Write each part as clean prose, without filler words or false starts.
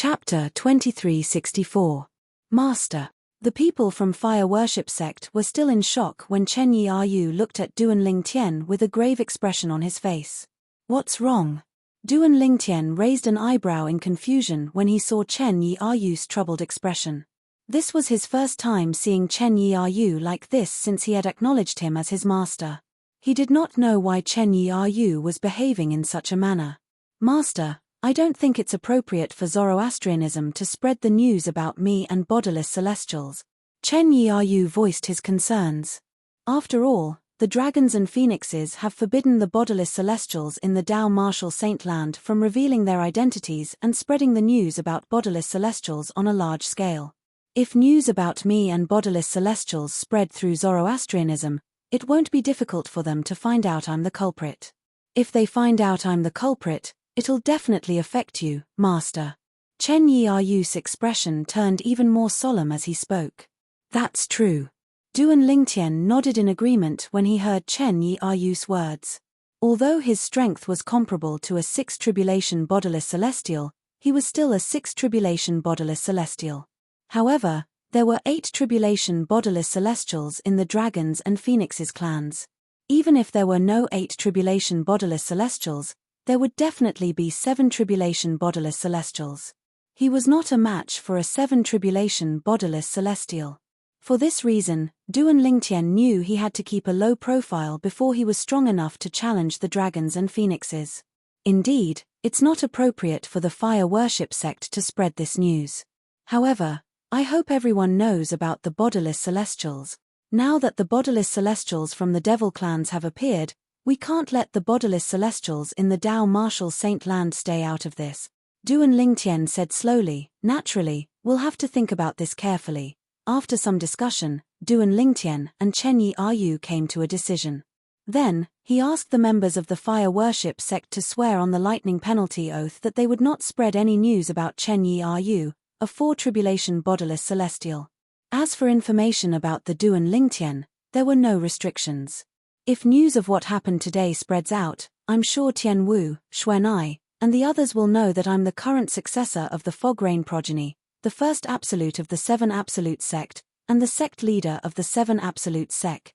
Chapter 2364. Master. The people from Fire Worship Sect were still in shock when Chen Yi'ayu looked at Duan Lingtian with a grave expression on his face. What's wrong? Duan Lingtian raised an eyebrow in confusion when he saw Chen Yi'ayu's troubled expression. This was his first time seeing Chen Yi'ayu like this since he had acknowledged him as his master. He did not know why Chen Yi'ayu was behaving in such a manner. Master, I don't think it's appropriate for Zoroastrianism to spread the news about me and bodiless celestials. Chen Yi'ayu voiced his concerns. After all, the dragons and phoenixes have forbidden the bodiless celestials in the Dao Martial Saint Land from revealing their identities and spreading the news about bodiless celestials on a large scale. If news about me and bodiless celestials spread through Zoroastrianism, it won't be difficult for them to find out I'm the culprit. If they find out I'm the culprit, it'll definitely affect you, Master. Chen Yi'ayu's expression turned even more solemn as he spoke. That's true. Duan Lingtian nodded in agreement when he heard Chen Yi'ayu's words. Although his strength was comparable to a 6th tribulation bodiless celestial, he was still a 6th tribulation bodiless celestial. However, there were 8 tribulation bodiless celestials in the dragons and phoenixes clans. Even if there were no 8 tribulation bodiless celestials, there would definitely be 7 tribulation bodiless celestials. He was not a match for a 7 tribulation bodiless celestial. For this reason, Duan Lingtian knew he had to keep a low profile before he was strong enough to challenge the dragons and phoenixes. Indeed, it's not appropriate for the Fire Worship Sect to spread this news. However, I hope everyone knows about the bodiless celestials. Now that the bodiless celestials from the devil clans have appeared, we can't let the bodiless celestials in the Dao Martial Saint Land stay out of this. Duan Lingtian said slowly, naturally, we'll have to think about this carefully. After some discussion, Duan Lingtian and Chen Yi'ayu came to a decision. Then, he asked the members of the Fire Worship Sect to swear on the lightning penalty oath that they would not spread any news about Chen Yi'ayu, a 4 tribulation bodiless celestial. As for information about the Duan Lingtian, there were no restrictions. If news of what happened today spreads out, I'm sure Tianwu, Xuan'ai, and the others will know that I'm the current successor of the Fog Rain progeny, the first absolute of the 7 Absolute Sect, and the sect leader of the 7 Absolute Sect.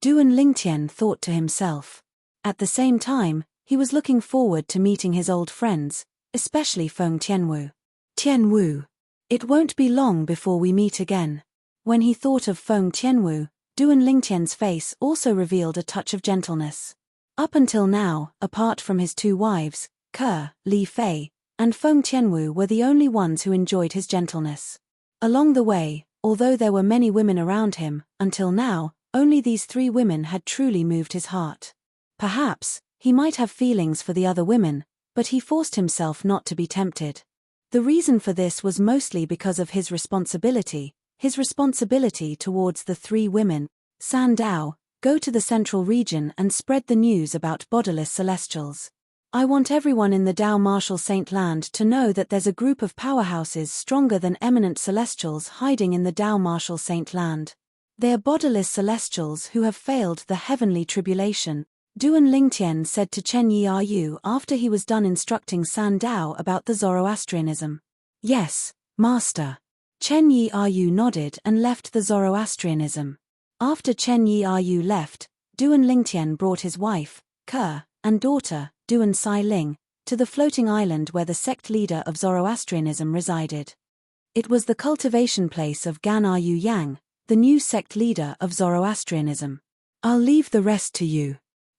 Duan Lingtian thought to himself. At the same time, he was looking forward to meeting his old friends, especially Feng Tianwu. Tianwu. It won't be long before we meet again. When he thought of Feng Tianwu, Duan Lingtian's face also revealed a touch of gentleness. Up until now, apart from his 2 wives, Ke, Li Fei, and Feng Tianwu were the only ones who enjoyed his gentleness. Along the way, although there were many women around him, until now, only these 3 women had truly moved his heart. Perhaps, he might have feelings for the other women, but he forced himself not to be tempted. The reason for this was mostly because of his responsibility towards the 3 women. Sandao, go to the central region and spread the news about bodiless celestials. I want everyone in the Dao Martial Saint Land to know that there's a group of powerhouses stronger than eminent celestials hiding in the Dao Martial Saint Land. They are bodiless celestials who have failed the heavenly tribulation, Duan Lingtian said to Chen Yi'ayu after he was done instructing Sandao about the Zoroastrianism. Yes, Master. Chen Yi'ayu nodded and left the Zoroastrianism. After Chen Yi'ayu left, Duan Lingtian brought his wife, Ke, and daughter, Duan Xiling, to the floating island where the sect leader of Zoroastrianism resided. It was the cultivation place of Gan'er Yang, the new sect leader of Zoroastrianism. I'll leave the rest to you.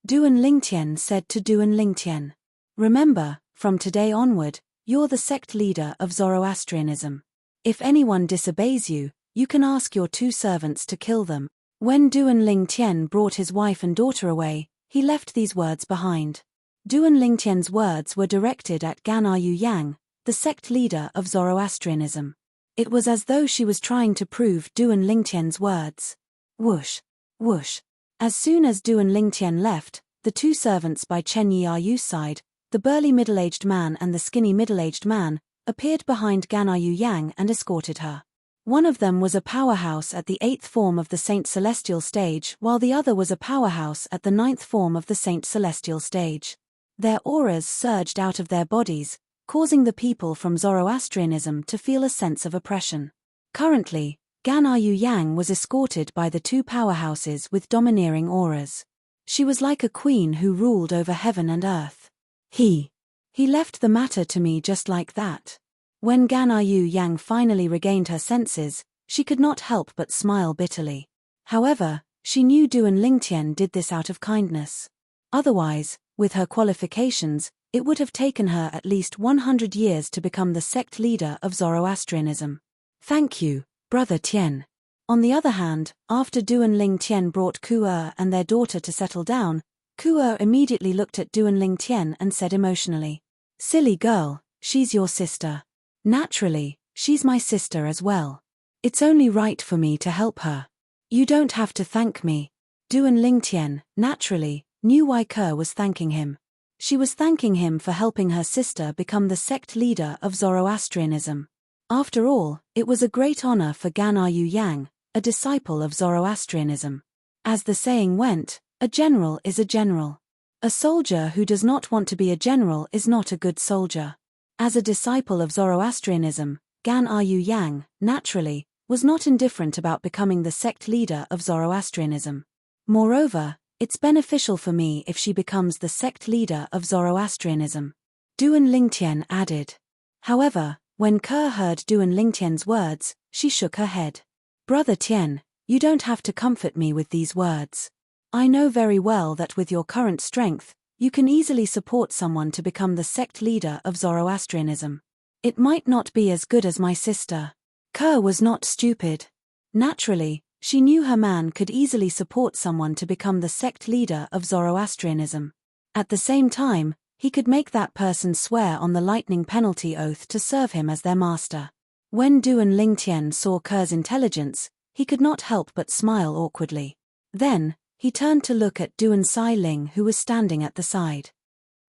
Duan Lingtian said to Duan Lingtian. Remember, from today onward, you're the sect leader of Zoroastrianism. If anyone disobeys you, you can ask your 2 servants to kill them. When Duan Lingtian brought his wife and daughter away, he left these words behind. Duan Lingtian's words were directed at Gan'er Yang, the sect leader of Zoroastrianism. It was as though she was trying to prove Duan Lingtian's words. Whoosh, whoosh. As soon as Duan Lingtian left, the 2 servants by Chen Yi'ayu's side, the burly middle-aged man and the skinny middle-aged man, appeared behind Gan'er Yang and escorted her. One of them was a powerhouse at the 8th form of the Saint Celestial stage, while the other was a powerhouse at the 9th form of the Saint Celestial stage. Their auras surged out of their bodies, causing the people from Zoroastrianism to feel a sense of oppression. Currently, Gan Yu Yang was escorted by the two powerhouses with domineering auras. She was like a queen who ruled over heaven and earth. He left the matter to me just like that. When Gan Yu Yang finally regained her senses, she could not help but smile bitterly. However, she knew Duan Lingtian did this out of kindness. Otherwise, with her qualifications, it would have taken her at least 100 years to become the sect leader of Zoroastrianism. Thank you, Brother Tian. On the other hand, after Duan Lingtian brought Ku-er and their daughter to settle down, Ku-er immediately looked at Duan Lingtian and said emotionally, "Silly girl, she's your sister. Naturally, she's my sister as well. It's only right for me to help her. You don't have to thank me." Duan Lingtian, naturally, knew why Ke was thanking him. She was thanking him for helping her sister become the sect leader of Zoroastrianism. After all, it was a great honor for Gan Yu Yang, a disciple of Zoroastrianism. As the saying went, a general is a general. A soldier who does not want to be a general is not a good soldier. As a disciple of Zoroastrianism, Gan Yu Yang, naturally, was not indifferent about becoming the sect leader of Zoroastrianism. Moreover, it's beneficial for me if she becomes the sect leader of Zoroastrianism. Duan Lingtian added. However, when Ke heard Duan Lingtian's words, she shook her head. Brother Tian, you don't have to comfort me with these words. I know very well that with your current strength, you can easily support someone to become the sect leader of Zoroastrianism. It might not be as good as my sister. Ke was not stupid. Naturally, she knew her man could easily support someone to become the sect leader of Zoroastrianism. At the same time, he could make that person swear on the lightning penalty oath to serve him as their master. When Duan Lingtian saw Ke's intelligence, he could not help but smile awkwardly. Then, he turned to look at Duan Xiling who was standing at the side.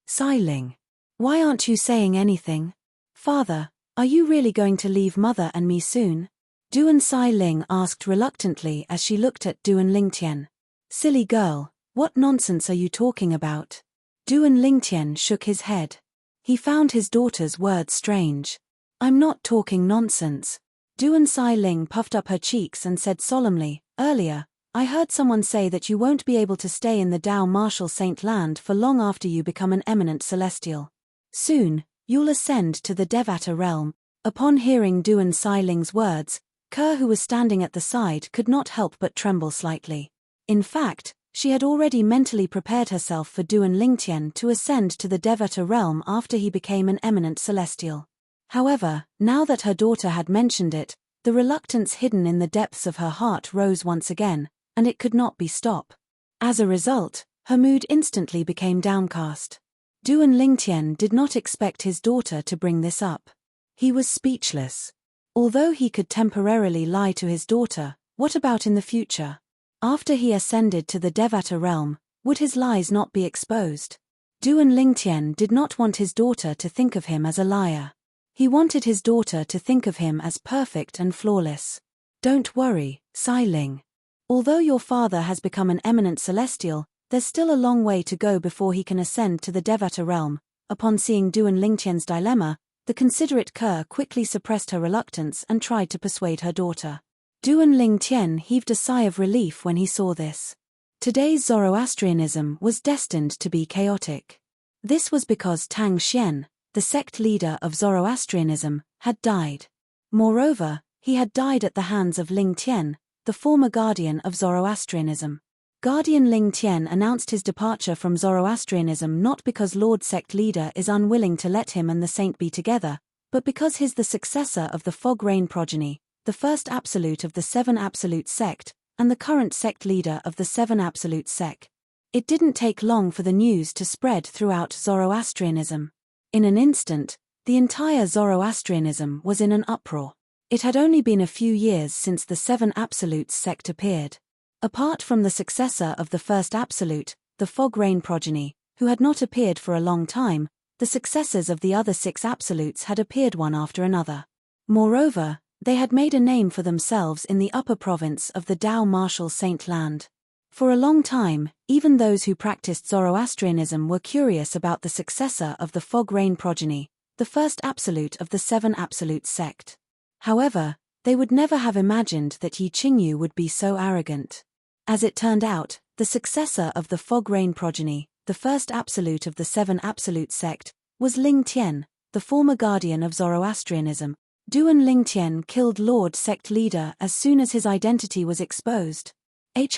Xiling, why aren't you saying anything? Father, are you really going to leave Mother and me soon? Duan Xiling asked reluctantly as she looked at Duan Lingtian. Silly girl, what nonsense are you talking about? Duan Lingtian shook his head. He found his daughter's words strange. I'm not talking nonsense. Duan Xiling puffed up her cheeks and said solemnly, earlier, I heard someone say that you won't be able to stay in the Dao Martial Saint Land for long after you become an eminent celestial. Soon, you'll ascend to the Devata realm. Upon hearing Duan Xiling's words, Ke, who was standing at the side, could not help but tremble slightly. In fact, she had already mentally prepared herself for Duan Lingtian to ascend to the Devata realm after he became an eminent celestial. However, now that her daughter had mentioned it, the reluctance hidden in the depths of her heart rose once again, and it could not be stopped. As a result, her mood instantly became downcast. Duan Lingtian did not expect his daughter to bring this up. He was speechless. Although he could temporarily lie to his daughter, what about in the future? After he ascended to the Devata realm, would his lies not be exposed? Duan Lingtian did not want his daughter to think of him as a liar. He wanted his daughter to think of him as perfect and flawless. Don't worry, Xiling. Although your father has become an eminent celestial, there's still a long way to go before he can ascend to the Devata realm. Upon seeing Duan Lingtian's dilemma, the considerate Ke quickly suppressed her reluctance and tried to persuade her daughter. Duan Lingtian heaved a sigh of relief when he saw this. Today's Zoroastrianism was destined to be chaotic. This was because Tang Xian, the sect leader of Zoroastrianism, had died. Moreover, he had died at the hands of Ling Tian, the former guardian of Zoroastrianism. Guardian Ling Tian announced his departure from Zoroastrianism not because Lord Sect Leader is unwilling to let him and the saint be together, but because he's the successor of the Fog Rain progeny, the first absolute of the Seven Absolute sect, and the current sect leader of the Seven Absolute sect. It didn't take long for the news to spread throughout Zoroastrianism. In an instant, the entire Zoroastrianism was in an uproar. It had only been a few years since the Seven Absolutes sect appeared. Apart from the successor of the first absolute, the Fog Rain progeny, who had not appeared for a long time, the successors of the other six absolutes had appeared one after another. Moreover, they had made a name for themselves in the upper province of the Dao Martial Saint Land. For a long time, even those who practiced Zoroastrianism were curious about the successor of the Fog Rain progeny, the first absolute of the seven absolute sect. However, they would never have imagined that Yi Qingyu would be so arrogant. As it turned out, the successor of the Fog Rain progeny, the first absolute of the seven absolute sect, was Ling Tian, the former guardian of Zoroastrianism. Duan Lingtian killed Lord Sect leader as soon as his identity was exposed.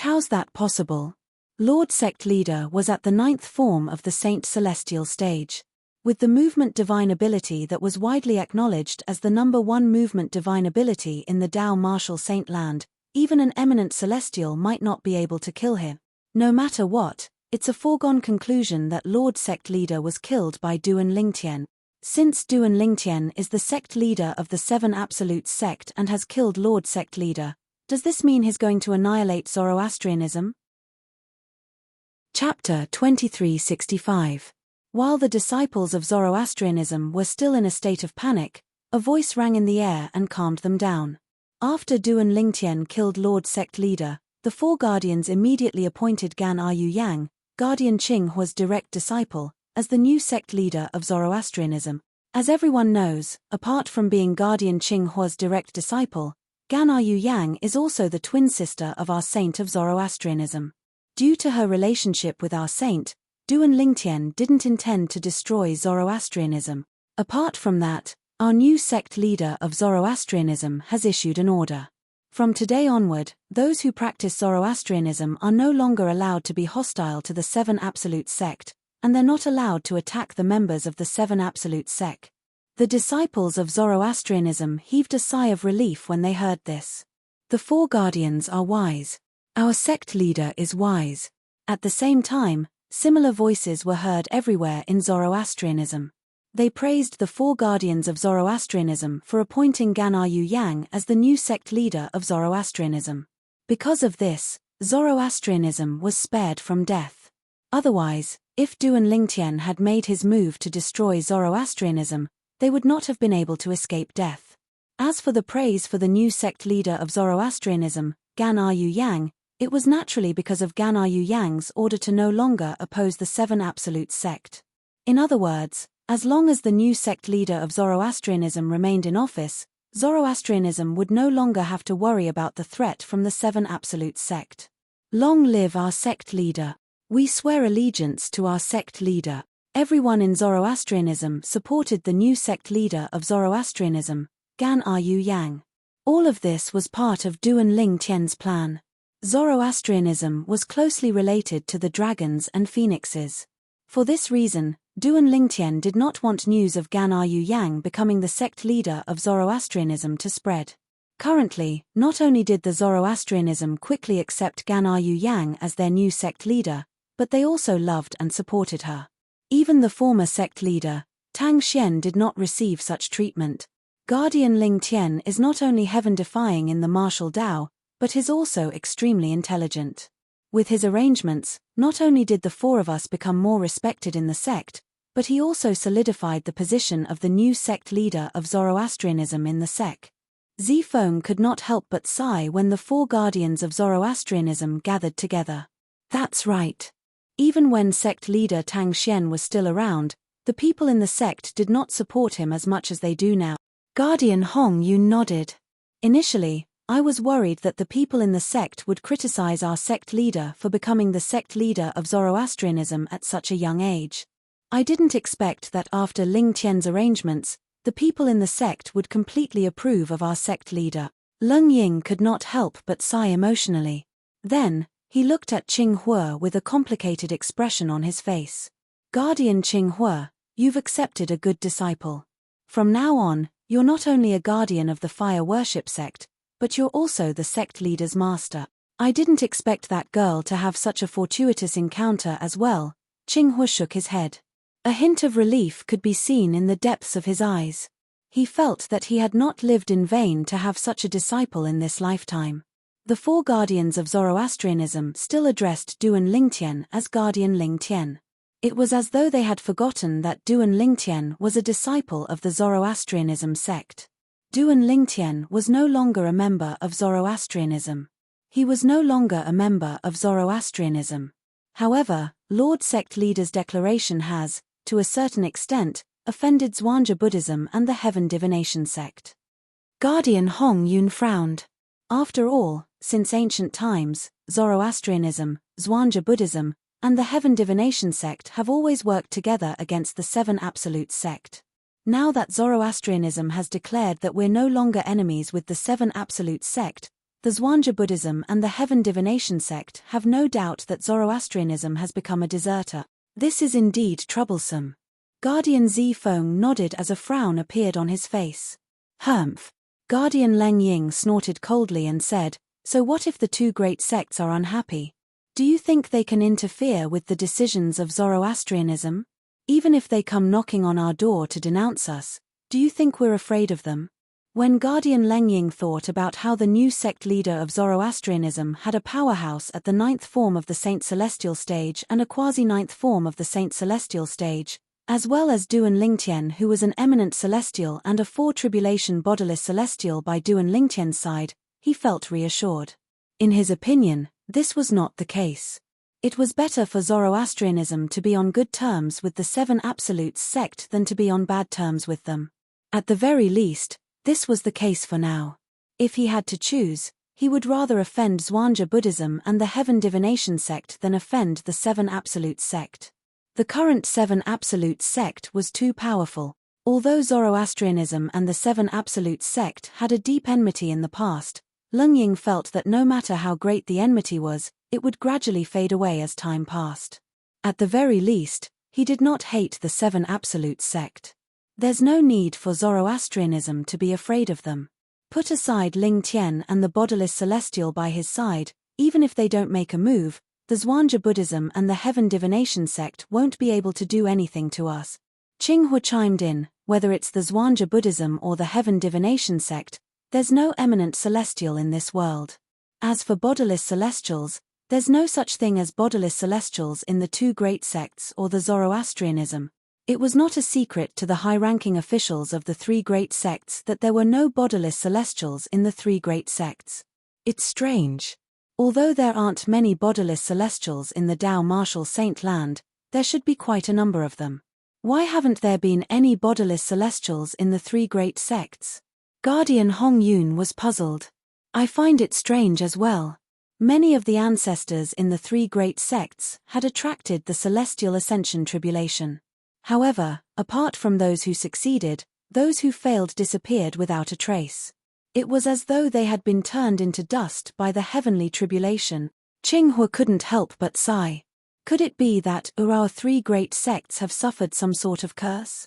How's that possible? Lord Sect leader was at the ninth form of the Saint Celestial stage. With the movement divine ability that was widely acknowledged as the number one movement divine ability in the Dao Martial Saint land, even an eminent celestial might not be able to kill him. No matter what, it's a foregone conclusion that Lord Sect leader was killed by Duan Lingtian. Since Duan Lingtian is the sect leader of the seven absolute sect and has killed Lord Sect leader, does this mean he's going to annihilate Zoroastrianism? Chapter 2365. While the disciples of Zoroastrianism were still in a state of panic, a voice rang in the air and calmed them down. After Duan Lingtian killed Lord Sect leader, the four guardians immediately appointed Gan Ayu Yang, Guardian Qing Hua's direct disciple, as the new sect leader of Zoroastrianism. As everyone knows, apart from being Guardian Qing Hua's direct disciple, Gan Ayu Yang is also the twin sister of our saint of Zoroastrianism. Due to her relationship with our saint, Duan Lingtian didn't intend to destroy Zoroastrianism. Apart from that, our new sect leader of Zoroastrianism has issued an order. From today onward, those who practice Zoroastrianism are no longer allowed to be hostile to the seven absolute sect, and they're not allowed to attack the members of the seven absolute sect. The disciples of Zoroastrianism heaved a sigh of relief when they heard this. The four guardians are wise. Our sect leader is wise. At the same time, similar voices were heard everywhere in Zoroastrianism. They praised the four guardians of Zoroastrianism for appointing Gan Ayu Yang as the new sect leader of Zoroastrianism. Because of this, Zoroastrianism was spared from death. Otherwise, if Duan Lingtian had made his move to destroy Zoroastrianism, they would not have been able to escape death. As for the praise for the new sect leader of Zoroastrianism, Gan Ayu Yang, it was naturally because of Gan Ayu Yang's order to no longer oppose the seven absolute sect. In other words, as long as the new sect leader of Zoroastrianism remained in office, Zoroastrianism would no longer have to worry about the threat from the seven absolute sect. Long live our sect leader. We swear allegiance to our sect leader. Everyone in Zoroastrianism supported the new sect leader of Zoroastrianism, Gan Ayu Yang. All of this was part of Duan Lingtian's plan. Zoroastrianism was closely related to the dragons and phoenixes. For this reason, Duan Lingtian did not want news of Gan Ayu Yang becoming the sect leader of Zoroastrianism to spread. Currently, not only did the Zoroastrianism quickly accept Gan Ayu Yang as their new sect leader, but they also loved and supported her. Even the former sect leader, Tang Xian, did not receive such treatment. Guardian Ling Tian is not only heaven-defying in the martial Dao, but is also extremely intelligent. With his arrangements, not only did the four of us become more respected in the sect, but he also solidified the position of the new sect leader of Zoroastrianism in the sect. Zifeng could not help but sigh when the four guardians of Zoroastrianism gathered together. That's right. Even when sect leader Tang Xian was still around, the people in the sect did not support him as much as they do now. Guardian Hong Yun nodded. Initially, I was worried that the people in the sect would criticize our sect leader for becoming the sect leader of Zoroastrianism at such a young age. I didn't expect that after Ling Tian's arrangements, the people in the sect would completely approve of our sect leader. Leng Ying could not help but sigh emotionally. Then, he looked at Qing Hua with a complicated expression on his face. Guardian Qing Hua, you've accepted a good disciple. From now on, you're not only a guardian of the fire worship sect, but you're also the sect leader's master. I didn't expect that girl to have such a fortuitous encounter as well. Qing Hua shook his head. A hint of relief could be seen in the depths of his eyes. He felt that he had not lived in vain to have such a disciple in this lifetime. The four guardians of Zoroastrianism still addressed Duan Lingtian as Guardian Ling Tian. It was as though they had forgotten that Duan Lingtian was a disciple of the Zoroastrianism sect. Duan Lingtian was no longer a member of Zoroastrianism. He was no longer a member of Zoroastrianism. However, Lord Sect Leader's declaration has, to a certain extent, offended Zhuangzi Buddhism and the Heaven Divination sect. Guardian Hong Yun frowned. After all, since ancient times, Zoroastrianism, Zhuangzi Buddhism, and the Heaven Divination sect have always worked together against the Seven Absolutes sect. Now that Zoroastrianism has declared that we're no longer enemies with the Seven Absolutes sect, the Zhuangzi Buddhism and the Heaven Divination sect have no doubt that Zoroastrianism has become a deserter. This is indeed troublesome. Guardian Zifeng nodded as a frown appeared on his face. Humph. Guardian Leng Ying snorted coldly and said, so what if the two great sects are unhappy? Do you think they can interfere with the decisions of Zoroastrianism? Even if they come knocking on our door to denounce us, do you think we're afraid of them? When Guardian Leng Ying thought about how the new sect leader of Zoroastrianism had a powerhouse at the 9th form of the Saint Celestial stage and a quasi-9th form of the Saint Celestial stage, as well as Duan Lingtian, who was an eminent celestial and a four-tribulation bodiless celestial by Duan Lingtian's side, he felt reassured. In his opinion, this was not the case. It was better for Zoroastrianism to be on good terms with the Seven Absolutes sect than to be on bad terms with them. At the very least, this was the case for now. If he had to choose, he would rather offend Zhuangzi Buddhism and the Heaven Divination sect than offend the Seven Absolutes sect. The current Seven Absolutes sect was too powerful. Although Zoroastrianism and the Seven Absolutes sect had a deep enmity in the past, Leng Ying felt that no matter how great the enmity was, it would gradually fade away as time passed. At the very least, he did not hate the Seven Absolutes sect. There's no need for Zoroastrianism to be afraid of them. Put aside Ling Tian and the bodiless celestial by his side, even if they don't make a move, the Zhuangzi Buddhism and the Heaven Divination sect won't be able to do anything to us. Qinghua chimed in, whether it's the Zhuangzi Buddhism or the Heaven Divination sect, there's no eminent celestial in this world. As for bodiless celestials, there's no such thing as bodiless celestials in the two great sects or the Zoroastrianism. It was not a secret to the high-ranking officials of the three great sects that there were no bodiless celestials in the three great sects. It's strange. Although there aren't many bodiless celestials in the Dao Martial Saint Land, there should be quite a number of them. Why haven't there been any bodiless celestials in the three great sects? Guardian Hong Yun was puzzled. I find it strange as well. Many of the ancestors in the three great sects had attracted the celestial ascension tribulation. However, apart from those who succeeded, those who failed disappeared without a trace. It was as though they had been turned into dust by the heavenly tribulation. Qinghua couldn't help but sigh. Could it be that our three great sects have suffered some sort of curse?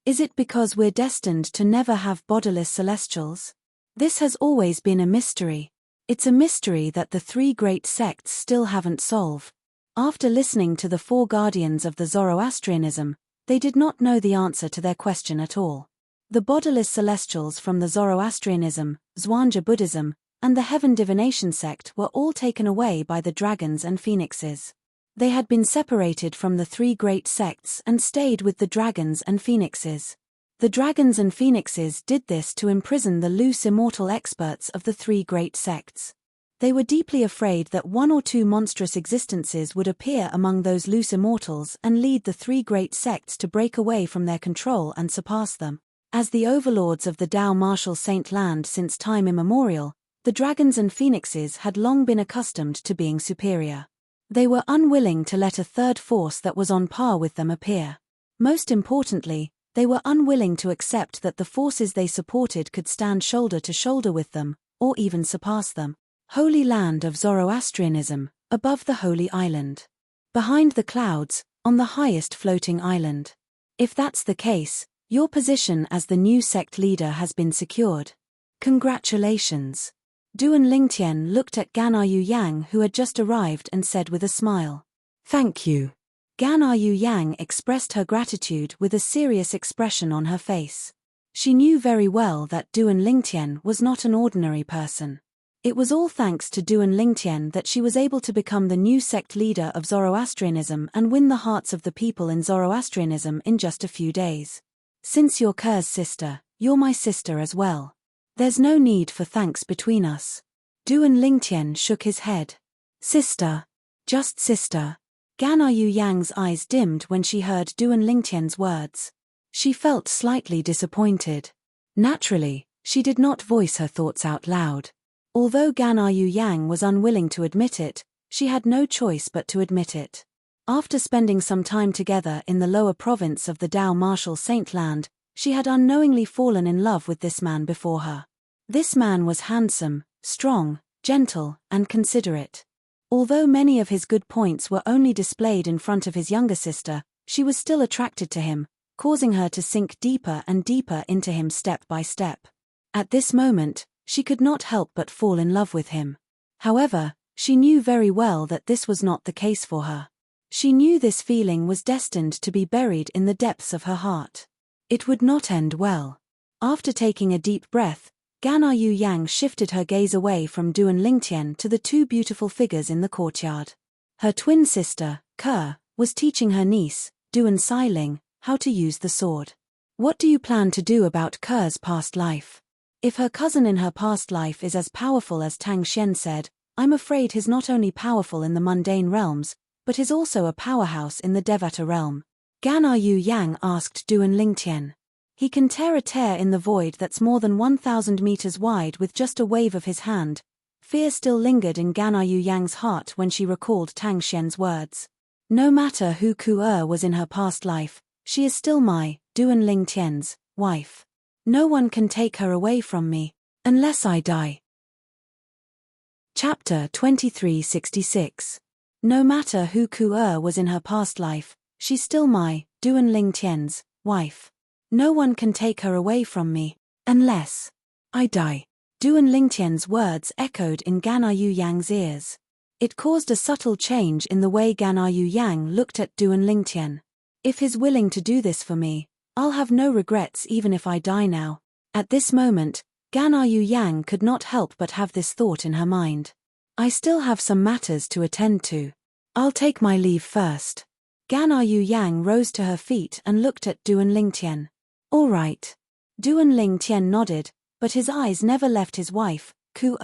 Is it because we're destined to never have bodiless celestials? This has always been a mystery. It's a mystery that the three great sects still haven't solved. After listening to the four guardians of the Zoroastrianism, they did not know the answer to their question at all. The bodiless celestials from the Zoroastrianism, Zhuangzi Buddhism, and the Heaven Divination sect were all taken away by the dragons and phoenixes. They had been separated from the three great sects and stayed with the dragons and phoenixes. The dragons and phoenixes did this to imprison the loose immortal experts of the three great sects. They were deeply afraid that one or two monstrous existences would appear among those loose immortals and lead the three great sects to break away from their control and surpass them. As the overlords of the Dao Martial Saint Land since time immemorial, the dragons and phoenixes had long been accustomed to being superior. They were unwilling to let a third force that was on par with them appear. Most importantly, they were unwilling to accept that the forces they supported could stand shoulder to shoulder with them, or even surpass them. Holy land of Zoroastrianism, above the Holy Island. Behind the clouds, on the highest floating island. If that's the case, your position as the new sect leader has been secured. Congratulations. Duan Lingtian looked at Gan'er Yang who had just arrived and said with a smile. Thank you. Gan'er Yang expressed her gratitude with a serious expression on her face. She knew very well that Duan Lingtian was not an ordinary person. It was all thanks to Duan Lingtian that she was able to become the new sect leader of Zoroastrianism and win the hearts of the people in Zoroastrianism in just a few days. Since you're Ker's sister, you're my sister as well. There's no need for thanks between us. Duan Lingtian shook his head. Sister. Just sister. Gan'er Yang's eyes dimmed when she heard Duan Lingtian's words. She felt slightly disappointed. Naturally, she did not voice her thoughts out loud. Although Gan Yu Yang was unwilling to admit it, she had no choice but to admit it. After spending some time together in the lower province of the Dao Martial Saint Land, she had unknowingly fallen in love with this man before her. This man was handsome, strong, gentle, and considerate. Although many of his good points were only displayed in front of his younger sister, she was still attracted to him, causing her to sink deeper and deeper into him step by step. At this moment, she could not help but fall in love with him. However, she knew very well that this was not the case for her. She knew this feeling was destined to be buried in the depths of her heart. It would not end well. After taking a deep breath, Gan Yu Yang shifted her gaze away from Duan Lingtian to the two beautiful figures in the courtyard. Her twin sister, Ke, was teaching her niece, Duan Xiling, how to use the sword. What do you plan to do about Ke's past life? If her cousin in her past life is as powerful as Tang Xian said, I'm afraid he's not only powerful in the mundane realms, but is also a powerhouse in the Devata realm. Gan Yu Yang asked Duan Lingtian. He can tear a tear in the void that's more than 1,000 meters wide with just a wave of his hand. Fear still lingered in Gan Yu Yang's heart when she recalled Tang Xian's words. No matter who Ku was in her past life, she is still my, Duan Lingtian's, wife. No one can take her away from me, unless I die. Chapter 2366. No matter who Ku was in her past life, she's still my, Duan Lingtian's, wife. No one can take her away from me, unless I die. Duan Lingtian's words echoed in Gan Yu Yang's ears. It caused a subtle change in the way Gan Yu Yang looked at Duan Lingtian. If he's willing to do this for me, I'll have no regrets even if I die now. At this moment, Gan Yu Yang could not help but have this thought in her mind. I still have some matters to attend to. I'll take my leave first. Gan Yu Yang rose to her feet and looked at Duan Lingtian. All right. Duan Lingtian nodded, but his eyes never left his wife, Ku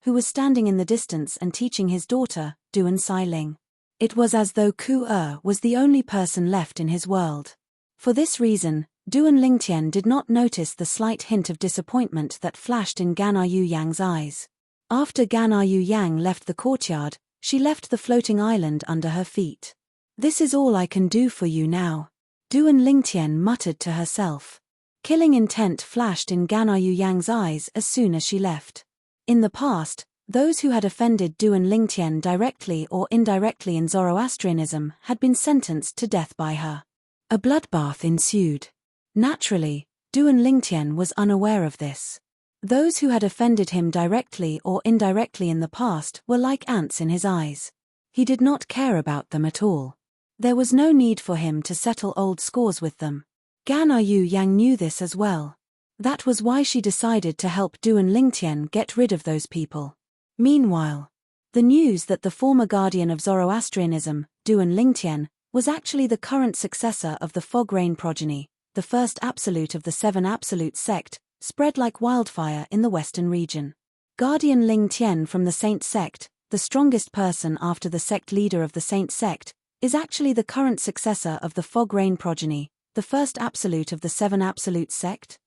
who was standing in the distance and teaching his daughter, Duan Xiling. It was as though Ku was the only person left in his world. For this reason, Duan Lingtian did not notice the slight hint of disappointment that flashed in Gan Yu Yang's eyes. After Gan Yu Yang left the courtyard, she left the floating island under her feet. This is all I can do for you now. Duan Lingtian muttered to herself. Killing intent flashed in Gan Yu Yang's eyes as soon as she left. In the past, those who had offended Duan Lingtian directly or indirectly in Zoroastrianism had been sentenced to death by her. A bloodbath ensued. Naturally, Duan Lingtian was unaware of this. Those who had offended him directly or indirectly in the past were like ants in his eyes. He did not care about them at all. There was no need for him to settle old scores with them. Gan Yu Yang knew this as well. That was why she decided to help Duan Lingtian get rid of those people. Meanwhile, the news that the former guardian of Zoroastrianism, Duan Lingtian, was actually the current successor of the Fog Rain progeny, the first absolute of the Seven Absolute sect, spread like wildfire in the western region. Guardian Lingtian from the Saint sect, the strongest person after the sect leader of the Saint sect, is actually the current successor of the Fog Rain progeny, the first absolute of the Seven Absolute sect?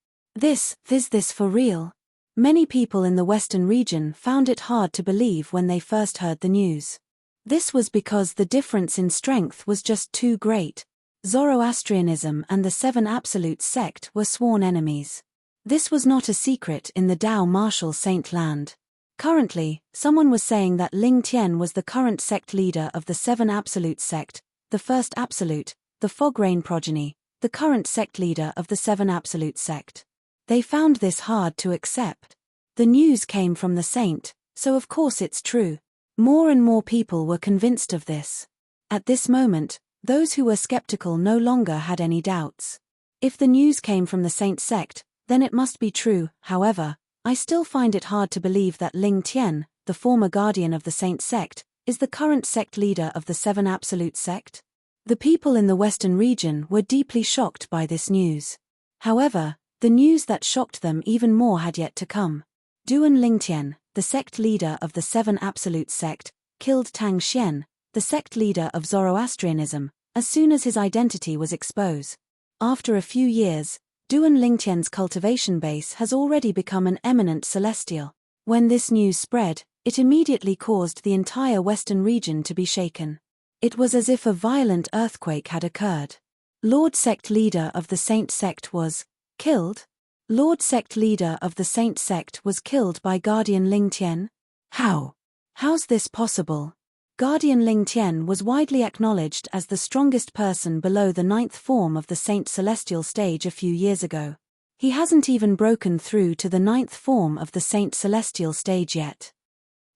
Is this for real? Many people in the western region found it hard to believe when they first heard the news. This was because the difference in strength was just too great. Zoroastrianism and the Seven Absolute sect were sworn enemies. This was not a secret in the Dao Martial Saint Land. Currently, someone was saying that Ling Tian was the current sect leader of the Seven Absolute sect, the first absolute, the Fog Rain progeny, the current sect leader of the Seven Absolute sect. They found this hard to accept. The news came from the saint, so of course it's true. More and more people were convinced of this. At this moment, those who were skeptical no longer had any doubts. If the news came from the saint sect, then it must be true. However, I still find it hard to believe that Ling Tian, the former guardian of the saint sect, is the current sect leader of the Seven Absolute sect. The people in the western region were deeply shocked by this news. However, the news that shocked them even more had yet to come. Duan Lingtian, the sect leader of the Seven Absolute sect, killed Tang Xian, the sect leader of Zoroastrianism, as soon as his identity was exposed. After a few years, Duan Lingtian's cultivation base has already become an eminent celestial. When this news spread, it immediately caused the entire western region to be shaken. It was as if a violent earthquake had occurred. Lord Sect leader of the Saint Sect was killed? Lord Sect leader of the Saint Sect was killed by Guardian Lingtian? How? How's this possible? Guardian Lingtian was widely acknowledged as the strongest person below the 9th form of the Saint Celestial stage a few years ago. He hasn't even broken through to the 9th form of the Saint Celestial stage yet.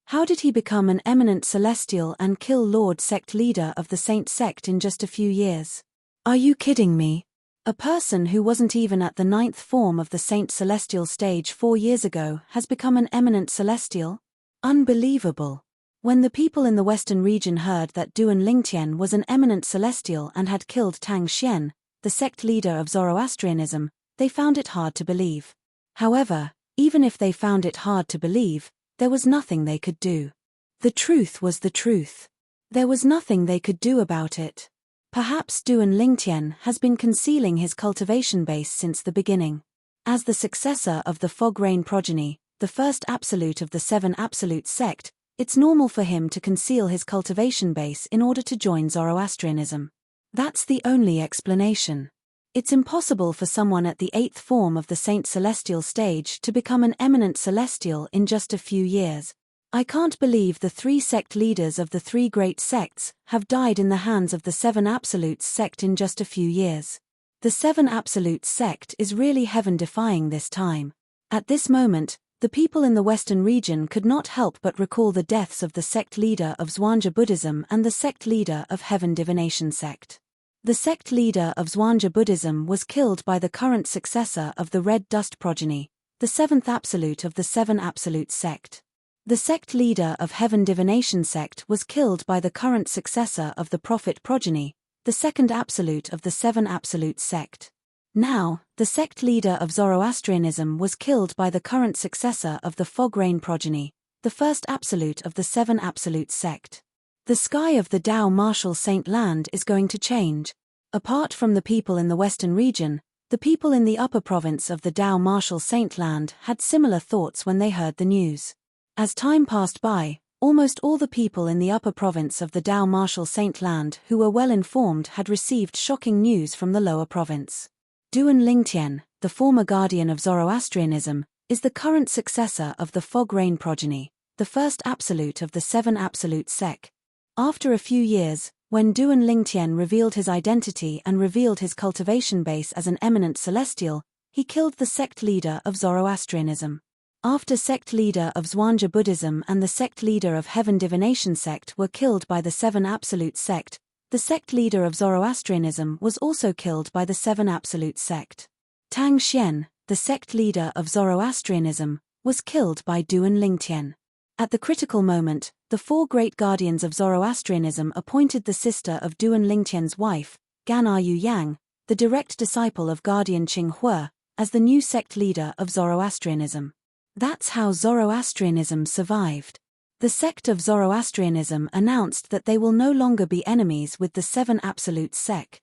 How did he become an eminent celestial and kill Lord Sect leader of the Saint Sect in just a few years? Are you kidding me? A person who wasn't even at the 9th form of the Saint Celestial stage 4 years ago has become an eminent celestial? Unbelievable. When the people in the western region heard that Duan Lingtian was an eminent celestial and had killed Tang Xian, the sect leader of Zoroastrianism, they found it hard to believe. However, even if they found it hard to believe, there was nothing they could do. The truth was the truth. There was nothing they could do about it. Perhaps Duan Lingtian has been concealing his cultivation base since the beginning. As the successor of the Fog Rain progeny, the first absolute of the 7 absolute sect, it's normal for him to conceal his cultivation base in order to join Zoroastrianism. That's the only explanation. It's impossible for someone at the 8th form of the Saint Celestial stage to become an eminent celestial in just a few years. I can't believe the 3 sect leaders of the 3 great sects have died in the hands of the 7 Absolutes sect in just a few years. The 7 Absolutes sect is really heaven-defying this time. At this moment, the people in the western region could not help but recall the deaths of the sect leader of Zhuangzi Buddhism and the sect leader of Heaven Divination sect. The sect leader of Zhuangzi Buddhism was killed by the current successor of the Red Dust progeny, the 7th absolute of the 7 Absolute sect. The sect leader of Heaven Divination sect was killed by the current successor of the Prophet progeny, the 2nd absolute of the 7 Absolute sect. Now, the sect leader of Zoroastrianism was killed by the current successor of the Fog Rain progeny, the 1st absolute of the 7 Absolute sect. The sky of the Tao Martial Saint Land is going to change. Apart from the people in the western region, the people in the upper province of the Tao Martial Saint Land had similar thoughts when they heard the news. As time passed by, almost all the people in the upper province of the Tao Martial Saint Land who were well informed had received shocking news from the lower province. Duan Lingtian, the former guardian of Zoroastrianism, is the current successor of the Fog Rain progeny, the 1st absolute of the 7 Absolute sect. After a few years, when Duan Lingtian revealed his identity and revealed his cultivation base as an eminent celestial, he killed the sect leader of Zoroastrianism. After sect leader of Zhuangzi Buddhism and the sect leader of Heaven Divination sect were killed by the 7 Absolute sect, the sect leader of Zoroastrianism was also killed by the 7 Absolute sect. Tang Xian, the sect leader of Zoroastrianism, was killed by Duan Lingtian. At the critical moment, the 4 great guardians of Zoroastrianism appointed the sister of Duan Lingtian's wife, Gan Yu Yang, the direct disciple of Guardian Qing Hua, as the new sect leader of Zoroastrianism. That's how Zoroastrianism survived. The sect of Zoroastrianism announced that they will no longer be enemies with the 7 Absolute sect.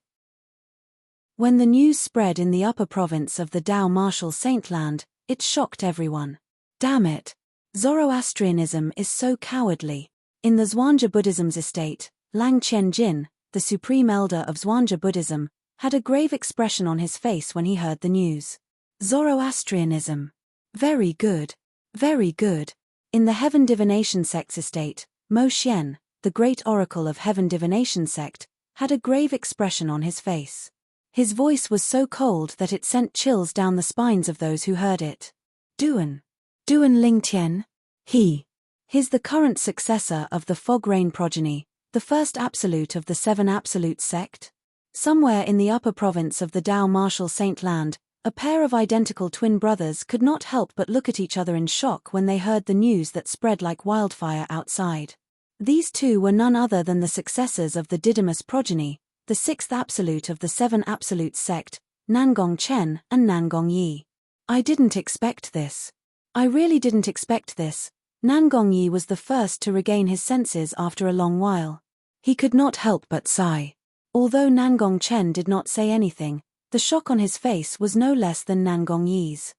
When the news spread in the upper province of the Tao Martial Saint Land, it shocked everyone. Damn it! Zoroastrianism is so cowardly. In the Zhuangzi Buddhism's estate, Lang Qianjin, the supreme elder of Zhuangzi Buddhism, had a grave expression on his face when he heard the news. Zoroastrianism. Very good. Very good. In the Heaven Divination sect's estate, Mo Xian, the great oracle of Heaven Divination sect, had a grave expression on his face. His voice was so cold that it sent chills down the spines of those who heard it. Duan Lingtian. He's the current successor of the Fog Rain progeny, the 1st absolute of the 7 Absolute sect. Somewhere in the upper province of the Tao Martial Saint Land, a pair of identical twin brothers could not help but look at each other in shock when they heard the news that spread like wildfire outside. These two were none other than the successors of the Didymus progeny, the 6th absolute of the 7 Absolute sect, Nangong Chen and Nangong Yi. I didn't expect this. I really didn't expect this. Nangong Yi was the first to regain his senses after a long while. He could not help but sigh. Although Nangong Chen did not say anything, The shock on his face was no less than Nangongyi's.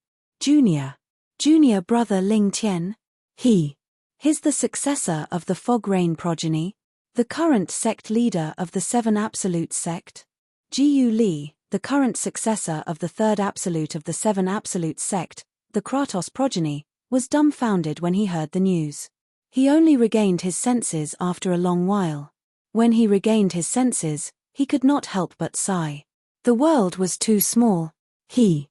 Junior brother Ling Tian? He's the successor of the Fog Rain progeny, the current sect leader of the Seven Absolute sect. Jiyu Li, the current successor of the Third Absolute of the Seven Absolute sect, the Kratos progeny, was dumbfounded when he heard the news. He only regained his senses after a long while. When he regained his senses, he could not help but sigh. The world was too small. He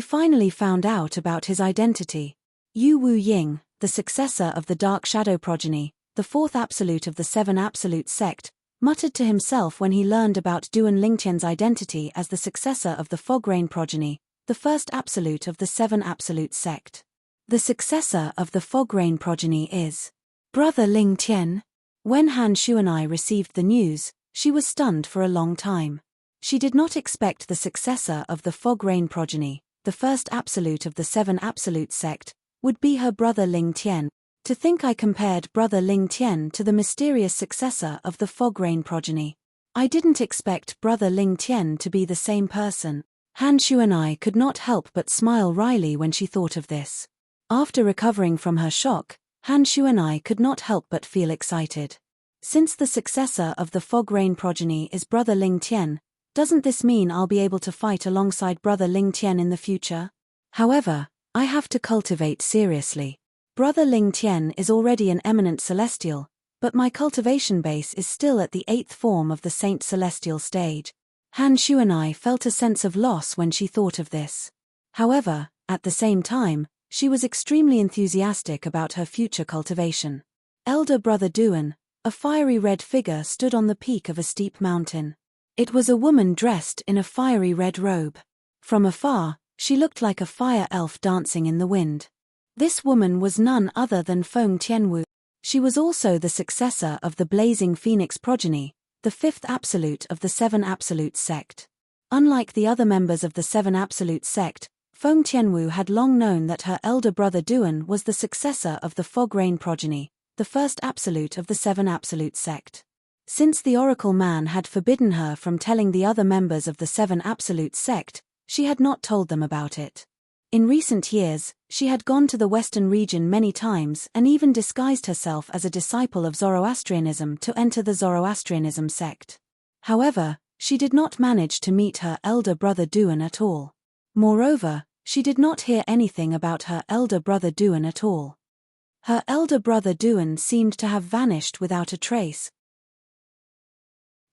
finally found out about his identity. Yu Wu Ying, the successor of the Dark Shadow progeny, the fourth absolute of the Seven Absolute sect, muttered to himself when he learned about Duan Lingtian's identity as the successor of the Fog Rain progeny, the first absolute of the Seven Absolute sect. The successor of the Fog Rain progeny is Brother Ling Tian. When Han Shuanai received the news, she was stunned for a long time. She did not expect the successor of the Fog Rain progeny, the first absolute of the Seven Absolute sect, would be her brother Ling Tian. To think I compared brother Ling Tian to the mysterious successor of the Fog Rain progeny. I didn't expect brother Ling Tian to be the same person. Han Shuanai could not help but smile wryly when she thought of this. After recovering from her shock, Han Shuanai could not help but feel excited. Since the successor of the Fog Rain progeny is brother Ling Tian, doesn't this mean I'll be able to fight alongside brother Ling Tian in the future? However, I have to cultivate seriously. Brother Ling Tian is already an eminent celestial, but my cultivation base is still at the 8th form of the Saint Celestial stage. Han Shuanai felt a sense of loss when she thought of this. However, at the same time, she was extremely enthusiastic about her future cultivation. Elder brother Duan, a fiery red figure, stood on the peak of a steep mountain. It was a woman dressed in a fiery red robe. From afar, she looked like a fire elf dancing in the wind. This woman was none other than Feng Tianwu. She was also the successor of the Blazing Phoenix progeny, the fifth absolute of the Seven Absolute sect. Unlike the other members of the Seven Absolute sect, Feng Tianwu had long known that her elder brother Duan was the successor of the Fog Rain progeny, the first absolute of the Seven Absolute sect. Since the Oracle Man had forbidden her from telling the other members of the Seven Absolute sect, she had not told them about it. In recent years, she had gone to the Western region many times and even disguised herself as a disciple of Zoroastrianism to enter the Zoroastrianism sect. However, she did not manage to meet her elder brother Duan at all. Moreover, she did not hear anything about her elder brother Duan at all. Her elder brother Duan seemed to have vanished without a trace.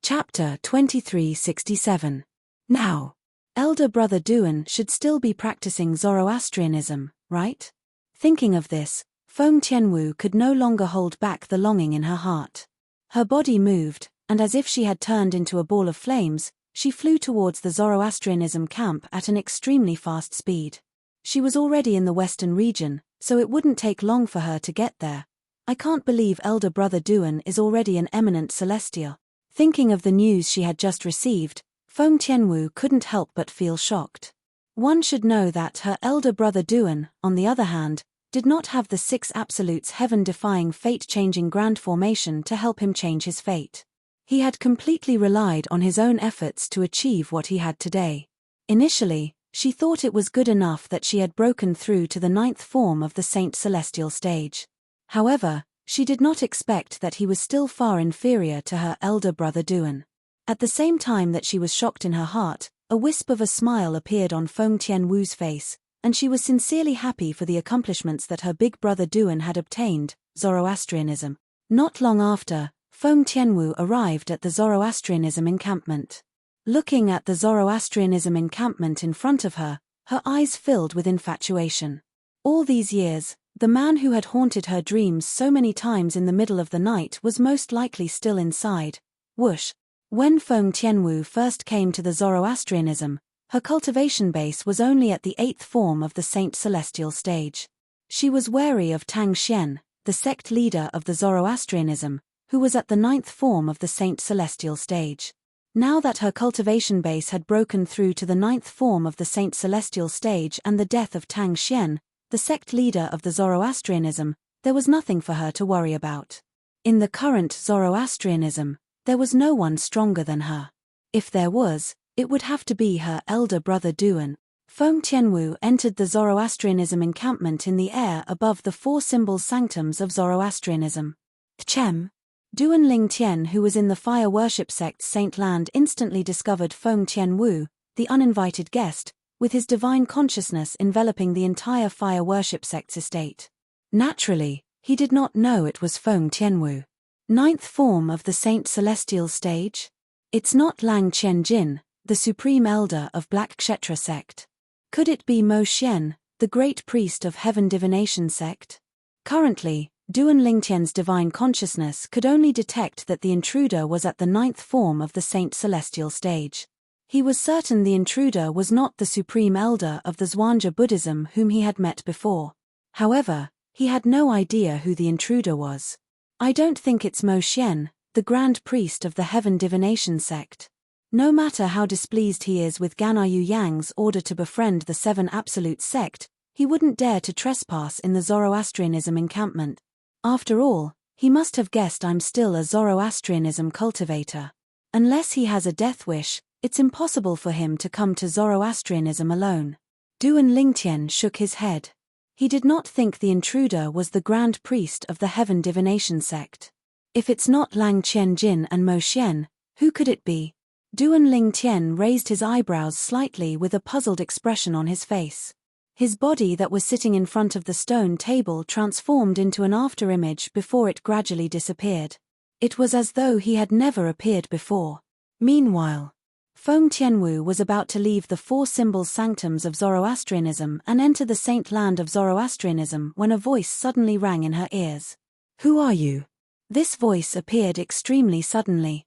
Chapter 2367. Now, elder brother Duan should still be practicing Zoroastrianism, right? Thinking of this, Feng Tianwu could no longer hold back the longing in her heart. Her body moved, and as if she had turned into a ball of flames, she flew towards the Zoroastrianism camp at an extremely fast speed. She was already in the Western region, so it wouldn't take long for her to get there. I can't believe elder brother Duan is already an eminent celestial. Thinking of the news she had just received, Feng Tianwu couldn't help but feel shocked. One should know that her elder brother Duan, on the other hand, did not have the six absolutes heaven-defying fate-changing grand formation to help him change his fate. He had completely relied on his own efforts to achieve what he had today. Initially, she thought it was good enough that she had broken through to the 9th form of the Saint Celestial stage. However, she did not expect that he was still far inferior to her elder brother Duan. At the same time that she was shocked in her heart, a wisp of a smile appeared on Feng Tianwu's face, and she was sincerely happy for the accomplishments that her big brother Duan had obtained, Zoroastrianism. Not long after, Feng Tianwu arrived at the Zoroastrianism encampment. Looking at the Zoroastrianism encampment in front of her, her eyes filled with infatuation. All these years, the man who had haunted her dreams so many times in the middle of the night was most likely still inside. Whoosh! When Feng Tianwu first came to the Zoroastrianism, her cultivation base was only at the 8th form of the Saint Celestial stage. She was wary of Tang Xian, the sect leader of the Zoroastrianism, who was at the 9th form of the Saint Celestial stage. Now that her cultivation base had broken through to the 9th form of the Saint Celestial stage and the death of Tang Xian, the sect leader of the Zoroastrianism, there was nothing for her to worry about. In the current Zoroastrianism, there was no one stronger than her. If there was, It would have to be her elder brother Duan. Feng Tianwu entered the Zoroastrianism encampment in the air above the four symbol sanctums of Zoroastrianism. Tchem. Duan Lingtian, who was in the fire worship sect Saint Land, instantly discovered Feng Tianwu, the uninvited guest, with his divine consciousness enveloping the entire fire worship sect's estate. Naturally, he did not know it was Feng Tianwu. Ninth form of the Saint Celestial stage? It's not Lang Qianjin, the supreme elder of Black Kshetra sect. Could it be Mo Xian, the great priest of Heaven Divination sect? Currently, Duan Lingtian's divine consciousness could only detect that the intruder was at the ninth form of the Saint Celestial stage. He was certain the intruder was not the supreme elder of the Zhuangzi Buddhism whom he had met before. However, he had no idea who the intruder was. I don't think it's Mo Xian, the grand priest of the Heaven Divination sect. No matter how displeased he is with Ganyu Yang's order to befriend the Seven Absolute sect, he wouldn't dare to trespass in the Zoroastrianism encampment. After all, he must have guessed I'm still a Zoroastrianism cultivator. Unless he has a death wish, it's impossible for him to come to Zoroastrianism alone. Duan Lingtian shook his head. He did not think the intruder was the grand priest of the Heaven Divination sect. If it's not Lang Qianjin and Mo Xian, who could it be? Duan Lingtian raised his eyebrows slightly with a puzzled expression on his face. His body that was sitting in front of the stone table transformed into an afterimage before it gradually disappeared. It was as though he had never appeared before. Meanwhile, Feng Tianwu was about to leave the four symbol sanctums of Zoroastrianism and enter the Saint Land of Zoroastrianism when a voice suddenly rang in her ears. "Who are you?" This voice appeared extremely suddenly.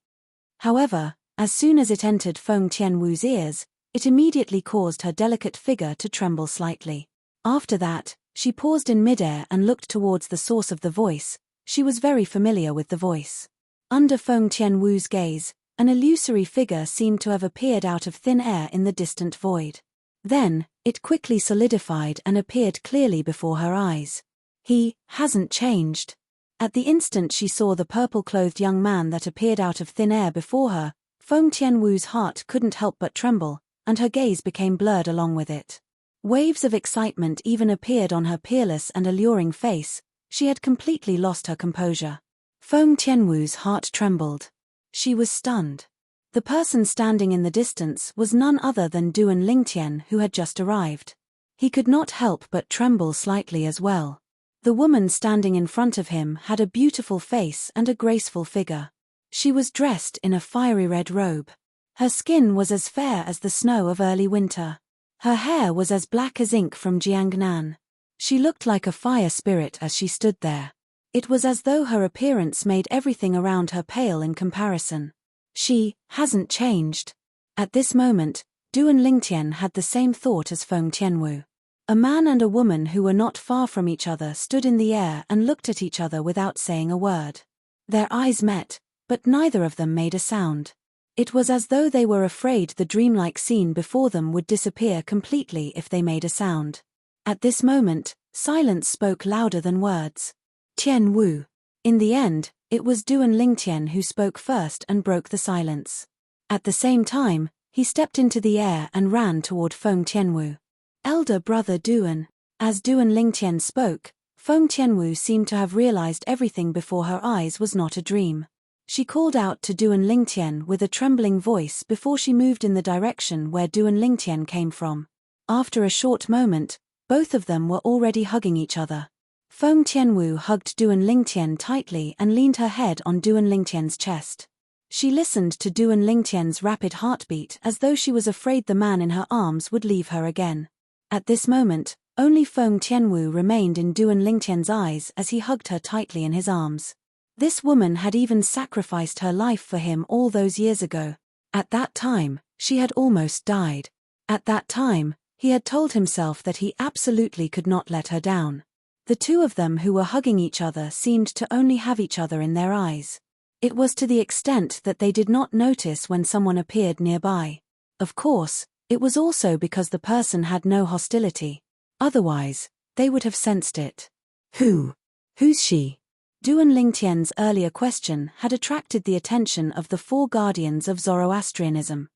However, as soon as it entered Feng Tianwu's ears, it immediately caused her delicate figure to tremble slightly. After that, she paused in midair and looked towards the source of the voice. She was very familiar with the voice. Under Feng Tianwu's gaze, an illusory figure seemed to have appeared out of thin air in the distant void. Then, it quickly solidified and appeared clearly before her eyes. He hasn't changed. At the instant she saw the purple-clothed young man that appeared out of thin air before her, Feng Tianwu's heart couldn't help but tremble, and her gaze became blurred along with it. Waves of excitement even appeared on her peerless and alluring face. She had completely lost her composure. Feng Tianwu's heart trembled. She was stunned. The person standing in the distance was none other than Duan Lingtian, who had just arrived. He could not help but tremble slightly as well. The woman standing in front of him had a beautiful face and a graceful figure. She was dressed in a fiery red robe. Her skin was as fair as the snow of early winter. Her hair was as black as ink from Jiangnan. She looked like a fire spirit as she stood there. It was as though her appearance made everything around her pale in comparison. She hasn't changed. At this moment, Duan Lingtian had the same thought as Feng Tianwu. A man and a woman who were not far from each other stood in the air and looked at each other without saying a word. Their eyes met, but neither of them made a sound. It was as though they were afraid the dreamlike scene before them would disappear completely if they made a sound. At this moment, silence spoke louder than words. Tian Wu. In the end, it was Duan Lingtian who spoke first and broke the silence. At the same time, he stepped into the air and ran toward Feng Tianwu. Elder brother Duan. As Duan Lingtian spoke, Feng Tianwu seemed to have realized everything before her eyes was not a dream. She called out to Duan Lingtian with a trembling voice before she moved in the direction where Duan Lingtian came from. After a short moment, both of them were already hugging each other. Feng Tianwu hugged Duan Lingtian tightly and leaned her head on Duan Lingtian's chest. She listened to Duan Lingtian's rapid heartbeat as though she was afraid the man in her arms would leave her again. At this moment, only Feng Tianwu remained in Duan Lingtian's eyes as he hugged her tightly in his arms. This woman had even sacrificed her life for him all those years ago. At that time, she had almost died. At that time, he had told himself that he absolutely could not let her down. The two of them who were hugging each other seemed to only have each other in their eyes. It was to the extent that they did not notice when someone appeared nearby. Of course, it was also because the person had no hostility. Otherwise, they would have sensed it. Who's she? Duan Lingtian's earlier question had attracted the attention of the four guardians of Zoroastrianism.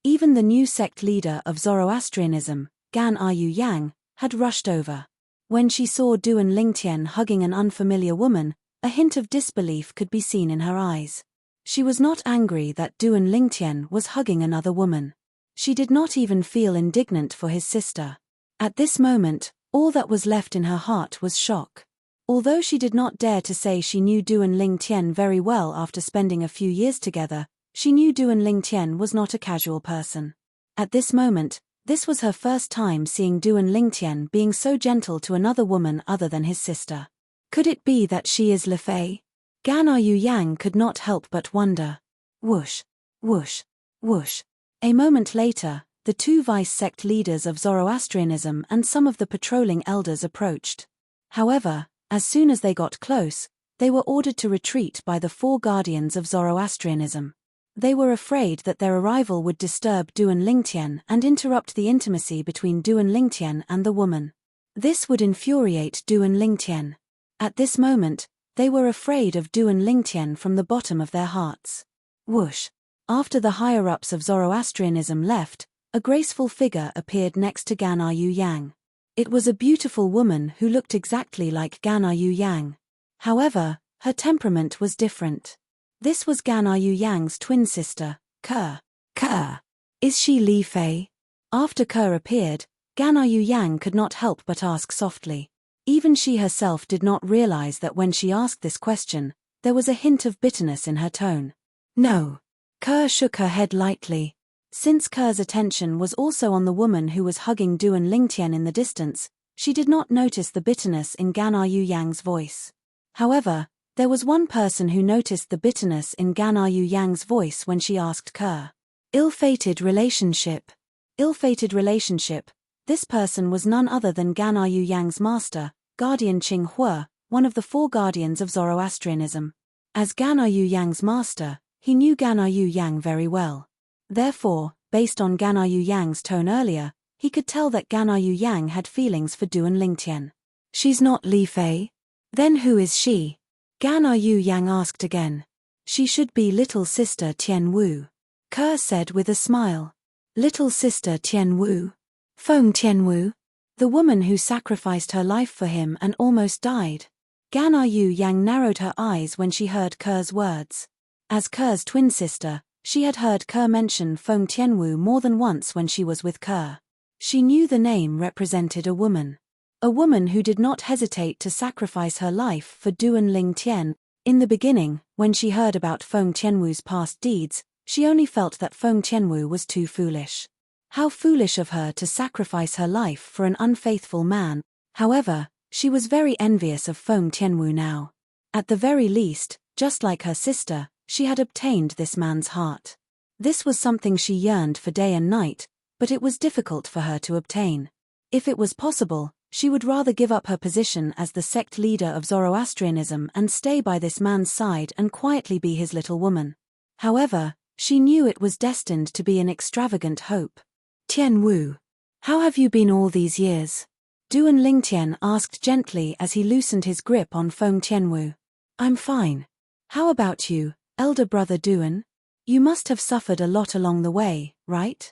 Even the new sect leader of Zoroastrianism, Gan Yu Yang, had rushed over. When she saw Duan Lingtian hugging an unfamiliar woman, a hint of disbelief could be seen in her eyes. She was not angry that Duan Lingtian was hugging another woman. She did not even feel indignant for his sister. At this moment, all that was left in her heart was shock. Although she did not dare to say she knew Duan Lingtian very well after spending a few years together, she knew Duan Lingtian was not a casual person. At this moment, this was her first time seeing Duan Lingtian being so gentle to another woman other than his sister. Could it be that she is Le Fay? Gan Yu Yang could not help but wonder. Whoosh, whoosh, whoosh. A moment later, the two vice-sect leaders of Zoroastrianism and some of the patrolling elders approached. However, as soon as they got close, they were ordered to retreat by the four guardians of Zoroastrianism. They were afraid that their arrival would disturb Duan Lingtian and interrupt the intimacy between Duan Lingtian and the woman. This would infuriate Duan Lingtian. At this moment, they were afraid of Duan Lingtian from the bottom of their hearts. Whoosh! After the higher-ups of Zoroastrianism left, a graceful figure appeared next to Gan Yu Yang. It was a beautiful woman who looked exactly like Gan Yu Yang. However, her temperament was different. This was Gan Yu Yang's twin sister, Ke. Ke. Is she Li Fei? After Ke appeared, Gan Yu Yang could not help but ask softly. Even she herself did not realize that when she asked this question, there was a hint of bitterness in her tone. No. Ke shook her head lightly. Since Ke's attention was also on the woman who was hugging Duan Lingtian in the distance, she did not notice the bitterness in Gan Yu Yang's voice. However, there was one person who noticed the bitterness in Gan Yu Yang's voice when she asked Ke. Ill-fated relationship. Ill-fated relationship. This person was none other than Gan Yu Yang's master, Guardian Qing Hua, one of the four guardians of Zoroastrianism. As Gan Yu Yang's master, he knew Gan Yu Yang very well. Therefore, based on Gan Yu Yang's tone earlier, he could tell that Gan Yu Yang had feelings for Duan Lingtian. She's not Li Fei? Then who is she? Gan Yu Yang asked again. She should be little sister Tian Wu. Ke said with a smile. Little sister Tian Wu? Feng Tian Wu? The woman who sacrificed her life for him and almost died. Gan Yu Yang narrowed her eyes when she heard Ke's words. As Ke's twin sister, she had heard Ke mention Feng Tianwu more than once when she was with Ke. She knew the name represented a woman. A woman who did not hesitate to sacrifice her life for Duan Lingtian. In the beginning, when she heard about Feng Tianwu's past deeds, she only felt that Feng Tianwu was too foolish. How foolish of her to sacrifice her life for an unfaithful man. However, she was very envious of Feng Tianwu now. At the very least, just like her sister, she had obtained this man's heart. This was something she yearned for day and night, but it was difficult for her to obtain. If it was possible, she would rather give up her position as the sect leader of Zoroastrianism and stay by this man's side and quietly be his little woman. However, she knew it was destined to be an extravagant hope. Tian Wu, how have you been all these years? Duan Lingtian asked gently as he loosened his grip on Feng Tianwu. I'm fine. How about you, elder brother Duan? You must have suffered a lot along the way, right?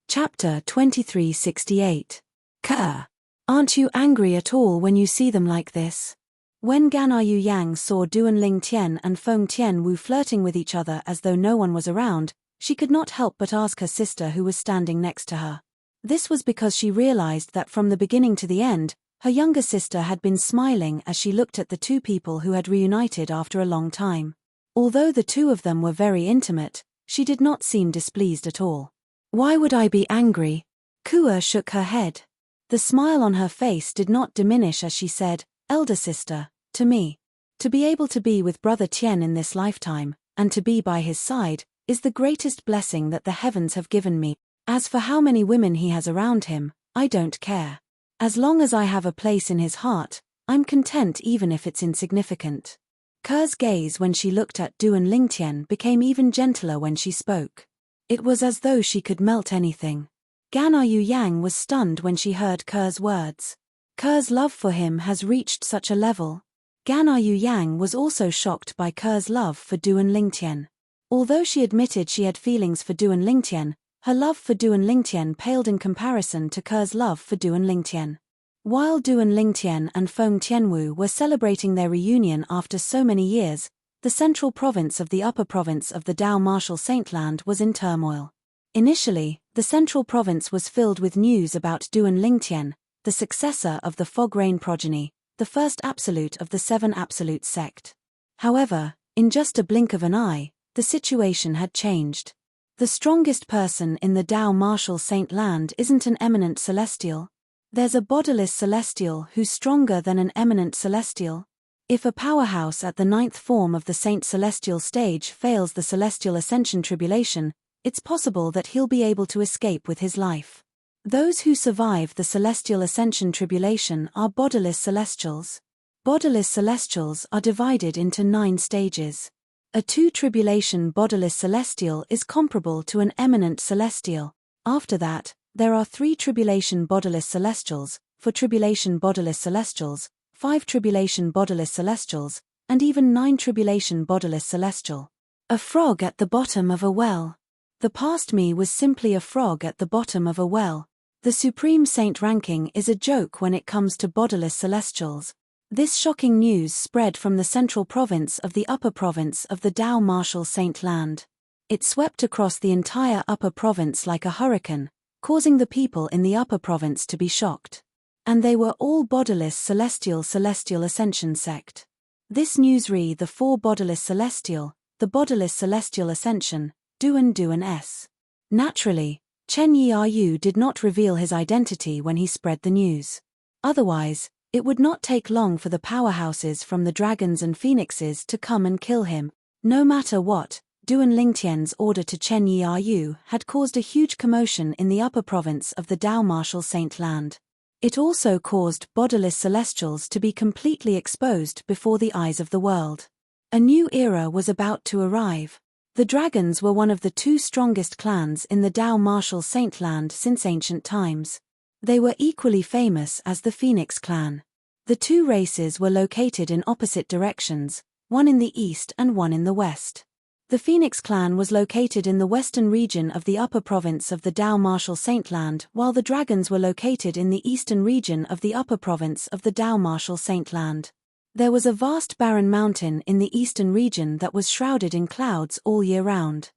Chapter 2368. Ke. Aren't you angry at all when you see them like this? When Gan Yu Yang saw Duan Lingtian and Feng Tianwu flirting with each other as though no one was around, she could not help but ask her sister who was standing next to her. This was because she realized that from the beginning to the end, her younger sister had been smiling as she looked at the two people who had reunited after a long time. Although the two of them were very intimate, she did not seem displeased at all. Why would I be angry? Ke shook her head. The smile on her face did not diminish as she said, elder sister, to me. To be able to be with brother Tian in this lifetime, and to be by his side, is the greatest blessing that the heavens have given me. As for how many women he has around him, I don't care. As long as I have a place in his heart, I'm content even if it's insignificant. Ke's gaze when she looked at Duan Lingtian became even gentler when she spoke. It was as though she could melt anything. Gan Yu Yang was stunned when she heard Ke's words. Ke's love for him has reached such a level. Gan Yu Yang was also shocked by Ke's love for Duan Lingtian. Although she admitted she had feelings for Duan Lingtian, her love for Duan Lingtian paled in comparison to Ker's love for Duan Lingtian. While Duan Lingtian and Feng Tianwu were celebrating their reunion after so many years, the central province of the upper province of the Dao Martial Saintland was in turmoil. Initially, the central province was filled with news about Duan Lingtian, the successor of the Fog Rain progeny, the first absolute of the Seven Absolute sect. However, in just a blink of an eye, the situation had changed. The strongest person in the Dao Martial Saint Land isn't an eminent celestial. There's a bodiless celestial who's stronger than an eminent celestial. If a powerhouse at the 9th form of the Saint Celestial stage fails the Celestial Ascension Tribulation, it's possible that he'll be able to escape with his life. Those who survive the Celestial Ascension Tribulation are bodiless celestials. Bodiless celestials are divided into 9 stages. A 2 tribulation bodiless celestial is comparable to an eminent celestial. After that, there are 3 tribulation bodiless celestials, 4 tribulation bodiless celestials, 5 tribulation bodiless celestials, and even 9 tribulation bodiless celestial. A frog at the bottom of a well. The past me was simply a frog at the bottom of a well. The Supreme Saint ranking is a joke when it comes to bodiless celestials. This shocking news spread from the central province of the upper province of the Dao Martial Saint Land. It swept across the entire upper province like a hurricane, causing the people in the upper province to be shocked. And they were all bodiless Celestial Ascension sect. This news re the 4 bodiless celestial, the bodiless Celestial Ascension, Duan S. Naturally, Chen Yi'er did not reveal his identity when he spread the news. Otherwise, it would not take long for the powerhouses from the dragons and phoenixes to come and kill him. No matter what, Duan Lingtian's order to Chen Yi'er had caused a huge commotion in the upper province of the Dao Martial Saint Land. It also caused bodiless celestials to be completely exposed before the eyes of the world. A new era was about to arrive. The dragons were one of the 2 strongest clans in the Dao Martial Saint Land since ancient times. They were equally famous as the Phoenix clan. The 2 races were located in opposite directions, one in the east and one in the west. The Phoenix clan was located in the western region of the upper province of the Dao Martial Saint Land, while the dragons were located in the eastern region of the upper province of the Dao Martial Saint Land. There was a vast barren mountain in the eastern region that was shrouded in clouds all year round.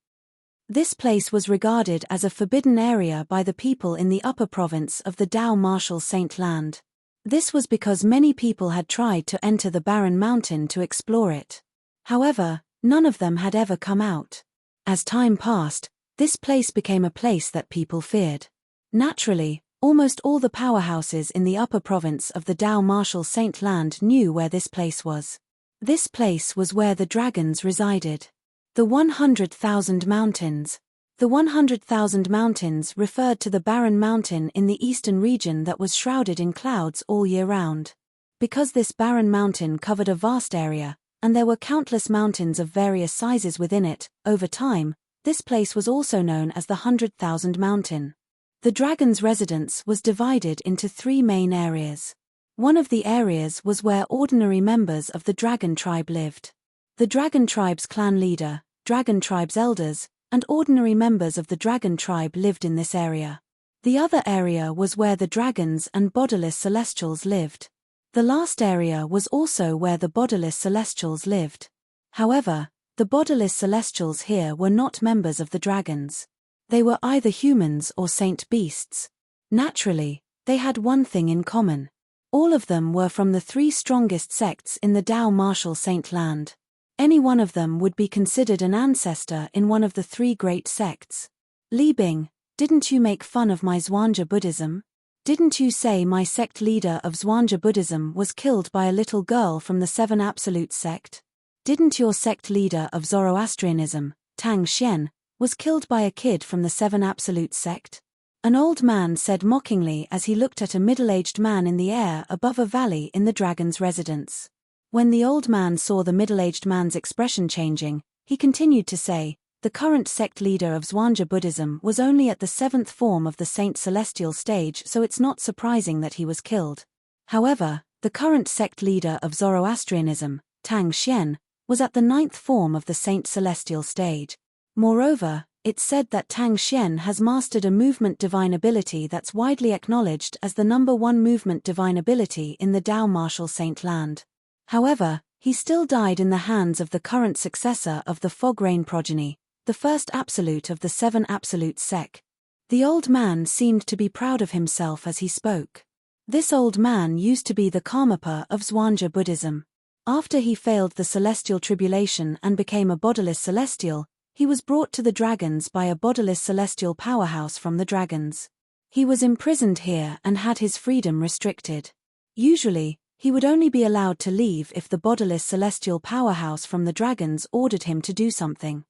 This place was regarded as a forbidden area by the people in the upper province of the Dao Martial Saint Land. This was because many people had tried to enter the barren mountain to explore it. However, none of them had ever come out. As time passed, this place became a place that people feared. Naturally, almost all the powerhouses in the upper province of the Dao Martial Saint Land knew where this place was. This place was where the dragons resided. The 100,000 Mountains. The 100,000 Mountains referred to the barren mountain in the eastern region that was shrouded in clouds all year round. Because this barren mountain covered a vast area, and there were countless mountains of various sizes within it, over time, this place was also known as the 100,000 Mountain. The dragon's residence was divided into 3 main areas. One of the areas was where ordinary members of the dragon tribe lived. The dragon tribe's clan leader, dragon tribe's elders, and ordinary members of the dragon tribe lived in this area. The other area was where the dragons and bodiless celestials lived. The last area was also where the bodiless celestials lived. However, the bodiless celestials here were not members of the dragons. They were either humans or saint beasts. Naturally, they had one thing in common. All of them were from the 3 strongest sects in the Dao Martial Saint Land. Any one of them would be considered an ancestor in one of the 3 great sects. Li Bing, didn't you make fun of my Zhuangzi Buddhism? Didn't you say my sect leader of Zhuangzi Buddhism was killed by a little girl from the 7 Absolute sect? Didn't your sect leader of Zoroastrianism, Tang Xian, was killed by a kid from the 7 Absolute sect? An old man said mockingly as he looked at a middle-aged man in the air above a valley in the dragon's residence. When the old man saw the middle-aged man's expression changing, he continued to say, the current sect leader of Zhuangzi Buddhism was only at the 7th form of the Saint Celestial stage, so it's not surprising that he was killed. However, the current sect leader of Zoroastrianism, Tang Xian, was at the ninth form of the Saint Celestial stage. Moreover, it's said that Tang Xian has mastered a movement divine ability that's widely acknowledged as the #1 movement divine ability in the Dao Martial Saint land. However, he still died in the hands of the current successor of the Fog Rain progeny, the first absolute of the 7 absolute sect. The old man seemed to be proud of himself as he spoke. This old man used to be the Karmapa of Zhuangzi Buddhism. After he failed the celestial tribulation and became a bodiless celestial, he was brought to the dragons by a bodiless celestial powerhouse from the dragons. He was imprisoned here and had his freedom restricted. Usually, he would only be allowed to leave if the bodiless celestial powerhouse from the dragons ordered him to do something.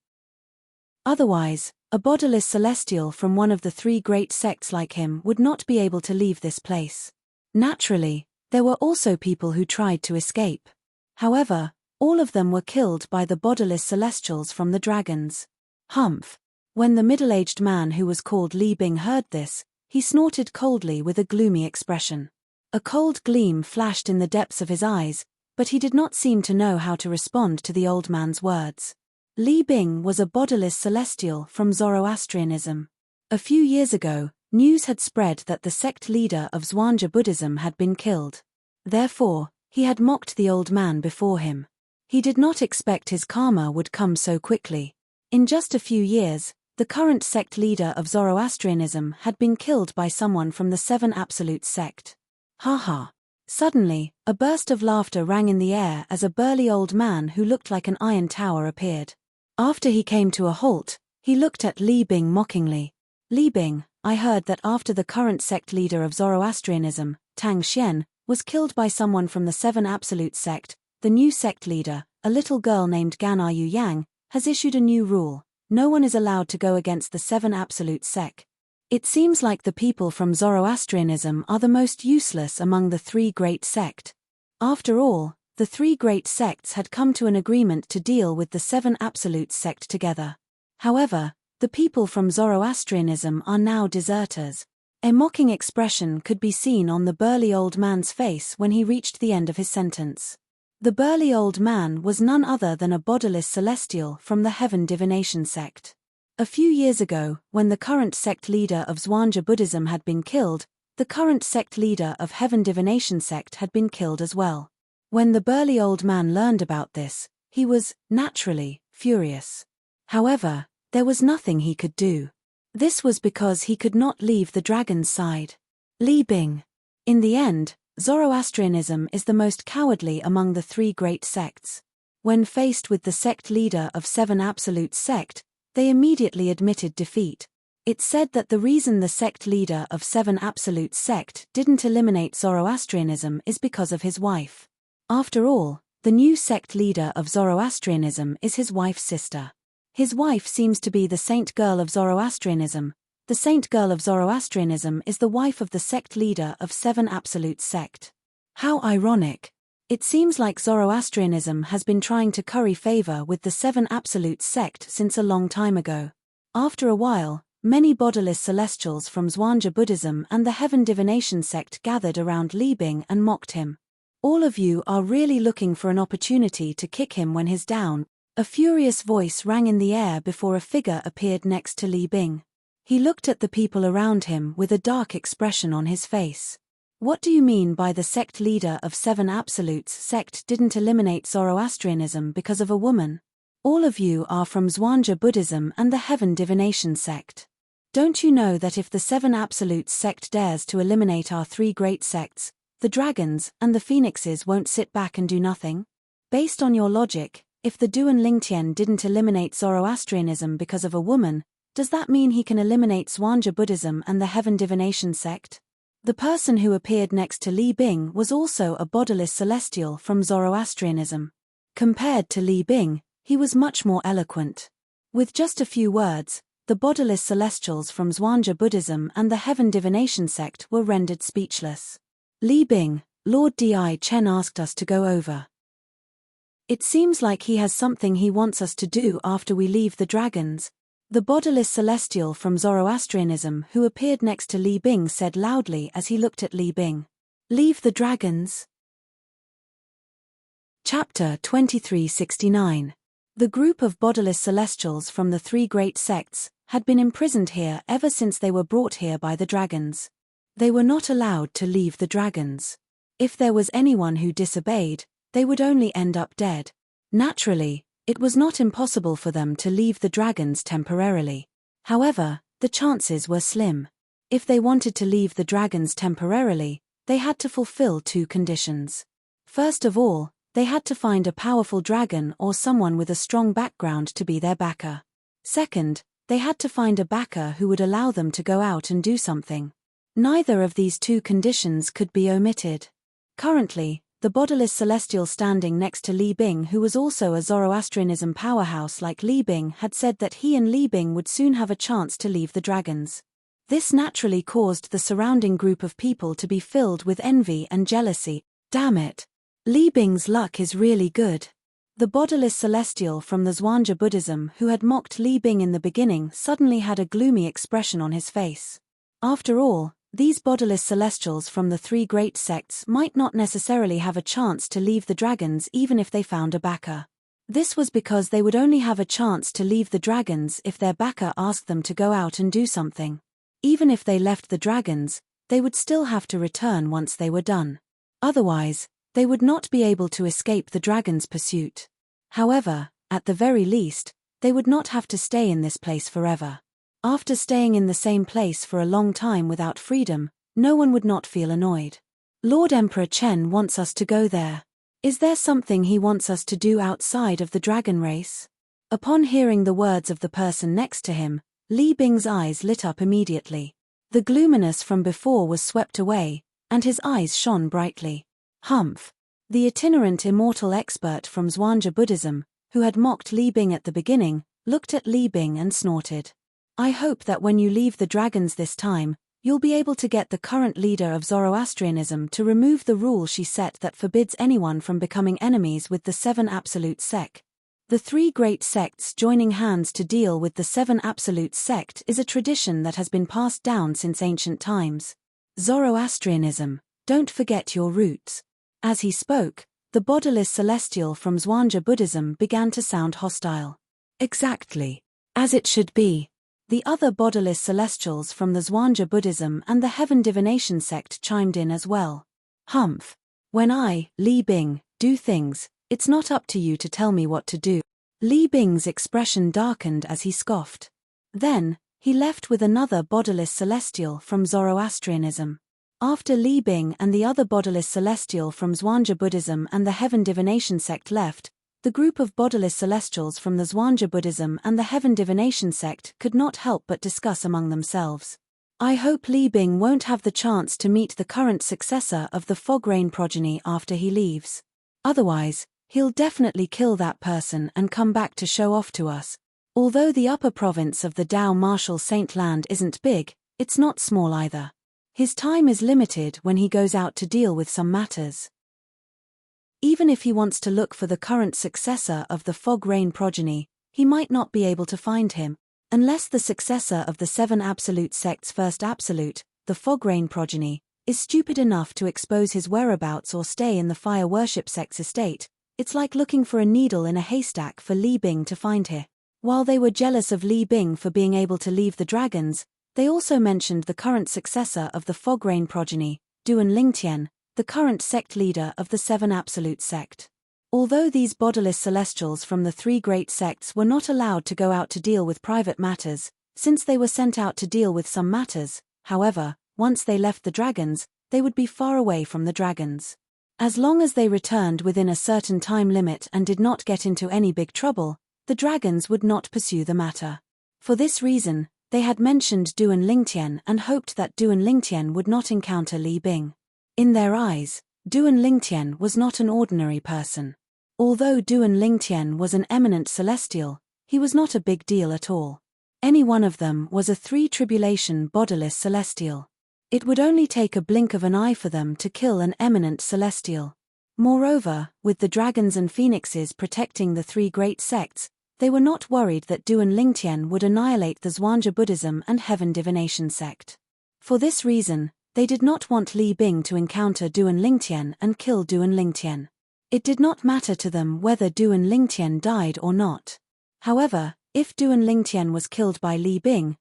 Otherwise, a bodiless celestial from one of the 3 great sects like him would not be able to leave this place. Naturally, there were also people who tried to escape. However, all of them were killed by the bodiless celestials from the dragons. Humph! When the middle-aged man who was called Li Bing heard this, he snorted coldly with a gloomy expression. A cold gleam flashed in the depths of his eyes, but he did not seem to know how to respond to the old man's words. Li Bing was a bodiless celestial from Zoroastrianism. A few years ago, news had spread that the sect leader of Zhuangzi Buddhism had been killed. Therefore, he had mocked the old man before him. He did not expect his karma would come so quickly. In just a few years, the current sect leader of Zoroastrianism had been killed by someone from the 7 absolute sect. Ha ha! Suddenly, a burst of laughter rang in the air as a burly old man who looked like an iron tower appeared. After he came to a halt, he looked at Li Bing mockingly. Li Bing, I heard that after the current sect leader of Zoroastrianism, Tang Xian, was killed by someone from the 7 absolute sect, the new sect leader, a little girl named Gan'er Yang, has issued a new rule: no one is allowed to go against the 7 absolute sect. It seems like the people from Zoroastrianism are the most useless among the 3 great sects. After all, the 3 great sects had come to an agreement to deal with the 7 absolute sect together. However, the people from Zoroastrianism are now deserters. A mocking expression could be seen on the burly old man's face when he reached the end of his sentence. The burly old man was none other than a bodiless celestial from the Heaven Divination sect. A few years ago, when the current sect leader of Zhuangzi Buddhism had been killed, the current sect leader of Heaven Divination sect had been killed as well. When the burly old man learned about this, he was, naturally, furious. However, there was nothing he could do. This was because he could not leave the dragon's side. Li Bing. In the end, Zoroastrianism is the most cowardly among the 3 great sects. When faced with the sect leader of 7 absolute sect, they immediately admitted defeat. It's said that the reason the sect leader of 7 absolute sect didn't eliminate Zoroastrianism is because of his wife. After all, the new sect leader of Zoroastrianism is his wife's sister. His wife seems to be the saint girl of Zoroastrianism. The saint girl of Zoroastrianism is the wife of the sect leader of 7 absolute sect. How ironic. It seems like Zoroastrianism has been trying to curry favor with the 7 absolute sect since a long time ago. After a while, many bodiless celestials from Zhuangzi Buddhism and the Heaven Divination sect gathered around Li Bing and mocked him. All of you are really looking for an opportunity to kick him when he's down. A furious voice rang in the air before a figure appeared next to Li Bing. He looked at the people around him with a dark expression on his face. What do you mean by the sect leader of 7 absolutes sect didn't eliminate Zoroastrianism because of a woman? All of you are from Zhuangzi Buddhism and the Heaven Divination sect. Don't you know that if the 7 absolutes sect dares to eliminate our 3 great sects, the dragons and the phoenixes won't sit back and do nothing? Based on your logic, if the Duan Lingtian didn't eliminate Zoroastrianism because of a woman, does that mean he can eliminate Zhuangzi Buddhism and the Heaven Divination sect? The person who appeared next to Li Bing was also a bodiless celestial from Zoroastrianism. Compared to Li Bing, he was much more eloquent. With just a few words, the bodiless celestials from Zhuangzi Buddhism and the Heaven Divination sect were rendered speechless. Li Bing, Lord Di Chen asked us to go over. It seems like he has something he wants us to do after we leave the dragons. The bodiless celestial from Zoroastrianism who appeared next to Li Bing said loudly as he looked at Li Bing. Leave the dragons? Chapter 2369. The group of bodiless celestials from the three great sects had been imprisoned here ever since they were brought here by the dragons. They were not allowed to leave the dragons. If there was anyone who disobeyed, they would only end up dead. Naturally, it was not impossible for them to leave the dragons temporarily. However, the chances were slim. If they wanted to leave the dragons temporarily, they had to fulfill two conditions. First of all, they had to find a powerful dragon or someone with a strong background to be their backer. Second, they had to find a backer who would allow them to go out and do something. Neither of these two conditions could be omitted. Currently, the bodiless celestial standing next to Li Bing, who was also a Zoroastrianism powerhouse like Li Bing, had said that he and Li Bing would soon have a chance to leave the dragons. This naturally caused the surrounding group of people to be filled with envy and jealousy. Damn it! Li Bing's luck is really good. The bodiless celestial from the Zhuangzi Buddhism who had mocked Li Bing in the beginning suddenly had a gloomy expression on his face. After all, these bodiless celestials from the three great sects might not necessarily have a chance to leave the dragons even if they found a backer. This was because they would only have a chance to leave the dragons if their backer asked them to go out and do something. Even if they left the dragons, they would still have to return once they were done. Otherwise, they would not be able to escape the dragons' pursuit. However, at the very least, they would not have to stay in this place forever. After staying in the same place for a long time without freedom, no one would not feel annoyed. Lord Emperor Chen wants us to go there. Is there something he wants us to do outside of the dragon race? Upon hearing the words of the person next to him, Li Bing's eyes lit up immediately. The gloominess from before was swept away, and his eyes shone brightly. Humph! The itinerant immortal expert from Zhuangzi Buddhism, who had mocked Li Bing at the beginning, looked at Li Bing and snorted. I hope that when you leave the dragons this time, you'll be able to get the current leader of Zoroastrianism to remove the rule she set that forbids anyone from becoming enemies with the seven absolute sect. The three great sects joining hands to deal with the seven absolute sect is a tradition that has been passed down since ancient times. Zoroastrianism, don't forget your roots. As he spoke, the bodiless celestial from Zhuangzi Buddhism began to sound hostile. Exactly. As it should be. The other bodiless celestials from the Zhuangzi Buddhism and the Heaven Divination sect chimed in as well. Humph. When I, Li Bing, do things, it's not up to you to tell me what to do. Li Bing's expression darkened as he scoffed. Then, he left with another bodiless celestial from Zoroastrianism. After Li Bing and the other bodiless celestial from Zhuangzi Buddhism and the Heaven Divination sect left, the group of bodiless celestials from the Zhuangzi Buddhism and the Heaven Divination sect could not help but discuss among themselves. I hope Li Bing won't have the chance to meet the current successor of the Fog Rain progeny after he leaves. Otherwise, he'll definitely kill that person and come back to show off to us. Although the upper province of the Dao Martial Saint Land isn't big, it's not small either. His time is limited when he goes out to deal with some matters. Even if he wants to look for the current successor of the Fog Rain progeny, he might not be able to find him, unless the successor of the seven absolute sect's first absolute, the Fog Rain progeny, is stupid enough to expose his whereabouts or stay in the Fire Worship sect's estate. It's like looking for a needle in a haystack for Li Bing to find here. While they were jealous of Li Bing for being able to leave the dragons, they also mentioned the current successor of the Fog Rain progeny, Duan Lingtian, the current sect leader of the Seven Absolute sect. Although these bodiless celestials from the three great sects were not allowed to go out to deal with private matters, since they were sent out to deal with some matters, however, once they left the dragons, they would be far away from the dragons. As long as they returned within a certain time limit and did not get into any big trouble, the dragons would not pursue the matter. For this reason, they had mentioned Duan Lingtian and hoped that Duan Lingtian would not encounter Li Bing. In their eyes, Duan Lingtian was not an ordinary person. Although Duan Lingtian was an eminent celestial, he was not a big deal at all. Any one of them was a three-tribulation bodiless celestial. It would only take a blink of an eye for them to kill an eminent celestial. Moreover, with the dragons and phoenixes protecting the three great sects, they were not worried that Duan Lingtian would annihilate the Zhuangzi Buddhism and Heaven Divination sect. For this reason, they did not want Li Bing to encounter Duan Lingtian and kill Duan Lingtian. It did not matter to them whether Duan Lingtian died or not. However, if Duan Lingtian was killed by Li Bing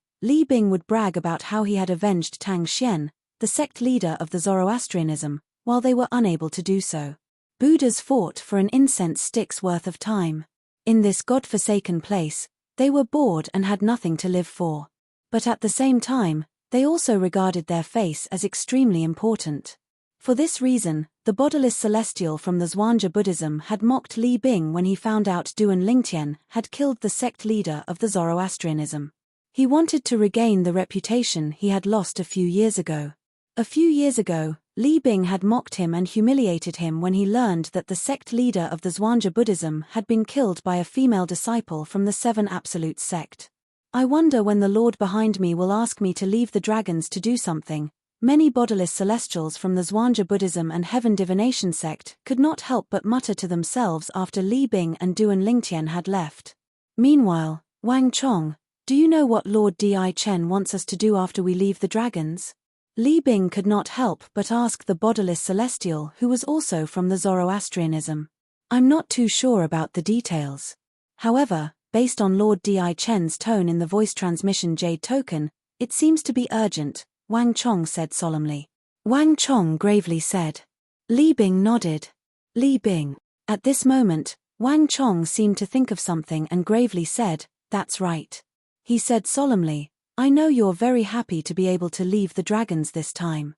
would brag about how he had avenged Tang Xian, the sect leader of the Zoroastrianism, while they were unable to do so. Buddhas fought for an incense stick's worth of time. In this god-forsaken place, they were bored and had nothing to live for. But at the same time, they also regarded their face as extremely important. For this reason, the bodiless celestial from the Zhuangzi Buddhism had mocked Li Bing when he found out Duan Lingtian had killed the sect leader of the Zoroastrianism. He wanted to regain the reputation he had lost a few years ago. A few years ago, Li Bing had mocked him and humiliated him when he learned that the sect leader of the Zhuangzi Buddhism had been killed by a female disciple from the Seven Absolutes sect. I wonder when the Lord behind me will ask me to leave the dragons to do something. Many bodiless celestials from the Zhuangzi Buddhism and Heaven Divination sect could not help but mutter to themselves after Li Bing and Duan Lingtian had left. Meanwhile, Wang Chong, do you know what Lord Di Chen wants us to do after we leave the dragons? Li Bing could not help but ask the bodiless celestial who was also from the Zoroastrianism. I'm not too sure about the details. However, based on Lord Di Chen's tone in the voice transmission Jade token, it seems to be urgent, Wang Chong said solemnly. Wang Chong gravely said. Li Bing nodded. Li Bing. At this moment, Wang Chong seemed to think of something and gravely said, that's right. He said solemnly, I know you're very happy to be able to leave the dragons this time.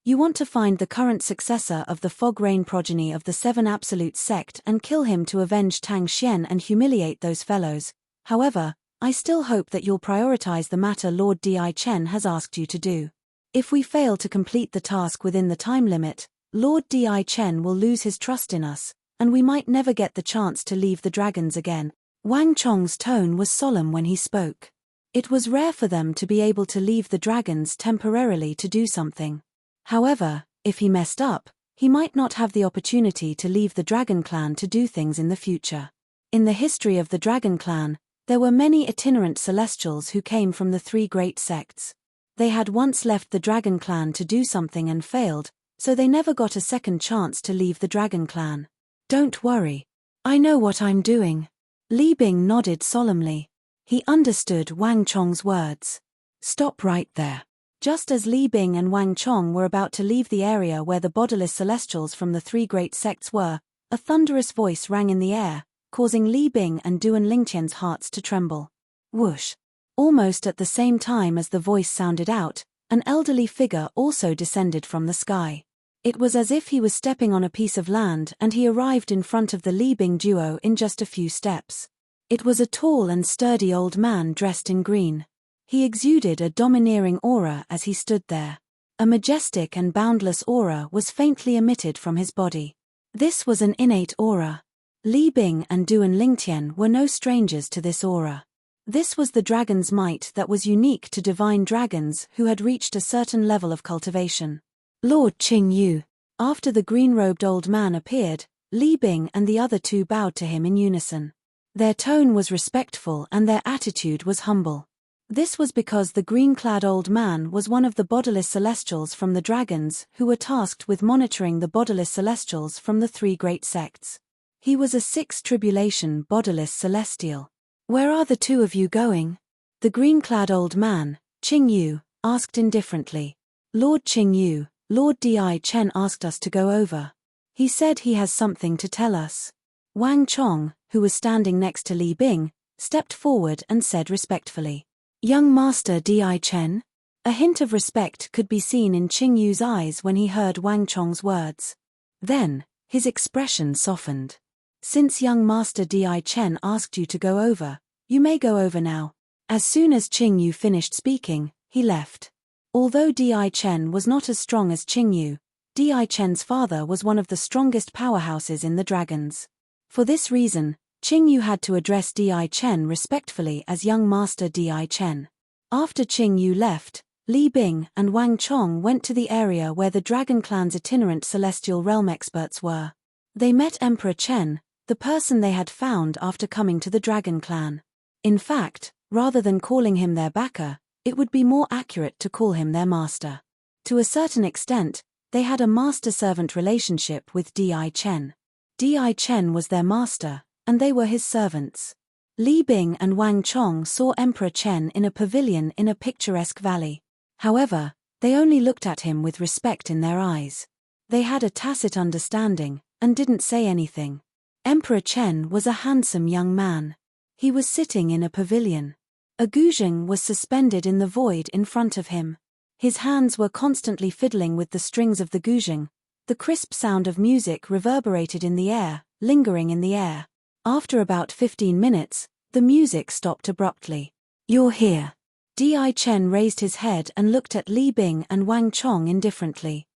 You want to find the current successor of the Fog Rain progeny of the Seven Absolute sect and kill him to avenge Tang Xian and humiliate those fellows. However, I still hope that you'll prioritize the matter Lord Di Chen has asked you to do. If we fail to complete the task within the time limit, Lord Di Chen will lose his trust in us, and we might never get the chance to leave the dragons again. Wang Chong's tone was solemn when he spoke. It was rare for them to be able to leave the dragons temporarily to do something. However, if he messed up, he might not have the opportunity to leave the Dragon Clan to do things in the future. In the history of the Dragon Clan, there were many itinerant celestials who came from the three great sects. They had once left the Dragon Clan to do something and failed, so they never got a second chance to leave the Dragon Clan. Don't worry. I know what I'm doing. Li Bing nodded solemnly. He understood Wang Chong's words. Stop right there. Just as Li Bing and Wang Chong were about to leave the area where the bodiless celestials from the three great sects were, a thunderous voice rang in the air, causing Li Bing and Duan Lingtian's hearts to tremble. Whoosh! Almost at the same time as the voice sounded out, an elderly figure also descended from the sky. It was as if he was stepping on a piece of land and he arrived in front of the Li Bing duo in just a few steps. It was a tall and sturdy old man dressed in green. He exuded a domineering aura as he stood there. A majestic and boundless aura was faintly emitted from his body. This was an innate aura. Li Bing and Duan Lingtian were no strangers to this aura. This was the dragon's might that was unique to divine dragons who had reached a certain level of cultivation. Lord Qing Yu. After the green-robed old man appeared, Li Bing and the other two bowed to him in unison. Their tone was respectful and their attitude was humble. This was because the green-clad old man was one of the bodiless celestials from the dragons who were tasked with monitoring the bodiless celestials from the three great sects. He was a sixth tribulation bodiless celestial. Where are the two of you going? The green-clad old man, Qing Yu, asked indifferently. Lord Qing Yu, Lord Di Chen asked us to go over. He said he has something to tell us. Wang Chong, who was standing next to Li Bing, stepped forward and said respectfully, Young Master Di Chen? A hint of respect could be seen in Qing Yu's eyes when he heard Wang Chong's words. Then, his expression softened. Since young Master Di Chen asked you to go over, you may go over now. As soon as Qing Yu finished speaking, he left. Although Di Chen was not as strong as Qing Yu, Di Chen's father was one of the strongest powerhouses in the dragons. For this reason, Qing Yu had to address Di Chen respectfully as young Master Di Chen. After Qing Yu left, Li Bing and Wang Chong went to the area where the Dragon Clan's itinerant celestial realm experts were. They met Emperor Chen, the person they had found after coming to the Dragon Clan. In fact, rather than calling him their backer, it would be more accurate to call him their master. To a certain extent, They had a master-servant relationship with Di Chen. Di Chen was their master, and they were his servants. Li Bing and Wang Chong saw Emperor Chen in a pavilion in a picturesque valley. However, they only looked at him with respect in their eyes. They had a tacit understanding, and didn't say anything. Emperor Chen was a handsome young man. He was sitting in a pavilion. A guzheng was suspended in the void in front of him. His hands were constantly fiddling with the strings of the guzheng. The crisp sound of music reverberated in the air, lingering in the air. After about 15 minutes, the music stopped abruptly. "You're here." Di Chen raised his head and looked at Li Bing and Wang Chong indifferently.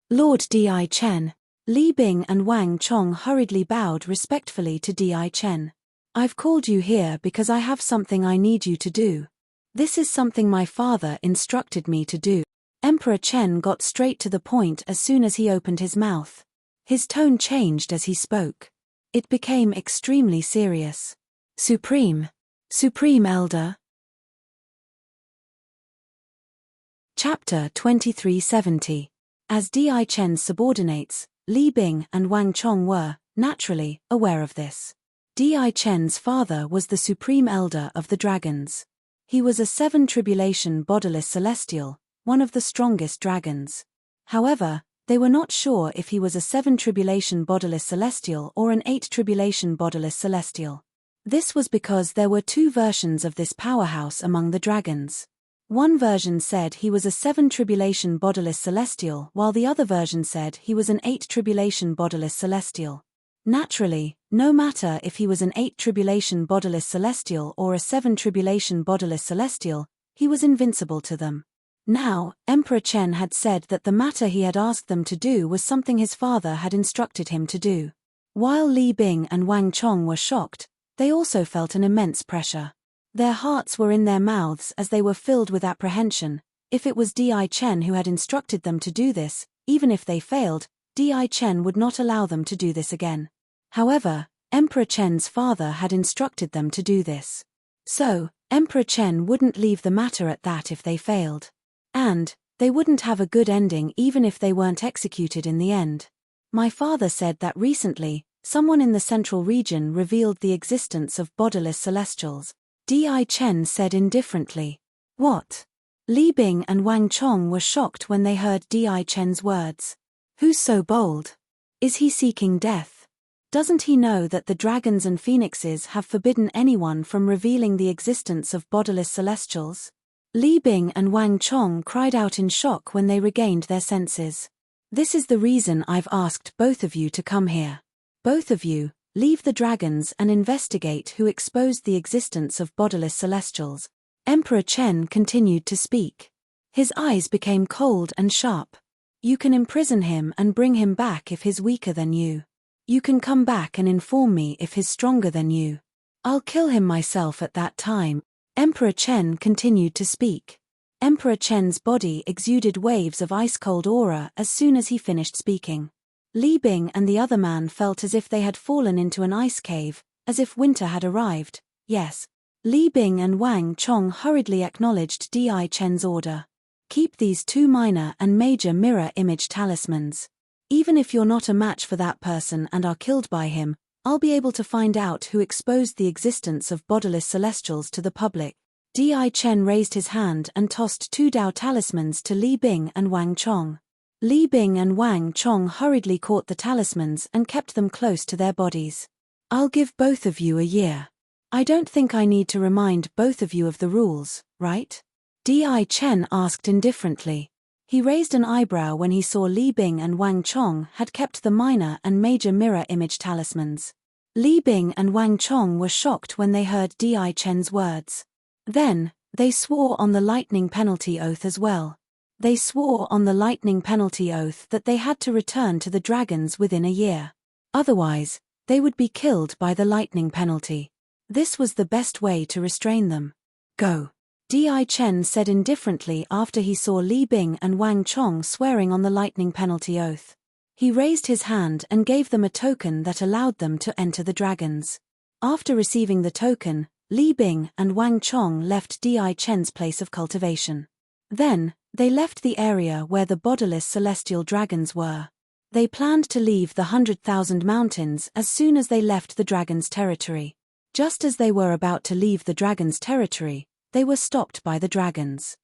"Lord Di Chen." Li Bing and Wang Chong hurriedly bowed respectfully to Di Chen. "I've called you here because I have something I need you to do. This is something my father instructed me to do." Emperor Chen got straight to the point as soon as he opened his mouth. His tone changed as he spoke. It became extremely serious. Supreme Elder. Chapter 2370. As Di Chen's subordinates, Li Bing and Wang Chong were, naturally, aware of this. Di Chen's father was the Supreme Elder of the Dragons. He was a 7 Tribulation Bodiless Celestial, one of the strongest dragons. However, they were not sure if he was a 7 Tribulation Bodiless Celestial or an 8 Tribulation Bodiless Celestial. This was because there were 2 versions of this powerhouse among the dragons. One version said he was a 7 Tribulation Bodiless Celestial, while the other version said he was an 8 Tribulation Bodiless Celestial. Naturally, no matter if he was an 8 Tribulation Bodiless Celestial or a 7 Tribulation Bodiless Celestial, he was invincible to them. Now, Emperor Chen had said that the matter he had asked them to do was something his father had instructed him to do. While Li Bing and Wang Chong were shocked, they also felt an immense pressure. Their hearts were in their mouths as they were filled with apprehension. If it was Di Chen who had instructed them to do this, even if they failed, Di Chen would not allow them to do this again. However, Emperor Chen's father had instructed them to do this. So, Emperor Chen wouldn't leave the matter at that if they failed. And, they wouldn't have a good ending even if they weren't executed in the end. My father said that recently, someone in the central region revealed the existence of bodiless celestials. Di Chen said indifferently. What? Li Bing and Wang Chong were shocked when they heard Di Chen's words. Who's so bold? Is he seeking death? Doesn't he know that the dragons and phoenixes have forbidden anyone from revealing the existence of bodiless celestials? Li Bing and Wang Chong cried out in shock when they regained their senses. This is the reason I've asked both of you to come here. Both of you, leave the dragons and investigate who exposed the existence of bodiless celestials. Emperor Chen continued to speak. His eyes became cold and sharp. You can imprison him and bring him back if he's weaker than you. You can come back and inform me if he's stronger than you. I'll kill him myself at that time. Emperor Chen continued to speak. Emperor Chen's body exuded waves of ice-cold aura as soon as he finished speaking. Li Bing and the other man felt as if they had fallen into an ice cave, as if winter had arrived. Yes. Li Bing and Wang Chong hurriedly acknowledged Di Chen's order. Keep these 2 minor and major mirror image talismans. Even if you're not a match for that person and are killed by him, I'll be able to find out who exposed the existence of bodiless celestials to the public. Di Chen raised his hand and tossed 2 Dao talismans to Li Bing and Wang Chong. Li Bing and Wang Chong hurriedly caught the talismans and kept them close to their bodies. I'll give both of you a year. I don't think I need to remind both of you of the rules, right? Di Chen asked indifferently. He raised an eyebrow when he saw Li Bing and Wang Chong had kept the minor and major mirror image talismans. Li Bing and Wang Chong were shocked when they heard Di Chen's words. Then, they swore on the lightning penalty oath as well. They swore on the lightning penalty oath that they had to return to the dragons within a year. Otherwise, they would be killed by the lightning penalty. This was the best way to restrain them. Go. Di Chen said indifferently after he saw Li Bing and Wang Chong swearing on the lightning penalty oath. He raised his hand and gave them a token that allowed them to enter the dragons. After receiving the token, Li Bing and Wang Chong left Di Chen's place of cultivation. Then, They left the area where the bodiless celestial dragons were. They planned to leave the 100,000 mountains as soon as they left the dragon's territory. Just as they were about to leave the dragon's territory, they were stopped by the dragons.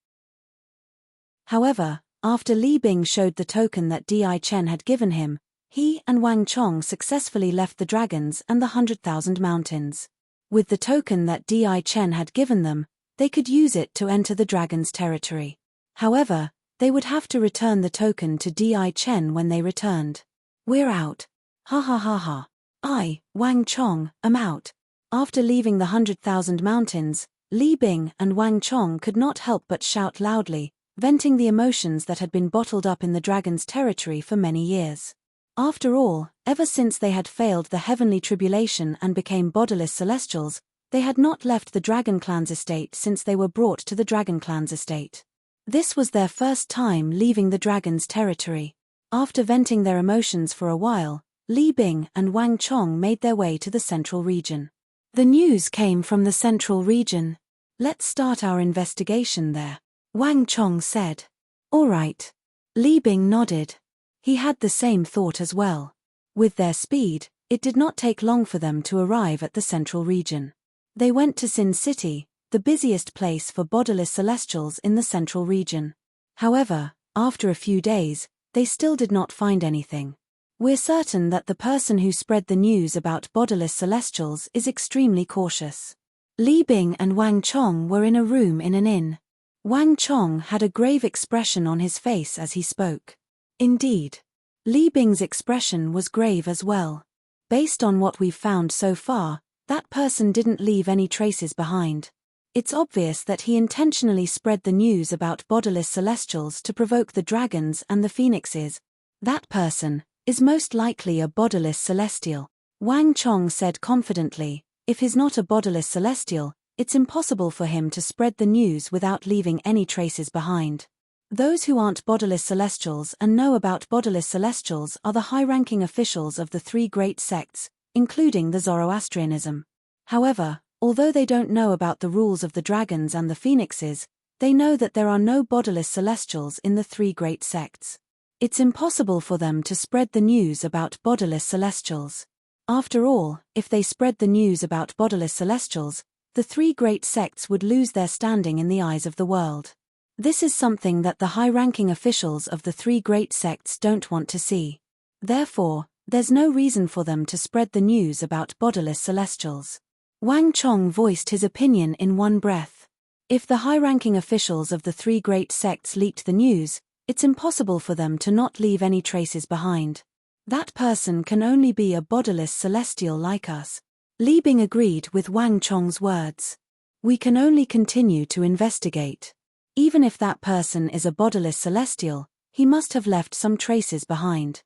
However, after Li Bing showed the token that Di Chen had given him, he and Wang Chong successfully left the dragons and the 100,000 mountains. With the token that Di Chen had given them, they could use it to enter the dragon's territory. However, they would have to return the token to Di Chen when they returned. We're out. Ha ha ha ha. I, Wang Chong, am out. After leaving the 100,000 mountains, Li Bing and Wang Chong could not help but shout loudly, venting the emotions that had been bottled up in the dragon's territory for many years. After all, ever since they had failed the heavenly tribulation and became bodiless celestials, they had not left the Dragon Clan's estate since they were brought to the Dragon Clan's estate. This was their first time leaving the dragon's territory. After venting their emotions for a while, Li Bing and Wang Chong made their way to the central region. The news came from the central region. Let's start our investigation there, Wang Chong said. All right. Li Bing nodded. He had the same thought as well. With their speed, it did not take long for them to arrive at the central region. They went to Sin City, the busiest place for bodiless celestials in the central region. However, after a few days, they still did not find anything. We're certain that the person who spread the news about bodiless celestials is extremely cautious. Li Bing and Wang Chong were in a room in an inn. Wang Chong had a grave expression on his face as he spoke. Indeed. Li Bing's expression was grave as well. Based on what we've found so far, that person didn't leave any traces behind. It's obvious that he intentionally spread the news about bodiless celestials to provoke the dragons and the phoenixes. That person is most likely a bodiless celestial. Wang Chong said confidently, if he's not a bodiless celestial, it's impossible for him to spread the news without leaving any traces behind. Those who aren't bodiless celestials and know about bodiless celestials are the high-ranking officials of the three great sects, including the Zoroastrianism. However, although they don't know about the rules of the dragons and the phoenixes, they know that there are no bodiless celestials in the three great sects. It's impossible for them to spread the news about bodiless celestials. After all, if they spread the news about bodiless celestials, the three great sects would lose their standing in the eyes of the world. This is something that the high-ranking officials of the three great sects don't want to see. Therefore, there's no reason for them to spread the news about bodiless celestials. Wang Chong voiced his opinion in one breath. If the high-ranking officials of the three great sects leaked the news, it's impossible for them to not leave any traces behind. That person can only be a bodiless celestial like us. Li Bing agreed with Wang Chong's words. We can only continue to investigate. Even if that person is a bodiless celestial, he must have left some traces behind.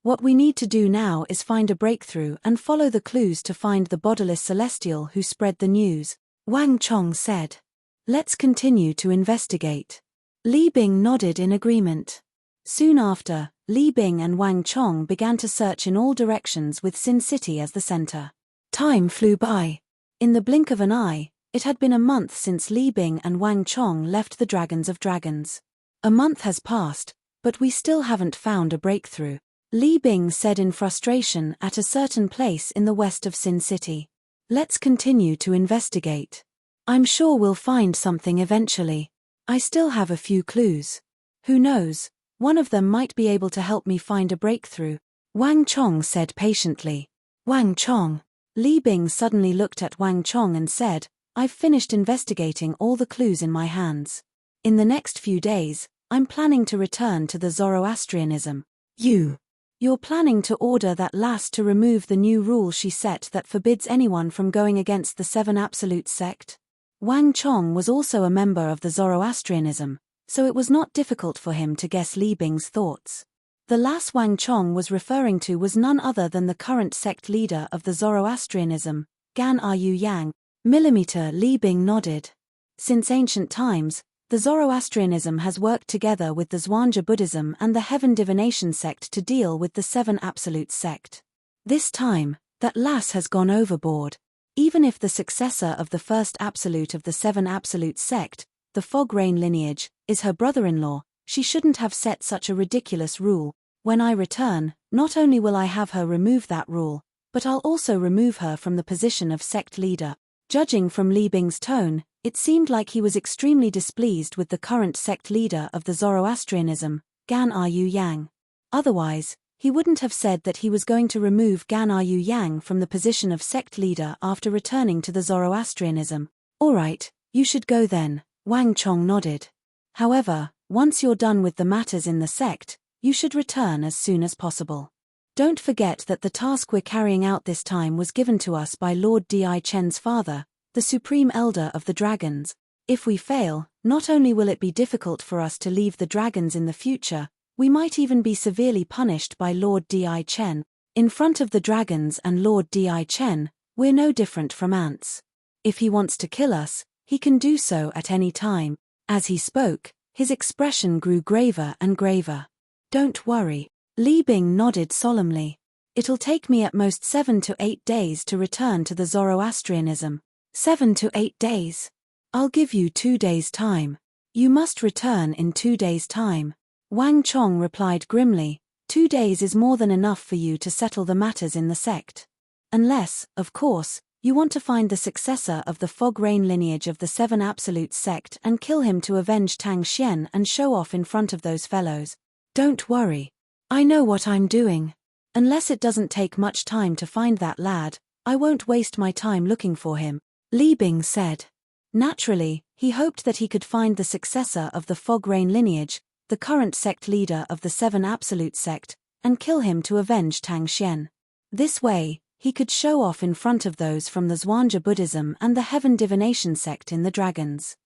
What we need to do now is find a breakthrough and follow the clues to find the bodiless celestial who spread the news, Wang Chong said. Let's continue to investigate. Li Bing nodded in agreement. Soon after, Li Bing and Wang Chong began to search in all directions with Sin City as the center. Time flew by. In the blink of an eye, it had been a month since Li Bing and Wang Chong left the Dragons of Dragons. A month has passed, but we still haven't found a breakthrough, Li Bing said in frustration at a certain place in the west of Sin City. Let's continue to investigate. I'm sure we'll find something eventually. I still have a few clues. Who knows, one of them might be able to help me find a breakthrough, Wang Chong said patiently. Wang Chong. Li Bing suddenly looked at Wang Chong and said, I've finished investigating all the clues in my hands. In the next few days, I'm planning to return to the Zoroastrianism. You're planning to order that lass to remove the new rule she set that forbids anyone from going against the Seven Absolute sect? Wang Chong was also a member of the Zoroastrianism, so it was not difficult for him to guess Li Bing's thoughts. The lass Wang Chong was referring to was none other than the current sect leader of the Zoroastrianism, Gan Yu Yang. Li Bing nodded. Since ancient times, the Zoroastrianism has worked together with the Zhuangzi Buddhism and the Heaven Divination sect to deal with the Seven Absolute sect. This time, that lass has gone overboard. Even if the successor of the first absolute of the Seven Absolute sect, the Fog Rain lineage, is her brother-in-law. She shouldn't have set such a ridiculous rule. When I return, not only will I have her remove that rule, but I'll also remove her from the position of sect leader. Judging from Li Bing's tone, it seemed like he was extremely displeased with the current sect leader of the Zoroastrianism, Gan Yu Yang. Otherwise, he wouldn't have said that he was going to remove Gan Yu Yang from the position of sect leader after returning to the Zoroastrianism. All right, you should go then, Wang Chong nodded. However, once you're done with the matters in the sect, you should return as soon as possible. Don't forget that the task we're carrying out this time was given to us by Lord Di Chen's father, the Supreme Elder of the Dragons. If we fail, not only will it be difficult for us to leave the dragons in the future, we might even be severely punished by Lord Di Chen. In front of the dragons and Lord Di Chen, we're no different from ants. If he wants to kill us, he can do so at any time. As he spoke, his expression grew graver and graver. Don't worry. Li Bing nodded solemnly. It'll take me at most 7 to 8 days to return to the Zoroastrianism. 7 to 8 days? I'll give you 2 days' time. You must return in 2 days' time. Wang Chong replied grimly, 2 days is more than enough for you to settle the matters in the sect. Unless, of course, you want to find the successor of the Fog Rain lineage of the Seven Absolute sect and kill him to avenge Tang Xian and show off in front of those fellows. Don't worry. I know what I'm doing. Unless it doesn't take much time to find that lad, I won't waste my time looking for him, Li Bing said. Naturally, he hoped that he could find the successor of the Fog Rain lineage, the current sect leader of the Seven Absolute sect, and kill him to avenge Tang Xian. This way, he could show off in front of those from the Zhuangzi Buddhism and the Heaven Divination sect in the Dragons.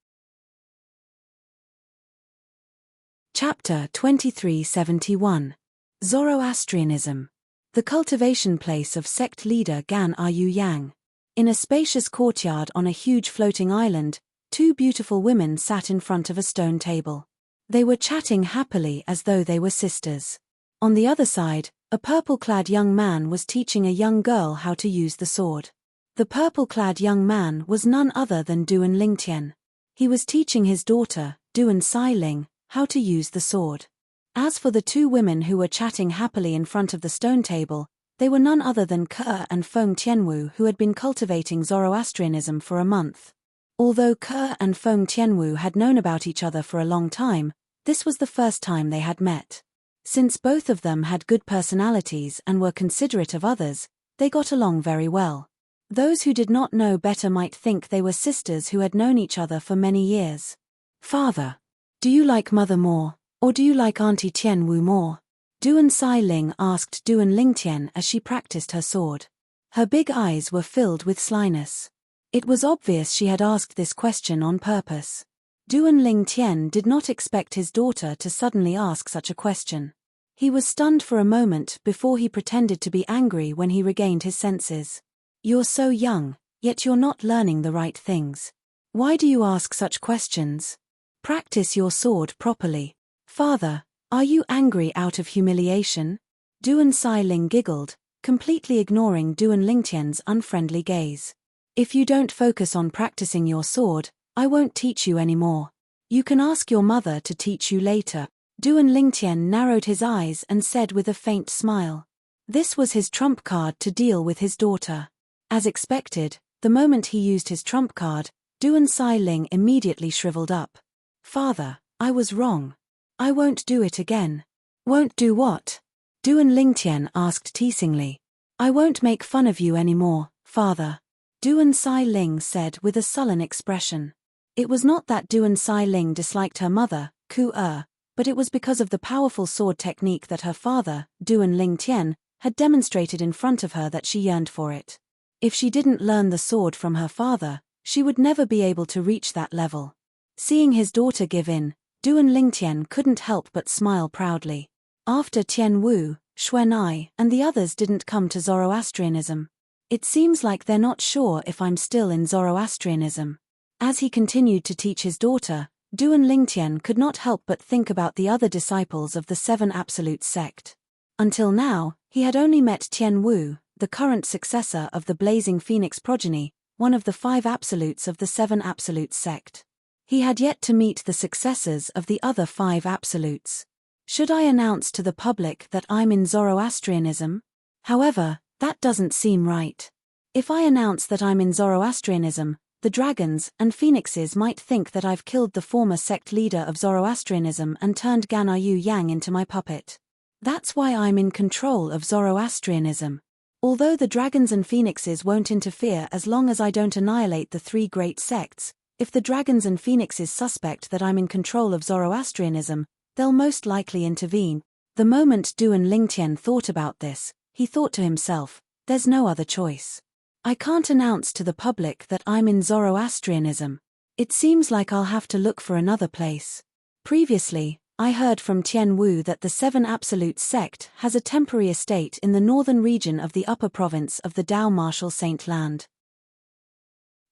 Chapter 2371. Zoroastrianism. The cultivation place of sect leader Gan Yu Yang. In a spacious courtyard on a huge floating island, 2 beautiful women sat in front of a stone table. They were chatting happily as though they were sisters. On the other side, a purple-clad young man was teaching a young girl how to use the sword. The purple-clad young man was none other than Duan Lingtian. He was teaching his daughter, Duan Xiling, how to use the sword. As for the 2 women who were chatting happily in front of the stone table, they were none other than Ke and Feng Tianwu, who had been cultivating Zoroastrianism for a month. Although Ke and Feng Tianwu had known about each other for a long time, this was the first time they had met. Since both of them had good personalities and were considerate of others, they got along very well. Those who did not know better might think they were sisters who had known each other for many years. Father, do you like Mother more, or do you like Auntie Tianwu more? Duan Xiling asked Duan Lingtian as she practiced her sword. Her big eyes were filled with slyness. It was obvious she had asked this question on purpose. Duan Lingtian did not expect his daughter to suddenly ask such a question. He was stunned for a moment before he pretended to be angry when he regained his senses. You're so young, yet you're not learning the right things. Why do you ask such questions? Practice your sword properly. Father, are you angry out of humiliation? Duan Xiling giggled, completely ignoring Duan Lingtian's unfriendly gaze. If you don't focus on practicing your sword, I won't teach you anymore. You can ask your mother to teach you later. Duan Lingtian narrowed his eyes and said with a faint smile. This was his trump card to deal with his daughter. As expected, the moment he used his trump card, Duan Xiling immediately shriveled up. Father, I was wrong. I won't do it again. Won't do what? Duan Lingtian asked teasingly. I won't make fun of you anymore, father. Duan Xiling said with a sullen expression. It was not that Duan Xiling disliked her mother, Ku-er, but it was because of the powerful sword technique that her father, Duan Lingtian, had demonstrated in front of her that she yearned for it. If she didn't learn the sword from her father, she would never be able to reach that level. Seeing his daughter give in, Duan Lingtian couldn't help but smile proudly. After Tianwu, Xuanai, and the others didn't come to Zoroastrianism. It seems like they're not sure if I'm still in Zoroastrianism. As he continued to teach his daughter, Duan Lingtian could not help but think about the other disciples of the Seven Absolute sect. Until now, he had only met Tianwu, the current successor of the Blazing Phoenix progeny, one of the 5 absolutes of the Seven Absolute sect. He had yet to meet the successors of the other 5 absolutes. Should I announce to the public that I'm in Zoroastrianism? However, that doesn't seem right. If I announce that I'm in Zoroastrianism, the dragons and phoenixes might think that I've killed the former sect leader of Zoroastrianism and turned Ganaryu Yang into my puppet. That's why I'm in control of Zoroastrianism. Although the dragons and phoenixes won't interfere as long as I don't annihilate the 3 great sects, if the dragons and phoenixes suspect that I'm in control of Zoroastrianism, they'll most likely intervene. The moment Duan Lingtian thought about this, he thought to himself, there's no other choice. I can't announce to the public that I'm in Zoroastrianism. It seems like I'll have to look for another place. Previously, I heard from Tian Wu that the 7 Absolute sect has a temporary estate in the northern region of the upper province of the Dao Martial Saint Land.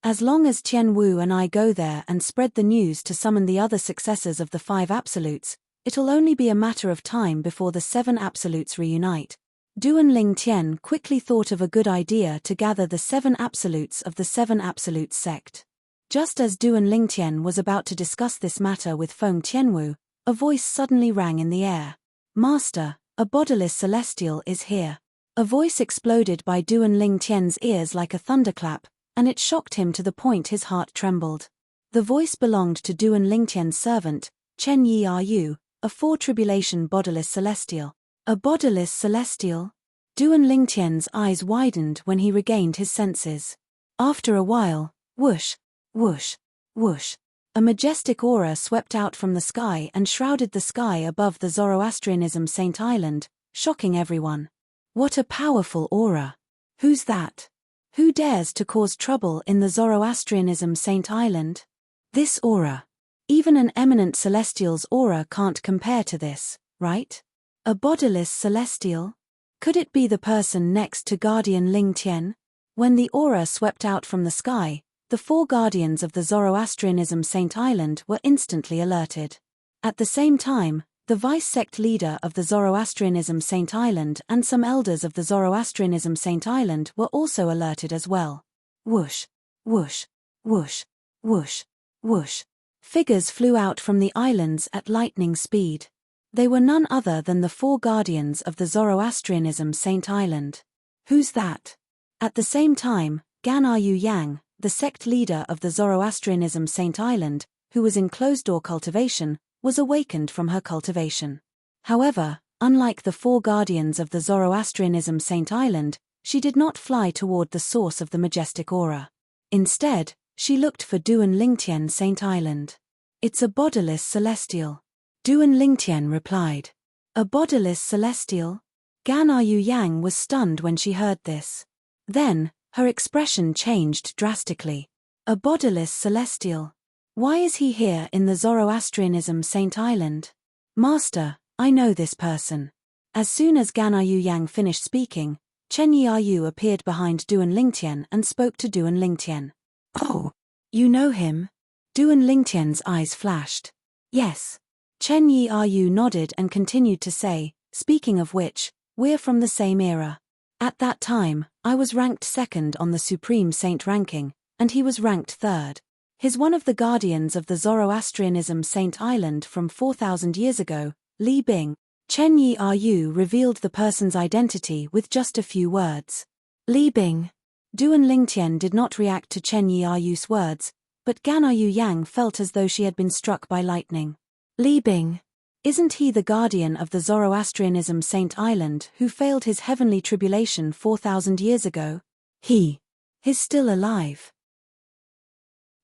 As long as Tian Wu and I go there and spread the news to summon the other successors of the 5 Absolutes, it'll only be a matter of time before the 7 Absolutes reunite. Duan Lingtian quickly thought of a good idea to gather the 7 Absolutes of the 7 Absolute sect. Just as Duan Lingtian was about to discuss this matter with Feng Tianwu, a voice suddenly rang in the air. Master, a bodiless celestial is here. A voice exploded by Duan Lingtian's ears like a thunderclap, and it shocked him to the point his heart trembled. The voice belonged to Duan Lingtian's servant, Chen Yi Yu, a 4-tribulation bodiless celestial. A bodiless celestial? Duan Lingtian's eyes widened when he regained his senses. After a while, whoosh, whoosh, whoosh, a majestic aura swept out from the sky and shrouded the sky above the Zoroastrianism Saint Island, shocking everyone. What a powerful aura! Who's that? Who dares to cause trouble in the Zoroastrianism Saint Island? This aura. Even an eminent celestial's aura can't compare to this, right? A bodiless celestial? Could it be the person next to Guardian Lingtian? When the aura swept out from the sky, the 4 guardians of the Zoroastrianism Saint Island were instantly alerted. At the same time, the vice-sect leader of the Zoroastrianism Saint Island and some elders of the Zoroastrianism Saint Island were also alerted as well. Whoosh, whoosh, whoosh, whoosh, whoosh. Figures flew out from the islands at lightning speed. They were none other than the 4 guardians of the Zoroastrianism Saint Island. Who's that? At the same time, Ganaryu Yang, the sect leader of the Zoroastrianism Saint Island, who was in closed-door cultivation, was awakened from her cultivation. However, unlike the 4 guardians of the Zoroastrianism Saint Island, she did not fly toward the source of the majestic aura. Instead, she looked for Duan Lingtian Saint Island. It's a bodiless celestial. Duan Lingtian replied. A bodiless celestial? Ganaryu Yang was stunned when she heard this. Then, her expression changed drastically. A bodiless celestial? Why is he here in the Zoroastrianism Saint Island? Master, I know this person. As soon as Ganaryu Yang finished speaking, Chen Yi Yu appeared behind Duan Lingtian and spoke to Duan Lingtian. Oh, you know him? Duan Lingtian's eyes flashed. Yes. Chen Yi Yu nodded and continued to say, speaking of which, we're from the same era. At that time, I was ranked 2nd on the Supreme Saint ranking, and he was ranked 3rd. He's one of the guardians of the Zoroastrianism Saint Island from 4,000 years ago, Li Bing. Chen Yi Yu revealed the person's identity with just a few words. Li Bing. Duan Lingtian did not react to Chen Yi Yu's words, but Ganaryu Yang felt as though she had been struck by lightning. Li Bing. Isn't he the guardian of the Zoroastrianism Saint Island who failed his heavenly tribulation 4,000 years ago? He's still alive.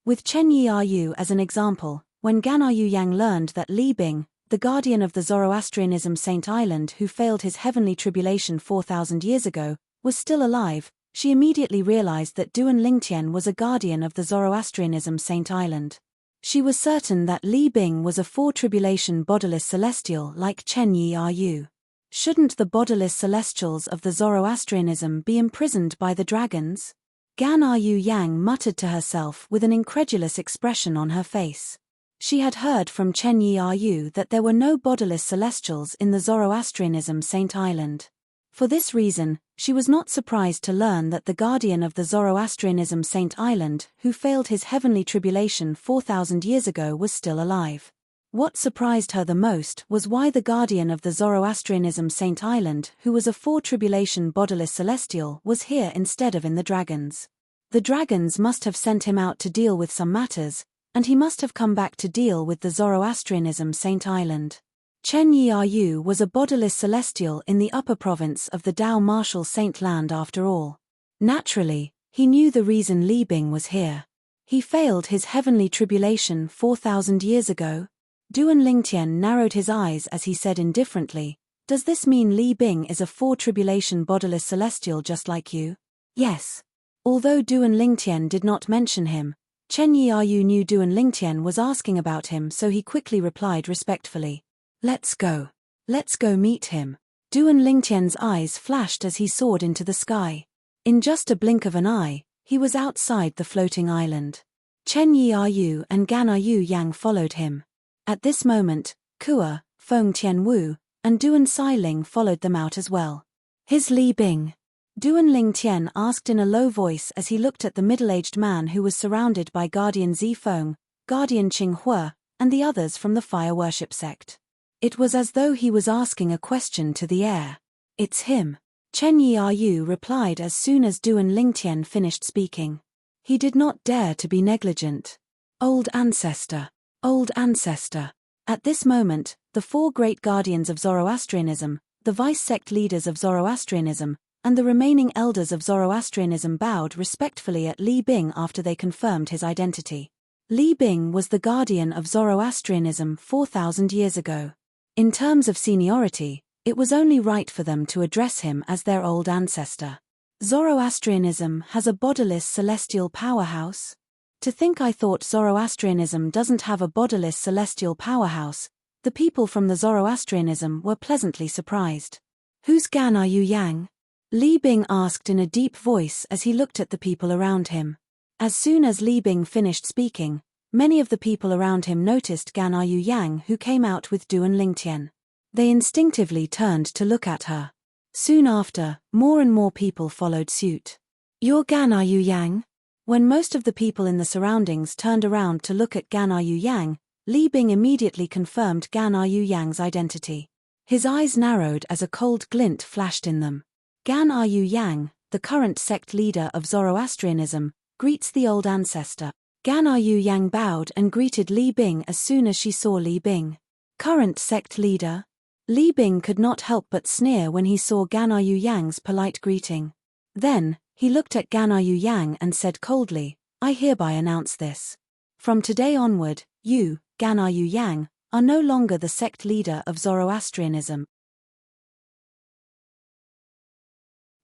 With Chen Yi Yu as an example, when Ganaryu Yang learned that Li Bing, the guardian of the Zoroastrianism Saint Island who failed his heavenly tribulation 4,000 years ago, was still alive, she immediately realized that Duan Lingtian was a guardian of the Zoroastrianism Saint Island. She was certain that Li Bing was a 4-tribulation bodiless celestial like Chen Yi Yu. Shouldn't the bodiless celestials of the Zoroastrianism be imprisoned by the dragons? Ganaryu Yang muttered to herself with an incredulous expression on her face. She had heard from Chen Yi Yu that there were no bodiless celestials in the Zoroastrianism Saint Island. For this reason, She was not surprised to learn that the guardian of the Zoroastrianism Saint Island, who failed his heavenly tribulation 4,000 years ago, was still alive. What surprised her the most was why the guardian of the Zoroastrianism Saint Island, who was a fore-tribulation bodiless celestial, was here instead of in the dragons. The dragons must have sent him out to deal with some matters, and he must have come back to deal with the Zoroastrianism Saint Island. Chen Yi was a bodiless celestial in the upper province of the Dao Martial Saint Land after all. Naturally, he knew the reason Li Bing was here. He failed his heavenly tribulation 4,000 years ago. Duan Lingtian narrowed his eyes as he said indifferently, "Does this mean Li Bing is a fore-tribulation bodiless celestial just like you?" "Yes." Although Duan Lingtian did not mention him, Chen Yi knew Duan Lingtian was asking about him, so he quickly replied respectfully, "Let's go. Let's go meet him." Duan Lingtian's eyes flashed as he soared into the sky. In just a blink of an eye, he was outside the floating island. Chen Yi and Gan Yu Yang followed him. At this moment, Kua, Feng Tianwu, and Duan Xiling followed them out as well. "His Li Bing?" Duan Lingtian asked in a low voice as he looked at the middle-aged man who was surrounded by Guardian Zifeng, Guardian Qinghua, and the others from the fire worship sect. It was as though he was asking a question to the air. "It's him," Chen Yi replied as soon as Duan Lingtian finished speaking. He did not dare to be negligent. "Old ancestor. Old ancestor." At this moment, the four great guardians of Zoroastrianism, the vice-sect leaders of Zoroastrianism, and the remaining elders of Zoroastrianism bowed respectfully at Li Bing after they confirmed his identity. Li Bing was the guardian of Zoroastrianism 4,000 years ago. In terms of seniority, it was only right for them to address him as their old ancestor. Zoroastrianism has a bodiless celestial powerhouse? To think I thought Zoroastrianism doesn't have a bodiless celestial powerhouse. The people from the Zoroastrianism were pleasantly surprised. "Who's Gan Yu Yang?" Li Bing asked in a deep voice as he looked at the people around him. As soon as Li Bing finished speaking, many of the people around him noticed Gan Yu Yang, who came out with Duan Lingtian. They instinctively turned to look at her. Soon after, more and more people followed suit. "You're Gan Yu Yang?" When most of the people in the surroundings turned around to look at Gan Yu Yang, Li Bing immediately confirmed Gan Yu Yang's identity. His eyes narrowed as a cold glint flashed in them. Gan Yu Yang, the current sect leader of Zoroastrianism, greets the old ancestor. Gan Yu Yang bowed and greeted Li Bing as soon as she saw Li Bing. Current sect leader? Li Bing could not help but sneer when he saw Gan Yu Yang's polite greeting. Then, he looked at Gan Yu Yang and said coldly, "I hereby announce this. From today onward, you, Gan Yu Yang, are no longer the sect leader of Zoroastrianism."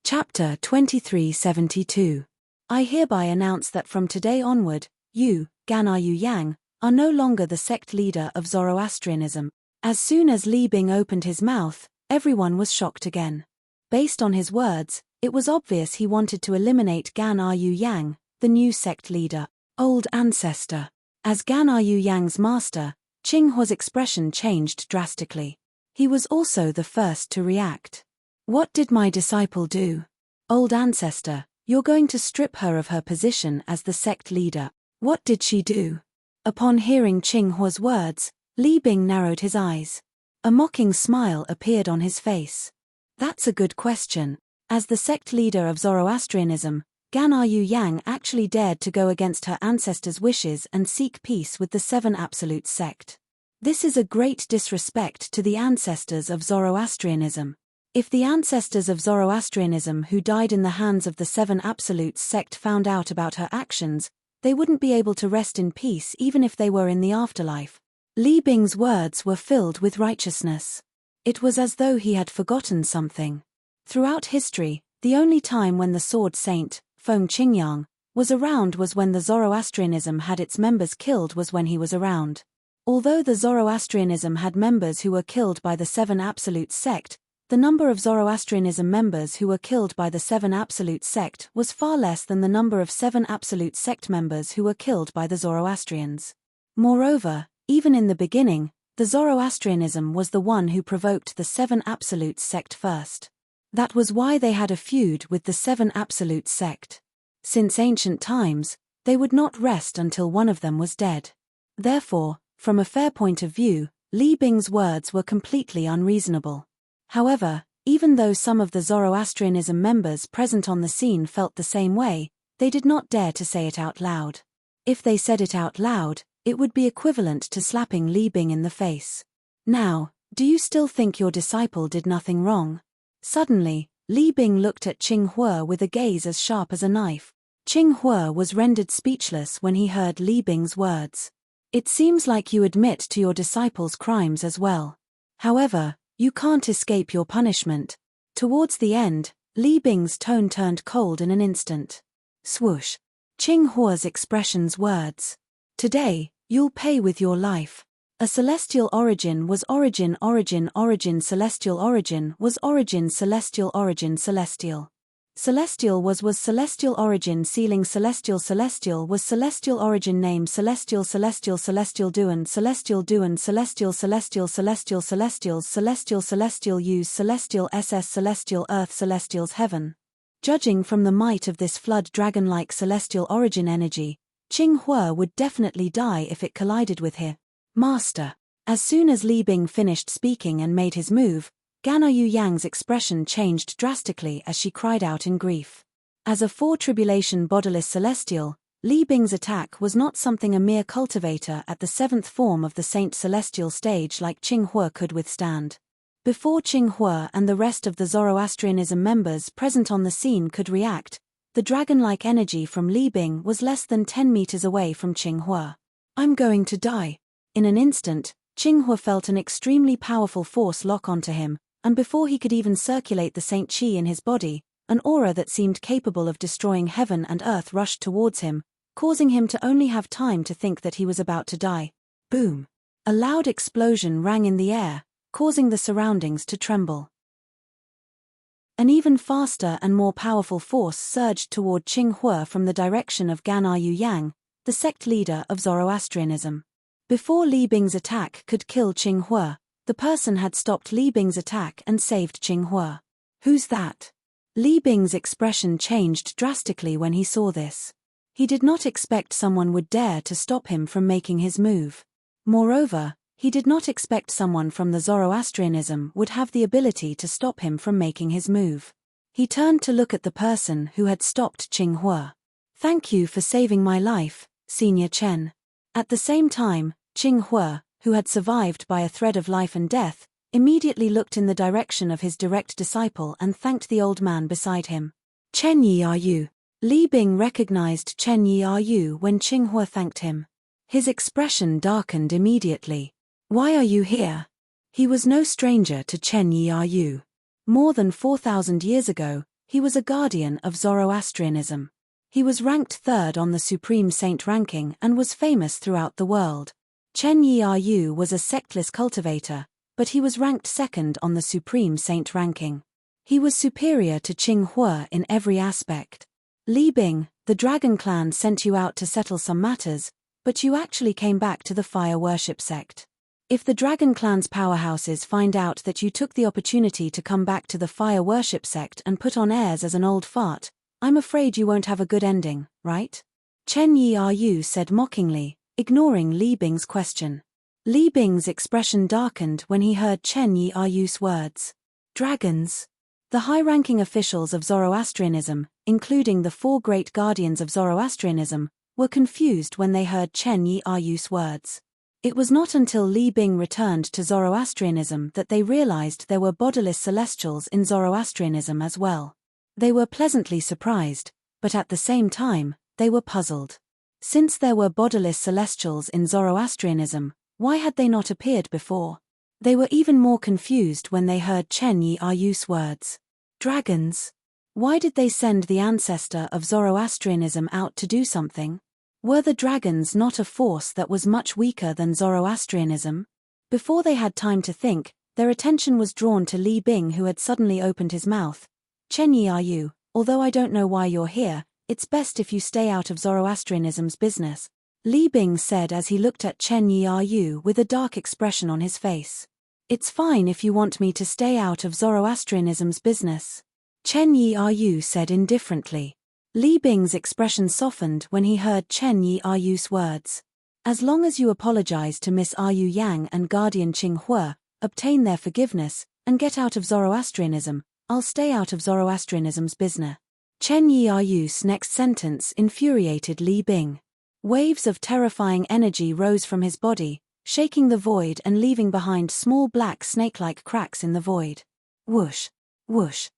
Chapter 2372. I hereby announce that from today onward, you, Gan Yu Yang, are no longer the sect leader of Zoroastrianism. As soon as Li Bing opened his mouth, everyone was shocked again. Based on his words, it was obvious he wanted to eliminate Gan Yu Yang, the new sect leader. Old ancestor. As Gan Yu Yang's master, Qinghua's expression changed drastically. He was also the first to react. "What did my disciple do?" "Old ancestor, you're going to strip her of her position as the sect leader. What did she do?" Upon hearing Qinghua's words, Li Bing narrowed his eyes. A mocking smile appeared on his face. "That's a good question. As the sect leader of Zoroastrianism, Gan Yu Yang actually dared to go against her ancestors' wishes and seek peace with the Seven Absolute sect. This is a great disrespect to the ancestors of Zoroastrianism. If the ancestors of Zoroastrianism who died in the hands of the Seven Absolutes sect found out about her actions, they wouldn't be able to rest in peace even if they were in the afterlife." Li Bing's words were filled with righteousness. It was as though he had forgotten something. Throughout history, the only time when the Sword Saint, Feng Qingyang, was around was when the Zoroastrianism had its members killed was when he was around. Although the Zoroastrianism had members who were killed by the Seven Absolute sect, the number of Zoroastrianism members who were killed by the Seven Absolute sect was far less than the number of Seven Absolute sect members who were killed by the Zoroastrians. Moreover, even in the beginning, the Zoroastrianism was the one who provoked the Seven Absolute sect first. That was why they had a feud with the Seven Absolute sect. Since ancient times, they would not rest until one of them was dead. Therefore, from a fair point of view, Li Bing's words were completely unreasonable. However, even though some of the Zoroastrianism members present on the scene felt the same way, they did not dare to say it out loud. If they said it out loud, it would be equivalent to slapping Li Bing in the face. Now, do you still think your disciple did nothing wrong? Suddenly, Li Bing looked at Qing Hue with a gaze as sharp as a knife. Qing Hue was rendered speechless when he heard Li Bing's words. It seems like you admit to your disciple's crimes as well. However, you can't escape your punishment. Towards the end, Li Bing's tone turned cold in an instant. Swoosh. Qing Hue's expression's words. Today, you'll pay with your life. A celestial origin was origin celestial origin was origin celestial origin celestial. Celestial was celestial origin sealing celestial was celestial origin name celestial duan celestial use celestial ss celestial earth celestial's heaven. Judging from the might of this flood dragon-like celestial origin energy, Qing Hue would definitely die if it collided with her master. As soon as Li Bing finished speaking and made his move, Gana Yu Yang's expression changed drastically as she cried out in grief. As a four-tribulation bodiless celestial, Li Bing's attack was not something a mere cultivator at the seventh form of the Saint Celestial stage like Qing Hue could withstand. Before Qing Hue and the rest of the Zoroastrianism members present on the scene could react, the dragon-like energy from Li Bing was less than 10 meters away from Qing Hue. I'm going to die. In an instant, Qing Hue felt an extremely powerful force lock onto him, and before he could even circulate the Saint Qi in his body, an aura that seemed capable of destroying heaven and earth rushed towards him, causing him to only have time to think that he was about to die. Boom! A loud explosion rang in the air, causing the surroundings to tremble. An even faster and more powerful force surged toward Qing Hue from the direction of Gana Yu Yang, the sect leader of Zoroastrianism. Before Li Bing's attack could kill Qing Hue, the person had stopped Li Bing's attack and saved Qing Hue. Who's that? Li Bing's expression changed drastically when he saw this. He did not expect someone would dare to stop him from making his move. Moreover, he did not expect someone from the Zoroastrianism would have the ability to stop him from making his move. He turned to look at the person who had stopped Qing Hue. Thank you for saving my life, Senior Chen. At the same time, Qing Hue, who had survived by a thread of life and death, immediately looked in the direction of his direct disciple and thanked the old man beside him. Chen Yi, are you? Li Bing recognized Chen Yi are you when Qing Hue thanked him. His expression darkened immediately. Why are you here? He was no stranger to Chen Yi are you. More than 4,000 years ago, he was a guardian of Zoroastrianism. He was ranked third on the Supreme Saint ranking and was famous throughout the world. Chen Yi Yu was a sectless cultivator, but he was ranked second on the Supreme Saint ranking. He was superior to Qing Hue in every aspect. Li Bing, the Dragon Clan sent you out to settle some matters, but you actually came back to the Fire Worship sect. If the Dragon Clan's powerhouses find out that you took the opportunity to come back to the Fire Worship sect and put on airs as an old fart, I'm afraid you won't have a good ending, right? Chen Yi Yu said mockingly, ignoring Li Bing's question. Li Bing's expression darkened when he heard Chen Yi Yu's words. Dragons. The high-ranking officials of Zoroastrianism, including the four great guardians of Zoroastrianism, were confused when they heard Chen Yi Yu's words. It was not until Li Bing returned to Zoroastrianism that they realized there were bodiless celestials in Zoroastrianism as well. They were pleasantly surprised, but at the same time, they were puzzled. Since there were bodiless celestials in Zoroastrianism, why had they not appeared before? They were even more confused when they heard Chen Yi Yu's words. Dragons. Why did they send the ancestor of Zoroastrianism out to do something? Were the dragons not a force that was much weaker than Zoroastrianism? Before they had time to think, their attention was drawn to Li Bing, who had suddenly opened his mouth. Chen Yi Yu, although I don't know why you're here, it's best if you stay out of Zoroastrianism's business, Li Bing said as he looked at Chen Yi Yu with a dark expression on his face. It's fine if you want me to stay out of Zoroastrianism's business. Chen Yi said indifferently. Li Bing's expression softened when he heard Chen Yi's words. As long as you apologize to Miss Yu Yang and Guardian Qing Hua, obtain their forgiveness, and get out of Zoroastrianism, I'll stay out of Zoroastrianism's business. Chen Yi's next sentence infuriated Li Bing. Waves of terrifying energy rose from his body, shaking the void and leaving behind small black snake-like cracks in the void. Whoosh, whoosh,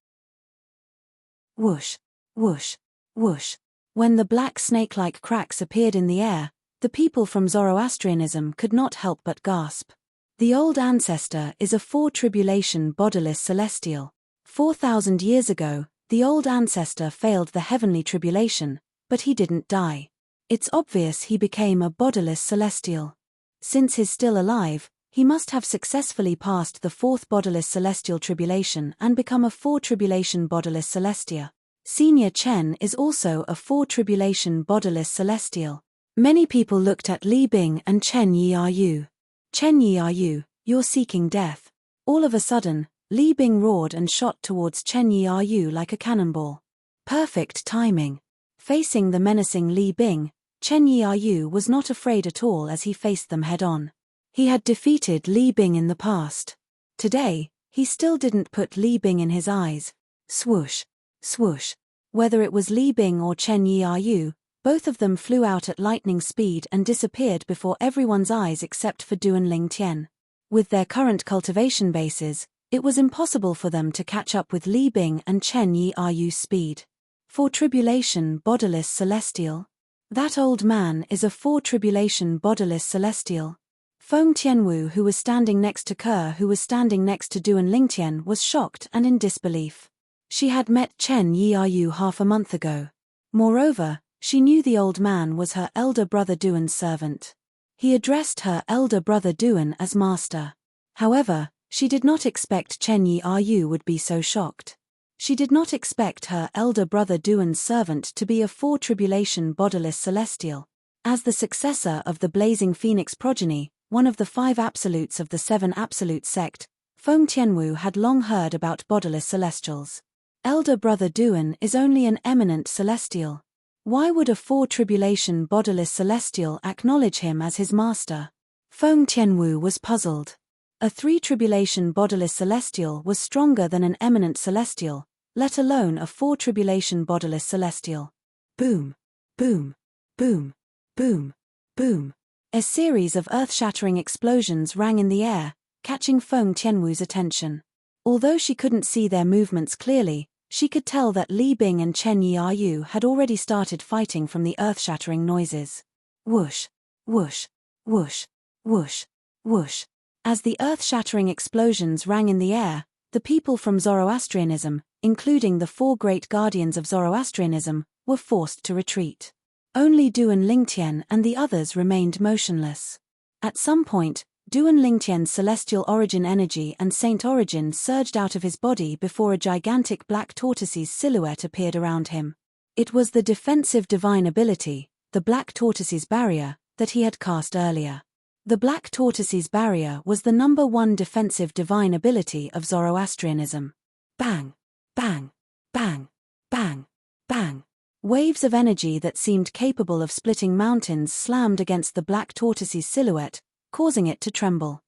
whoosh, whoosh, whoosh. When the black snake-like cracks appeared in the air, the people from Zoroastrianism could not help but gasp. The old ancestor is a four-tribulation bodiless celestial. 4,000 years ago, the old ancestor failed the heavenly tribulation, but he didn't die. It's obvious he became a bodiless celestial. Since he's still alive, he must have successfully passed the fourth bodiless celestial tribulation and become a four-tribulation bodiless celestia. Senior Chen is also a four-tribulation bodiless celestial. Many people looked at Li Bing and Chen Yiyu. Chen Yiyu, you're seeking death. All of a sudden, Li Bing roared and shot towards Chen Yiyu like a cannonball. Perfect timing. Facing the menacing Li Bing, Chen Yiyu was not afraid at all as he faced them head-on. He had defeated Li Bing in the past. Today, he still didn't put Li Bing in his eyes. Swoosh, swoosh. Whether it was Li Bing or Chen Yiyu, both of them flew out at lightning speed and disappeared before everyone's eyes except for Duanling Tian. With their current cultivation bases, it was impossible for them to catch up with Li Bing and Chen Yiyu's speed. Four-tribulation bodiless celestial? That old man is a four-tribulation bodiless celestial. Feng Tianwu, who was standing next to Ke, who was standing next to Duanling Tian, was shocked and in disbelief. She had met Chen Yiyu half a month ago. Moreover, she knew the old man was her elder brother Duan's servant. He addressed her elder brother Duan as master. However, she did not expect Chen Yiyu would be so shocked. She did not expect her elder brother Duan's servant to be a four-tribulation bodiless celestial. As the successor of the blazing phoenix progeny, one of the 5 absolutes of the 7 absolute sect, Feng Tianwu had long heard about bodiless celestials. Elder brother Duan is only an eminent celestial. Why would a four-tribulation bodiless celestial acknowledge him as his master? Feng Tianwu was puzzled. A 3-tribulation bodiless celestial was stronger than an eminent celestial, let alone a 4-tribulation bodiless celestial. Boom, boom, boom, boom, boom. A series of earth-shattering explosions rang in the air, catching Feng Tianwu's attention. Although she couldn't see their movements clearly, she could tell that Li Bing and Chen Yiyu had already started fighting from the earth-shattering noises. Whoosh, whoosh, whoosh, whoosh, whoosh. As the earth-shattering explosions rang in the air, the people from Zoroastrianism, including the 4 great guardians of Zoroastrianism, were forced to retreat. Only Duanling Tian and the others remained motionless. At some point, Duanling Tian's celestial origin energy and saint origin surged out of his body before a gigantic black tortoise's silhouette appeared around him. It was the defensive divine ability, the black tortoise's barrier, that he had cast earlier. The black tortoise's barrier was the number 1 defensive divine ability of Zoroastrianism. Bang, bang, bang, bang, bang. Waves of energy that seemed capable of splitting mountains slammed against the black tortoise's silhouette, causing it to tremble.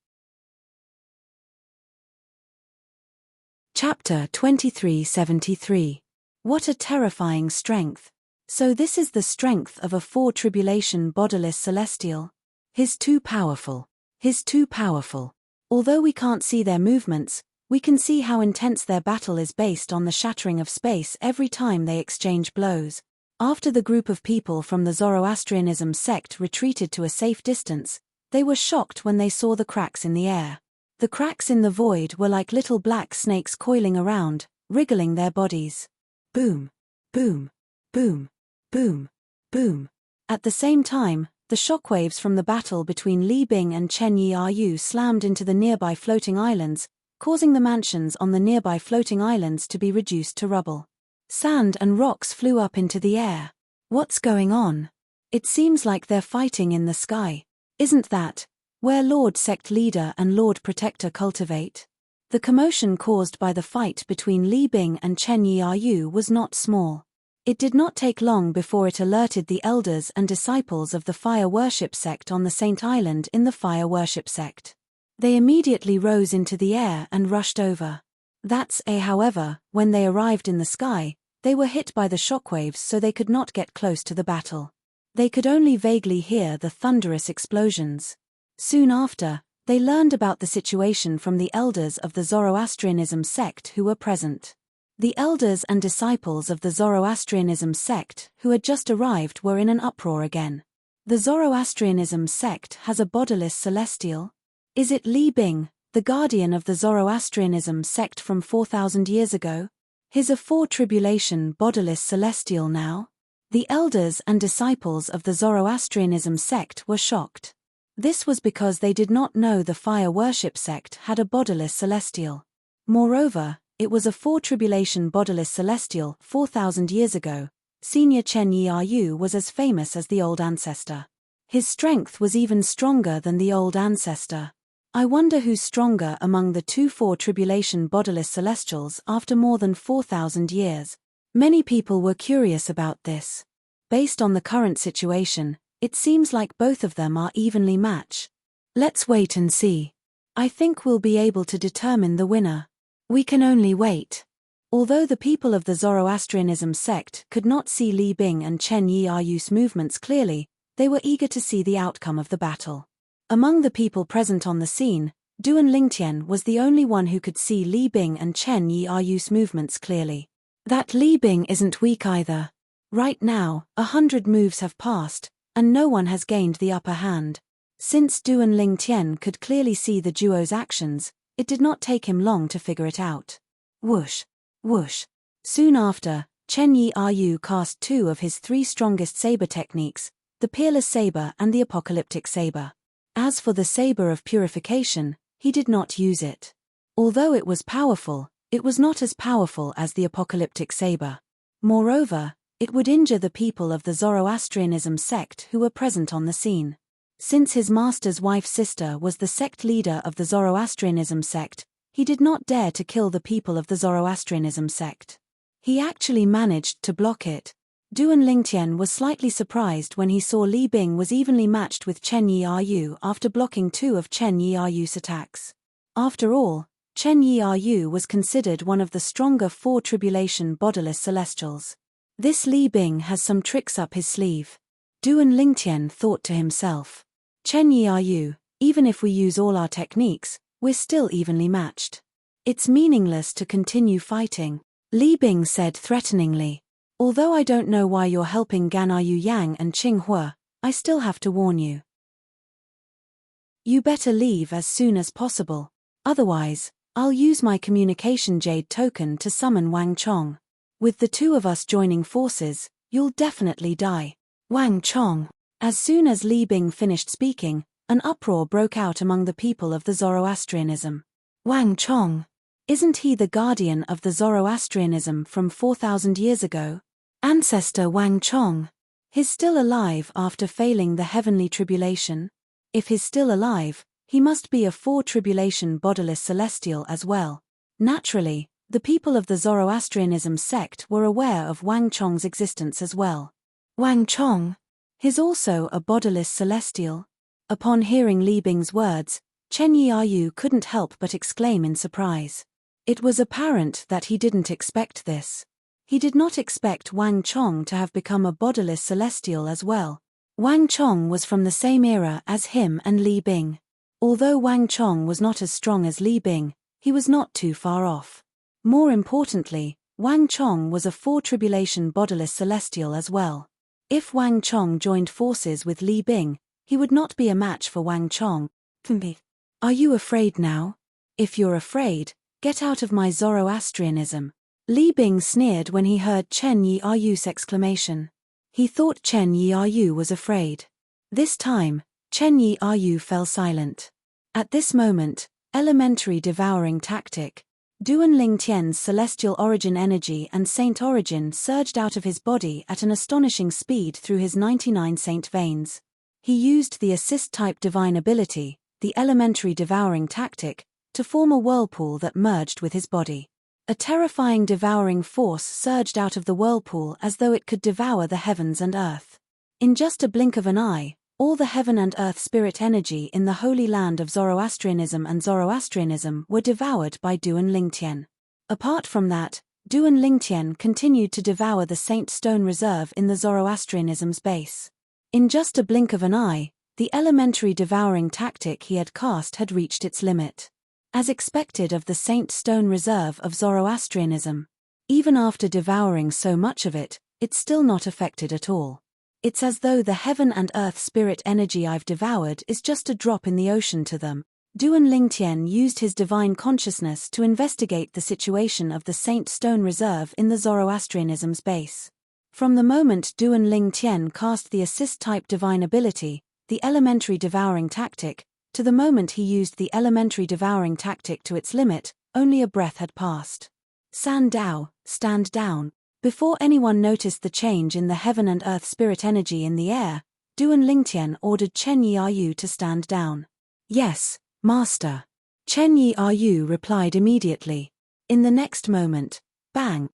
Chapter 2373. What a terrifying strength. So this is the strength of a four-tribulation bodiless celestial. He's too powerful. He's too powerful. Although we can't see their movements, we can see how intense their battle is based on the shattering of space every time they exchange blows. After the group of people from the Zoroastrianism sect retreated to a safe distance, they were shocked when they saw the cracks in the air. The cracks in the void were like little black snakes coiling around, wriggling their bodies. Boom, boom, boom, boom, boom. At the same time, the shockwaves from the battle between Li Bing and Chen Yiyu slammed into the nearby floating islands, causing the mansions on the nearby floating islands to be reduced to rubble. Sand and rocks flew up into the air. What's going on? It seems like they're fighting in the sky. Isn't that where Lord Sect Leader and Lord Protector cultivate? The commotion caused by the fight between Li Bing and Chen Yiyu was not small. It did not take long before it alerted the elders and disciples of the fire worship sect on the Saint Island in the fire worship sect. They immediately rose into the air and rushed over. However, when they arrived in the sky, they were hit by the shockwaves, so they could not get close to the battle. They could only vaguely hear the thunderous explosions. Soon after, they learned about the situation from the elders of the Zoroastrianism sect who were present. The elders and disciples of the Zoroastrianism sect who had just arrived were in an uproar again. The Zoroastrianism sect has a bodiless celestial? Is it Li Bing, the guardian of the Zoroastrianism sect from 4,000 years ago? Is a fore-tribulation bodiless celestial now? The elders and disciples of the Zoroastrianism sect were shocked. This was because they did not know the fire worship sect had a bodiless celestial. Moreover, it was a fore-tribulation bodiless celestial 4,000 years ago. Senior Chen Yiyu was as famous as the old ancestor. His strength was even stronger than the old ancestor. I wonder who's stronger among the two fore-tribulation bodiless celestials after more than 4,000 years. Many people were curious about this. Based on the current situation, it seems like both of them are evenly matched. Let's wait and see. I think we'll be able to determine the winner. We can only wait. Although the people of the Zoroastrianism sect could not see Li Bing and Chen Yiyu's movements clearly, they were eager to see the outcome of the battle. Among the people present on the scene, Duan Lingtian was the only one who could see Li Bing and Chen Yiyu's movements clearly. That Li Bing isn't weak either. Right now, 100 moves have passed, and no one has gained the upper hand. Since Duan Lingtian could clearly see the duo's actions, it did not take him long to figure it out. Whoosh! Whoosh! Soon after, Chen Yiyu cast two of his three strongest saber techniques, the Peerless Saber and the Apocalyptic Saber. As for the Saber of Purification, he did not use it. Although it was powerful, it was not as powerful as the Apocalyptic Saber. Moreover, it would injure the people of the Zoroastrianism sect who were present on the scene. Since his master's wife's sister was the sect leader of the Zoroastrianism sect, he did not dare to kill the people of the Zoroastrianism sect. He actually managed to block it. Duan Lingtian was slightly surprised when he saw Li Bing was evenly matched with Chen Yiyu after blocking two of Chen Yiyu's attacks. After all, Chen Yiyu was considered one of the stronger fore-tribulation bodiless celestials. This Li Bing has some tricks up his sleeve. Duan Lingtian thought to himself. Chen Yiyu, even if we use all our techniques, we're still evenly matched. It's meaningless to continue fighting, Li Bing said threateningly. Although I don't know why you're helping Gan'er Yang and Qing Hua, I still have to warn you. You better leave as soon as possible. Otherwise, I'll use my communication jade token to summon Wang Chong. With the two of us joining forces, you'll definitely die. Wang Chong. As soon as Li Bing finished speaking, an uproar broke out among the people of the Zoroastrianism. Wang Chong. Isn't he the guardian of the Zoroastrianism from 4,000 years ago? Ancestor Wang Chong. He's still alive after failing the heavenly tribulation? If he's still alive, he must be a fore-tribulation bodiless celestial as well. Naturally, the people of the Zoroastrianism sect were aware of Wang Chong's existence as well. Wang Chong. He's also a bodiless celestial? Upon hearing Li Bing's words, Chen Yiyu couldn't help but exclaim in surprise. It was apparent that he didn't expect this. He did not expect Wang Chong to have become a bodiless celestial as well. Wang Chong was from the same era as him and Li Bing. Although Wang Chong was not as strong as Li Bing, he was not too far off. More importantly, Wang Chong was a fore-tribulation bodiless celestial as well. If Wang Chong joined forces with Li Bing, he would not be a match for Wang Chong. Are you afraid now? If you're afraid, get out of my Zoroastrianism. Li Bing sneered when he heard Chen Yiyu's exclamation. He thought Chen Yiyu was afraid. This time, Chen Yiyu fell silent. At this moment, elementary devouring tactic, Duan Lingtian's celestial origin energy and saint origin surged out of his body at an astonishing speed through his 99 saint veins. He used the assist-type divine ability, the elementary devouring tactic, to form a whirlpool that merged with his body. A terrifying devouring force surged out of the whirlpool as though it could devour the heavens and earth. In just a blink of an eye, all the heaven and earth spirit energy in the holy land of Zoroastrianism and Zoroastrianism were devoured by Duan Lingtian. Apart from that, Duan Lingtian continued to devour the Saint Stone Reserve in the Zoroastrianism's base. In just a blink of an eye, the elementary devouring tactic he had cast had reached its limit. As expected of the Saint Stone Reserve of Zoroastrianism, even after devouring so much of it, it's still not affected at all. It's as though the heaven and earth spirit energy I've devoured is just a drop in the ocean to them. Duan Lingtian used his divine consciousness to investigate the situation of the Saint Stone Reserve in the Zoroastrianism's base. From the moment Duan Lingtian cast the assist-type divine ability, the elementary devouring tactic, to the moment he used the elementary devouring tactic to its limit, only a breath had passed. San Dao, stand down. Before anyone noticed the change in the heaven and earth spirit energy in the air, Duan Lingtian ordered Chen Yi to stand down. Yes, Master. Chen Yi replied immediately. In the next moment, bang.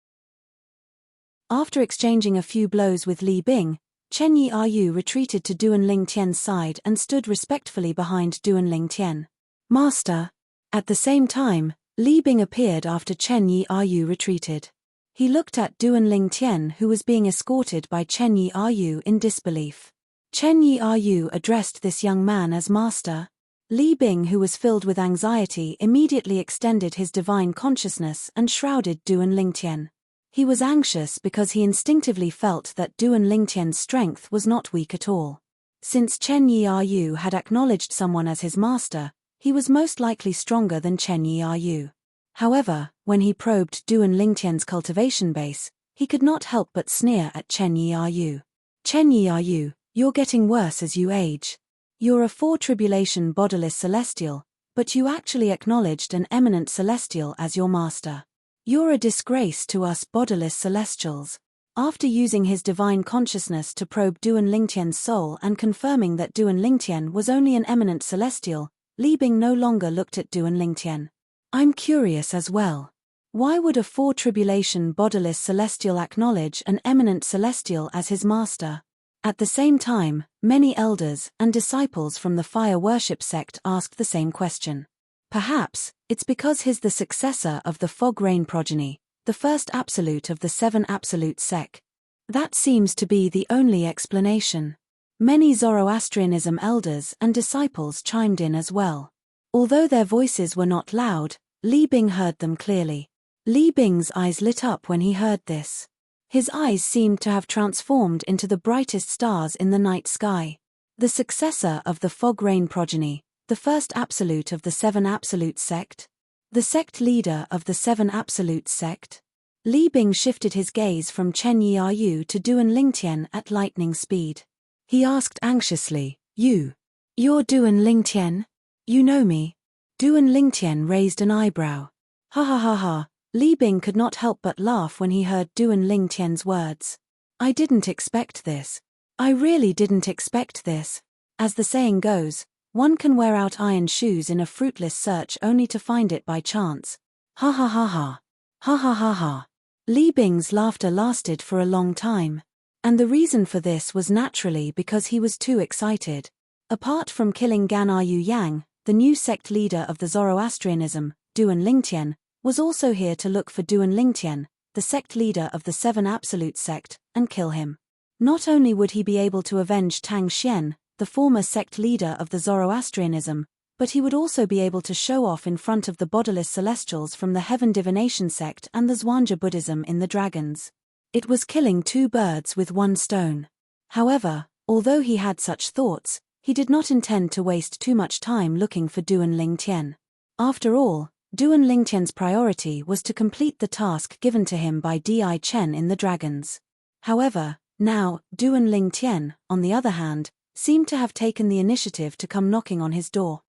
After exchanging a few blows with Li Bing, Chen Yi retreated to Duan Lingtian's side and stood respectfully behind Duan Lingtian. Master. At the same time, Li Bing appeared after Chen Yi retreated. He looked at Duan Lingtian, who was being escorted by Chen Yi in disbelief. Chen Yi addressed this young man as Master. Li Bing, who was filled with anxiety, immediately extended his divine consciousness and shrouded Duan Lingtian. He was anxious because he instinctively felt that Duan Lingtian's strength was not weak at all. Since Chen Yi had acknowledged someone as his master, he was most likely stronger than Chen Yi. However, when he probed Duan Lingtian's cultivation base, he could not help but sneer at Chen Yi. Chen Yi, you're getting worse as you age. You're a four-tribulation bodiless celestial, but you actually acknowledged an eminent celestial as your master. You're a disgrace to us bodiless celestials. After using his divine consciousness to probe Duan Lingtian's soul and confirming that Duan Lingtian was only an eminent celestial, Li Bing no longer looked at Duan Lingtian. I'm curious as well. Why would a four-tribulation bodiless celestial acknowledge an eminent celestial as his master? At the same time, many elders and disciples from the fire worship sect asked the same question. Perhaps, it's because he's the successor of the fog rain progeny, the first absolute of the seven absolute sect. That seems to be the only explanation. Many Zoroastrianism elders and disciples chimed in as well. Although their voices were not loud, Li Bing heard them clearly. Li Bing's eyes lit up when he heard this. His eyes seemed to have transformed into the brightest stars in the night sky. The successor of the fog rain progeny, the first absolute of the seven absolute sect? The sect leader of the seven absolute sect? Li Bing shifted his gaze from Chen Yi to Duan Lingtian at lightning speed. He asked anxiously, You're Duan Lingtian? You know me? Duan Lingtian raised an eyebrow. Ha ha ha ha. Li Bing could not help but laugh when he heard Duan Lingtian's words. I didn't expect this. I really didn't expect this. As the saying goes, one can wear out iron shoes in a fruitless search only to find it by chance. Ha ha ha ha. Ha ha ha ha. Li Bing's laughter lasted for a long time. And the reason for this was naturally because he was too excited. Apart from killing Gan Yu Yang, the new sect leader of the Zoroastrianism, Duan Lingtian, was also here to look for Duan Lingtian, the sect leader of the seven absolute sect, and kill him. Not only would he be able to avenge Tang Xian, the former sect leader of the Zoroastrianism, but he would also be able to show off in front of the bodiless celestials from the Heaven Divination sect and the Zhuangzi Buddhism in the Dragons. It was killing two birds with one stone. However, although he had such thoughts, he did not intend to waste too much time looking for Duan Lingtian. After all, Duan Lingtian's priority was to complete the task given to him by Di Chen in the Dragons. However, now, Duan Lingtian, on the other hand, seemed to have taken the initiative to come knocking on his door.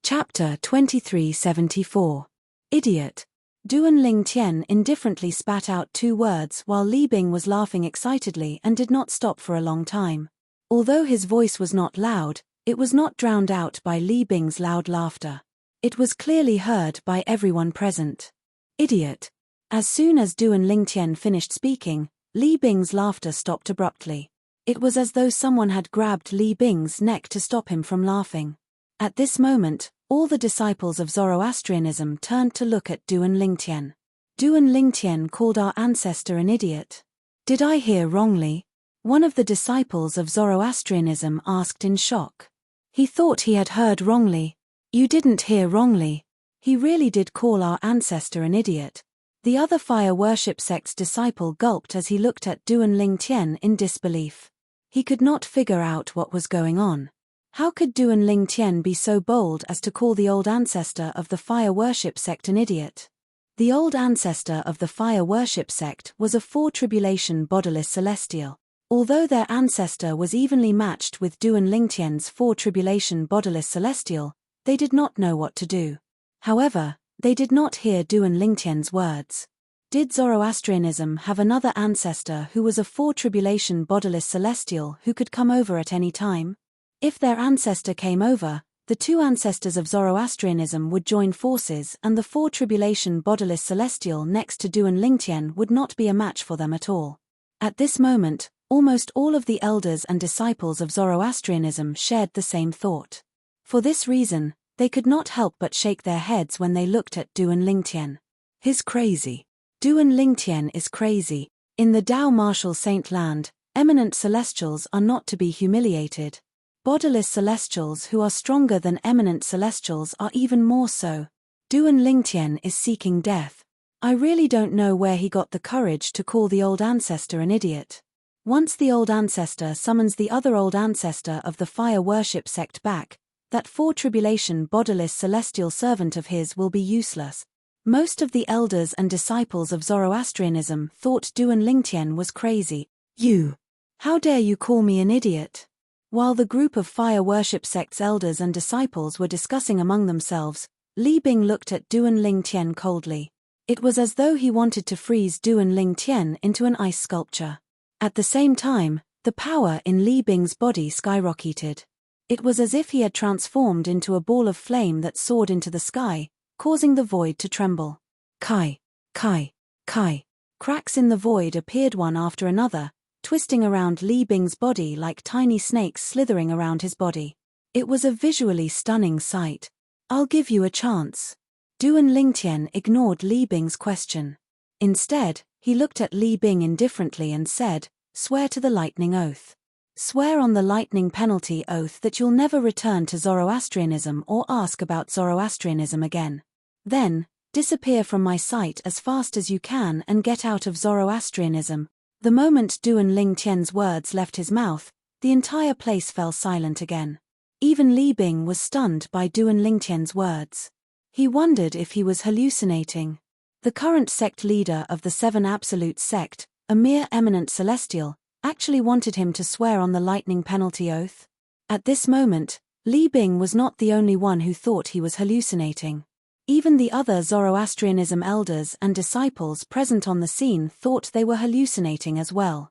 Chapter 2374. Idiot. Duan Lingtian indifferently spat out two words while Li Bing was laughing excitedly and did not stop for a long time. Although his voice was not loud, It was not drowned out by Li Bing's loud laughter. It was clearly heard by everyone present. Idiot! As soon as Duan Lingtian finished speaking, Li Bing's laughter stopped abruptly. It was as though someone had grabbed Li Bing's neck to stop him from laughing. At this moment, all the disciples of Zoroastrianism turned to look at Duan Lingtian. Duan Lingtian called our ancestor an idiot. Did I hear wrongly? One of the disciples of Zoroastrianism asked in shock. He thought he had heard wrongly. You didn't hear wrongly. He really did call our ancestor an idiot. The other fire worship sect's disciple gulped as he looked at Duan Lingtian in disbelief. He could not figure out what was going on. How could Duan Lingtian be so bold as to call the old ancestor of the fire worship sect an idiot? The old ancestor of the fire worship sect was a four-tribulation bodiless celestial. Although their ancestor was evenly matched with Duan Lingtian's four-tribulation bodiless celestial, they did not know what to do. However, they did not hear Duan Lingtian's words. Did Zoroastrianism have another ancestor who was a four-tribulation bodiless celestial who could come over at any time? If their ancestor came over, the two ancestors of Zoroastrianism would join forces and the four-tribulation bodiless celestial next to Duan Lingtian would not be a match for them at all. At this moment, almost all of the elders and disciples of Zoroastrianism shared the same thought. For this reason, they could not help but shake their heads when they looked at Duan Lingtian. He's crazy. Duan Lingtian is crazy. In the Tao Martial Saint Land, eminent celestials are not to be humiliated. Bodiless celestials who are stronger than eminent celestials are even more so. Duan Lingtian is seeking death. I really don't know where he got the courage to call the old ancestor an idiot. Once the old ancestor summons the other old ancestor of the fire worship sect back, that four-tribulation bodiless celestial servant of his will be useless. Most of the elders and disciples of Zoroastrianism thought Duan Lingtian was crazy. You! How dare you call me an idiot? While the group of fire worship sect's elders and disciples were discussing among themselves, Li Bing looked at Duan Lingtian coldly. It was as though he wanted to freeze Duan Lingtian into an ice sculpture. At the same time, the power in Li Bing's body skyrocketed. It was as if he had transformed into a ball of flame that soared into the sky, causing the void to tremble. Kai, Kai, Kai. Cracks in the void appeared one after another, twisting around Li Bing's body like tiny snakes slithering around his body. It was a visually stunning sight. I'll give you a chance. Duan Lingtian ignored Li Bing's question. Instead, he looked at Li Bing indifferently and said, "Swear to the lightning oath. Swear on the lightning penalty oath that you'll never return to Zoroastrianism or ask about Zoroastrianism again. Then, disappear from my sight as fast as you can and get out of Zoroastrianism." The moment Duan Lingtian's words left his mouth, the entire place fell silent again. Even Li Bing was stunned by Duan Lingtian's words. He wondered if he was hallucinating. The current sect leader of the Seven Absolute sect, a mere eminent celestial, actually wanted him to swear on the lightning penalty oath. At this moment, Li Bing was not the only one who thought he was hallucinating. Even the other Zoroastrianism elders and disciples present on the scene thought they were hallucinating as well.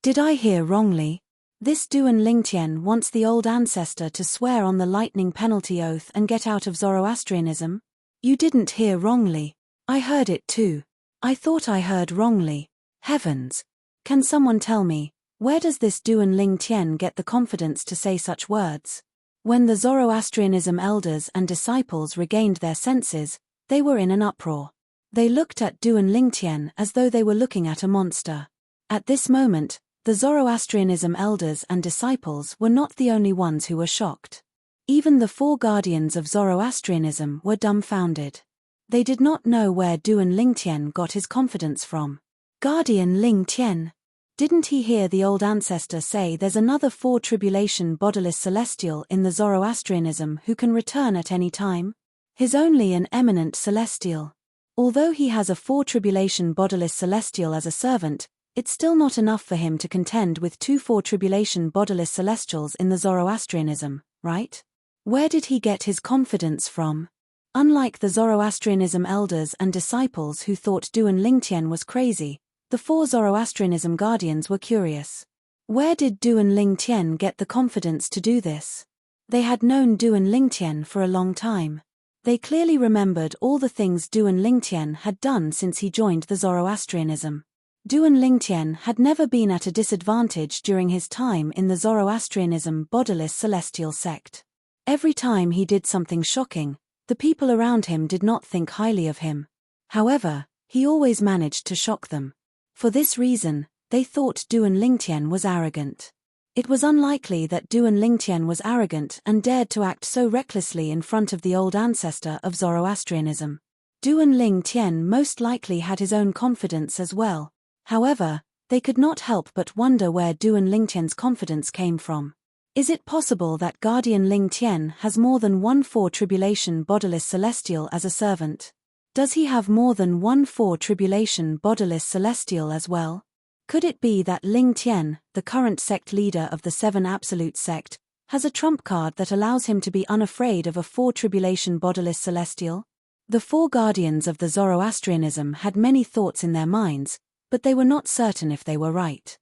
Did I hear wrongly? This Duan Lingtian wants the old ancestor to swear on the lightning penalty oath and get out of Zoroastrianism? You didn't hear wrongly. I heard it too. I thought I heard wrongly. Heavens! Can someone tell me, where does this Duan Lingtian get the confidence to say such words? When the Zoroastrianism elders and disciples regained their senses, they were in an uproar. They looked at Duan Lingtian as though they were looking at a monster. At this moment, the Zoroastrianism elders and disciples were not the only ones who were shocked. Even the four guardians of Zoroastrianism were dumbfounded. They did not know where Duan Lingtian got his confidence from. Guardian Lingtian. Didn't he hear the old ancestor say there's another four-tribulation bodiless celestial in the Zoroastrianism who can return at any time? He's only an eminent celestial. Although he has a four-tribulation bodiless celestial as a servant, it's still not enough for him to contend with two four-tribulation bodiless celestials in the Zoroastrianism, right? Where did he get his confidence from? Unlike the Zoroastrianism elders and disciples who thought Duan Lingtian was crazy, the four Zoroastrianism guardians were curious. Where did Du and Ling Tian get the confidence to do this? They had known Du and Ling Tian for a long time. They clearly remembered all the things Du and Ling Tian had done since he joined the Zoroastrianism. Du and Ling Tian had never been at a disadvantage during his time in the Zoroastrianism bodiless celestial sect. Every time he did something shocking, the people around him did not think highly of him. However, he always managed to shock them. For this reason, they thought Du and Ling Tian was arrogant. It was unlikely that Du and Ling Tian was arrogant and dared to act so recklessly in front of the old ancestor of Zoroastrianism. Du and Ling Tian most likely had his own confidence as well. However, they could not help but wonder where Du and Ling Tian's confidence came from. Is it possible that Guardian Ling Tian has more than one four tribulation bodiless celestial as a servant? Does he have more than one four tribulation bodiless celestial as well? Could it be that Ling Tian, the current sect leader of the Seven Absolute sect, has a trump card that allows him to be unafraid of a four tribulation bodiless celestial? The four guardians of the Zoroastrianism had many thoughts in their minds, but they were not certain if they were right.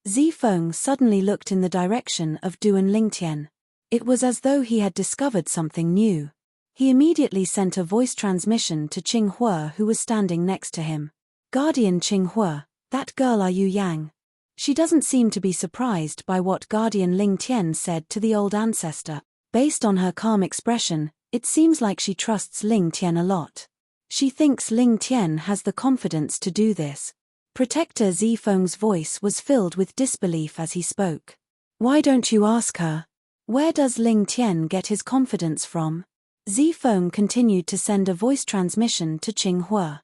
Zifeng suddenly looked in the direction of Du and Ling Tian. It was as though he had discovered something new. He immediately sent a voice transmission to Qinghua, who was standing next to him. Guardian Qinghua, that girl are you Yang? She doesn't seem to be surprised by what Guardian Ling Tian said to the old ancestor. Based on her calm expression, it seems like she trusts Ling Tian a lot. She thinks Ling Tian has the confidence to do this. Protector Zifeng's voice was filled with disbelief as he spoke. Why don't you ask her? Where does Ling Tian get his confidence from? Zifeng continued to send a voice transmission to Qinghua.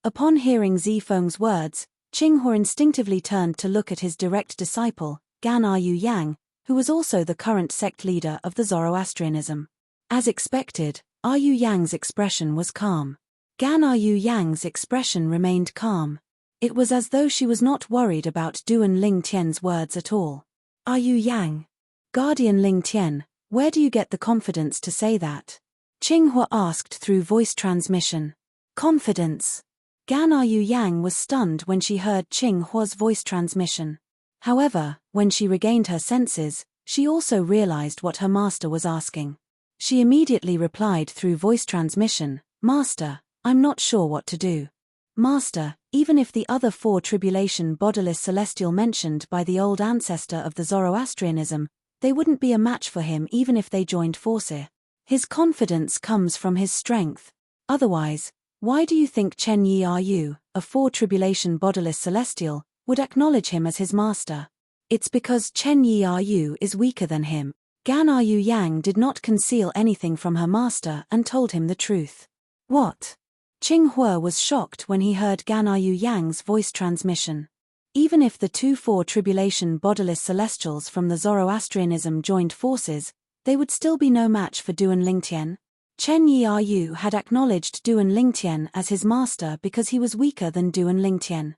Upon hearing Zifeng's words, Qinghua instinctively turned to look at his direct disciple, Gan Yu Yang, who was also the current sect leader of the Zoroastrianism. As expected, Yu Yang's expression was calm. Gan Yu Yang's expression remained calm. It was as though she was not worried about Du and Ling Tian's words at all. Yu Yang. Guardian Ling Tian, where do you get the confidence to say that? Qinghua asked through voice transmission. Confidence. Gan Yu Yang was stunned when she heard Qinghua's voice transmission. However, when she regained her senses, she also realized what her master was asking. She immediately replied through voice transmission, Master, I'm not sure what to do. Master, even if the other four tribulation bodiless celestial mentioned by the old ancestor of the Zoroastrianism, they wouldn't be a match for him even if they joined forces. His confidence comes from his strength. Otherwise, why do you think Chen Yi Ru, a four tribulation bodiless celestial, would acknowledge him as his master? It's because Chen Yi Ru is weaker than him. Gan Yu Yang did not conceal anything from her master and told him the truth. What? Qinghua was shocked when he heard Gan Yu Yang's voice transmission. Even if the two four tribulation bodiless celestials from the Zoroastrianism joined forces, they would still be no match for Du and Ling Tian. Chen Yi Ru had acknowledged Du and Ling Tian as his master because he was weaker than Du and Ling Tian.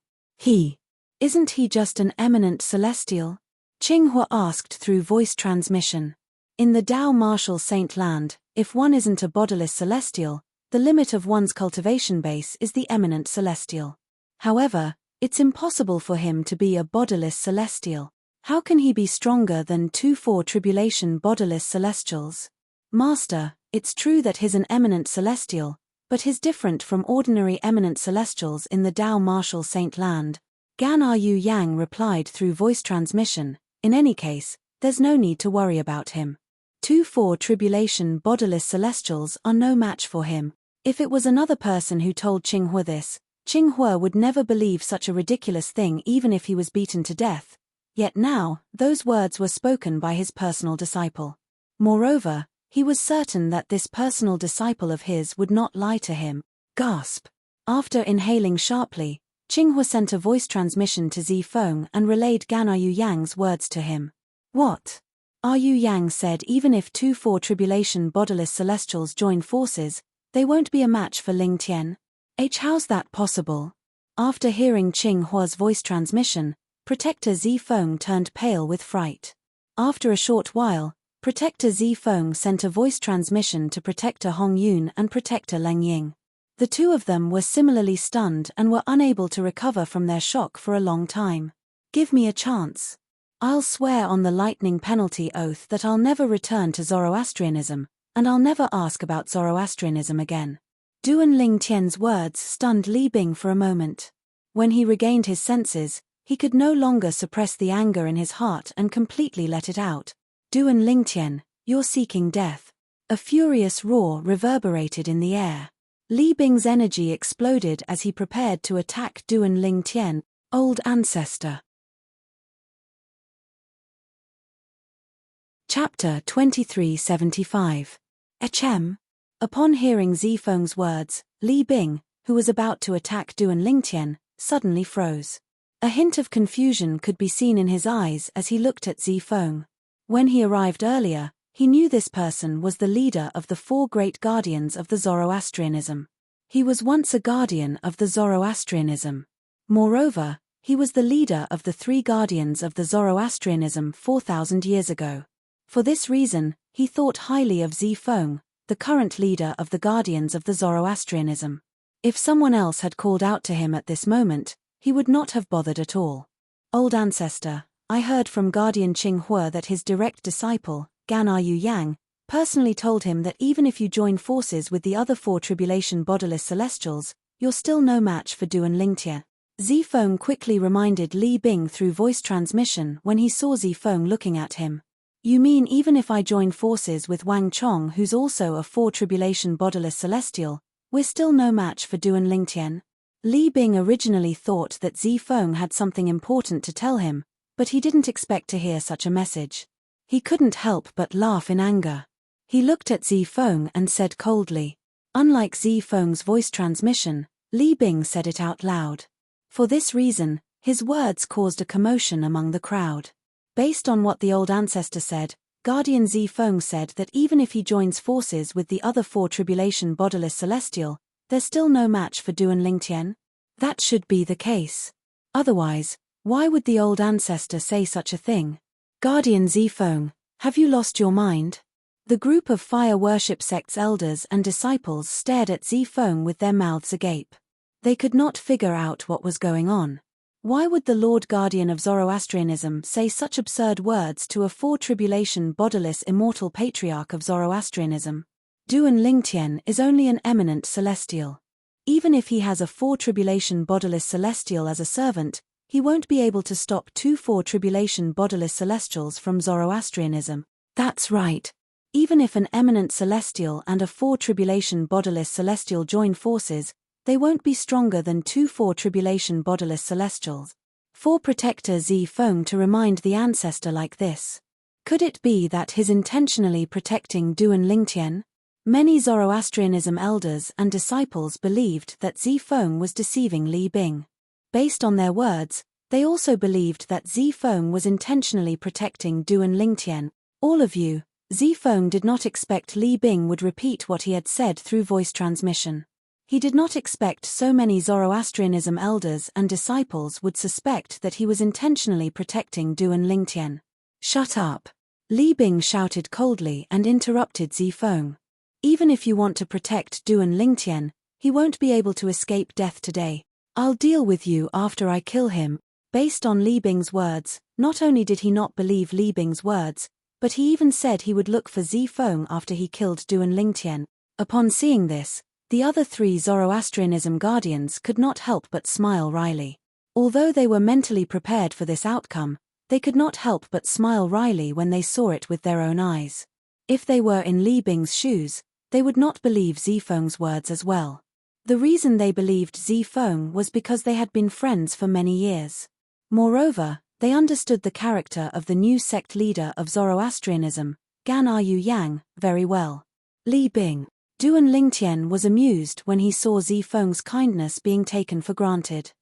Isn't he just an eminent celestial? Qinghua asked through voice transmission. In the Dao Martial Saint Land, if one isn't a bodiless celestial, the limit of one's cultivation base is the eminent celestial. However, it's impossible for him to be a bodiless celestial. How can he be stronger than two four tribulation bodiless celestials? Master, it's true that he's an eminent celestial, but he's different from ordinary eminent celestials in the Dao Martial Saint Land. Gan Yu Yang replied through voice transmission, in any case, there's no need to worry about him. Two four tribulation bodiless celestials are no match for him. If it was another person who told Qinghua this, Qinghua would never believe such a ridiculous thing even if he was beaten to death. Yet now, those words were spoken by his personal disciple. Moreover, he was certain that this personal disciple of his would not lie to him. Gasp! After inhaling sharply, Qinghua sent a voice transmission to Zifeng and relayed Gan Yu Yang's words to him. What? Yu Yang said even if two four tribulation bodiless celestials join forces, they won't be a match for Ling Tian. How's that possible? After hearing Qinghua's voice transmission, Protector Zifeng turned pale with fright. After a short while, Protector Zifeng sent a voice transmission to Protector Hong Yun and Protector Leng Ying. The two of them were similarly stunned and were unable to recover from their shock for a long time. Give me a chance. I'll swear on the lightning penalty oath that I'll never return to Zoroastrianism, and I'll never ask about Zoroastrianism again. Duan Lingtian's words stunned Li Bing for a moment. When he regained his senses, he could no longer suppress the anger in his heart and completely let it out. Duan Lingtian, you're seeking death. A furious roar reverberated in the air. Li Bing's energy exploded as he prepared to attack Duan Lingtian, old ancestor. Chapter 2375. Hm. Upon hearing Zifeng's words, Li Bing, who was about to attack Duan Lingtian, suddenly froze. A hint of confusion could be seen in his eyes as he looked at Zifeng. When he arrived earlier, he knew this person was the leader of the 4 great guardians of the Zoroastrianism. He was once a guardian of the Zoroastrianism. Moreover, he was the leader of the 3 guardians of the Zoroastrianism 4,000 years ago. For this reason, he thought highly of Zifeng, the current leader of the guardians of the Zoroastrianism. If someone else had called out to him at this moment, he would not have bothered at all. Old ancestor, I heard from Guardian Qinghua that his direct disciple, Gan Yu Yang, personally told him that even if you join forces with the other 4 tribulation bodiless celestials, you're still no match for Duan Lingtian. Zifeng quickly reminded Li Bing through voice transmission when he saw Zifeng looking at him. You mean even if I join forces with Wang Chong, who's also a 4 tribulation bodiless celestial, we're still no match for Duan Lingtian? Li Bing originally thought that Zifeng had something important to tell him, but he didn't expect to hear such a message. He couldn't help but laugh in anger. He looked at Zifeng and said coldly. Unlike Zifeng's voice transmission, Li Bing said it out loud. For this reason, his words caused a commotion among the crowd. Based on what the old ancestor said, Guardian Zifeng said that even if he joins forces with the other 4 tribulation bodiless celestial, there's still no match for Duan Lingtian. That should be the case. Otherwise, why would the old ancestor say such a thing? Guardian Zifeng, have you lost your mind? The group of fire worship sect's elders and disciples stared at Zifeng with their mouths agape. They could not figure out what was going on. Why would the Lord Guardian of Zoroastrianism say such absurd words to a 4 tribulation bodiless immortal patriarch of Zoroastrianism? Duan Lingtian is only an eminent celestial. Even if he has a 4 tribulation bodiless celestial as a servant, he won't be able to stop 2 4 tribulation bodiless celestials from Zoroastrianism. That's right. Even if an eminent celestial and a 4 tribulation bodiless celestial join forces, they won't be stronger than 2 4 tribulation bodiless celestials. For Protector Zifeng to remind the ancestor like this. Could it be that he's intentionally protecting Duan Lingtian? Many Zoroastrianism elders and disciples believed that Zifeng was deceiving Li Bing. Based on their words, they also believed that Zifeng was intentionally protecting Duan Lingtian. All of you, Zifeng did not expect Li Bing would repeat what he had said through voice transmission. He did not expect so many Zoroastrianism elders and disciples would suspect that he was intentionally protecting Duan Lingtian. Shut up! Li Bing shouted coldly and interrupted Zifeng. Even if you want to protect Duan Lingtian, he won't be able to escape death today. I'll deal with you after I kill him. Based on Li Bing's words, not only did he not believe Li Bing's words, but he even said he would look for Zifeng after he killed Duan Lingtian. Upon seeing this, the other 3 Zoroastrianism guardians could not help but smile wryly. Although they were mentally prepared for this outcome, they could not help but smile wryly when they saw it with their own eyes. If they were in Li Bing's shoes, they would not believe Zifeng's words as well. The reason they believed Zifeng was because they had been friends for many years. Moreover, they understood the character of the new sect leader of Zoroastrianism, Gan Yu Yang, very well. Li Bing. Duan Lingtian was amused when he saw Zifeng's kindness being taken for granted.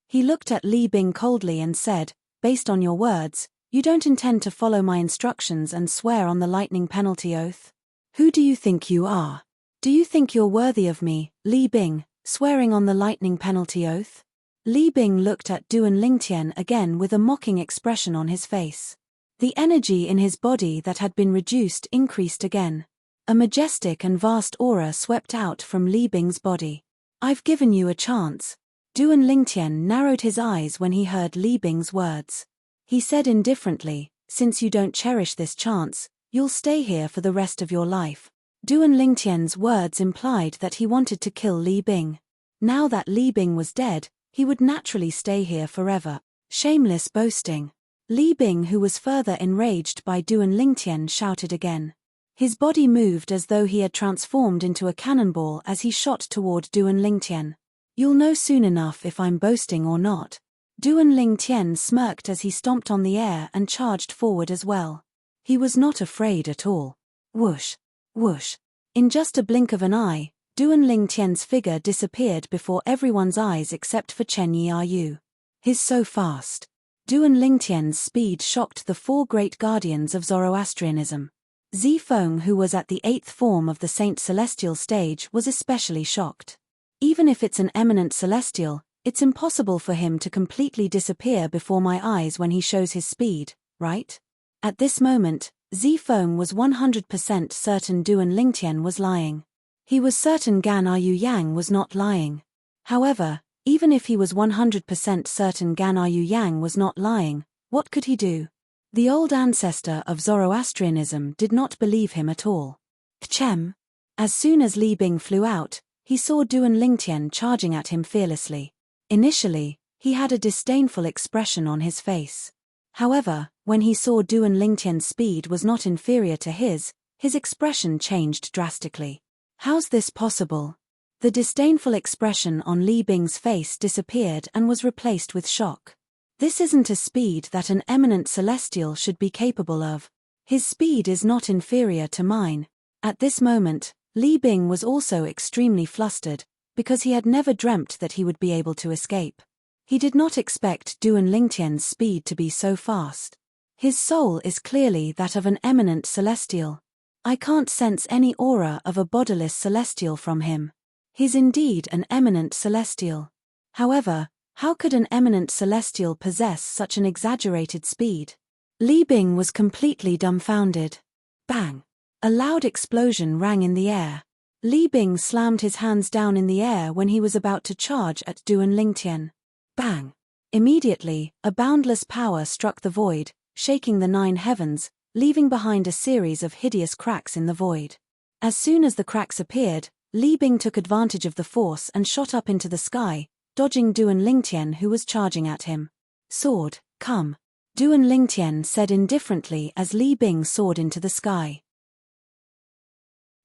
He looked at Li Bing coldly and said, based on your words, you don't intend to follow my instructions and swear on the lightning penalty oath? Who do you think you are? Do you think you're worthy of me, Li Bing, swearing on the lightning penalty oath? Li Bing looked at Duan Lingtian again with a mocking expression on his face. The energy in his body that had been reduced increased again. A majestic and vast aura swept out from Li Bing's body. I've given you a chance. Duan Lingtian narrowed his eyes when he heard Li Bing's words. He said indifferently, "Since you don't cherish this chance, you'll stay here for the rest of your life." Duan Lingtian's words implied that he wanted to kill Li Bing. Now that Li Bing was dead, he would naturally stay here forever. Shameless boasting. Li Bing, who was further enraged by Duan Lingtian, shouted again. His body moved as though he had transformed into a cannonball as he shot toward Duan Lingtian. "You'll know soon enough if I'm boasting or not." Duan Lingtian smirked as he stomped on the air and charged forward as well. He was not afraid at all. Whoosh! Whoosh! In just a blink of an eye, Duan Lingtian's figure disappeared before everyone's eyes except for Chen Yiyu. "He's so fast." Duan Lingtian's speed shocked the four great guardians of Zoroastrianism. Zifeng, who was at the 8th form of the Saint Celestial stage, was especially shocked. Even if it's an eminent celestial, it's impossible for him to completely disappear before my eyes when he shows his speed, right? At this moment, Zifeng was 100% certain Duan Lingtian was lying. He was certain Gan Yu Yang was not lying. However, even if he was 100% certain Gan Yu Yang was not lying, what could he do? The old ancestor of Zoroastrianism did not believe him at all. Tchem! As soon as Li Bing flew out, he saw Duan Lingtian charging at him fearlessly. Initially, he had a disdainful expression on his face. However, when he saw Duan Lingtian's speed was not inferior to his expression changed drastically. "How's this possible?" The disdainful expression on Li Bing's face disappeared and was replaced with shock. "This isn't a speed that an eminent celestial should be capable of. His speed is not inferior to mine." At this moment, Li Bing was also extremely flustered, because he had never dreamt that he would be able to escape. He did not expect Duan Lingtian's speed to be so fast. His soul is clearly that of an eminent celestial. I can't sense any aura of a bodiless celestial from him. He's indeed an eminent celestial. However, how could an eminent celestial possess such an exaggerated speed? Li Bing was completely dumbfounded. Bang! A loud explosion rang in the air. Li Bing slammed his hands down in the air when he was about to charge at Duan Lingtian. Bang! Immediately, a boundless power struck the void, shaking the 9 heavens, leaving behind a series of hideous cracks in the void. As soon as the cracks appeared, Li Bing took advantage of the force and shot up into the sky, dodging Duan Lingtian, who was charging at him. "Sword, come," Duan Lingtian said indifferently as Li Bing soared into the sky.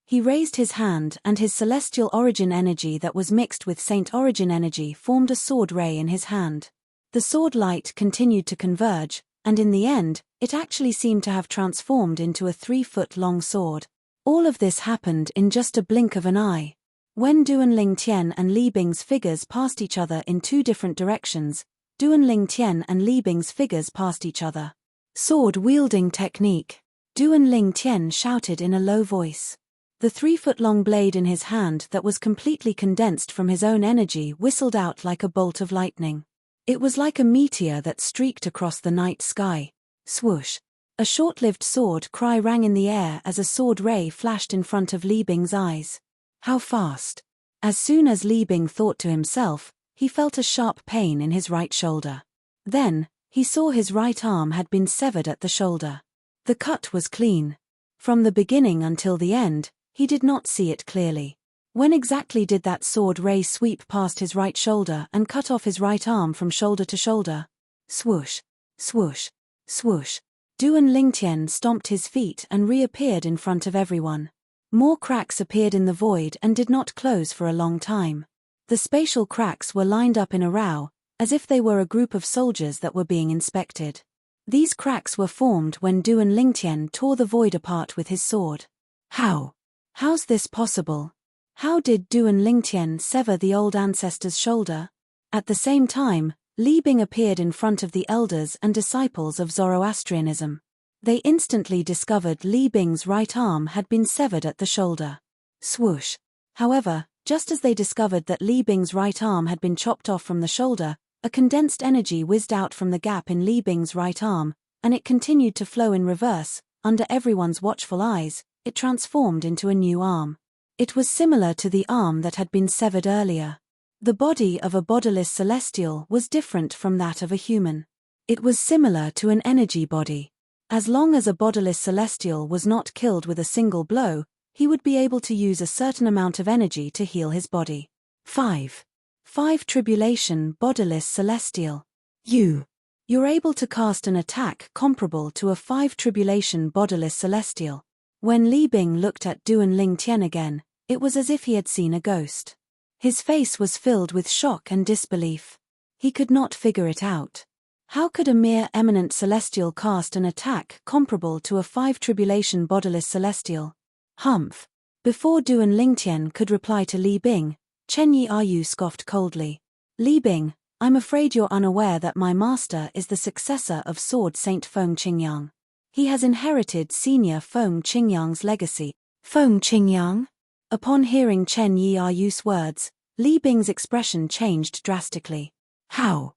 He raised his hand and his celestial origin energy that was mixed with saint origin energy formed a sword ray in his hand. The sword light continued to converge, and in the end, it actually seemed to have transformed into a 3-foot-long sword. All of this happened in just a blink of an eye. When Duan Lingtian and Li Bing's figures passed each other in 2 different directions, Duan Lingtian and Li Bing's figures passed each other. "Sword-wielding technique," Duan Lingtian shouted in a low voice. The 3-foot-long blade in his hand that was completely condensed from his own energy whistled out like a bolt of lightning. It was like a meteor that streaked across the night sky. Swoosh! A short-lived sword cry rang in the air as a sword ray flashed in front of Li Bing's eyes. How fast! As soon as Li Bing thought to himself, he felt a sharp pain in his right shoulder. Then, he saw his right arm had been severed at the shoulder. The cut was clean. From the beginning until the end, he did not see it clearly. When exactly did that sword ray sweep past his right shoulder and cut off his right arm from shoulder to shoulder? Swoosh! Swoosh! Swoosh! Duan Lingtian stomped his feet and reappeared in front of everyone. More cracks appeared in the void and did not close for a long time. The spatial cracks were lined up in a row, as if they were a group of soldiers that were being inspected. These cracks were formed when Duan Lingtian tore the void apart with his sword. How's this possible? How did Duan Lingtian sever the old ancestor's shoulder? At the same time, Li Bing appeared in front of the elders and disciples of Zoroastrianism. They instantly discovered Li Bing's right arm had been severed at the shoulder. Swoosh! However, just as they discovered that Li Bing's right arm had been chopped off from the shoulder, a condensed energy whizzed out from the gap in Li Bing's right arm, and it continued to flow in reverse. Under everyone's watchful eyes, it transformed into a new arm. It was similar to the arm that had been severed earlier. The body of a bodiless celestial was different from that of a human. It was similar to an energy body. As long as a bodiless celestial was not killed with a single blow, he would be able to use a certain amount of energy to heal his body. 5. 5 Tribulation Bodiless Celestial. You're able to cast an attack comparable to a 5 Tribulation Bodiless Celestial. When Li Bing looked at Duan Lingtian again, it was as if he had seen a ghost. His face was filled with shock and disbelief. He could not figure it out. How could a mere eminent celestial cast an attack comparable to a 5 Tribulation Bodiless Celestial? Humph. Before Duan Lingtian could reply to Li Bing, Chen Yi scoffed coldly. Li Bing, I'm afraid you're unaware that my master is the successor of Sword Saint Feng Qingyang. He has inherited senior Feng Qingyang's legacy. Feng Qingyang? Upon hearing Chen Yi's words, Li Bing's expression changed drastically. How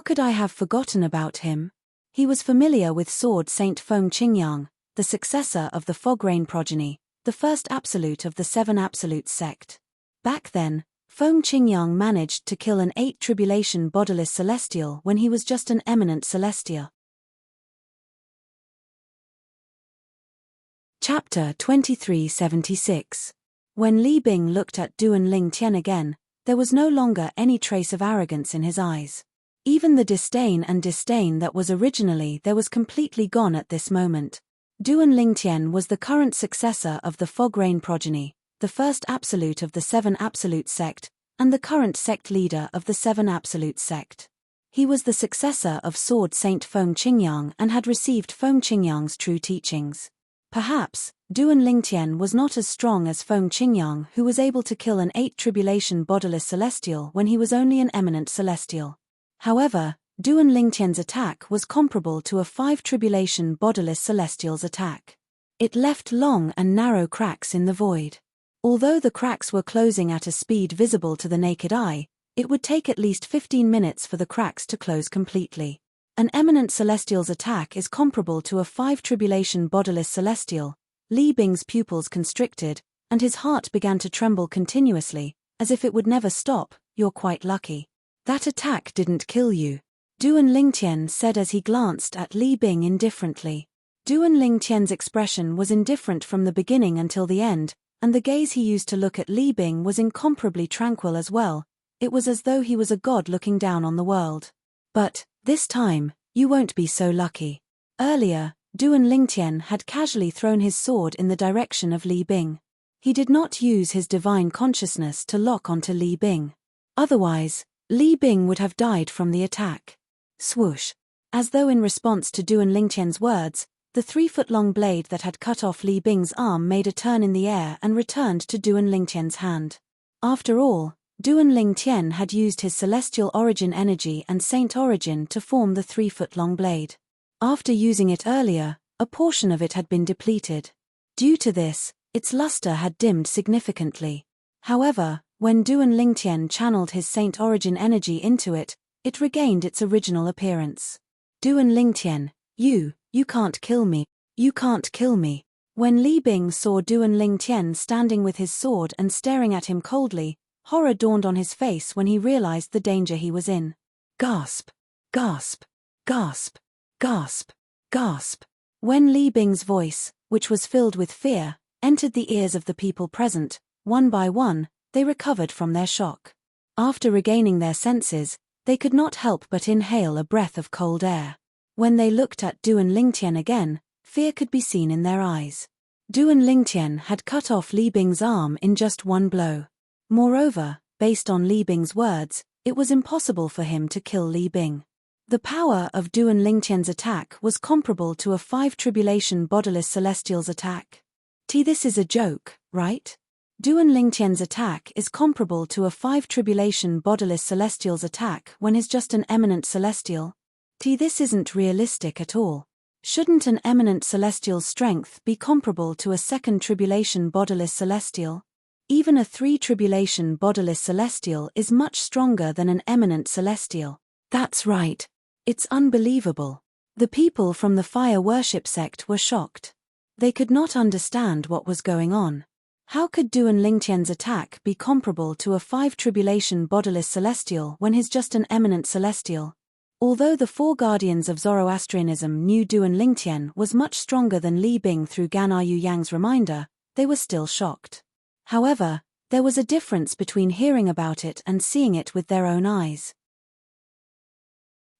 could I have forgotten about him? He was familiar with Sword Saint Feng Qingyang, the successor of the Fog Rain progeny, the first absolute of the 7 Absolutes sect. Back then, Feng Qingyang managed to kill an 8 Tribulation Bodiless Celestial when he was just an eminent celestial. Chapter 2376. When Li Bing looked at Duan Lingtian again, there was no longer any trace of arrogance in his eyes. Even the disdain that was originally there was completely gone at this moment. Duan Lingtian was the current successor of the Fog Rain progeny, the first absolute of the 7 Absolute sect, and the current sect leader of the 7 Absolute sect. He was the successor of Sword Saint Feng Qingyang and had received Feng Qingyang's true teachings. Perhaps, Duan Lingtian was not as strong as Feng Qingyang, who was able to kill an 8 Tribulation Bodiless Celestial when he was only an eminent celestial. However, Duan Lingtian's attack was comparable to a 5 Tribulation Bodiless Celestial's attack. It left long and narrow cracks in the void. Although the cracks were closing at a speed visible to the naked eye, it would take at least 15 minutes for the cracks to close completely. An eminent celestial's attack is comparable to a 5 Tribulation Bodiless Celestial. Li Bing's pupils constricted, and his heart began to tremble continuously, as if it would never stop. You're quite lucky. That attack didn't kill you, Duan Lingtian said as he glanced at Li Bing indifferently. Duan Lingtian's expression was indifferent from the beginning until the end, and the gaze he used to look at Li Bing was incomparably tranquil as well. It was as though he was a god looking down on the world. But, this time, you won't be so lucky. Earlier, Duan Lingtian had casually thrown his sword in the direction of Li Bing. He did not use his divine consciousness to lock onto Li Bing. Otherwise, Li Bing would have died from the attack. Swoosh. As though in response to Duan Lingtian's words, the 3-foot-long blade that had cut off Li Bing's arm made a turn in the air and returned to Duan Lingtian's hand. After all, Duan Lingtian had used his celestial origin energy and saint origin to form the 3-foot-long blade. After using it earlier, a portion of it had been depleted. Due to this, its luster had dimmed significantly. However, when Duan Lingtian channeled his saint origin energy into it, it regained its original appearance. Duan Lingtian, you can't kill me. You can't kill me. When Li Bing saw Duan Lingtian standing with his sword and staring at him coldly, horror dawned on his face when he realized the danger he was in. Gasp! Gasp! Gasp! Gasp! Gasp! When Li Bing's voice, which was filled with fear, entered the ears of the people present, one by one, they recovered from their shock. After regaining their senses, they could not help but inhale a breath of cold air. When they looked at Duan Lingtian again, fear could be seen in their eyes. Duan Lingtian had cut off Li Bing's arm in just one blow. Moreover, based on Li Bing's words, it was impossible for him to kill Li Bing. The power of Duan Lingtian's attack was comparable to a 5 Tribulation Bodiless Celestial's attack. This is a joke, right? Duan Lingtian's attack is comparable to a 5 Tribulation Bodiless Celestial's attack when he's just an eminent celestial. This isn't realistic at all. Shouldn't an eminent celestial's strength be comparable to a 2nd Tribulation Bodiless Celestial? Even a 3 Tribulation Bodiless Celestial is much stronger than an eminent celestial. That's right. It's unbelievable. The people from the Fire Worship sect were shocked. They could not understand what was going on. How could Duan Lingtian's attack be comparable to a 5 tribulation bodiless celestial when he's just an eminent celestial? Although the 4 guardians of Zoroastrianism knew Duan Lingtian was much stronger than Li Bing through Gan Yu Yang's reminder, they were still shocked. However, there was a difference between hearing about it and seeing it with their own eyes.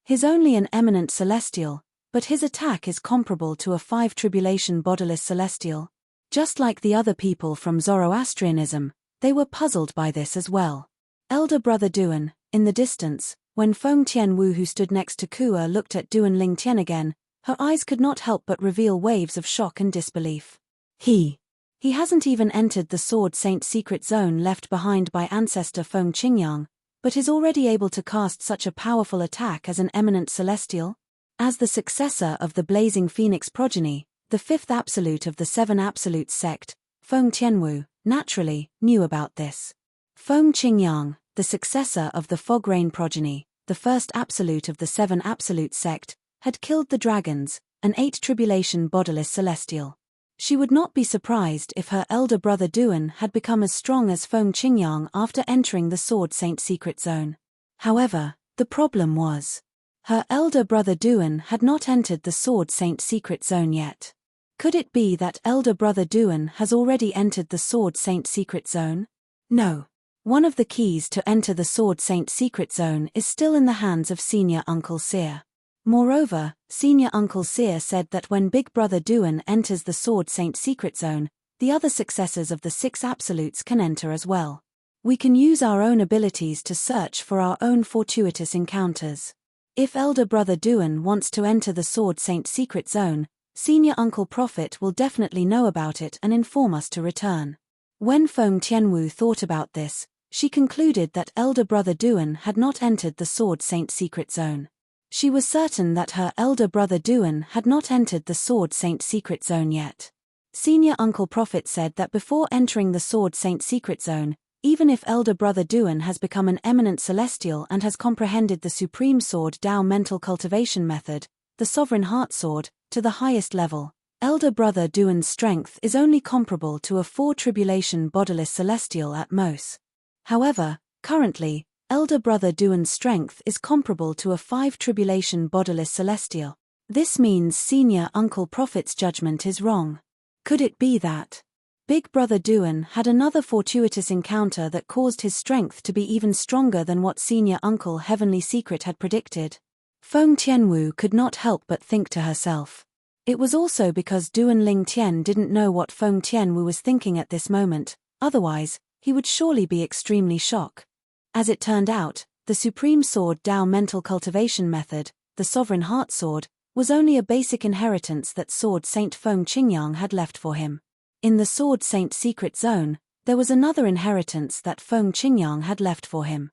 He's only an eminent celestial, but his attack is comparable to a 5 tribulation bodiless celestial. Just like the other people from Zoroastrianism, they were puzzled by this as well. Elder brother Duan, in the distance, when Feng Tianwu who stood next to Kua looked at Duan Lingtian again, her eyes could not help but reveal waves of shock and disbelief. He hasn't even entered the Sword Saint secret zone left behind by ancestor Feng Qingyang, but is already able to cast such a powerful attack as an eminent celestial? As the successor of the Blazing Phoenix progeny, the 5th absolute of the 7 absolutes sect, Feng Tianwu, naturally, knew about this. Feng Qingyang, the successor of the Fog Rain progeny, the 1st absolute of the 7 absolute sect, had killed the dragons, an 8 tribulation bodiless celestial. She would not be surprised if her elder brother Duan had become as strong as Feng Qingyang after entering the Sword Saint secret zone. However, the problem was, her elder brother Duan had not entered the Sword Saint secret zone yet. Could it be that elder brother Duan has already entered the Sword Saint secret zone? No. One of the keys to enter the Sword Saint secret zone is still in the hands of senior Uncle Seer. Moreover, senior Uncle Seer said that when big brother Duan enters the Sword Saint secret zone, the other successors of the 6 absolutes can enter as well. We can use our own abilities to search for our own fortuitous encounters. If elder brother Duan wants to enter the Sword Saint secret zone, senior Uncle Prophet will definitely know about it and inform us to return. When Feng Tianwu thought about this, she concluded that elder brother Duan had not entered the Sword Saint secret zone. She was certain that her elder brother Duan had not entered the Sword Saint secret zone yet. Senior Uncle Prophet said that before entering the Sword Saint secret zone, even if elder brother Duan has become an eminent celestial and has comprehended the Supreme Sword Dao mental cultivation method, the Sovereign Heart Sword, to the highest level, elder brother Duan's strength is only comparable to a 4 tribulation bodiless celestial at most. However, currently, elder brother Duan's strength is comparable to a 5 tribulation bodiless celestial. This means senior Uncle Prophet's judgment is wrong. Could it be that big brother Duan had another fortuitous encounter that caused his strength to be even stronger than what senior Uncle Heavenly Secret had predicted? Feng Tianwu could not help but think to herself. It was also because Duan Lingtian didn't know what Feng Tianwu was thinking at this moment, otherwise, he would surely be extremely shocked. As it turned out, the Supreme Sword Dao mental cultivation method, the Sovereign Heart Sword, was only a basic inheritance that Sword Saint Feng Qingyang had left for him. In the Sword Saint secret zone, there was another inheritance that Feng Qingyang had left for him.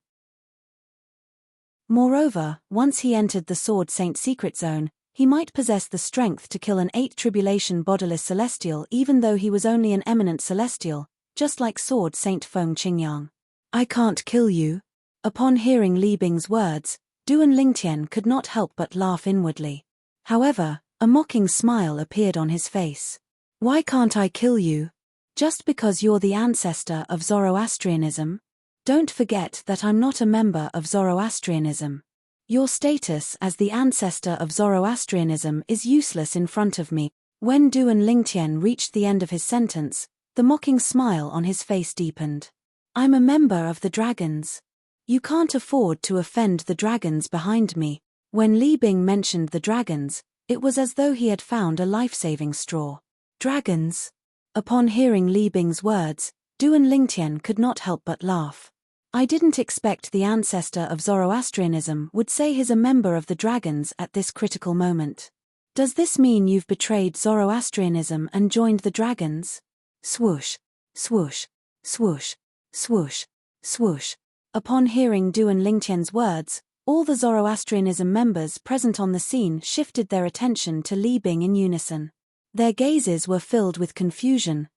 Moreover, once he entered the Sword Saint secret zone, he might possess the strength to kill an 8 tribulation bodiless celestial even though he was only an eminent celestial, just like Sword Saint Feng Qingyang. I can't kill you. Upon hearing Li Bing's words, Duan Lingtian could not help but laugh inwardly. However, a mocking smile appeared on his face. Why can't I kill you? Just because you're the ancestor of Zoroastrianism? Don't forget that I'm not a member of Zoroastrianism. Your status as the ancestor of Zoroastrianism is useless in front of me. When Duan Lingtian reached the end of his sentence, the mocking smile on his face deepened. I'm a member of the dragons. You can't afford to offend the dragons behind me. When Li Bing mentioned the dragons, it was as though he had found a life-saving straw. Dragons? Upon hearing Li Bing's words, Duan Lingtian could not help but laugh. I didn't expect the ancestor of Zoroastrianism would say he's a member of the dragons at this critical moment. Does this mean you've betrayed Zoroastrianism and joined the dragons? Swoosh, swoosh, swoosh, swoosh, swoosh. Upon hearing Duan Lingtian's words, all the Zoroastrianism members present on the scene shifted their attention to Li Bing in unison. Their gazes were filled with confusion,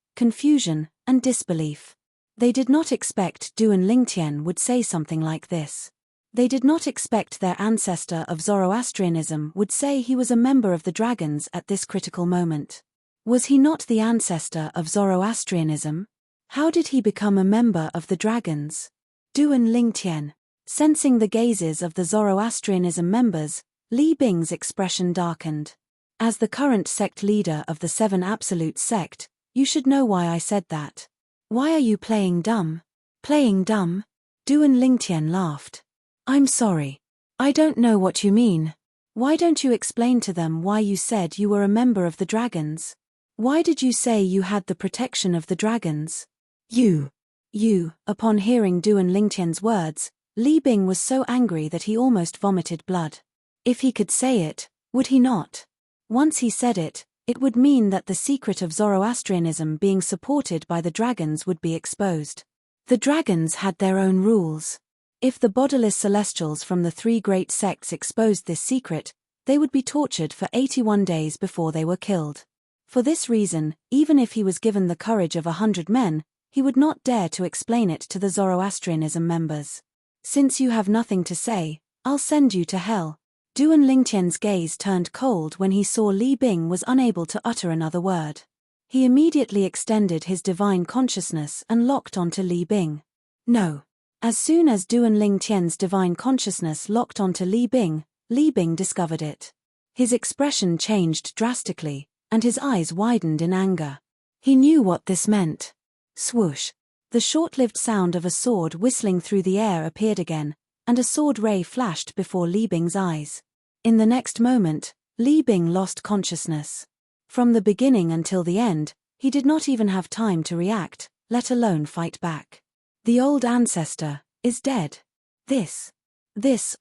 and disbelief. They did not expect Duan Lingtian would say something like this. They did not expect their ancestor of Zoroastrianism would say he was a member of the dragons at this critical moment. Was he not the ancestor of Zoroastrianism? How did he become a member of the dragons? Duan Lingtian. Sensing the gazes of the Zoroastrianism members, Li Bing's expression darkened. As the current sect leader of the Seven Absolute sect, you should know why I said that. Why are you playing dumb? Playing dumb? Duan Lingtian laughed. I'm sorry. I don't know what you mean. Why don't you explain to them why you said you were a member of the dragons? Why did you say you had the protection of the dragons? You, upon hearing Duan Lingtian's words, Li Bing was so angry that he almost vomited blood. If he could say it, would he not? Once he said it, it would mean that the secret of Zoroastrianism being supported by the dragons would be exposed. The dragons had their own rules. If the bodiless celestials from the three great sects exposed this secret, they would be tortured for 81 days before they were killed. For this reason, even if he was given the courage of 100 men, he would not dare to explain it to the Zoroastrianism members. Since you have nothing to say, I'll send you to hell. Duan Lingtian's gaze turned cold when he saw Li Bing was unable to utter another word. He immediately extended his divine consciousness and locked onto Li Bing. No. As soon as Duan Lingtian's divine consciousness locked onto Li Bing discovered it. His expression changed drastically, and his eyes widened in anger. He knew what this meant. Swoosh. The short-lived sound of a sword whistling through the air appeared again, and a sword ray flashed before Li Bing's eyes. In the next moment, Li Bing lost consciousness. From the beginning until the end, he did not even have time to react, let alone fight back. The old ancestor is dead. This,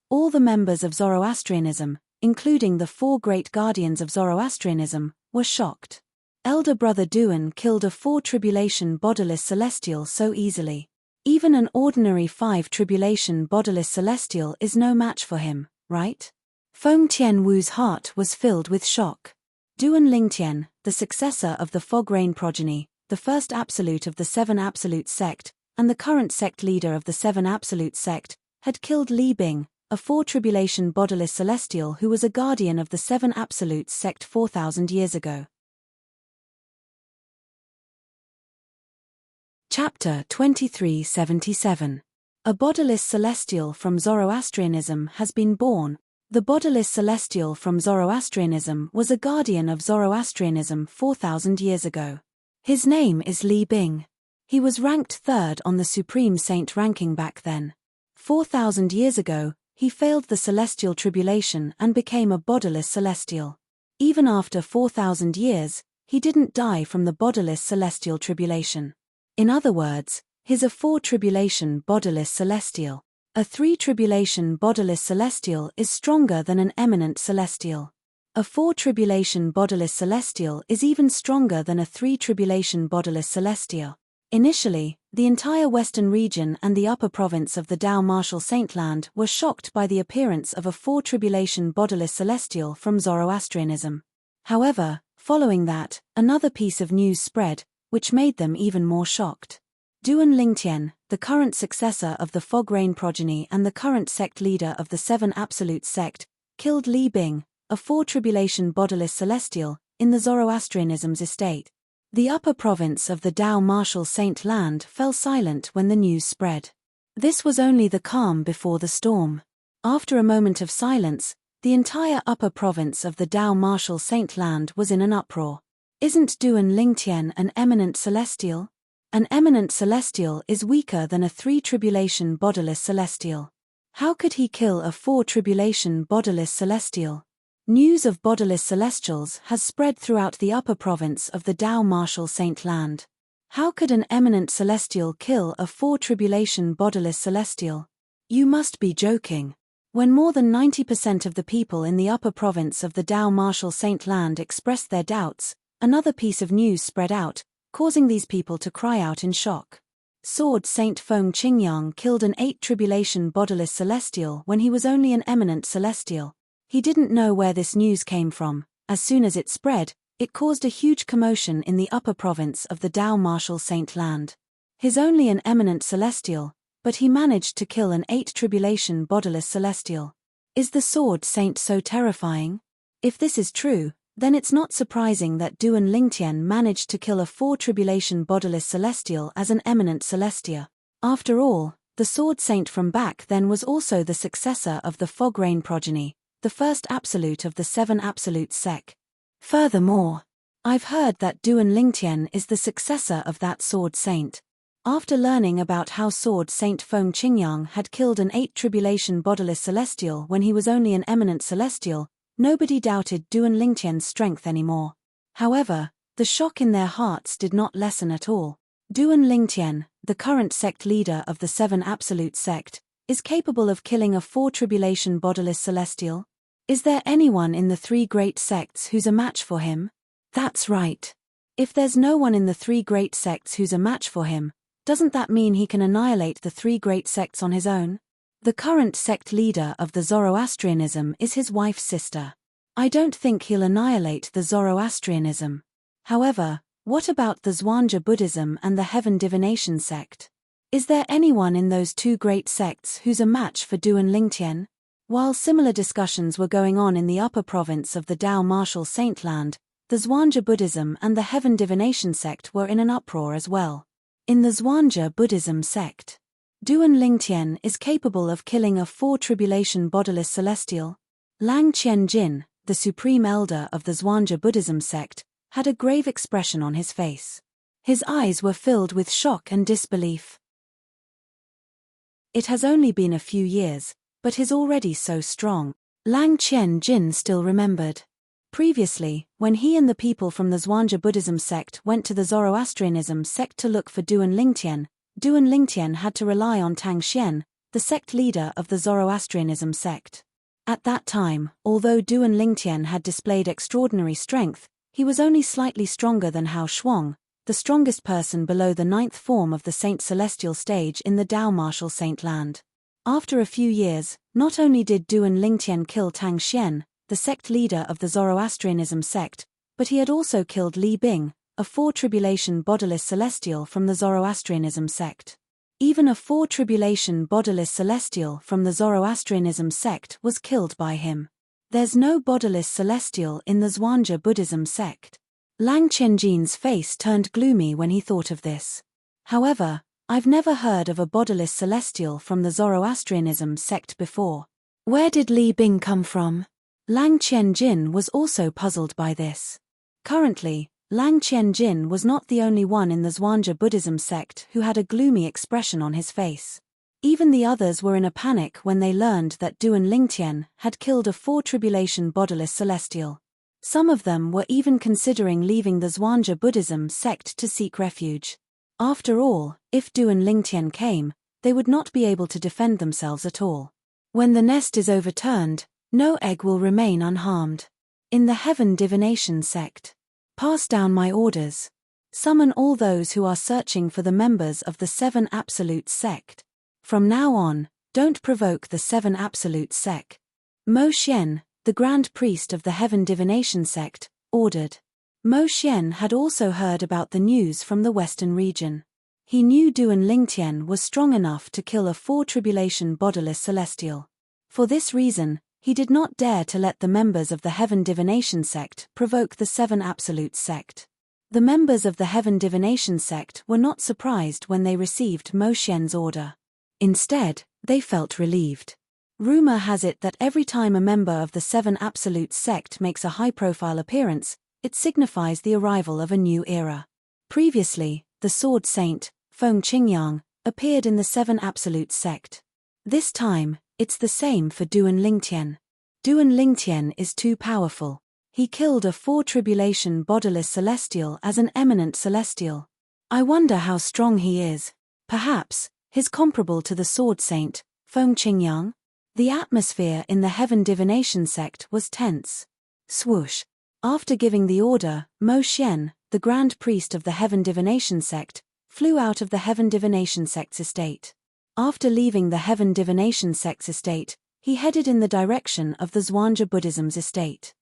all the members of Zoroastrianism, including the four great guardians of Zoroastrianism, were shocked. Elder brother Duan killed a 4 tribulation bodiless celestial so easily. Even an ordinary 5 tribulation bodiless celestial is no match for him, right? Feng Tianwu's heart was filled with shock. Duan Lingtian, the successor of the Fog Rain progeny, the first absolute of the Seven Absolute sect, and the current sect leader of the Seven Absolute sect, had killed Li Bing, a 4 tribulation bodiless celestial who was a guardian of the Seven Absolute sect 4,000 years ago. Chapter 2377. A bodiless celestial from Zoroastrianism has been born. The bodiless celestial from Zoroastrianism was a guardian of Zoroastrianism 4,000 years ago. His name is Li Bing. He was ranked 3rd on the Supreme Saint ranking back then. 4,000 years ago, he failed the celestial tribulation and became a bodiless celestial. Even after 4,000 years, he didn't die from the bodiless celestial tribulation. In other words, he's a 4 tribulation bodiless celestial. A 3 tribulation bodiless celestial is stronger than an eminent celestial. A 4 tribulation bodiless celestial is even stronger than a 3 tribulation bodiless celestial. Initially, the entire western region and the upper province of the Dao Martial Saintland were shocked by the appearance of a 4 tribulation bodiless celestial from Zoroastrianism. However, following that, another piece of news spread, which made them even more shocked. Duan Lingtian, the current successor of the Fog Rain progeny and the current sect leader of the Seven Absolute sect, killed Li Bing, a 4 tribulation bodiless celestial, in the Zoroastrianism's estate. The upper province of the Dao Martial Saint Land fell silent when the news spread. This was only the calm before the storm. After a moment of silence, the entire upper province of the Dao Martial Saint Land was in an uproar. Isn't Duan Lingtian an eminent celestial? An eminent celestial is weaker than a 3 tribulation bodiless celestial. How could he kill a 4 tribulation bodiless celestial? News of bodiless celestials has spread throughout the upper province of the Dao Martial Saint Land. How could an eminent celestial kill a 4 tribulation bodiless celestial? You must be joking. When more than 90% of the people in the upper province of the Dao Martial Saint Land expressed their doubts, another piece of news spread out, causing these people to cry out in shock. Sword Saint Feng Qingyang killed an 8 tribulation bodiless celestial when he was only an eminent celestial. He didn't know where this news came from. As soon as it spread, it caused a huge commotion in the upper province of the Dao Martial Saint Land. He's only an eminent celestial, but he managed to kill an 8 tribulation bodiless celestial. Is the Sword Saint so terrifying? If this is true, Then it's not surprising that Duan Lingtian managed to kill a 4 bodiless celestial as an eminent celestia. After all, the Sword Saint from back then was also the successor of the Fog Rain progeny, the first absolute of the 7 absolute sect. Furthermore, I've heard that Duan Lingtian is the successor of that Sword Saint. After learning about how Sword Saint Feng Qingyang had killed an 8 bodiless celestial when he was only an eminent celestial, nobody doubted Duan Lingtian's strength anymore. However, the shock in their hearts did not lessen at all. Duan Lingtian, the current sect leader of the 7 absolute sect, is capable of killing a 4 bodiless celestial? Is there anyone in the 3 great sects who's a match for him? That's right. If there's no one in the 3 great sects who's a match for him, doesn't that mean he can annihilate the 3 great sects on his own? The current sect leader of the Zoroastrianism is his wife's sister. I don't think he'll annihilate the Zoroastrianism. However, what about the Zhuangzi Buddhism and the Heaven Divination sect? Is there anyone in those 2 great sects who's a match for Duan Lingtian? While similar discussions were going on in the upper province of the Dao Martial Saintland, the Zhuangzi Buddhism and the Heaven Divination sect were in an uproar as well. In the Zhuangzi Buddhism sect, Duan Lingtian is capable of killing a 4 bodiless celestial. Lang Qianjin, the supreme elder of the Zhuangzi Buddhism sect, had a grave expression on his face. His eyes were filled with shock and disbelief. It has only been a few years, but he's already so strong. Lang Qianjin still remembered. Previously, when he and the people from the Zhuangzi Buddhism sect went to the Zoroastrianism sect to look for Duan Lingtian had to rely on Tang Xian, the sect leader of the Zoroastrianism sect. At that time, although Duan Lingtian had displayed extraordinary strength, he was only slightly stronger than Hao Shuang, the strongest person below the 9th form of the Saint Celestial stage in the Dao Martial Saintland. After a few years, not only did Duan Lingtian kill Tang Xian, the sect leader of the Zoroastrianism sect, but he had also killed Li Bing, a 4 bodiless celestial from the Zoroastrianism sect. Even a 4 bodiless celestial from the Zoroastrianism sect was killed by him. There's no bodiless celestial in the Zhuangzi Buddhism sect. Lang Qianjin's face turned gloomy when he thought of this. However, I've never heard of a bodiless celestial from the Zoroastrianism sect before. Where did Li Bing come from? Lang Qianjin was also puzzled by this. Currently, Lang Qianjin was not the only one in the Zhuangzi Buddhism sect who had a gloomy expression on his face. Even the others were in a panic when they learned that Duan Lingtian had killed a 4 bodiless celestial. Some of them were even considering leaving the Zhuangzi Buddhism sect to seek refuge. After all, if Duan Lingtian came, they would not be able to defend themselves at all. When the nest is overturned, no egg will remain unharmed. In the Heaven Divination sect, pass down my orders. Summon all those who are searching for the members of the 7 absolute sect. From now on, don't provoke the 7 absolute sect. Mo Xian, the Grand Priest of the Heaven Divination sect, ordered. Mo Xian had also heard about the news from the western region. He knew Duan Lingtian was strong enough to kill a 4 bodiless celestial. For this reason, he did not dare to let the members of the Heaven Divination sect provoke the 7 absolute sect. The members of the Heaven Divination sect were not surprised when they received Mo Xian's order. Instead, they felt relieved. Rumor has it that every time a member of the 7 absolute sect makes a high-profile appearance, it signifies the arrival of a new era. Previously, the Sword Saint, Feng Qingyang, appeared in the 7 absolute sect. This time, it's the same for Duan Lingtian. Duan Lingtian is too powerful. He killed a 4 bodiless celestial as an eminent celestial. I wonder how strong he is. Perhaps, he's comparable to the Sword Saint, Feng Qingyang? The atmosphere in the Heaven Divination sect was tense. Swoosh. After giving the order, Mo Xian, the Grand Priest of the Heaven Divination sect, flew out of the Heaven Divination sect's estate. After leaving the Heaven Divination sect's estate, he headed in the direction of the Zhuangzi Buddhism's estate.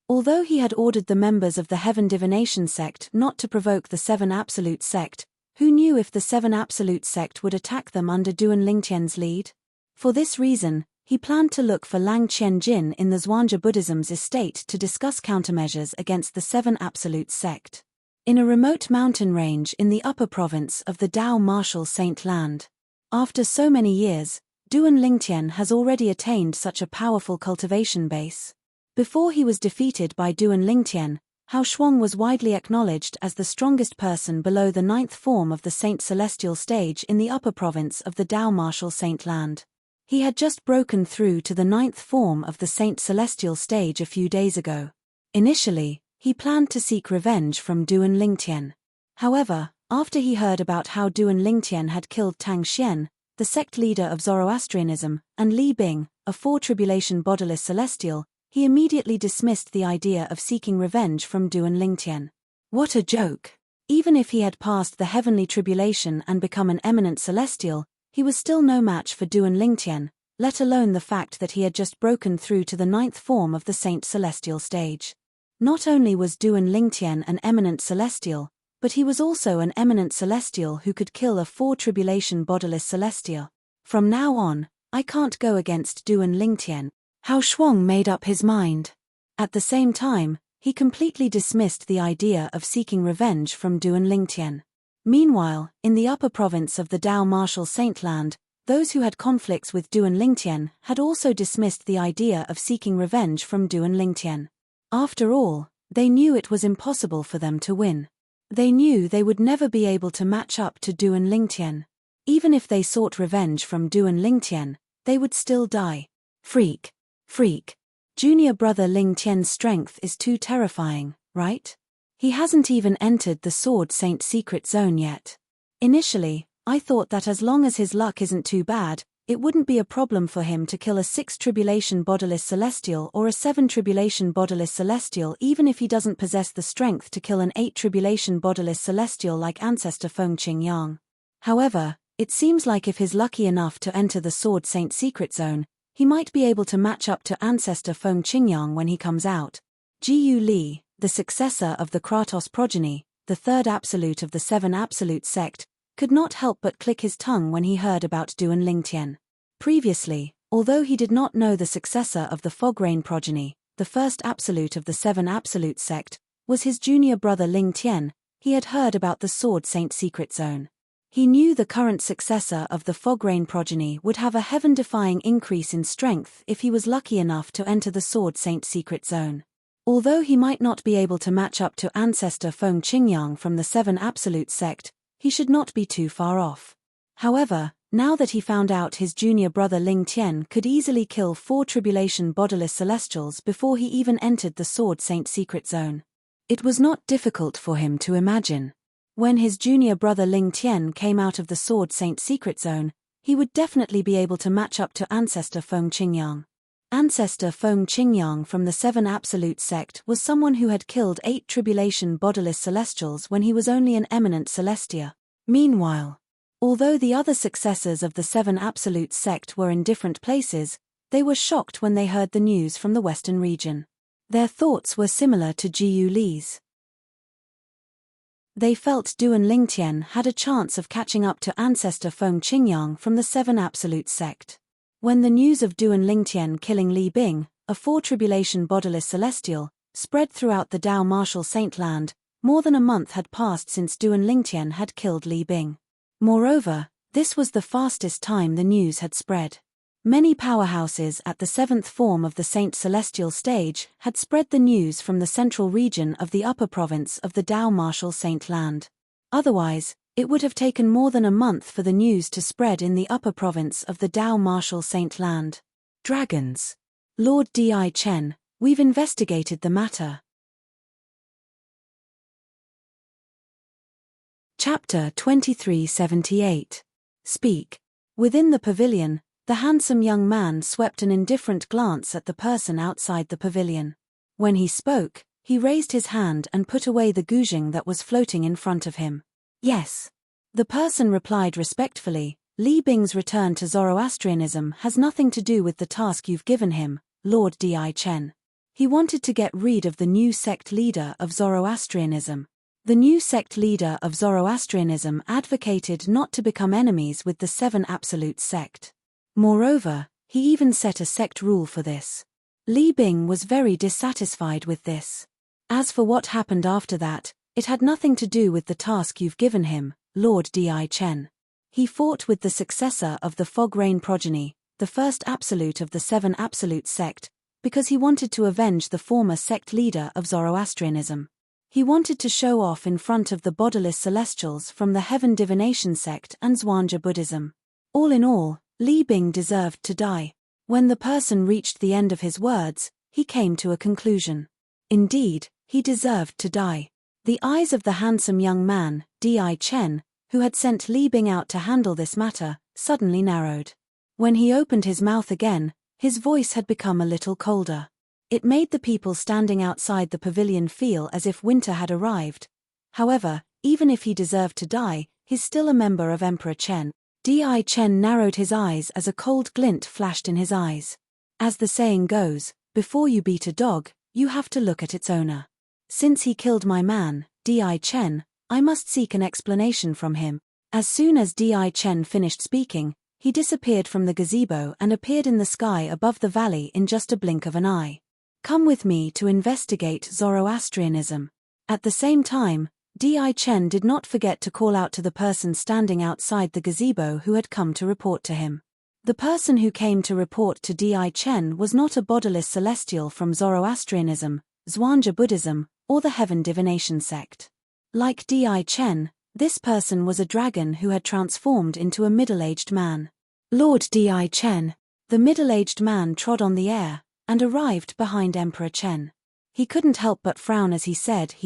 Although he had ordered the members of the Heaven Divination sect not to provoke the 7 absolute sect, who knew if the 7 absolute sect would attack them under Duan Lingtian's lead? For this reason, he planned to look for Lang Qianjin in the Zhuangzi Buddhism's estate to discuss countermeasures against the Seven Absolutes sect. In a remote mountain range in the upper province of the Dao Martial Saint Land. After so many years, Duan Lingtian has already attained such a powerful cultivation base. Before he was defeated by Duan Lingtian, Hao Shuang was widely acknowledged as the strongest person below the 9th form of the Saint Celestial stage in the upper province of the Dao Martial Saint Land. He had just broken through to the 9th form of the Saint Celestial stage a few days ago. Initially, he planned to seek revenge from Duan Lingtian. However, after he heard about how Duan Lingtian had killed Tang Xian, the sect leader of Zoroastrianism, and Li Bing, a four-tribulation bodiless celestial, he immediately dismissed the idea of seeking revenge from Duan Lingtian. What a joke! Even if he had passed the heavenly tribulation and become an eminent celestial, he was still no match for Duan Lingtian, let alone the fact that he had just broken through to the 9th form of the Saint Celestial stage. Not only was Duan Lingtian an eminent celestial, but he was also an eminent celestial who could kill a four-tribulation bodiless celestial. From now on, I can't go against Duan Lingtian. Hao Shuang made up his mind. At the same time, he completely dismissed the idea of seeking revenge from Duan Lingtian. Meanwhile, in the upper province of the Dao Martial Saint Land, those who had conflicts with Duan Lingtian had also dismissed the idea of seeking revenge from Duan Lingtian. After all, they knew it was impossible for them to win. They knew they would never be able to match up to Duan Lingtian. Even if they sought revenge from Duan Lingtian, they would still die. Freak. Junior brother Ling Tian's strength is too terrifying, right? He hasn't even entered the Sword Saint secret zone yet. Initially, I thought that as long as his luck isn't too bad, it wouldn't be a problem for him to kill a 6-tribulation bodiless celestial or a 7-tribulation bodiless celestial even if he doesn't possess the strength to kill an 8-tribulation bodiless celestial like ancestor Feng Qingyang. However, it seems like if he's lucky enough to enter the Sword Saint secret zone, he might be able to match up to ancestor Feng Qingyang when he comes out. Jiyu Li, the successor of the Kratos progeny, the third absolute of the Seven Absolute sect, could not help but click his tongue when he heard about Duan Lingtian. Previously, although he did not know the successor of the Fograin progeny, the first absolute of the Seven Absolute sect, was his junior brother Ling Tian, he had heard about the Sword Saint secret zone. He knew the current successor of the Fograin progeny would have a heaven-defying increase in strength if he was lucky enough to enter the Sword Saint secret zone. Although he might not be able to match up to ancestor Feng Qingyang from the Seven Absolute sect, he should not be too far off. However, now that he found out his junior brother Ling Tian could easily kill 4-tribulation bodiless celestials before he even entered the Sword Saint secret zone, it was not difficult for him to imagine. When his junior brother Ling Tian came out of the Sword Saint secret zone, he would definitely be able to match up to ancestor Feng Qingyang. Ancestor Feng Qingyang from the Seven Absolute sect was someone who had killed 8-tribulation bodiless celestials when he was only an eminent celestia. Meanwhile, although the other successors of the Seven Absolute sect were in different places, they were shocked when they heard the news from the western region. Their thoughts were similar to Jiyu Li's. They felt Duan Lingtian had a chance of catching up to ancestor Feng Qingyang from the Seven Absolute sect. When the news of Duan Lingtian killing Li Bing, a 4-tribulation bodiless celestial, spread throughout the Dao Martial Saint Land, more than a month had passed since Duan Lingtian had killed Li Bing. Moreover, this was the fastest time the news had spread. Many powerhouses at the 7th form of the Saint Celestial stage had spread the news from the central region of the upper province of the Dao Martial Saint Land. Otherwise, it would have taken more than a month for the news to spread in the upper province of the Dao Martial Saint Land. Dragons. Lord Di Chen, we've investigated the matter. Chapter 2378. Speak. Within the pavilion, the handsome young man swept an indifferent glance at the person outside the pavilion. When he spoke, he raised his hand and put away the guzheng that was floating in front of him. Yes. The person replied respectfully, Li Bing's return to Zoroastrianism has nothing to do with the task you've given him, Lord Di Chen. He wanted to get rid of the new sect leader of Zoroastrianism. The new sect leader of Zoroastrianism advocated not to become enemies with the Seven Absolute sect. Moreover, He even set a sect rule for this. Li Bing was very dissatisfied with this. As for what happened after that, it had nothing to do with the task you've given him, Lord Di Chen. He fought with the successor of the Fog Rain progeny, the first absolute of the Seven Absolute sect, because he wanted to avenge the former sect leader of Zoroastrianism. He wanted to show off in front of the bodiless celestials from the Heaven Divination sect and Zhuangzi Buddhism. All in all, Li Bing deserved to die. When the person reached the end of his words, he came to a conclusion. Indeed, he deserved to die. The eyes of the handsome young man, Di Chen, who had sent Li Bing out to handle this matter, suddenly narrowed. When he opened his mouth again, his voice had become a little colder. It made the people standing outside the pavilion feel as if winter had arrived. However, even if he deserved to die, he's still a member of Emperor Chen. Di Chen narrowed his eyes as a cold glint flashed in his eyes. As the saying goes, before you beat a dog, you have to look at its owner. Since he killed my man, Di Chen, I must seek an explanation from him. As soon as Di Chen finished speaking, he disappeared from the gazebo and appeared in the sky above the valley in just a blink of an eye. Come with me to investigate Zoroastrianism. At the same time, Di Chen did not forget to call out to the person standing outside the gazebo who had come to report to him. The person who came to report to Di Chen was not a bodiless celestial from Zoroastrianism, Zhuangzi Buddhism, or the Heaven Divination sect. Like Di Chen, this person was a dragon who had transformed into a middle-aged man. Lord Di Chen. The middle-aged man trod on the air and arrived behind Emperor Chen. He couldn't help but frown as he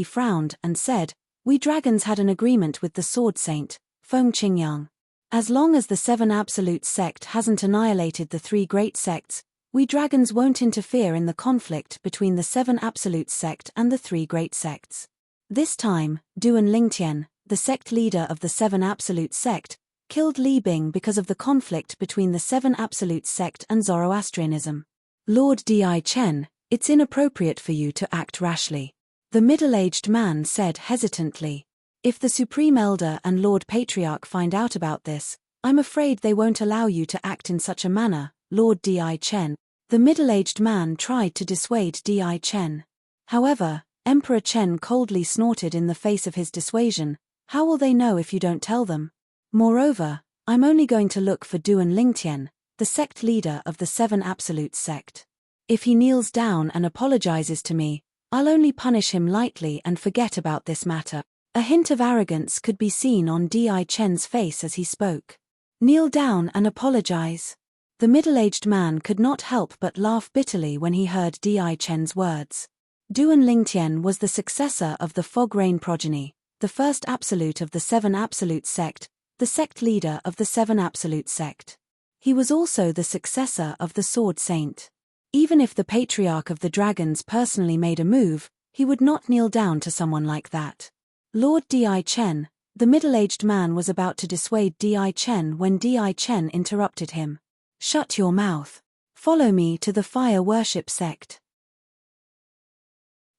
frowned and said, "We dragons had an agreement with the Sword Saint, Feng Qingyang. As long as the Seven Absolute sect hasn't annihilated the three great sects, we dragons won't interfere in the conflict between the Seven Absolute sect and the three great sects." This time, Duan Lingtian, the sect leader of the Seven Absolute sect, killed Li Bing because of the conflict between the Seven Absolute sect and Zoroastrianism. Lord Di Chen, it's inappropriate for you to act rashly. The middle-aged man said hesitantly. If the Supreme Elder and Lord Patriarch find out about this, I'm afraid they won't allow you to act in such a manner, Lord Di Chen. The middle-aged man tried to dissuade Di Chen. However, Emperor Chen coldly snorted in the face of his dissuasion. How will they know if you don't tell them? Moreover, I'm only going to look for Duan Lingtian, the sect leader of the Seven Absolute sect. If he kneels down and apologizes to me, I'll only punish him lightly and forget about this matter. A hint of arrogance could be seen on Di Chen's face as he spoke. Kneel down and apologize. The middle-aged man could not help but laugh bitterly when he heard Di Chen's words. Duan Lingtian was the successor of the Fog Rain progeny, the first absolute of the Seven Absolute sect, the sect leader of the Seven Absolute sect. He was also the successor of the Sword Saint. Even if the Patriarch of the Dragons personally made a move, he would not kneel down to someone like that. Lord Di Chen, the middle-aged man was about to dissuade Di Chen when Di Chen interrupted him. Shut your mouth. Follow me to the fire worship sect.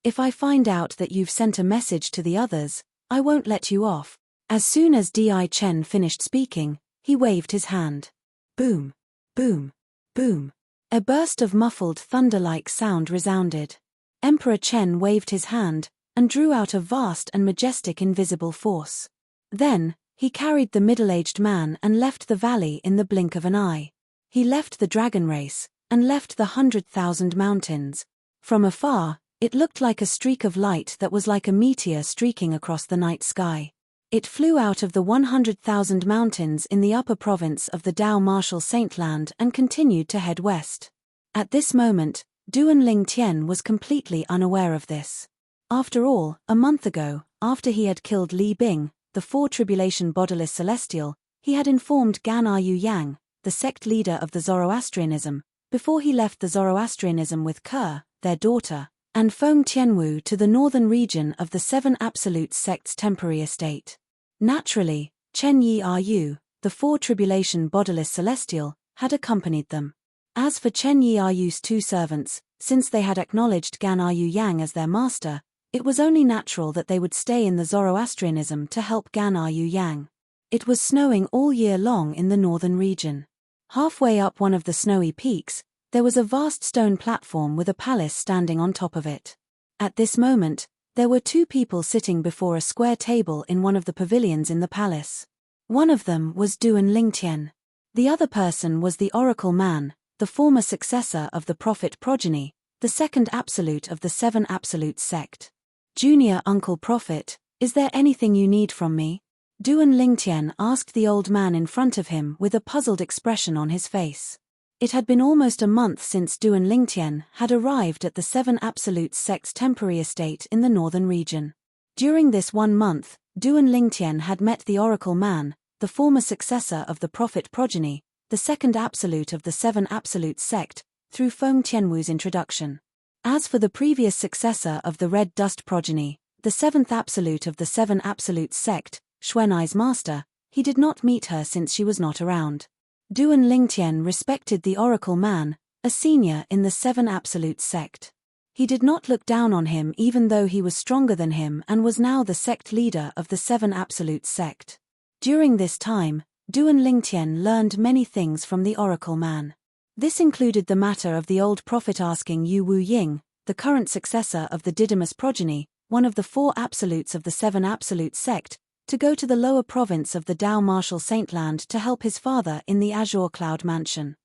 If I find out that you've sent a message to the others, I won't let you off. As soon as Di Chen finished speaking, he waved his hand. Boom, boom, boom. A burst of muffled thunder-like sound resounded. Emperor Chen waved his hand and drew out a vast and majestic invisible force. Then, he carried the middle-aged man and left the valley in the blink of an eye. He left the dragon race and left the 100,000 mountains. From afar, it looked like a streak of light that was like a meteor streaking across the night sky. It flew out of the 100,000 mountains in the upper province of the Dao Martial Saintland and continued to head west. At this moment, Duan Lingtian was completely unaware of this. After all, a month ago, after he had killed Li Bing, the Four Tribulation Bodiless Celestial, he had informed Gan Yu Yang, the sect leader of the Zoroastrianism, before he left the Zoroastrianism with Ke, their daughter, and Feng Tianwu to the northern region of the Seven Absolute sect's temporary estate. Naturally, Chen Yi Yu, the Four Tribulation Bodiless Celestial, had accompanied them. As for Chen Yi Yu's two servants, since they had acknowledged Gan Yu Yang as their master, it was only natural that they would stay in the Zoroastrianism to help Gan Yu Yang. It was snowing all year long in the northern region. Halfway up one of the snowy peaks, there was a vast stone platform with a palace standing on top of it. At this moment, there were two people sitting before a square table in one of the pavilions in the palace. One of them was Duan Lingtian. The other person was the Oracle Man, the former successor of the Prophet progeny, the second absolute of the Seven Absolutes sect. Junior Uncle Prophet, is there anything you need from me? Duan Lingtian asked the old man in front of him with a puzzled expression on his face. It had been almost a month since Duan Lingtian had arrived at the Seven Absolutes sect's temporary estate in the northern region. During this 1 month, Duan Lingtian had met the Oracle Man, the former successor of the Prophet progeny, the second absolute of the Seven Absolutes sect, through Feng Tianwu's introduction. As for the previous successor of the Red Dust progeny, the seventh absolute of the Seven Absolutes sect, Xuanai's master, he did not meet her since she was not around. Duan Lingtian respected the Oracle Man, a senior in the Seven Absolutes sect. He did not look down on him even though he was stronger than him and was now the sect leader of the Seven Absolutes sect. During this time, Duan Lingtian learned many things from the Oracle Man. This included the matter of the old prophet asking Yu Wu Ying, the current successor of the Didymus progeny, one of the 4 absolutes of the Seven Absolutes sect, to go to the lower province of the Dao Martial Saintland to help his father in the Azure Cloud Mansion.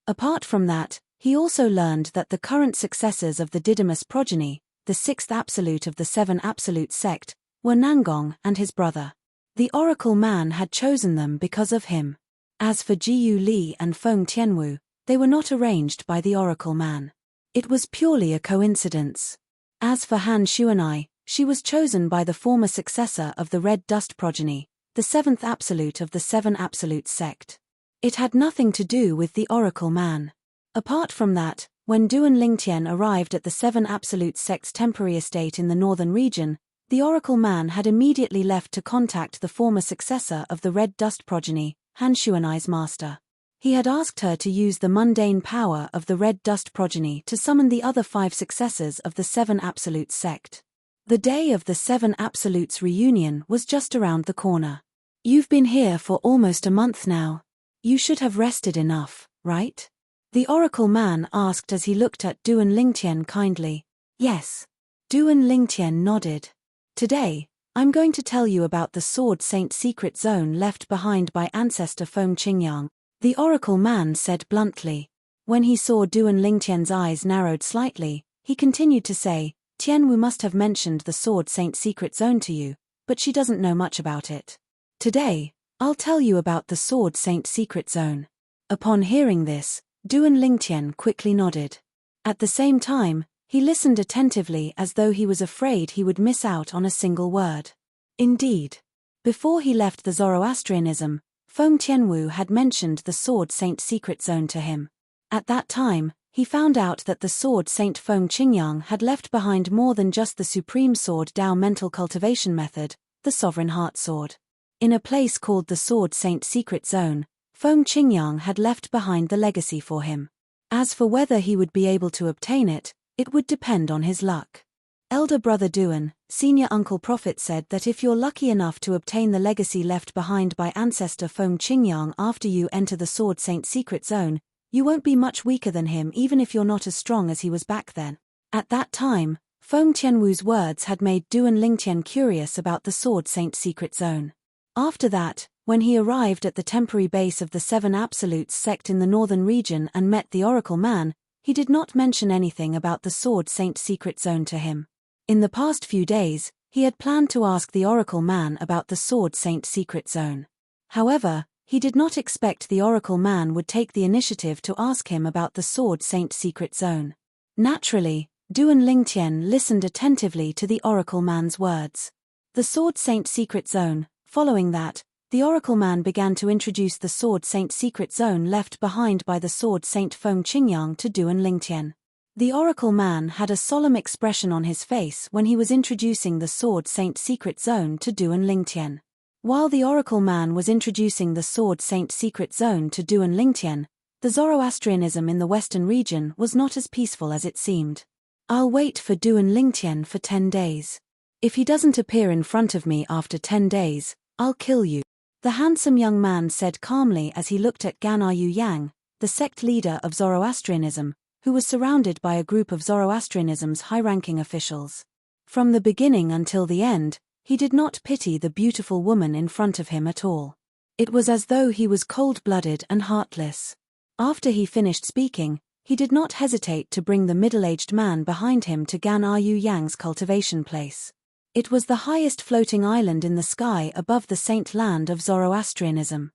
Apart from that, he also learned that the current successors of the Didymus progeny, the 6th absolute of the Seven Absolutes sect, were Nangong and his brother. The Oracle Man had chosen them because of him. As for Jiyu Li and Feng Tianwu, they were not arranged by the Oracle Man. It was purely a coincidence. As for Han Xuanai, she was chosen by the former successor of the Red Dust progeny, the 7th absolute of the Seven Absolutes sect. It had nothing to do with the Oracle Man. Apart from that, when Duan Lingtian arrived at the Seven Absolutes sect's temporary estate in the northern region, the Oracle Man had immediately left to contact the former successor of the Red Dust progeny, Han Xuanai's master. He had asked her to use the mundane power of the Red Dust progeny to summon the other 5 successors of the Seven Absolutes sect. The day of the Seven Absolutes reunion was just around the corner. You've been here for almost a month now. You should have rested enough, right? The Oracle Man asked as he looked at Duan Lingtian kindly. Yes. Duan Lingtian nodded. Today, I'm going to tell you about the Sword Saint secret zone left behind by ancestor Feng Qingyang, the Oracle Man said bluntly. When he saw Duan Lingtian's eyes narrowed slightly, he continued to say, Tianwu must have mentioned the Sword Saint secret zone to you, but she doesn't know much about it. Today, I'll tell you about the Sword Saint secret zone. Upon hearing this, Duan Lingtian quickly nodded. At the same time, he listened attentively as though he was afraid he would miss out on a single word. Indeed. Before he left the Zoroastrianism, Feng Tianwu had mentioned the Sword Saint secret zone to him. At that time, he found out that the Sword Saint Feng Qingyang had left behind more than just the Supreme Sword Dao mental cultivation method, the Sovereign Heart Sword. In a place called the Sword Saint Secret Zone, Feng Qingyang had left behind the legacy for him. As for whether he would be able to obtain it, it would depend on his luck. Elder Brother Duan, Senior Uncle Prophet said that if you're lucky enough to obtain the legacy left behind by ancestor Feng Qingyang after you enter the Sword Saint Secret Zone, you won't be much weaker than him even if you're not as strong as he was back then. At that time, Feng Tianwu's words had made Duan Lingtian curious about the Sword Saint secret zone. After that, when he arrived at the temporary base of the Seven Absolutes sect in the northern region and met the Oracle Man, he did not mention anything about the Sword Saint secret zone to him. In the past few days, he had planned to ask the Oracle Man about the Sword Saint secret zone. However, he did not expect the Oracle Man would take the initiative to ask him about the Sword Saint secret zone. Naturally, Duan Lingtian listened attentively to the Oracle Man's words. The Sword Saint secret zone. Following that, the Oracle Man began to introduce the Sword Saint secret zone left behind by the Sword Saint Feng Qingyang to Duan Lingtian. The Oracle Man had a solemn expression on his face when he was introducing the Sword Saint secret zone to Duan Lingtian. While the Oracle Man was introducing the Sword Saint secret zone to Duan Lingtian, the Zoroastrianism in the western region was not as peaceful as it seemed. I'll wait for Duan Lingtian for 10 days. If he doesn't appear in front of me after 10 days, I'll kill you. The handsome young man said calmly as he looked at Ganaryu Yang, the sect leader of Zoroastrianism, who was surrounded by a group of Zoroastrianism's high-ranking officials. From the beginning until the end, he did not pity the beautiful woman in front of him at all. It was as though he was cold-blooded and heartless. After he finished speaking, he did not hesitate to bring the middle-aged man behind him to Ganaryu Yang's cultivation place. It was the highest floating island in the sky above the saint land of Zoroastrianism.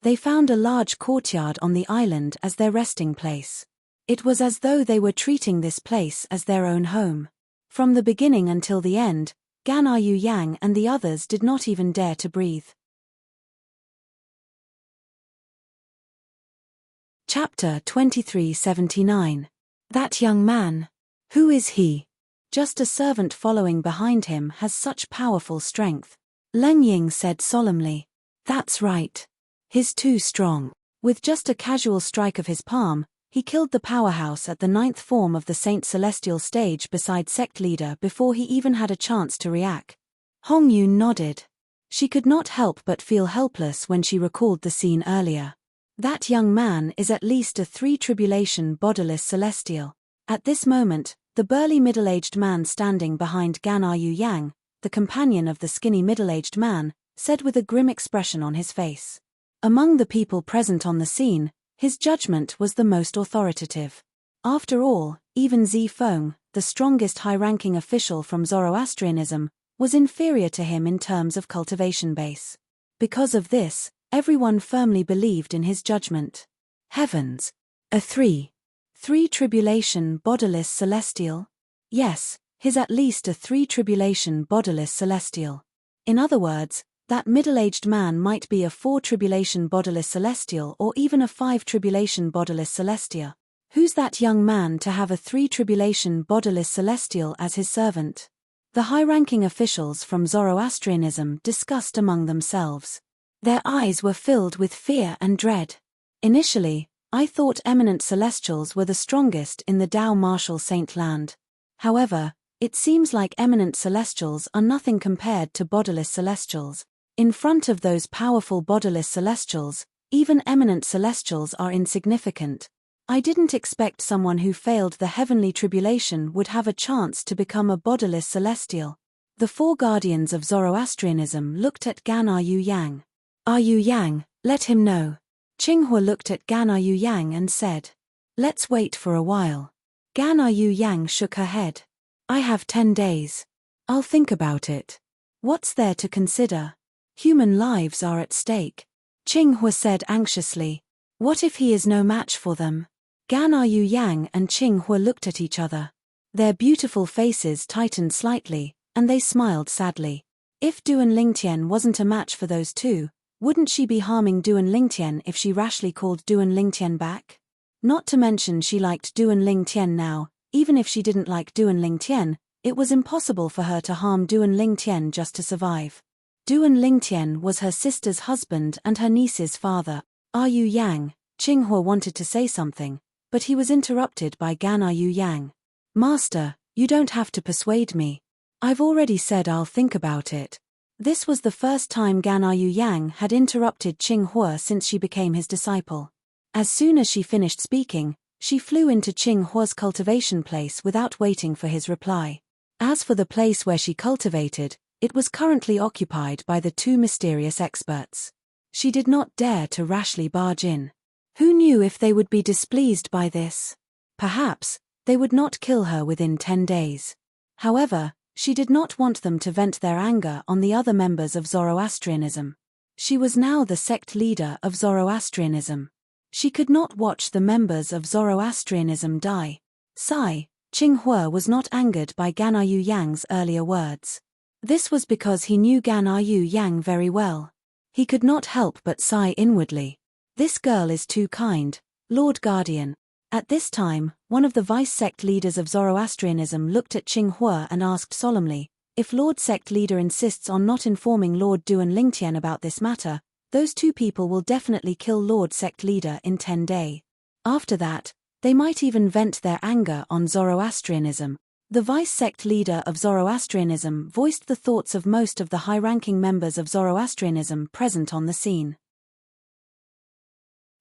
They found a large courtyard on the island as their resting place. It was as though they were treating this place as their own home. From the beginning until the end, Ganaryu Yang and the others did not even dare to breathe. Chapter 2379. That young man. Who is he? Just a servant following behind him has such powerful strength. Leng Ying said solemnly. That's right. He's too strong. With just a casual strike of his palm, he killed the powerhouse at the 9th form of the Saint Celestial stage beside sect leader before he even had a chance to react. Hong Yun nodded. She could not help but feel helpless when she recalled the scene earlier. That young man is at least a 3-tribulation bodiless celestial. At this moment, the burly middle-aged man standing behind Ganaryu Yang, the companion of the skinny middle-aged man, said with a grim expression on his face. Among the people present on the scene, his judgment was the most authoritative. After all, even Zi Feng, the strongest high-ranking official from Zoroastrianism, was inferior to him in terms of cultivation base. Because of this, everyone firmly believed in his judgment. Heavens! A 3-tribulation bodiless celestial? Yes, he's at least a 3-tribulation bodiless celestial. In other words, that middle-aged man might be a 4-tribulation bodiless celestial or even a 5-tribulation bodiless celestia. Who's that young man to have a 3-tribulation bodiless celestial as his servant? The high-ranking officials from Zoroastrianism discussed among themselves. Their eyes were filled with fear and dread. Initially, I thought eminent celestials were the strongest in the Tao martial saint land. However, it seems like eminent celestials are nothing compared to bodiless celestials. In front of those powerful bodiless celestials, even eminent celestials are insignificant. I didn't expect someone who failed the heavenly tribulation would have a chance to become a bodiless celestial. The 4 guardians of Zoroastrianism looked at Ganaryu Yang. Yu Yang, let him know. Qinghua looked at Ganaryu Yang and said. Let's wait for a while. Ganaryu Yang shook her head. I have 10 days. I'll think about it. What's there to consider? Human lives are at stake. Qinghua said anxiously. What if he is no match for them? Ganaryu Yang and Qinghua looked at each other. Their beautiful faces tightened slightly, and they smiled sadly. If Duan Lingtian wasn't a match for those two, wouldn't she be harming Duan Lingtian if she rashly called Duan Lingtian back? Not to mention she liked Duan Lingtian now. Even if she didn't like Duan Lingtian, it was impossible for her to harm Duan Lingtian just to survive. Duan Lingtian was her sister's husband and her niece's father. Yu Yang, Qinghua wanted to say something, but he was interrupted by Ganaryu Yang. Master, you don't have to persuade me. I've already said I'll think about it. This was the first time Ganaryu Yang had interrupted Qinghua since she became his disciple. As soon as she finished speaking, she flew into Qinghua's cultivation place without waiting for his reply. As for the place where she cultivated, it was currently occupied by the 2 mysterious experts. She did not dare to rashly barge in. Who knew if they would be displeased by this? Perhaps, they would not kill her within 10 days. However, she did not want them to vent their anger on the other members of Zoroastrianism. She was now the sect leader of Zoroastrianism. She could not watch the members of Zoroastrianism die. Qinghua was not angered by Ganaryu Yang's earlier words. This was because he knew Ganaryu Yang very well. He could not help but sigh inwardly. This girl is too kind, Lord Guardian. At this time, one of the vice-sect leaders of Zoroastrianism looked at Qinghua and asked solemnly, if Lord Sect Leader insists on not informing Lord Duan Lingtian about this matter, those 2 people will definitely kill Lord Sect Leader in 10 days. After that, they might even vent their anger on Zoroastrianism. The vice-sect leader of Zoroastrianism voiced the thoughts of most of the high-ranking members of Zoroastrianism present on the scene.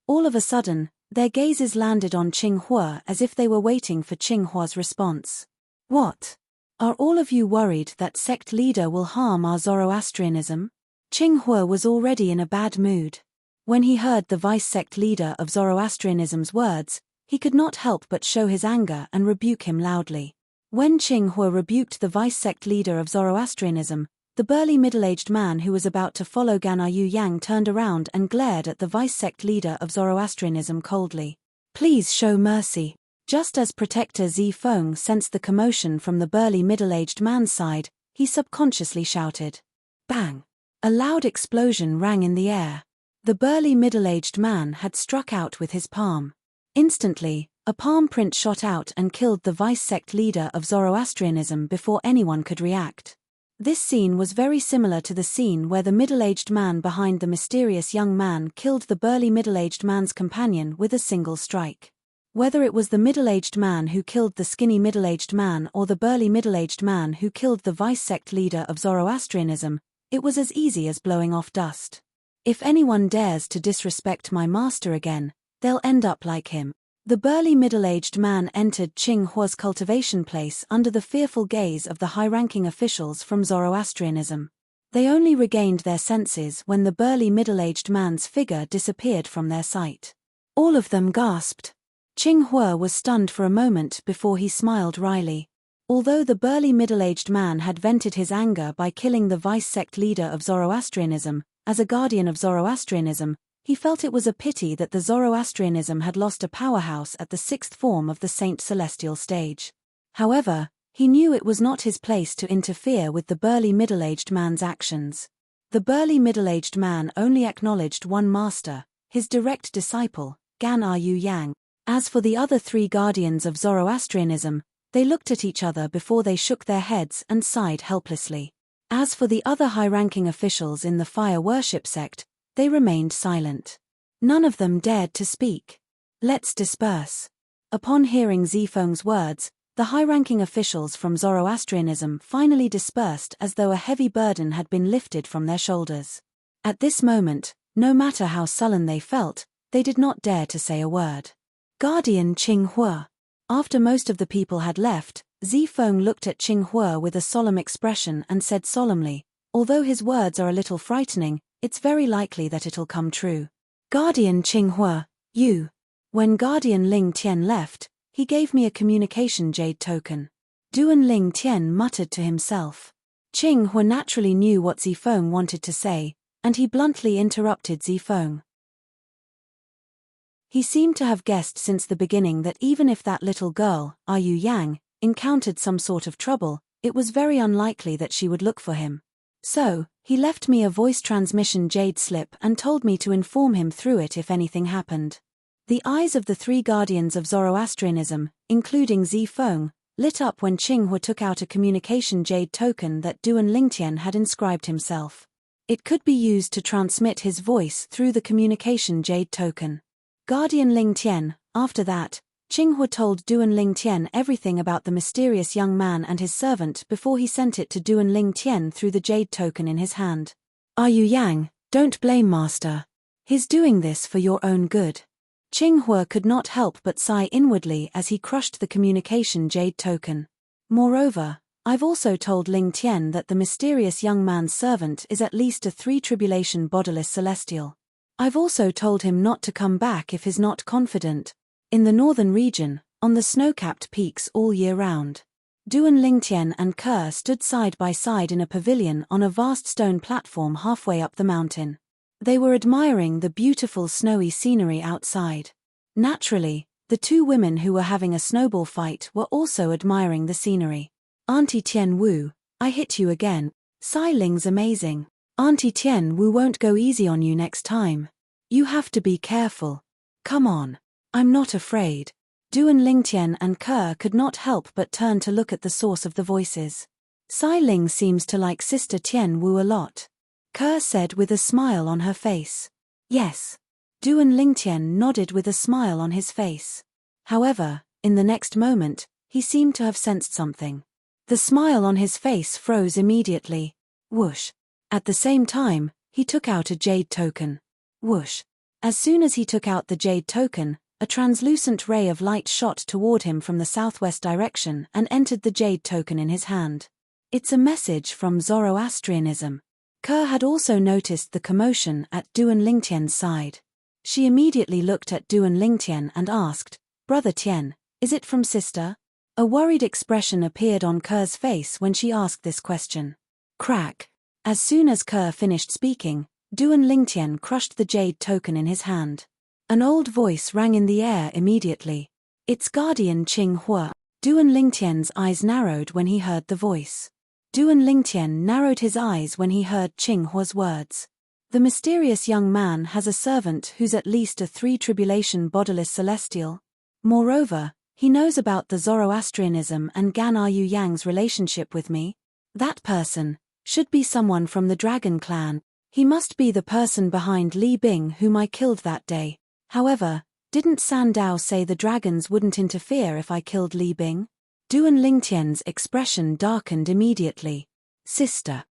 All of a sudden, their gazes landed on Qinghua as if they were waiting for Qinghua's response. What? Are all of you worried that sect leader will harm our Zoroastrianism? Qinghua was already in a bad mood. When he heard the vice-sect leader of Zoroastrianism's words, he could not help but show his anger and rebuke him loudly. When Qinghua rebuked the vice-sect leader of Zoroastrianism, the burly middle-aged man who was about to follow Gan Yu Yang turned around and glared at the vice-sect leader of Zoroastrianism coldly. Please show mercy. Just as Protector Zifeng sensed the commotion from the burly middle-aged man's side, he subconsciously shouted. Bang! A loud explosion rang in the air. The burly middle-aged man had struck out with his palm. Instantly, a palm print shot out and killed the vice-sect leader of Zoroastrianism before anyone could react. This scene was very similar to the scene where the middle-aged man behind the mysterious young man killed the burly middle-aged man's companion with a single strike. Whether it was the middle-aged man who killed the skinny middle-aged man or the burly middle-aged man who killed the vice-sect leader of Zoroastrianism, it was as easy as blowing off dust. If anyone dares to disrespect my master again, they'll end up like him. The burly middle-aged man entered Qinghua's cultivation place under the fearful gaze of the high-ranking officials from Zoroastrianism. They only regained their senses when the burly middle-aged man's figure disappeared from their sight. All of them gasped. Qinghua was stunned for a moment before he smiled wryly. Although the burly middle-aged man had vented his anger by killing the vice-sect leader of Zoroastrianism, as a guardian of Zoroastrianism, he felt it was a pity that the Zoroastrianism had lost a powerhouse at the sixth form of the Saint Celestial stage. However, he knew it was not his place to interfere with the burly middle-aged man's actions. The burly middle-aged man only acknowledged one master, his direct disciple, Gan Yu Yang. As for the other three guardians of Zoroastrianism, they looked at each other before they shook their heads and sighed helplessly. As for the other high-ranking officials in the fire worship sect, they remained silent. None of them dared to speak. Let's disperse. Upon hearing Zifeng's words, the high-ranking officials from Zoroastrianism finally dispersed as though a heavy burden had been lifted from their shoulders. At this moment, no matter how sullen they felt, they did not dare to say a word. Guardian Qinghua. After most of the people had left, Zifeng looked at Qinghua with a solemn expression and said solemnly, although his words are a little frightening, it's very likely that it'll come true. Guardian Qinghua, you. When Guardian Ling Tian left, he gave me a communication jade token. Duan Ling Tian muttered to himself. Qinghua naturally knew what Zifeng wanted to say, and he bluntly interrupted Zifeng. He seemed to have guessed since the beginning that even if that little girl, Yu Yang, encountered some sort of trouble, it was very unlikely that she would look for him. So, he left me a voice transmission jade slip and told me to inform him through it if anything happened. The eyes of the three guardians of Zoroastrianism, including Zifeng, lit up when Qinghua took out a communication jade token that Duan Lingtian had inscribed himself. It could be used to transmit his voice through the communication jade token. Guardian Ling Tian. After that, Qinghua told Duan Ling Tian everything about the mysterious young man and his servant before he sent it to Duan Ling Tian through the jade token in his hand. Yu Yang, don't blame Master. He's doing this for your own good. Qinghua could not help but sigh inwardly as he crushed the communication jade token. Moreover, I've also told Ling Tian that the mysterious young man's servant is at least a 3 bodiless celestial. I've also told him not to come back if he's not confident. In the northern region, on the snow-capped peaks all year round. Duan Lingtian and Ke stood side by side in a pavilion on a vast stone platform halfway up the mountain. They were admiring the beautiful snowy scenery outside. Naturally, the two women who were having a snowball fight were also admiring the scenery. Auntie Tian Wu, I hit you again. Sai Ling's amazing. Auntie Tian Wu won't go easy on you next time. You have to be careful. Come on. I'm not afraid. Duan Lingtian and Ke could not help but turn to look at the source of the voices. Sai Ling seems to like Sister Tian Wu a lot. Ke said with a smile on her face. Yes. Duan Lingtian nodded with a smile on his face. However, in the next moment, he seemed to have sensed something. The smile on his face froze immediately. Whoosh. At the same time, he took out a jade token. Whoosh. As soon as he took out the jade token, a translucent ray of light shot toward him from the southwest direction and entered the jade token in his hand. It's a message from Zoroastrianism. Ke had also noticed the commotion at Duan Lingtian's side. She immediately looked at Duan Lingtian and asked, "Brother Tian, is it from sister?" A worried expression appeared on Ke's face when she asked this question. Crack. As soon as Ke finished speaking, Duan Lingtian crushed the jade token in his hand. An old voice rang in the air immediately. "It's Guardian Qing Hua." Duan Lingtian's eyes narrowed when he heard the voice. Duan Lingtian narrowed his eyes when he heard Qing Hua's words. The mysterious young man has a servant who's at least a three-tribulation bodiless celestial. Moreover, he knows about the Zoroastrianism and Gan Yu Yang's relationship with me. That person should be someone from the Dragon Clan. He must be the person behind Li Bing whom I killed that day. However, didn't Sandao say the dragons wouldn't interfere if I killed Li Bing? Duan Lingtian's expression darkened immediately. Sister.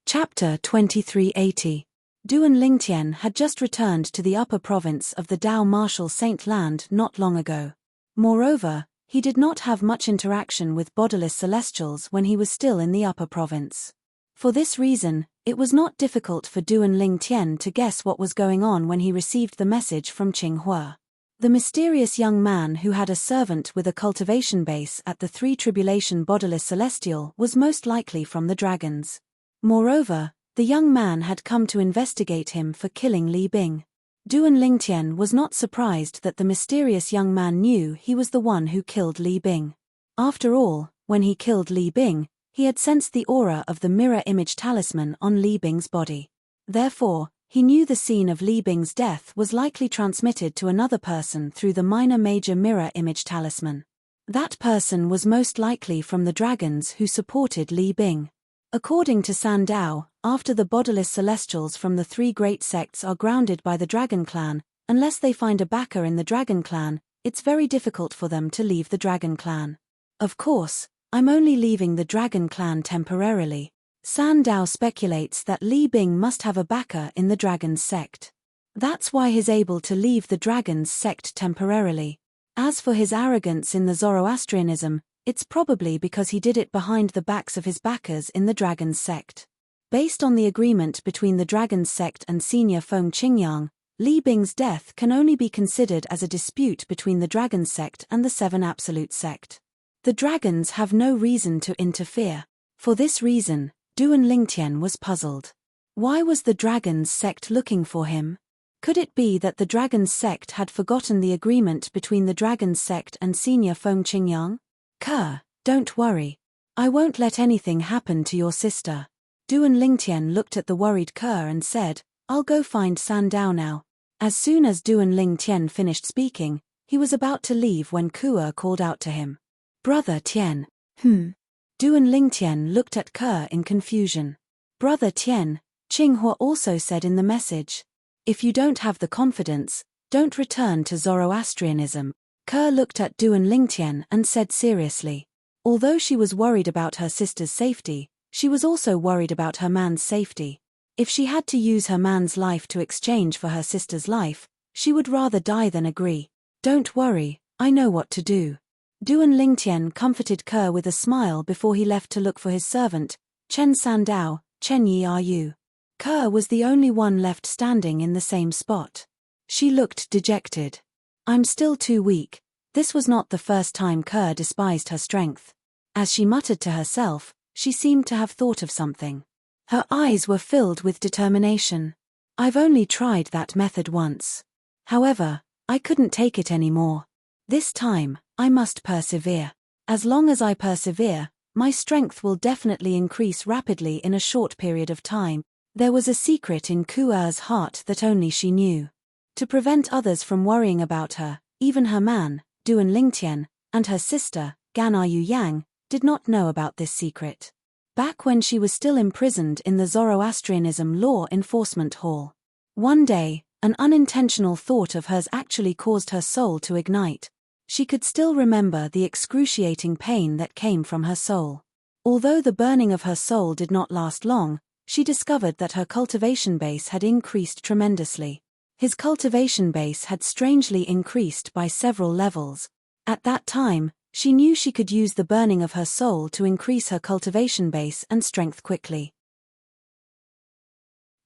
Chapter 2380. Duan Lingtian had just returned to the upper province of the Dao Martial Saint Land not long ago. Moreover, he did not have much interaction with bodiless celestials when he was still in the upper province. For this reason, it was not difficult for Duan Lingtian to guess what was going on when he received the message from Qing Hua. The mysterious young man who had a servant with a cultivation base at the Three Tribulation Bodiless Celestial was most likely from the dragons. Moreover, the young man had come to investigate him for killing Li Bing. Duan Lingtian was not surprised that the mysterious young man knew he was the one who killed Li Bing. After all, when he killed Li Bing, he had sensed the aura of the mirror image talisman on Li Bing's body. Therefore, he knew the scene of Li Bing's death was likely transmitted to another person through the minor-major mirror image talisman. That person was most likely from the dragons who supported Li Bing. According to Sandao, after the bodiless celestials from the three great sects are grounded by the Dragon Clan, unless they find a backer in the Dragon Clan, it's very difficult for them to leave the Dragon Clan. Of course, I'm only leaving the Dragon Clan temporarily. Sandao speculates that Li Bing must have a backer in the Dragon's sect. That's why he's able to leave the Dragon's sect temporarily. As for his arrogance in the Zoroastrianism, it's probably because he did it behind the backs of his backers in the Dragon's sect. Based on the agreement between the Dragon's sect and Senior Feng Qingyang, Li Bing's death can only be considered as a dispute between the Dragon's sect and the Seven Absolute sect. The dragons have no reason to interfere. For this reason, Duan Lingtian was puzzled. Why was the Dragon's sect looking for him? Could it be that the Dragon's sect had forgotten the agreement between the Dragon's sect and Senior Feng Qingyang? Ke, don't worry. I won't let anything happen to your sister. Duan Lingtian looked at the worried Ke and said, "I'll go find Sandao now." As soon as Duan Lingtian finished speaking, he was about to leave when Ke called out to him. "Brother Tian." Duan Lingtian looked at Ke in confusion. "Brother Tian," Qing Hua also said in the message. "If you don't have the confidence, don't return to Zoroastrianism." Ke looked at Duan Lingtian and said seriously. Although she was worried about her sister's safety, she was also worried about her man's safety. If she had to use her man's life to exchange for her sister's life, she would rather die than agree. "Don't worry, I know what to do." Duan Lingtian comforted Ke with a smile before he left to look for his servant, Chen Sandao, Chen Yi. Ke was the only one left standing in the same spot. She looked dejected. "I'm still too weak." This was not the first time Ke despised her strength. As she muttered to herself, she seemed to have thought of something. Her eyes were filled with determination. "I've only tried that method once. However, I couldn't take it anymore. This time, I must persevere. As long as I persevere, my strength will definitely increase rapidly in a short period of time." There was a secret in Kua's heart that only she knew. To prevent others from worrying about her, even her man, Duan Lingtian, and her sister, Gan Yu Yang, did not know about this secret. Back when she was still imprisoned in the Zoroastrianism Law Enforcement Hall. One day, An unintentional thought of hers actually caused her soul to ignite. She could still remember the excruciating pain that came from her soul. Although the burning of her soul did not last long, she discovered that her cultivation base had increased tremendously. His cultivation base had strangely increased by several levels. At that time, she knew she could use the burning of her soul to increase her cultivation base and strength quickly.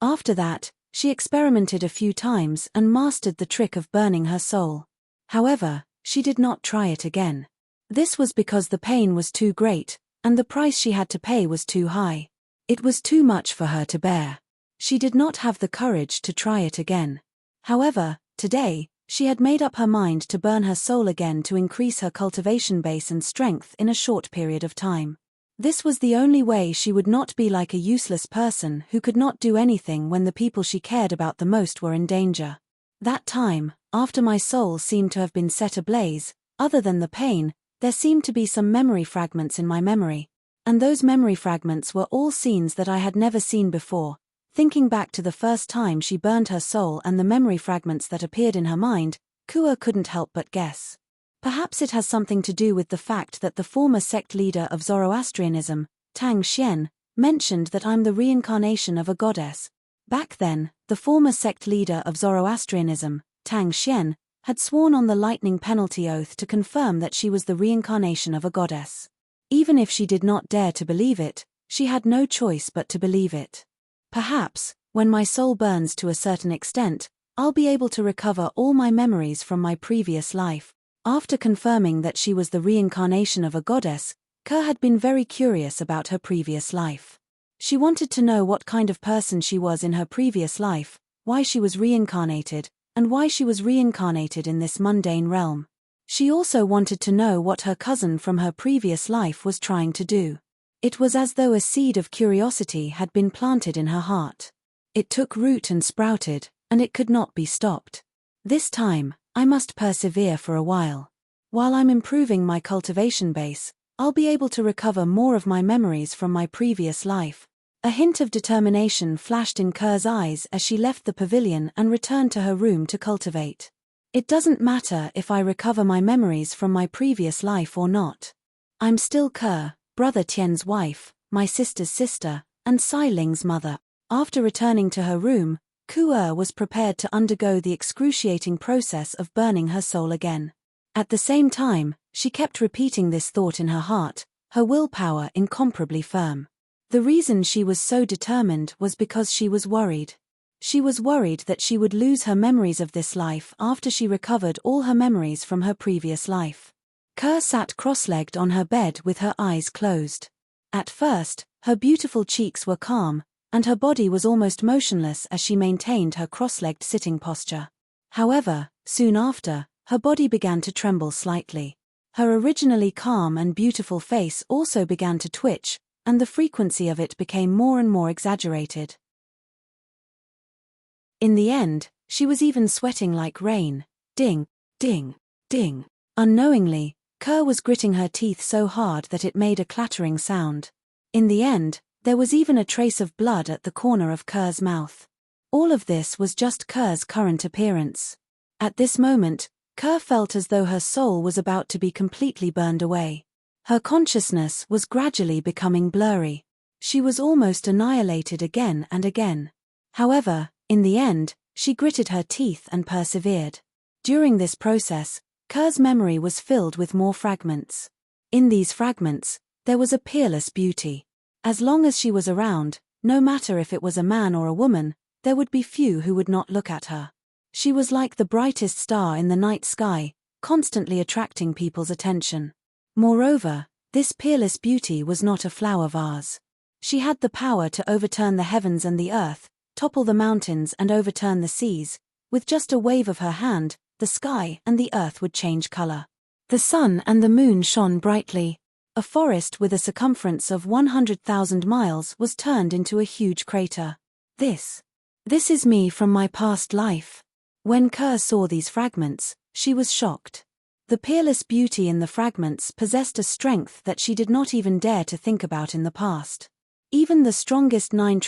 After that, she experimented a few times and mastered the trick of burning her soul. However, she did not try it again. This was because the pain was too great, and the price she had to pay was too high. It was too much for her to bear. She did not have the courage to try it again. However, today, she had made up her mind to burn her soul again to increase her cultivation base and strength in a short period of time. This was the only way she would not be like a useless person who could not do anything when the people she cared about the most were in danger. That time, after my soul seemed to have been set ablaze, other than the pain, there seemed to be some memory fragments in my memory. And those memory fragments were all scenes that I had never seen before. Thinking back to the first time she burned her soul and the memory fragments that appeared in her mind, Kua couldn't help but guess. Perhaps it has something to do with the fact that the former sect leader of Zoroastrianism, Tang Xian, mentioned that I'm the reincarnation of a goddess. Back then, the former sect leader of Zoroastrianism, Tang Xian, had sworn on the lightning penalty oath to confirm that she was the reincarnation of a goddess. Even if she did not dare to believe it, she had no choice but to believe it. Perhaps, when my soul burns to a certain extent, I'll be able to recover all my memories from my previous life. After confirming that she was the reincarnation of a goddess, Ke had been very curious about her previous life. She wanted to know what kind of person she was in her previous life, why she was reincarnated, and why she was reincarnated in this mundane realm. She also wanted to know what her cousin from her previous life was trying to do. It was as though a seed of curiosity had been planted in her heart. It took root and sprouted, and it could not be stopped. This time, I must persevere for a while. While I'm improving my cultivation base, I'll be able to recover more of my memories from my previous life. A hint of determination flashed in Ke's eyes as she left the pavilion and returned to her room to cultivate. It doesn't matter if I recover my memories from my previous life or not. I'm still Ke, Brother Tian's wife, my sister's sister, and Sai Ling's mother. After returning to her room, Kua was prepared to undergo the excruciating process of burning her soul again. At the same time, she kept repeating this thought in her heart, her willpower incomparably firm. The reason she was so determined was because she was worried. She was worried that she would lose her memories of this life after she recovered all her memories from her previous life. Ke sat cross-legged on her bed with her eyes closed. At first, her beautiful cheeks were calm, and her body was almost motionless as she maintained her cross-legged sitting posture. However, soon after, her body began to tremble slightly. Her originally calm and beautiful face also began to twitch, and the frequency of it became more and more exaggerated. In the end, she was even sweating like rain. Ding, ding, ding. Unknowingly, Ke was gritting her teeth so hard that it made a clattering sound. In the end, there was even a trace of blood at the corner of Ke's mouth. All of this was just Ke's current appearance. At this moment, Ke felt as though her soul was about to be completely burned away. Her consciousness was gradually becoming blurry. She was almost annihilated again and again. However, in the end, she gritted her teeth and persevered. During this process, Ke's memory was filled with more fragments. In these fragments, there was a peerless beauty. As long as she was around, no matter if it was a man or a woman, there would be few who would not look at her. She was like the brightest star in the night sky, constantly attracting people's attention. Moreover, this peerless beauty was not a flower vase. She had the power to overturn the heavens and the earth, topple the mountains and overturn the seas. With just a wave of her hand, the sky and the earth would change color. The sun and the moon shone brightly. A forest with a circumference of 100,000 miles was turned into a huge crater. This is me from my past life. When Ke saw these fragments, she was shocked. The peerless beauty in the fragments possessed a strength that she did not even dare to think about in the past. Even the strongest 9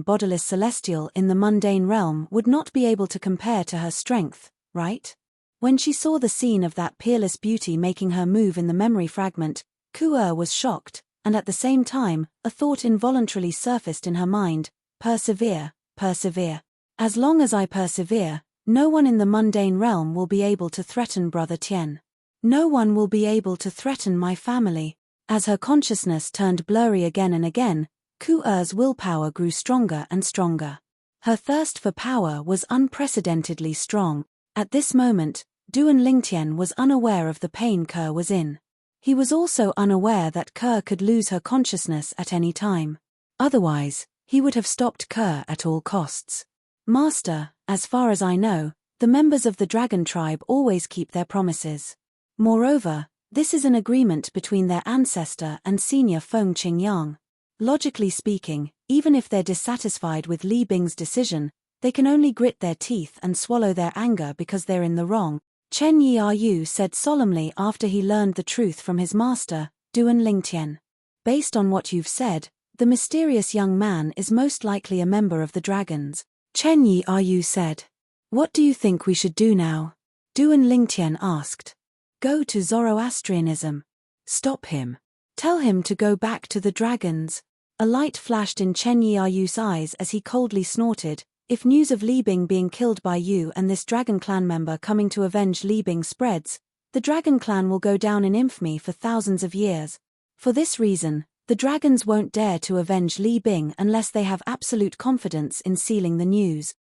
bodiless celestial in the mundane realm would not be able to compare to her strength, right? When she saw the scene of that peerless beauty making her move in the memory fragment, Ku-er was shocked, and at the same time, a thought involuntarily surfaced in her mind: persevere, persevere. As long as I persevere, no one in the mundane realm will be able to threaten Brother Tien. No one will be able to threaten my family. As her consciousness turned blurry again and again, Ku-er's willpower grew stronger and stronger. Her thirst for power was unprecedentedly strong. At this moment, Duan Lingtian was unaware of the pain Ke was in. He was also unaware that Ke could lose her consciousness at any time. Otherwise, he would have stopped Ke at all costs. Master, as far as I know, the members of the dragon tribe always keep their promises. Moreover, this is an agreement between their ancestor and senior Feng Qingyang. Logically speaking, even if they're dissatisfied with Li Bing's decision, they can only grit their teeth and swallow their anger because they're in the wrong, Chen Yi'er said solemnly after he learned the truth from his master, Duan Lingtian. Based on what you've said, the mysterious young man is most likely a member of the dragons, Chen Yi'er said. What do you think we should do now? Duan Lingtian asked. Go to Zoroastrianism. Stop him. Tell him to go back to the dragons. A light flashed in Chen Yi'er's eyes as he coldly snorted. If news of Li Bing being killed by you and this dragon clan member coming to avenge Li Bing spreads, the dragon clan will go down in infamy for thousands of years. For this reason, the dragons won't dare to avenge Li Bing unless they have absolute confidence in sealing the news.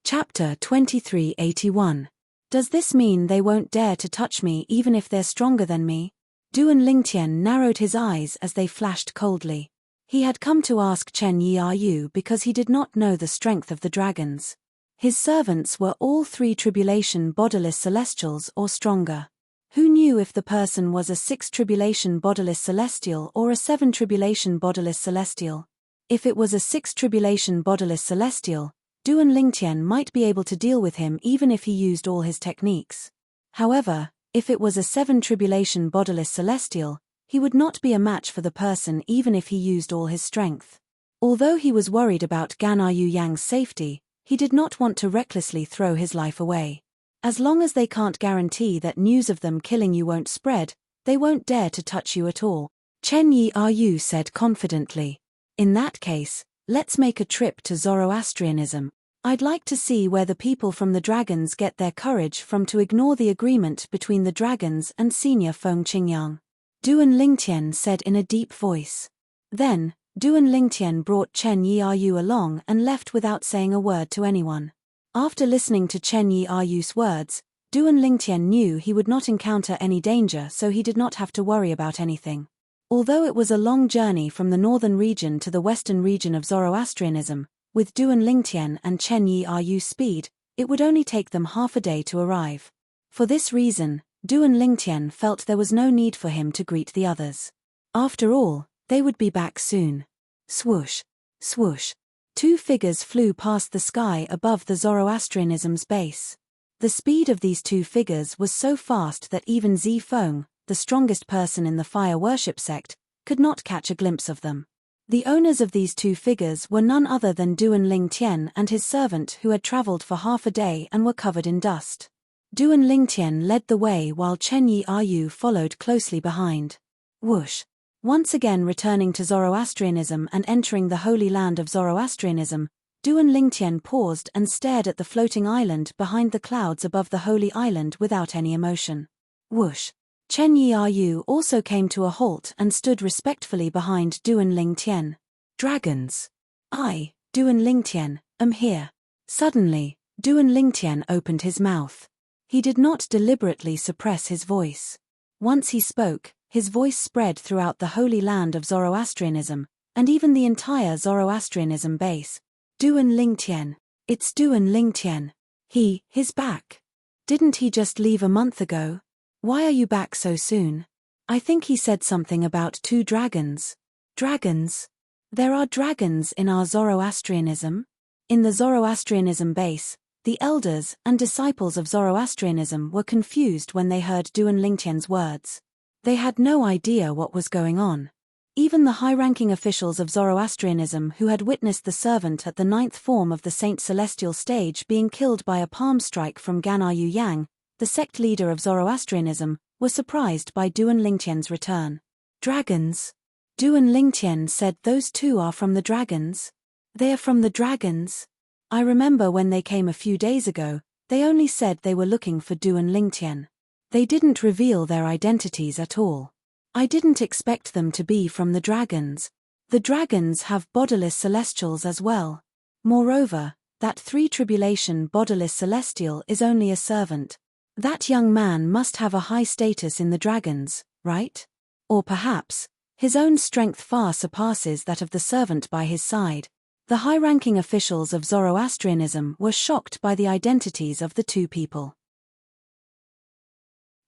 Chapter 2381. Does this mean they won't dare to touch me even if they're stronger than me? Duan Lingtian narrowed his eyes as they flashed coldly. He had come to ask Chen Yi'er because he did not know the strength of the dragons. His servants were all 3 tribulation bodiless celestials or stronger. Who knew if the person was a 6 tribulation bodiless celestial or a 7 tribulation bodiless celestial? If it was a 6 tribulation bodiless celestial, Duan Lingtian might be able to deal with him even if he used all his techniques. However, if it was a 7 tribulation bodiless celestial, he would not be a match for the person even if he used all his strength. Although he was worried about Gan Yu Yang's safety, he did not want to recklessly throw his life away. As long as they can't guarantee that news of them killing you won't spread, they won't dare to touch you at all, Chen Yi'er said confidently. In that case, let's make a trip to Zoroastrianism. I'd like to see where the people from the dragons get their courage from to ignore the agreement between the dragons and senior Feng Qingyang. Duan Lingtian said in a deep voice. Then, Duan Lingtian brought Chen Yi'er along and left without saying a word to anyone. After listening to Chen Yi'er's words, Duan Lingtian knew he would not encounter any danger, so he did not have to worry about anything. Although it was a long journey from the northern region to the western region of Zoroastrianism, with Duan Lingtian and Chen Yi'er's speed, it would only take them half a day to arrive. For this reason, Duan Lingtian felt there was no need for him to greet the others. After all, they would be back soon. Swoosh, swoosh. 2 figures flew past the sky above the Zoroastrianism's base. The speed of these 2 figures was so fast that even Zi Feng, the strongest person in the fire worship sect, could not catch a glimpse of them. The owners of these 2 figures were none other than Duan Lingtian and his servant, who had traveled for half a day and were covered in dust. Duan Lingtian led the way while Chen Yi'er followed closely behind. Whoosh. Once again returning to Zoroastrianism and entering the holy land of Zoroastrianism, Duan Lingtian paused and stared at the floating island behind the clouds above the holy island without any emotion. Whoosh. Chen Yi'er also came to a halt and stood respectfully behind Duan Lingtian. Dragons. I, Duan Lingtian, am here. Suddenly, Duan Lingtian opened his mouth. He did not deliberately suppress his voice. Once he spoke, his voice spread throughout the holy land of Zoroastrianism, and even the entire Zoroastrianism base. Duan Lingtian. It's Duan Lingtian. He's back. Didn't he just leave a month ago? Why are you back so soon? I think he said something about 2 dragons. Dragons? There are dragons in our Zoroastrianism? In the Zoroastrianism base, the elders and disciples of Zoroastrianism were confused when they heard Duan Lingtian's words. They had no idea what was going on. Even the high-ranking officials of Zoroastrianism who had witnessed the servant at the 9th form of the Saint Celestial stage being killed by a palm strike from Gan'er-yu Yang, the sect leader of Zoroastrianism, were surprised by Duan Lingtian's return. Dragons? Duan Lingtian said those two are from the dragons? They are from the dragons? I remember when they came a few days ago, they only said they were looking for Duan Lingtian. They didn't reveal their identities at all. I didn't expect them to be from the dragons. The dragons have bodiless celestials as well. Moreover, that 3 tribulation bodiless celestial is only a servant. That young man must have a high status in the dragons, right? Or perhaps, his own strength far surpasses that of the servant by his side. The high-ranking officials of Zoroastrianism were shocked by the identities of the two people.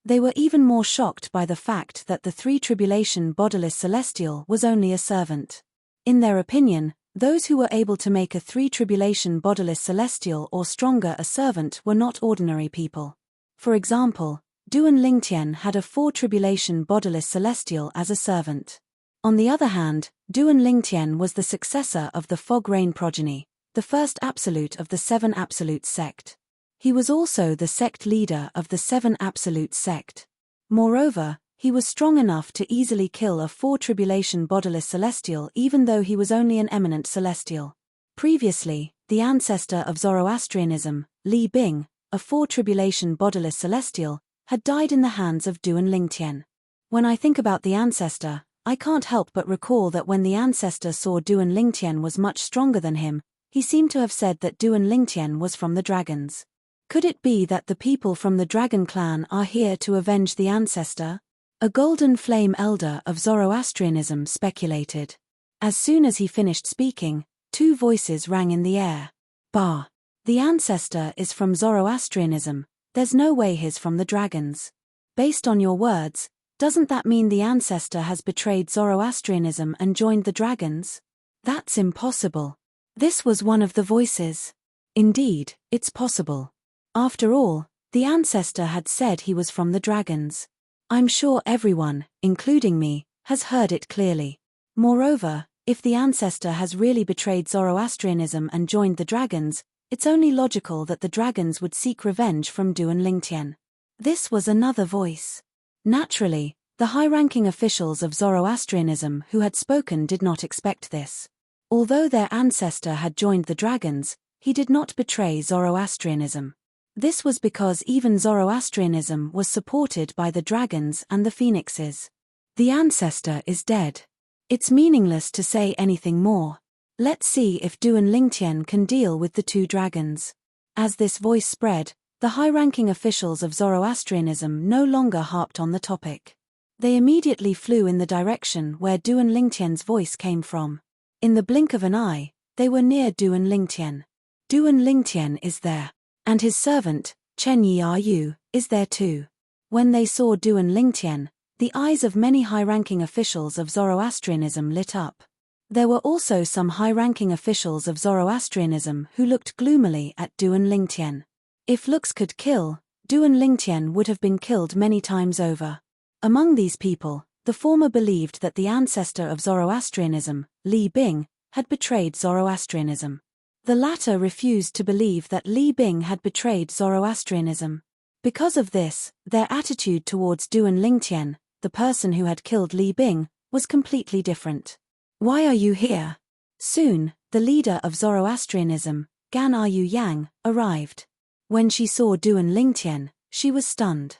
They were even more shocked by the fact that the 3 tribulation bodiless celestial was only a servant. In their opinion, those who were able to make a 3 tribulation bodiless celestial or stronger a servant were not ordinary people. For example, Duan Lingtian had a 4 tribulation bodiless celestial as a servant. On the other hand, Duan Lingtian was the successor of the Fog Rain progeny, the first absolute of the 7 Absolutes sect. He was also the sect leader of the 7 Absolutes sect. Moreover, he was strong enough to easily kill a 4 tribulation bodiless celestial even though he was only an eminent celestial. Previously, the ancestor of Zoroastrianism, Li Bing, a 4 tribulation bodiless celestial, had died in the hands of Duan Lingtian. When I think about the ancestor, I can't help but recall that when the ancestor saw Duan Lingtian was much stronger than him, he seemed to have said that Duan Lingtian was from the dragons. Could it be that the people from the dragon clan are here to avenge the ancestor? A golden flame elder of Zoroastrianism speculated. As soon as he finished speaking, 2 voices rang in the air. Bah! The ancestor is from Zoroastrianism, there's no way he's from the dragons. Based on your words, doesn't that mean the ancestor has betrayed Zoroastrianism and joined the dragons? That's impossible. This was one of the voices. Indeed, it's possible. After all, the ancestor had said he was from the dragons. I'm sure everyone, including me, has heard it clearly. Moreover, if the ancestor has really betrayed Zoroastrianism and joined the dragons, it's only logical that the dragons would seek revenge from Duan Lingtian. This was another voice. Naturally, the high-ranking officials of Zoroastrianism who had spoken did not expect this. Although their ancestor had joined the dragons, he did not betray Zoroastrianism. This was because even Zoroastrianism was supported by the dragons and the phoenixes. The ancestor is dead. It's meaningless to say anything more. Let's see if Duan Lingtian can deal with the 2 dragons. As this voice spread, the high-ranking officials of Zoroastrianism no longer harped on the topic. They immediately flew in the direction where Duan Lingtian's voice came from. In the blink of an eye, they were near Duan Lingtian. Duan Lingtian is there. And his servant, Chen Yi'er, is there too. When they saw Duan Lingtian, the eyes of many high-ranking officials of Zoroastrianism lit up. There were also some high-ranking officials of Zoroastrianism who looked gloomily at Duan Lingtian. If looks could kill, Duan Lingtian would have been killed many times over. Among these people, the former believed that the ancestor of Zoroastrianism, Li Bing, had betrayed Zoroastrianism. The latter refused to believe that Li Bing had betrayed Zoroastrianism. Because of this, their attitude towards Duan Lingtian, the person who had killed Li Bing, was completely different. Why are you here? Soon, the leader of Zoroastrianism, Gan'er-yu Yang, arrived. When she saw Duan Lingtian, she was stunned.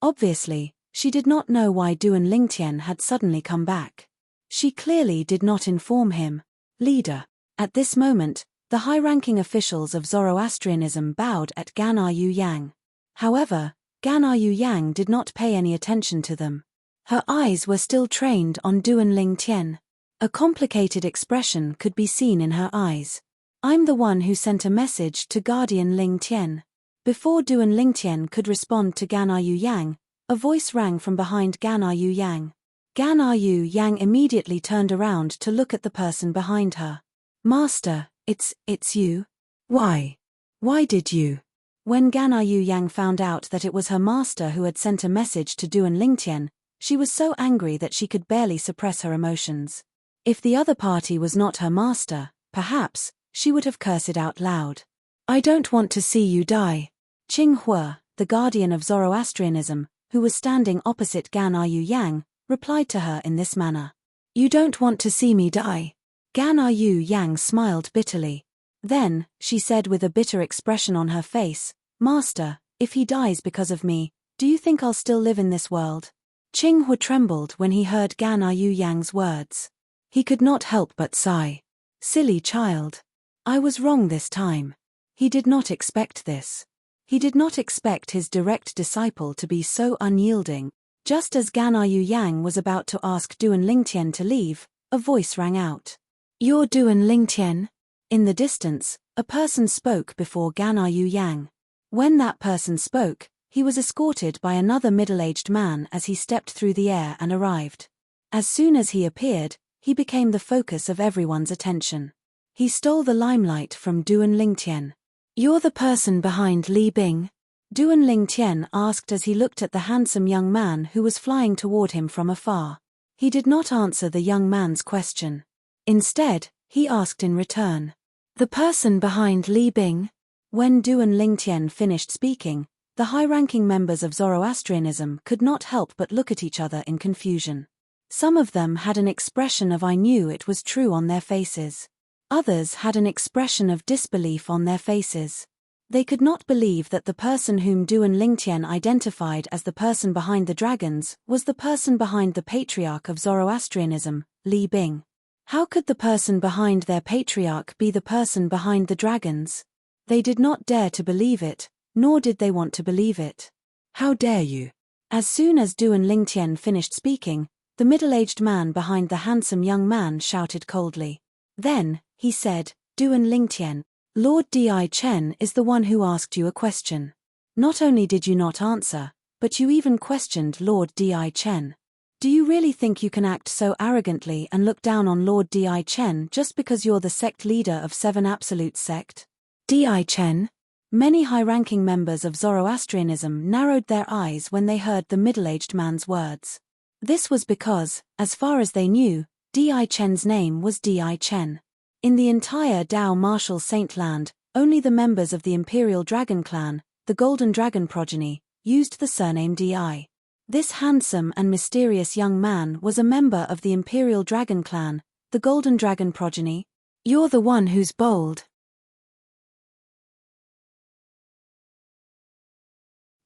Obviously, she did not know why Duan Lingtian had suddenly come back. She clearly did not inform him. Leader. At this moment, the high-ranking officials of Zoroastrianism bowed at Gan'er-yu Yang. However, Gan'er-yu Yang did not pay any attention to them. Her eyes were still trained on Duan Lingtian. A complicated expression could be seen in her eyes. I'm the one who sent a message to Guardian Lingtian. Before Duan Lingtian could respond to Gan'er-yu Yang, a voice rang from behind Gan'er-yu Yang. Gan'er-yu Yang immediately turned around to look at the person behind her. Master, it's you? Why? Why did you? When Gan Yu Yang found out that it was her master who had sent a message to Duan Lingtian, she was so angry that she could barely suppress her emotions. If the other party was not her master, perhaps, she would have cursed out loud. "I don't want to see you die." Qing Hua, the guardian of Zoroastrianism, who was standing opposite Gan Yu Yang, replied to her in this manner. "You don't want to see me die?" Gan Yu Yang smiled bitterly. Then, she said with a bitter expression on her face, "Master, if he dies because of me, do you think I'll still live in this world?" Qing Hua trembled when he heard Gan Yu Yang's words. He could not help but sigh. Silly child. I was wrong this time. He did not expect this. He did not expect his direct disciple to be so unyielding. Just as Gan Yu Yang was about to ask Duan Lingtian to leave, a voice rang out. "You're Duan Lingtian?" In the distance, a person spoke before Gan Yu Yang. When that person spoke, he was escorted by another middle-aged man as he stepped through the air and arrived. As soon as he appeared, he became the focus of everyone's attention. He stole the limelight from Duan Lingtian. "You're the person behind Li Bing?" Duan Lingtian asked as he looked at the handsome young man who was flying toward him from afar. He did not answer the young man's question. Instead, he asked in return, "The person behind Li Bing?" When Duan Lingtian finished speaking, the high-ranking members of Zoroastrianism could not help but look at each other in confusion. Some of them had an expression of "I knew it was true" on their faces. Others had an expression of disbelief on their faces. They could not believe that the person whom Duan Lingtian identified as the person behind the dragons was the person behind the patriarch of Zoroastrianism, Li Bing. How could the person behind their patriarch be the person behind the dragons? They did not dare to believe it, nor did they want to believe it. "How dare you?" As soon as Duan Lingtian finished speaking, the middle-aged man behind the handsome young man shouted coldly. Then, he said, "Duan Lingtian, Lord Di Chen is the one who asked you a question. Not only did you not answer, but you even questioned Lord Di Chen. Do you really think you can act so arrogantly and look down on Lord Di Chen just because you're the sect leader of Seven Absolute Sect? Di Chen?" Many high-ranking members of Zoroastrianism narrowed their eyes when they heard the middle-aged man's words. This was because, as far as they knew, Di Chen's name was Di Chen. In the entire Dao Martial Saint Land, only the members of the Imperial Dragon Clan, the Golden Dragon progeny, used the surname Di. This handsome and mysterious young man was a member of the Imperial Dragon Clan, the Golden Dragon progeny. "You're the one who's bold."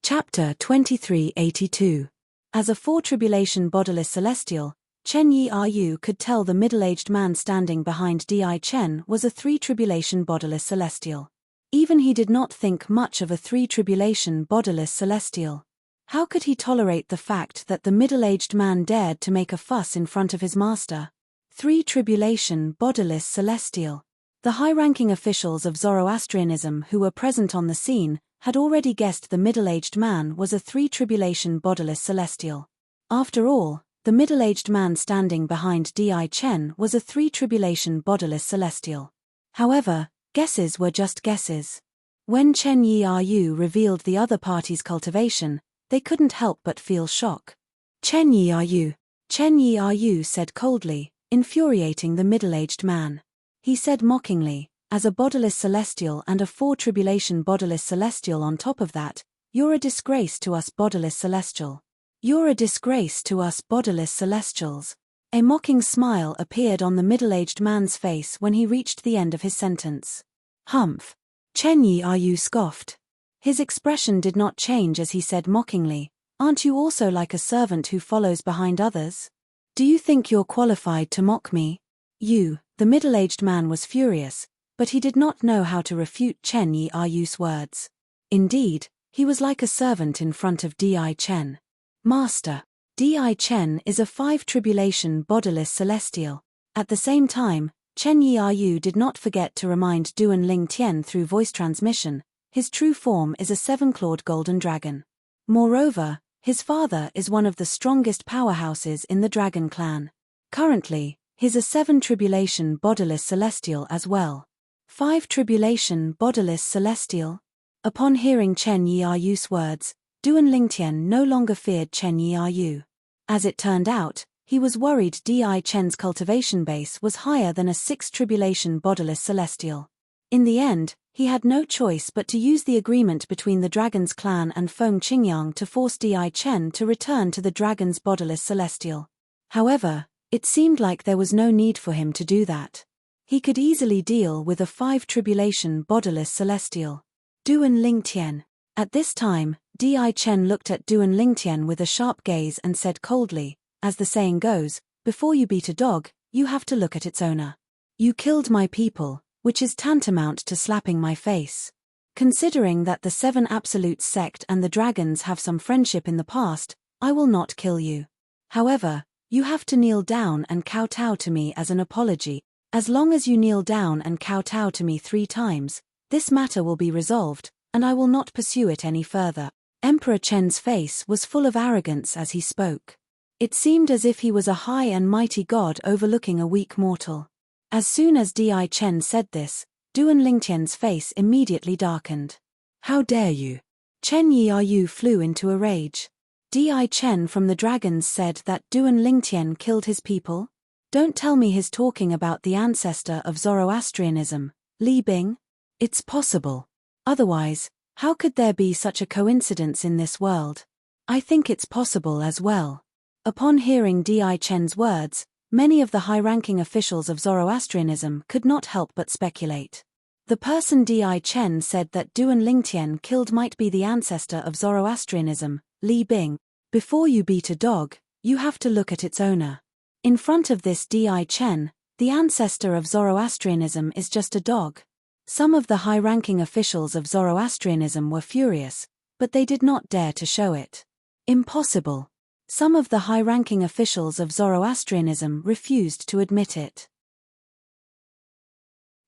Chapter 2382. As a four-tribulation bodiless celestial, Chen Yi Yu could tell the middle-aged man standing behind Di Chen was a three-tribulation bodiless celestial. Even he did not think much of a three-tribulation bodiless celestial. How could he tolerate the fact that the middle-aged man dared to make a fuss in front of his master? Three-tribulation bodiless celestial. The high-ranking officials of Zoroastrianism who were present on the scene had already guessed the middle-aged man was a three-tribulation bodiless celestial. After all, the middle-aged man standing behind Di Chen was a three-tribulation bodiless celestial. However, guesses were just guesses. When Chen Yi Yu revealed the other party's cultivation, they couldn't help but feel shock. Chen Yi Yu said coldly, infuriating the middle-aged man. He said mockingly, "As a bodiless celestial and a four-tribulation bodiless celestial on top of that, you're a disgrace to us bodiless celestial. You're a disgrace to us bodiless celestials." A mocking smile appeared on the middle-aged man's face when he reached the end of his sentence. "Humph." Chen Yi Yu scoffed. His expression did not change as he said mockingly, "Aren't you also like a servant who follows behind others? Do you think you're qualified to mock me?" The middle-aged man was furious, but he did not know how to refute Chen Yi Yu's words. Indeed, he was like a servant in front of Di Chen. "Master, Di Chen is a five-tribulation bodiless celestial." At the same time, Chen Yi Yu did not forget to remind Duan Lingtian through voice transmission, his true form is a seven-clawed golden dragon. Moreover, his father is one of the strongest powerhouses in the Dragon Clan. Currently, he's a seven-tribulation bodiless celestial as well. Five-tribulation bodiless celestial? Upon hearing Chen Yi'ayu's words, Duan Lingtian no longer feared Chen Yi'ayu. As it turned out, he was worried Di Chen's cultivation base was higher than a 6th tribulation bodiless celestial. In the end, he had no choice but to use the agreement between the Dragon's clan and Feng Qingyang to force Di Chen to return to the Dragon's bodiless celestial. However, it seemed like there was no need for him to do that. He could easily deal with a 5 tribulation bodiless celestial. Duan Lingtian. At this time, Di Chen looked at Duan Lingtian with a sharp gaze and said coldly, as the saying goes, before you beat a dog, you have to look at its owner. You killed my people, which is tantamount to slapping my face. Considering that the 7 Absolutes sect and the dragons have some friendship in the past, I will not kill you. However, you have to kneel down and kowtow to me as an apology. As long as you kneel down and kowtow to me 3 times, this matter will be resolved, and I will not pursue it any further. Emperor Chen's face was full of arrogance as he spoke. It seemed as if he was a high and mighty god overlooking a weak mortal. As soon as Di Chen said this, Duan Lingtian's face immediately darkened. How dare you? Chen Yi'ayu flew into a rage. Di Chen from the dragons said that Duan Lingtian killed his people? Don't tell me he's talking about the ancestor of Zoroastrianism, Li Bing? It's possible. Otherwise, how could there be such a coincidence in this world? I think it's possible as well. Upon hearing Di Chen's words, many of the high-ranking officials of Zoroastrianism could not help but speculate. The person Di Chen said that Duan Lingtian killed might be the ancestor of Zoroastrianism, Li Bing. Before you beat a dog, you have to look at its owner. In front of this Di Chen, the ancestor of Zoroastrianism is just a dog. Some of the high-ranking officials of Zoroastrianism were furious, but they did not dare to show it. Impossible. Some of the high-ranking officials of Zoroastrianism refused to admit it.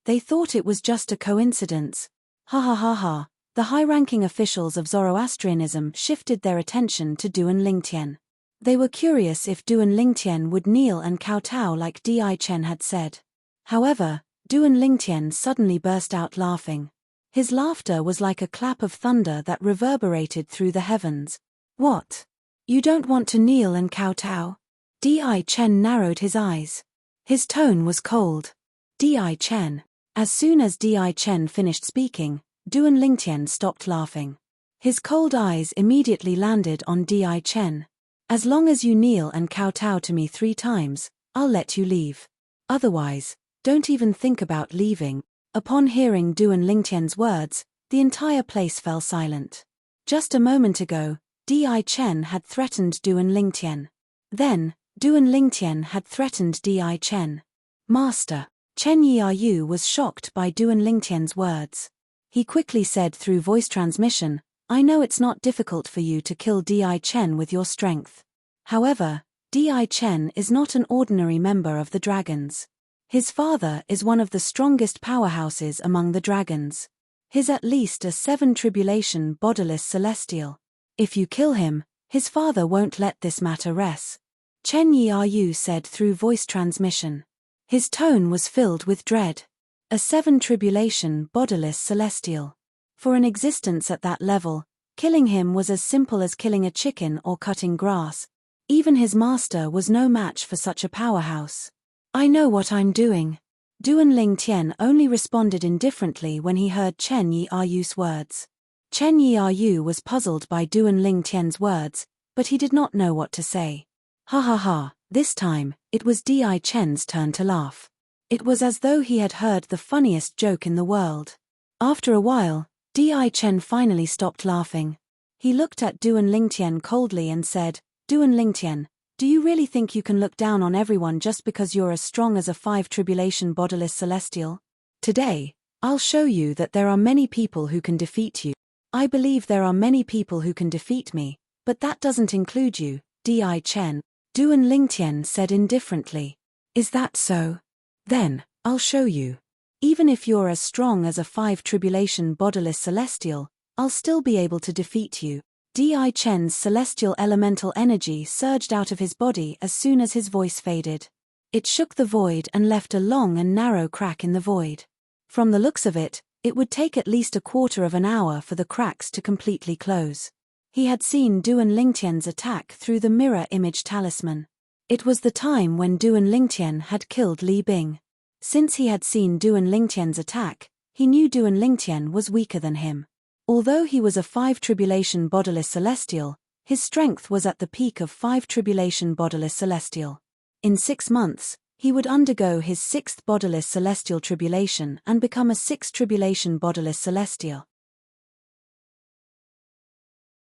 They thought it was just a coincidence. Ha ha ha ha. The high-ranking officials of Zoroastrianism shifted their attention to Duan Lingtian. They were curious if Duan Lingtian would kneel and kowtow like Di Chen had said. However, Duan Lingtian suddenly burst out laughing. His laughter was like a clap of thunder that reverberated through the heavens. What? You don't want to kneel and kowtow? Di Chen narrowed his eyes. His tone was cold. Di Chen. As soon as Di Chen finished speaking, Duan Lingtian stopped laughing. His cold eyes immediately landed on Di Chen. As long as you kneel and kowtow to me 3 times, I'll let you leave. Otherwise, don't even think about leaving. Upon hearing Duan Lingtian's words, the entire place fell silent. Just a moment ago, Di Chen had threatened Duan Lingtian. Then, Duan Lingtian had threatened Di Chen. Master. Chen Yi'ayu was shocked by Duan Lingtian's words. He quickly said through voice transmission, I know it's not difficult for you to kill Di Chen with your strength. However, Di Chen is not an ordinary member of the dragons. His father is one of the strongest powerhouses among the dragons. He's at least a 7 tribulation bodiless celestial. If you kill him, his father won't let this matter rest. Chen Yi'ayu said through voice transmission. His tone was filled with dread. A 7 tribulation bodiless celestial. For an existence at that level, killing him was as simple as killing a chicken or cutting grass. Even his master was no match for such a powerhouse. I know what I'm doing. Duan Lingtian only responded indifferently when he heard Chen Yi'ayu's words. Chen Yi'ayu was puzzled by Duan Lingtian's words, but he did not know what to say. Ha ha ha, this time, it was Di Chen's turn to laugh. It was as though he had heard the funniest joke in the world. After a while, Di Chen finally stopped laughing. He looked at Duan Lingtian coldly and said, Duan Lingtian, do you really think you can look down on everyone just because you're as strong as a 5 tribulation bodiless celestial? Today, I'll show you that there are many people who can defeat you. I believe there are many people who can defeat me, but that doesn't include you, Di Chen. Duan Lingtian said indifferently. Is that so? Then, I'll show you. Even if you're as strong as a 5 tribulation bodiless celestial, I'll still be able to defeat you. Di Chen's celestial elemental energy surged out of his body as soon as his voice faded. It shook the void and left a long and narrow crack in the void. From the looks of it, It would take at least a quarter of an hour for the cracks to completely close. He had seen Duan Lingtian's attack through the mirror image talisman. It was the time when Duan Lingtian had killed Li Bing. Since he had seen Duan Lingtian's attack, he knew Duan Lingtian was weaker than him. Although he was a 5 tribulation bodiless celestial, his strength was at the peak of 5 tribulation bodiless celestial. In 6 months, he would undergo his 6th bodiless celestial tribulation and become a 6 tribulation bodiless celestial.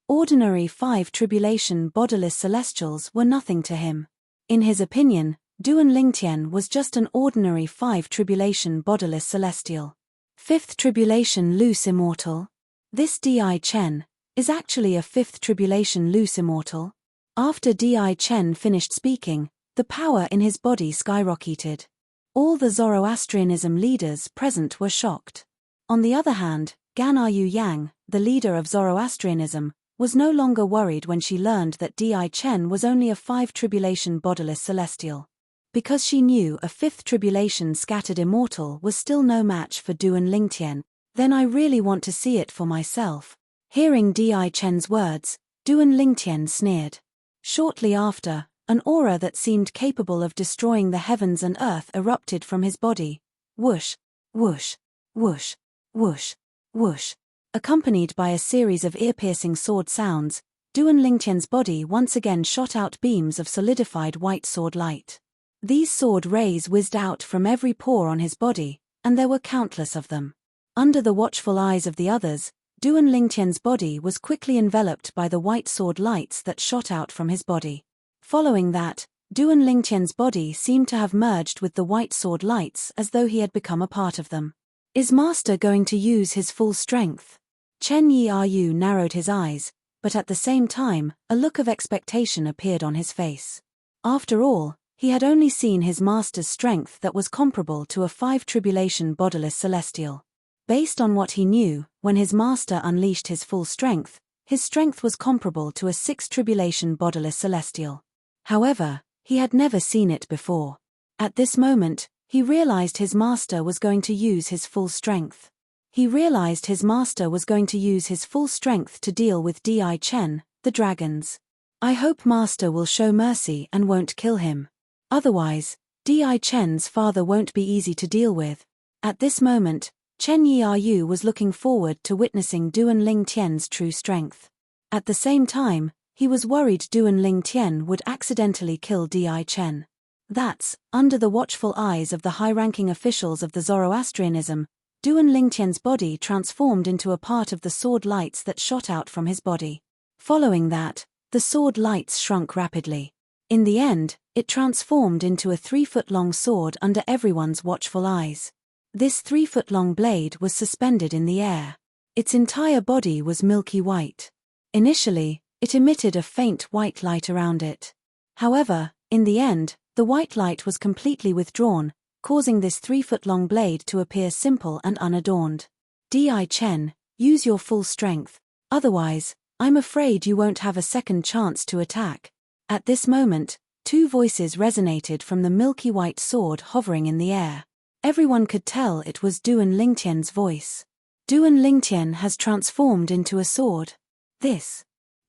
Ordinary 5 tribulation bodiless celestials were nothing to him. In his opinion, Duan Lingtian was just an ordinary 5 tribulation bodiless celestial. 5th tribulation loose immortal. This Di Chen is actually a 5th tribulation loose immortal. After Di Chen finished speaking, the power in his body skyrocketed. All the Zoroastrianism leaders present were shocked. On the other hand, Gan'er Yang, the leader of Zoroastrianism, was no longer worried when she learned that Di Chen was only a 5 tribulation bodiless celestial. Because she knew a 5th tribulation scattered immortal was still no match for Duan Lingtian. Then I really want to see it for myself. Hearing Di Chen's words, Duan Lingtian sneered. Shortly after, an aura that seemed capable of destroying the heavens and earth erupted from his body. Whoosh, whoosh, whoosh, whoosh, whoosh. Accompanied by a series of ear-piercing sword sounds, Duan Lingtian's body once again shot out beams of solidified white sword light. These sword rays whizzed out from every pore on his body, and there were countless of them. Under the watchful eyes of the others, Duan Lingtian's body was quickly enveloped by the white sword lights that shot out from his body. Following that, Duan Lingtian's body seemed to have merged with the white sword lights as though he had become a part of them. Is Master going to use his full strength? Chen Yi'er narrowed his eyes, but at the same time, a look of expectation appeared on his face. After all, he had only seen his master's strength that was comparable to a 5 tribulation bodiless celestial. Based on what he knew, when his master unleashed his full strength, his strength was comparable to a 6 tribulation bodiless celestial. However, he had never seen it before. At this moment, he realized his master was going to use his full strength. He realized his master was going to use his full strength to deal with Di Chen, the dragons. I hope Master will show mercy and won't kill him. Otherwise, Di Chen's father won't be easy to deal with. At this moment, Chen Yi'er was looking forward to witnessing Duan Lingtian's true strength. At the same time, he was worried Duan Lingtian would accidentally kill Di Chen. That's, under the watchful eyes of the high-ranking officials of the Zoroastrianism, Duan Lingtian's body transformed into a part of the sword lights that shot out from his body. Following that, the sword lights shrunk rapidly. In the end, it transformed into a 3-foot-long sword under everyone's watchful eyes. This 3-foot-long blade was suspended in the air. Its entire body was milky white. Initially, it emitted a faint white light around it. However, in the end, the white light was completely withdrawn, causing this 3-foot-long blade to appear simple and unadorned. Di Chen, use your full strength, otherwise, I'm afraid you won't have a second chance to attack. At this moment, 2 voices resonated from the milky white sword hovering in the air. Everyone could tell it was Duan Lingtian's voice. Duan Lingtian has transformed into a sword.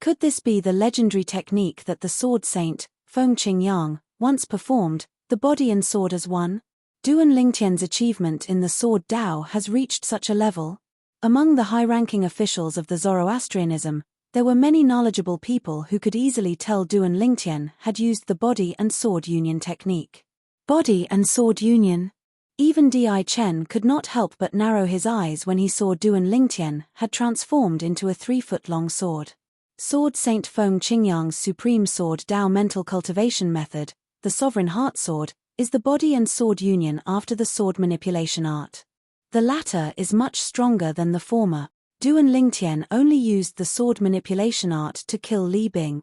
Could this be the legendary technique that the sword saint, Feng Qingyang, once performed, the body and sword as one? Duan Lingtian's achievement in the sword Dao has reached such a level. Among the high-ranking officials of the Zoroastrianism, there were many knowledgeable people who could easily tell Duan Lingtian had used the body and sword union technique. Body and sword union? Even Di Chen could not help but narrow his eyes when he saw Duan Lingtian had transformed into a 3-foot-long sword. Sword Saint Feng Qingyang's supreme sword Dao mental cultivation method, the Sovereign Heart Sword, is the body and sword union after the sword manipulation art. The latter is much stronger than the former. Duan Lingtian only used the sword manipulation art to kill Li Bing.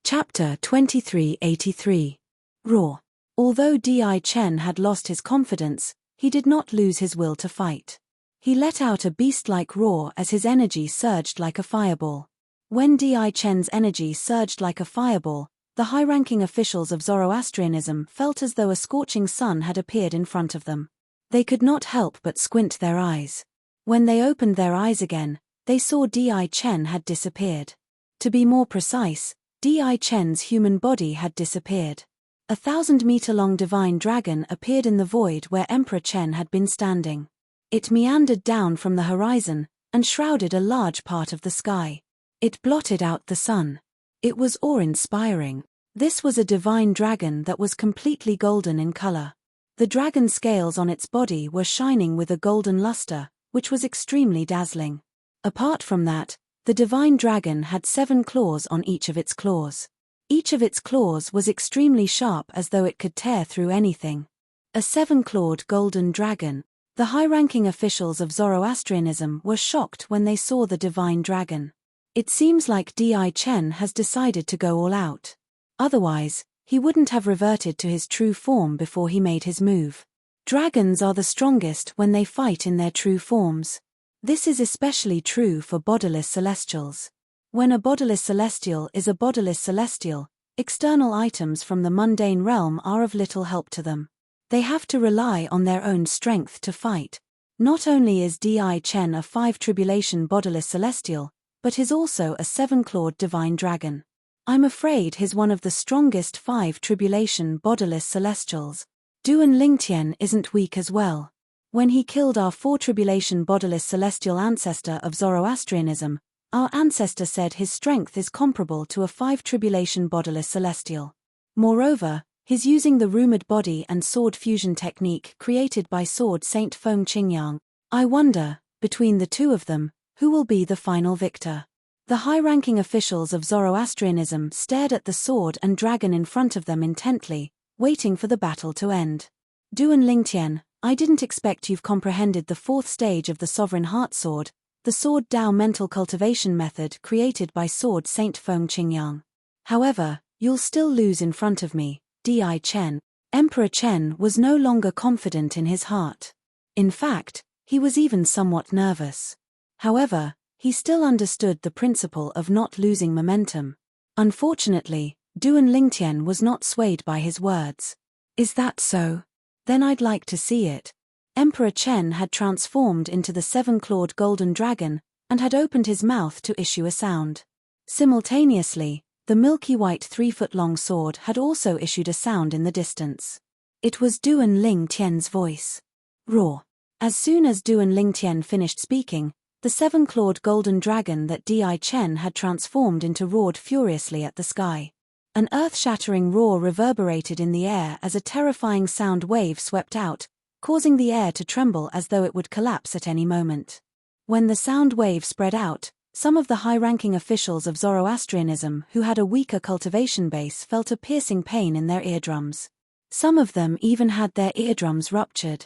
Chapter 2383. Roar. Although Di Chen had lost his confidence, he did not lose his will to fight. He let out a beast-like roar as his energy surged like a fireball. When Di Chen's energy surged like a fireball, the high-ranking officials of Zoroastrianism felt as though a scorching sun had appeared in front of them. They could not help but squint their eyes. When they opened their eyes again, they saw Di Chen had disappeared. To be more precise, Di Chen's human body had disappeared. 1,000-meter-long divine dragon appeared in the void where Emperor Chen had been standing. It meandered down from the horizon and shrouded a large part of the sky. It blotted out the sun. It was awe-inspiring. This was a divine dragon that was completely golden in color. The dragon scales on its body were shining with a golden luster, which was extremely dazzling. Apart from that, the divine dragon had 7 claws on each of its claws. Each of its claws was extremely sharp as though it could tear through anything. A 7-clawed golden dragon. The high-ranking officials of Zoroastrianism were shocked when they saw the divine dragon. It seems like Di Chen has decided to go all out. Otherwise, he wouldn't have reverted to his true form before he made his move. Dragons are the strongest when they fight in their true forms. This is especially true for bodiless celestials. When a bodiless celestial is a bodiless celestial, external items from the mundane realm are of little help to them. They have to rely on their own strength to fight. Not only is Di Chen a 5-tribulation bodiless celestial, but he's also a 7-clawed divine dragon. I'm afraid he's one of the strongest 5-tribulation bodiless celestials. Duan Lingtian isn't weak as well. When he killed our 4-tribulation bodiless celestial ancestor of Zoroastrianism, our ancestor said his strength is comparable to a 5-tribulation bodiless celestial. Moreover, he's using the rumored body and sword fusion technique created by sword Saint Feng Qingyang. I wonder, between the two of them, who will be the final victor? The high-ranking officials of Zoroastrianism stared at the sword and dragon in front of them intently, waiting for the battle to end. Duan Lingtian, I didn't expect you've comprehended the 4th stage of the Sovereign Heart Sword, the Sword Dao mental cultivation method created by sword Saint Feng Qingyang. However, you'll still lose in front of me, Di Chen. Emperor Chen was no longer confident in his heart. In fact, he was even somewhat nervous. However, he still understood the principle of not losing momentum. Unfortunately, Duan Lingtian was not swayed by his words. Is that so? Then I'd like to see it. Emperor Chen had transformed into the 7-clawed golden dragon, and had opened his mouth to issue a sound. Simultaneously, the milky white 3-foot-long sword had also issued a sound in the distance. It was Duan Lingtian's voice. Roar. As soon as Duan Lingtian finished speaking, the 7-clawed golden dragon that Di Chen had transformed into roared furiously at the sky. An earth-shattering roar reverberated in the air as a terrifying sound wave swept out, causing the air to tremble as though it would collapse at any moment. When the sound wave spread out, some of the high-ranking officials of Zoroastrianism who had a weaker cultivation base felt a piercing pain in their eardrums. Some of them even had their eardrums ruptured.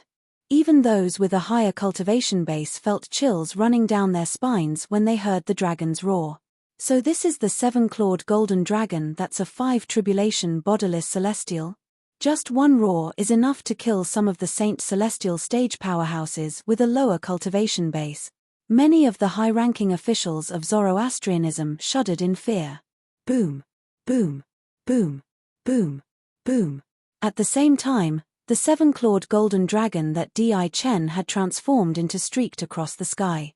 Even those with a higher cultivation base felt chills running down their spines when they heard the dragon's roar. So this is the 7-clawed golden dragon that's a 5-tribulation bodiless celestial? Just one roar is enough to kill some of the Saint Celestial stage powerhouses with a lower cultivation base. Many of the high-ranking officials of Zoroastrianism shuddered in fear. Boom, boom, boom, boom, boom. At the same time, the 7-clawed golden dragon that Di Chen had transformed into streaked across the sky.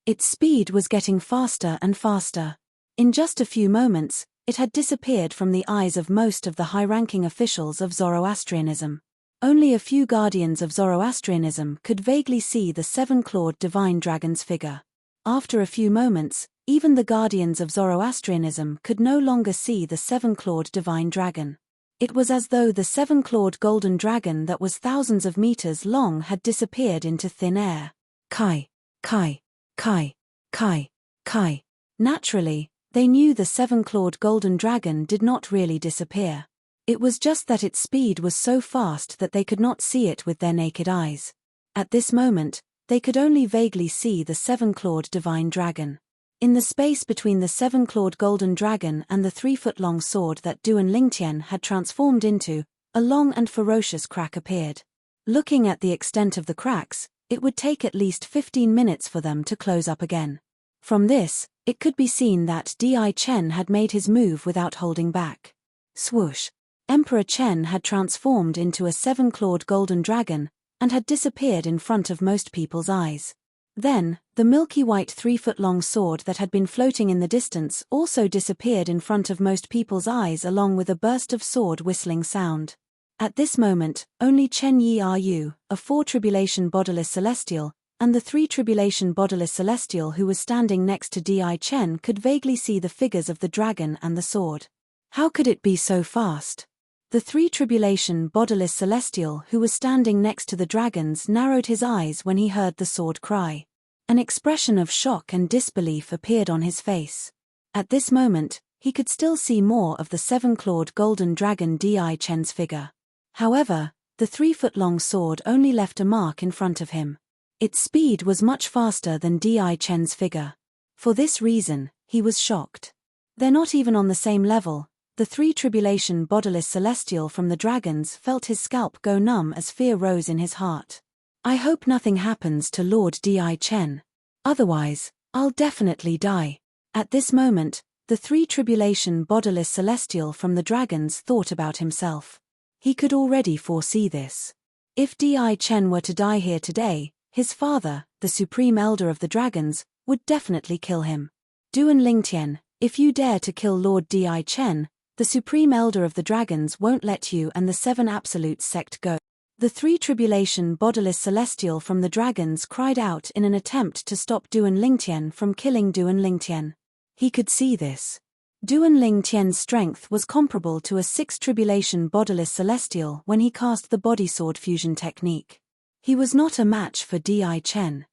Its speed was getting faster and faster. In just a few moments, it had disappeared from the eyes of most of the high-ranking officials of Zoroastrianism. Only a few guardians of Zoroastrianism could vaguely see the 7-clawed divine dragon's figure. After a few moments, even the guardians of Zoroastrianism could no longer see the 7-clawed divine dragon. It was as though the 7-clawed golden dragon that was thousands of meters long had disappeared into thin air. Kai, Kai, Kai, Kai, Kai. Naturally, they knew the 7-clawed golden dragon did not really disappear. It was just that its speed was so fast that they could not see it with their naked eyes. At this moment, they could only vaguely see the 7-clawed divine dragon. In the space between the 7-clawed golden dragon and the 3-foot-long sword that Duan Lingtian had transformed into, a long and ferocious crack appeared. Looking at the extent of the cracks, it would take at least 15 minutes for them to close up again. From this, it could be seen that Di Chen had made his move without holding back. Swoosh! Emperor Chen had transformed into a seven-clawed golden dragon, and had disappeared in front of most people's eyes. Then, the milky white 3-foot-long sword that had been floating in the distance also disappeared in front of most people's eyes along with a burst of sword whistling sound. At this moment, only Chen Yi Ru, a 4-tribulation bodiless celestial, and the 3-tribulation bodiless celestial who was standing next to Di Chen could vaguely see the figures of the dragon and the sword. How could it be so fast? The 3-tribulation bodiless celestial who was standing next to the dragons narrowed his eyes when he heard the sword cry. An expression of shock and disbelief appeared on his face. At this moment, he could still see more of the 7-clawed golden dragon Di Chen's figure. However, the 3-foot-long sword only left a mark in front of him. Its speed was much faster than Di Chen's figure. For this reason, he was shocked. They're not even on the same level. The 3-tribulation bodiless celestial from the dragons felt his scalp go numb as fear rose in his heart. I hope nothing happens to Lord Di Chen. Otherwise, I'll definitely die. At this moment, the 3-tribulation bodiless celestial from the dragons thought about himself. He could already foresee this. If Di Chen were to die here today, his father, the supreme elder of the dragons, would definitely kill him. Duan Lingtian, if you dare to kill Lord Di Chen, the supreme elder of the dragons won't let you and the 7 absolute sect go. The 3-tribulation bodiless celestial from the dragons cried out in an attempt to stop Duan Lingtian from killing Duan Lingtian. He could see this. Duan Lingtian's strength was comparable to a 6-tribulation bodiless celestial when he cast the body sword fusion technique. He was not a match for Di Chen.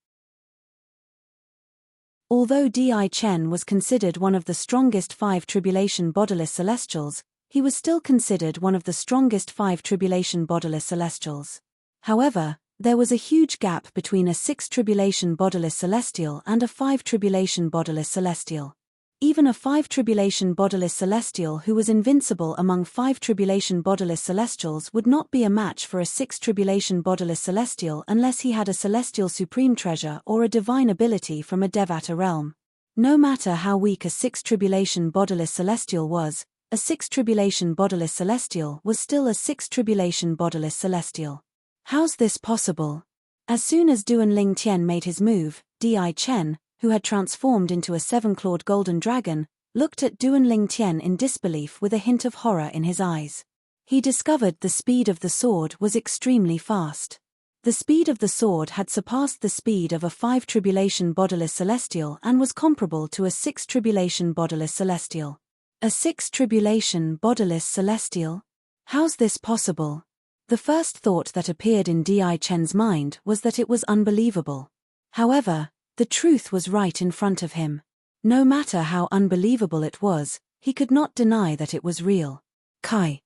Although Di Chen was considered one of the strongest 5-tribulation bodiless celestials, he was still considered one of the strongest 5-tribulation bodiless celestials. However, there was a huge gap between a 6-tribulation bodiless celestial and a 5-tribulation bodiless celestial. Even a 5-tribulation bodiless celestial who was invincible among 5-tribulation bodiless celestials would not be a match for a 6-tribulation bodiless celestial unless he had a celestial supreme treasure or a divine ability from a Devata realm. No matter how weak a 6-tribulation bodiless celestial was, a 6-tribulation bodiless celestial was still a 6-tribulation bodiless celestial. How's this possible? As soon as Duan Lingtian made his move, Di Chen, who had transformed into a 7-clawed golden dragon, looked at Duan Lingtian in disbelief with a hint of horror in his eyes. He discovered the speed of the sword was extremely fast. The speed of the sword had surpassed the speed of a 5-tribulation bodiless celestial and was comparable to a 6-tribulation bodiless celestial. A 6-tribulation bodiless celestial? How's this possible? The first thought that appeared in Di Chen's mind was that it was unbelievable. However, the truth was right in front of him. No matter how unbelievable it was, he could not deny that it was real. Kai.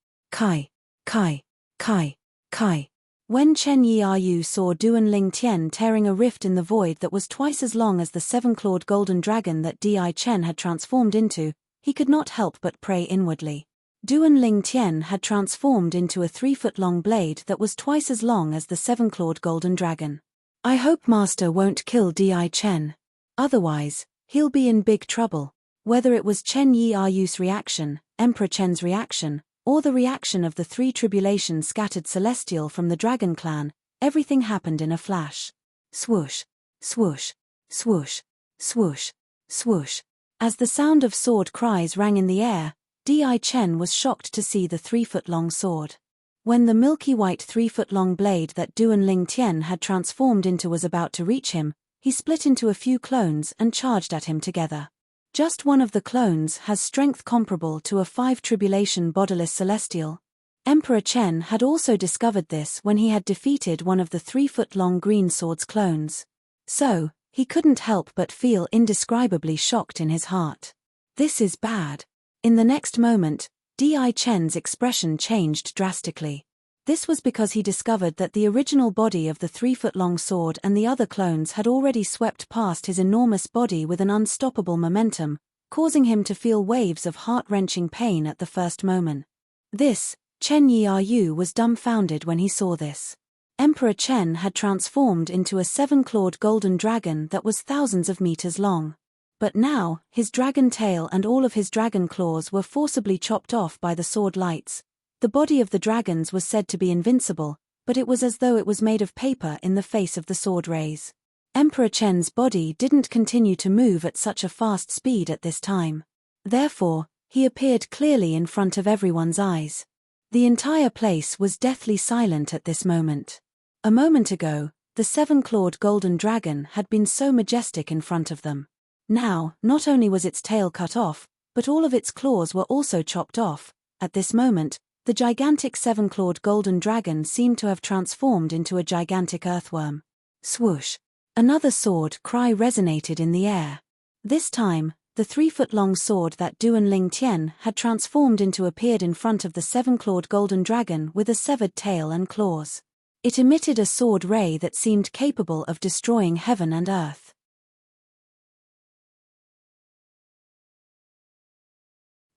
When Chen Yi Ru saw Duan Lingtian tearing a rift in the void that was twice as long as the 7-clawed golden dragon that Di Chen had transformed into, he could not help but pray inwardly. Duan Lingtian had transformed into a 3-foot-long blade that was twice as long as the 7-clawed golden dragon. I hope Master won't kill Di Chen. Otherwise, he'll be in big trouble. Whether it was Chen Yi Ru's reaction, Emperor Chen's reaction, or the reaction of the 3-tribulation scattered celestial from the dragon clan, everything happened in a flash. Swoosh, swoosh, swoosh, swoosh, swoosh. As the sound of sword cries rang in the air, Di Chen was shocked to see the 3-foot-long sword. When the milky white 3-foot-long blade that Duan Lingtian had transformed into was about to reach him, he split into a few clones and charged at him together. Just one of the clones has strength comparable to a 5-tribulation bodiless celestial. Emperor Chen had also discovered this when he had defeated one of the 3-foot-long green sword's clones. So, he couldn't help but feel indescribably shocked in his heart. This is bad. In the next moment, Di Chen's expression changed drastically. This was because he discovered that the original body of the 3-foot-long sword and the other clones had already swept past his enormous body with an unstoppable momentum, causing him to feel waves of heart-wrenching pain at the first moment. Chen Yi Ru was dumbfounded when he saw this. Emperor Chen had transformed into a 7-clawed golden dragon that was thousands of meters long. But now, his dragon tail and all of his dragon claws were forcibly chopped off by the sword lights. The body of the dragons was said to be invincible, but it was as though it was made of paper in the face of the sword rays. Emperor Chen's body didn't continue to move at such a fast speed at this time. Therefore, he appeared clearly in front of everyone's eyes. The entire place was deathly silent at this moment. A moment ago, the seven-clawed golden dragon had been so majestic in front of them. Now, not only was its tail cut off, but all of its claws were also chopped off. At this moment, the gigantic seven-clawed golden dragon seemed to have transformed into a gigantic earthworm. Swoosh! Another sword cry resonated in the air. This time, the 3-foot-long sword that Duan Ling Tian had transformed into appeared in front of the seven-clawed golden dragon with a severed tail and claws. It emitted a sword ray that seemed capable of destroying heaven and earth.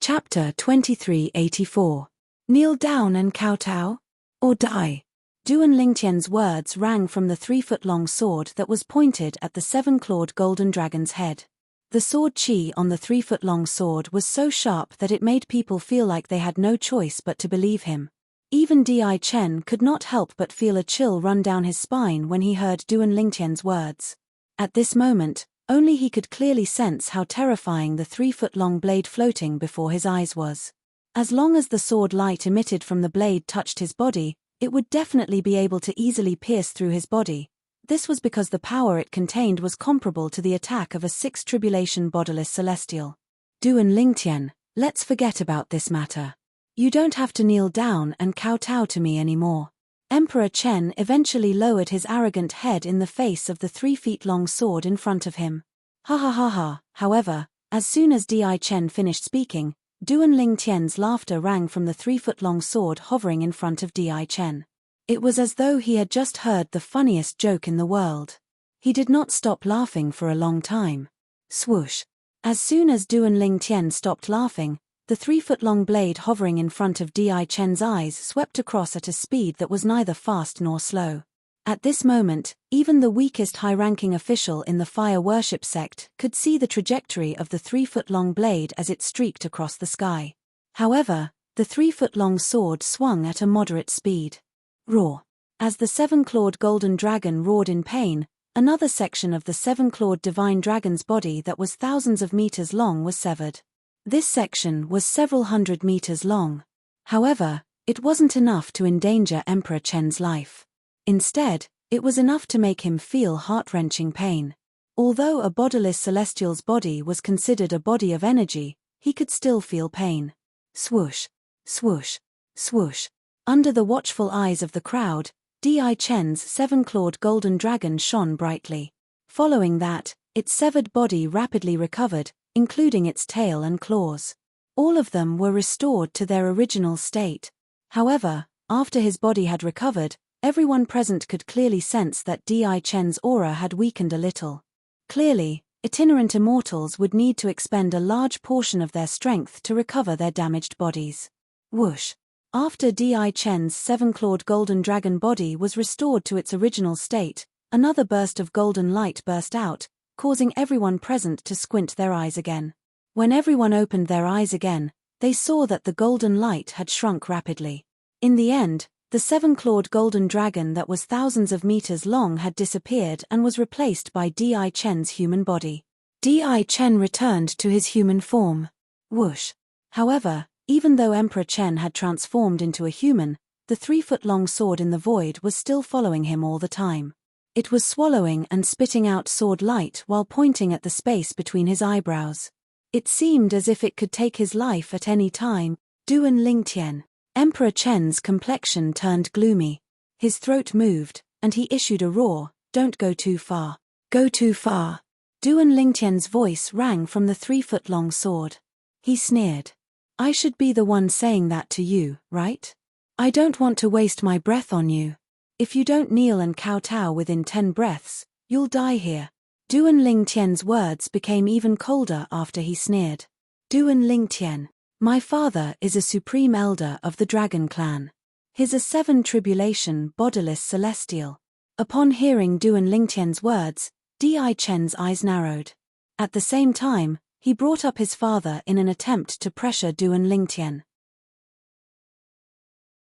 Chapter 2384. Kneel down and kowtow? Or die? Duan Ling Tian's words rang from the 3-foot-long sword that was pointed at the seven-clawed golden dragon's head. The sword chi on the 3-foot-long sword was so sharp that it made people feel like they had no choice but to believe him. Even Di Chen could not help but feel a chill run down his spine when he heard Duan Ling Tian's words. At this moment, only he could clearly sense how terrifying the 3-foot-long blade floating before his eyes was. As long as the sword light emitted from the blade touched his body, it would definitely be able to easily pierce through his body. This was because the power it contained was comparable to the attack of a 6th-tribulation bodiless celestial. Duan Ling Tian, let's forget about this matter. You don't have to kneel down and kowtow to me anymore. Emperor Chen eventually lowered his arrogant head in the face of the 3-feet-long sword in front of him. Ha ha ha ha. However, as soon as Di Chen finished speaking, Duan Ling Tian's laughter rang from the 3-foot-long sword hovering in front of Di Chen. It was as though he had just heard the funniest joke in the world. He did not stop laughing for a long time. Swoosh! As soon as Duan Ling Tian stopped laughing, the 3-foot-long blade hovering in front of Di Chen's eyes swept across at a speed that was neither fast nor slow. At this moment, even the weakest high-ranking official in the fire worship sect could see the trajectory of the 3-foot-long blade as it streaked across the sky. However, the 3-foot-long sword swung at a moderate speed. Roar! As the seven-clawed golden dragon roared in pain, another section of the seven-clawed divine dragon's body that was thousands of meters long was severed. This section was several hundred meters long. However, it wasn't enough to endanger Emperor Chen's life. Instead, it was enough to make him feel heart-wrenching pain. Although a bodiless celestial's body was considered a body of energy, he could still feel pain. Swoosh! Swoosh! Swoosh! Under the watchful eyes of the crowd, Di Chen's seven-clawed golden dragon shone brightly. Following that, its severed body rapidly recovered, including its tail and claws. All of them were restored to their original state. However, after his body had recovered, everyone present could clearly sense that Di Chen's aura had weakened a little. Clearly, itinerant immortals would need to expend a large portion of their strength to recover their damaged bodies. Whoosh! After Di Chen's seven-clawed golden dragon body was restored to its original state, another burst of golden light burst out, causing everyone present to squint their eyes again. When everyone opened their eyes again, they saw that the golden light had shrunk rapidly. In the end, the seven-clawed golden dragon that was thousands of meters long had disappeared and was replaced by Di Chen's human body. Di Chen returned to his human form. Whoosh! However, even though Emperor Chen had transformed into a human, the 3-foot-long sword in the void was still following him all the time. It was swallowing and spitting out sword light while pointing at the space between his eyebrows. It seemed as if it could take his life at any time. Duan Ling Tian. Emperor Chen's complexion turned gloomy. His throat moved, and he issued a roar, "Don't go too far. Go too far." Duan Ling Tian's voice rang from the 3-foot-long sword. He sneered. "I should be the one saying that to you, right? I don't want to waste my breath on you. If you don't kneel and kowtow within 10 breaths, you'll die here." Duan Ling Tian's words became even colder after he sneered. Duan Ling Tian. My father is a supreme elder of the dragon clan. He's a 7th-tribulation bodiless celestial. Upon hearing Duan Ling Tian's words, Di Chen's eyes narrowed. At the same time, he brought up his father in an attempt to pressure Duan Lingtian.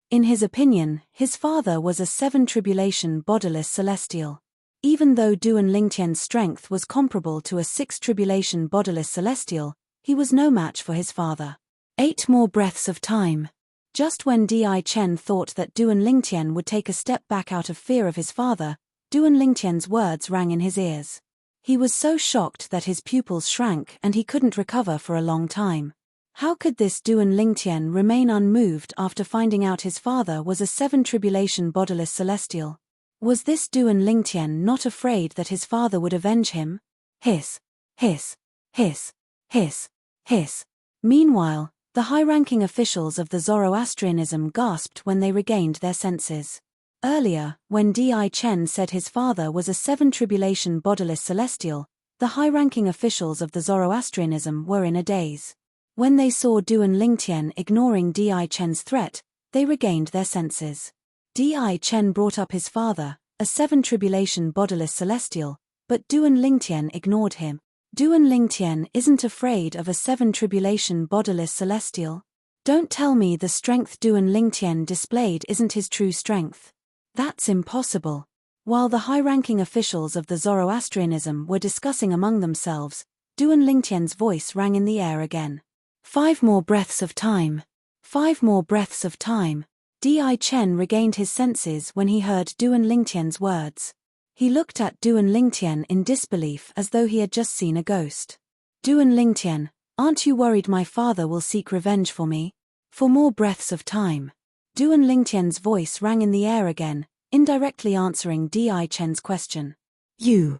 In his opinion, his father was a seven-tribulation bodiless celestial. Even though Duan Lingtian's strength was comparable to a six-tribulation bodiless celestial, he was no match for his father. 8 more breaths of time. Just when Di Chen thought that Duan Lingtian would take a step back out of fear of his father, Duan Lingtian's words rang in his ears. He was so shocked that his pupils shrank and he couldn't recover for a long time. How could this Duan Lingtian remain unmoved after finding out his father was a seven-tribulation bodiless celestial? Was this Duan Lingtian not afraid that his father would avenge him? Hiss, hiss, hiss, hiss, hiss. Meanwhile, the high-ranking officials of the Zoroastrianism gasped when they regained their senses. Earlier, when Di Chen said his father was a seven-tribulation bodiless celestial, the high-ranking officials of the Zoroastrianism were in a daze. When they saw Duan Lingtian ignoring Di Chen's threat, they regained their senses. Di Chen brought up his father, a seven-tribulation bodiless celestial, but Duan Lingtian ignored him. Duan Lingtian isn't afraid of a seven-tribulation bodiless celestial? Don't tell me the strength Duan Lingtian displayed isn't his true strength. That's impossible. While the high-ranking officials of the Zoroastrianism were discussing among themselves, Duan Lingtian's voice rang in the air again. 5 more breaths of time. 5 more breaths of time. Di Chen regained his senses when he heard Duan Lingtian's words. He looked at Duan Lingtian in disbelief as though he had just seen a ghost. Duan Lingtian, aren't you worried my father will seek revenge for me? 4 more breaths of time. Duan Lingtian's voice rang in the air again, indirectly answering Di Chen's question. You.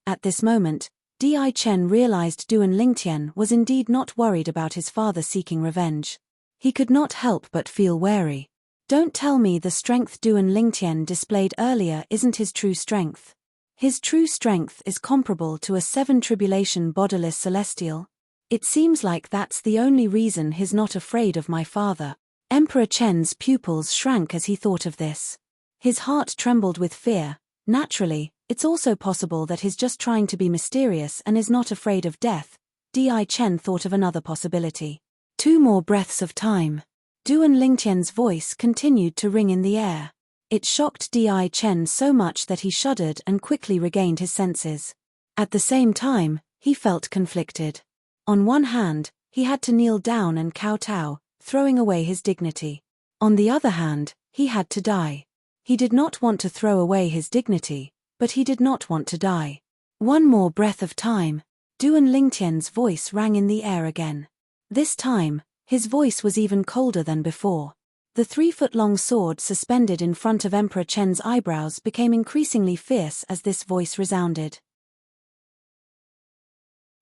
At this moment, Di Chen realized Duan Lingtian was indeed not worried about his father seeking revenge. He could not help but feel wary. Don't tell me the strength Duan Lingtian displayed earlier isn't his true strength. His true strength is comparable to a seven-tribulation bodiless celestial. It seems like that's the only reason he's not afraid of my father. Emperor Chen's pupils shrank as he thought of this. His heart trembled with fear. Naturally, it's also possible that he's just trying to be mysterious and is not afraid of death. Di Chen thought of another possibility. 2 more breaths of time. Duan Lingtian's voice continued to ring in the air. It shocked Di Chen so much that he shuddered and quickly regained his senses. At the same time, he felt conflicted. On one hand, he had to kneel down and kowtow, throwing away his dignity. On the other hand, he had to die. He did not want to throw away his dignity, but he did not want to die. 1 more breath of time. Duan Lingtian's voice rang in the air again. This time, his voice was even colder than before. The 3-foot-long sword suspended in front of Emperor Chen's eyebrows became increasingly fierce as this voice resounded.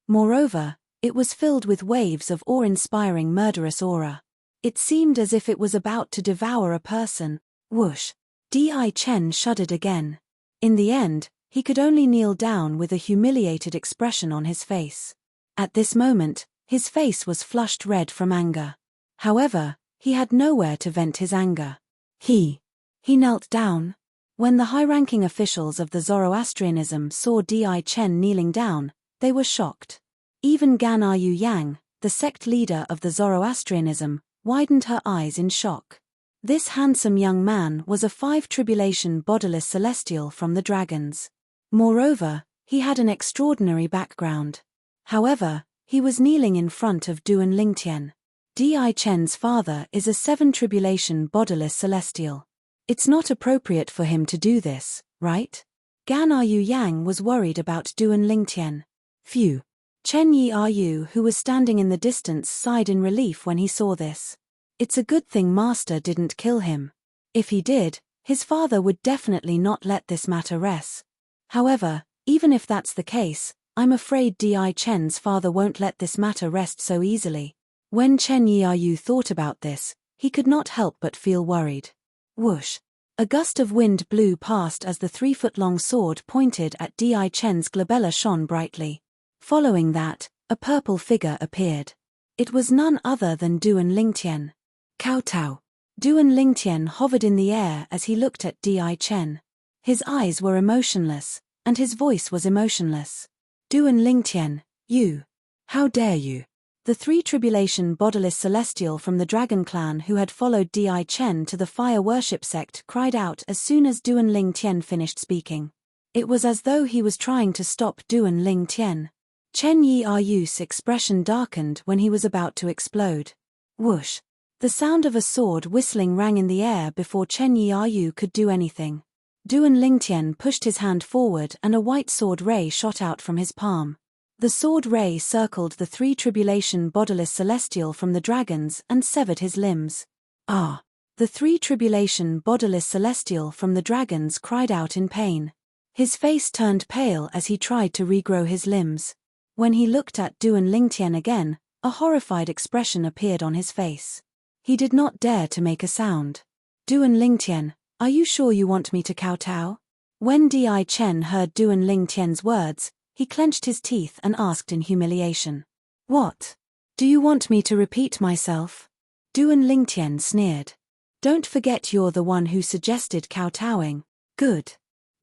Moreover, it was filled with waves of awe-inspiring murderous aura. It seemed as if it was about to devour a person. Whoosh! Di Chen shuddered again. In the end, he could only kneel down with a humiliated expression on his face. At this moment, his face was flushed red from anger. However, he had nowhere to vent his anger. He knelt down. When the high-ranking officials of the Zoroastrianism saw Di Chen kneeling down, they were shocked. Even Gan-Yu Yang, the sect leader of the Zoroastrianism, widened her eyes in shock. This handsome young man was a 5-tribulation bodiless celestial from the dragons. Moreover, he had an extraordinary background. However, he was kneeling in front of Duan Lingtian. Di Chen's father is a 7-tribulation bodiless celestial. It's not appropriate for him to do this, right? Gan-Yu Yang was worried about Duan Lingtian. Phew. Chen Yi-Ru, who was standing in the distance, sighed in relief when he saw this. It's a good thing Master didn't kill him. If he did, his father would definitely not let this matter rest. However, even if that's the case, I'm afraid Di Chen's father won't let this matter rest so easily. When Chen Yi-Ru thought about this, he could not help but feel worried. Whoosh! A gust of wind blew past as the 3-foot-long sword pointed at Di Chen's glabella shone brightly. Following that, a purple figure appeared. It was none other than Duan Lingtian. Kowtow. Duan Lingtian hovered in the air as he looked at Di Chen. His eyes were emotionless, and his voice was emotionless. Duan Lingtian, you! How dare you! The three tribulation bodiless celestial from the dragon clan who had followed Di Chen to the fire worship sect cried out as soon as Duan Lingtian finished speaking. It was as though he was trying to stop Duan Lingtian. Chen Yi-Yu's expression darkened when he was about to explode. Whoosh! The sound of a sword whistling rang in the air before Chen Yi-Yu could do anything. Duan Lingtian pushed his hand forward and a white sword ray shot out from his palm. The sword ray circled the three tribulation bodiless celestial from the dragons and severed his limbs. Ah! The three tribulation bodiless celestial from the dragons cried out in pain. His face turned pale as he tried to regrow his limbs. When he looked at Duan Lingtian again, a horrified expression appeared on his face. He did not dare to make a sound. Duan Lingtian, are you sure you want me to kowtow? When Di Chen heard Duan Lingtian's words, he clenched his teeth and asked in humiliation. What? Do you want me to repeat myself? Duan Lingtian sneered. Don't forget you're the one who suggested kowtowing. Good.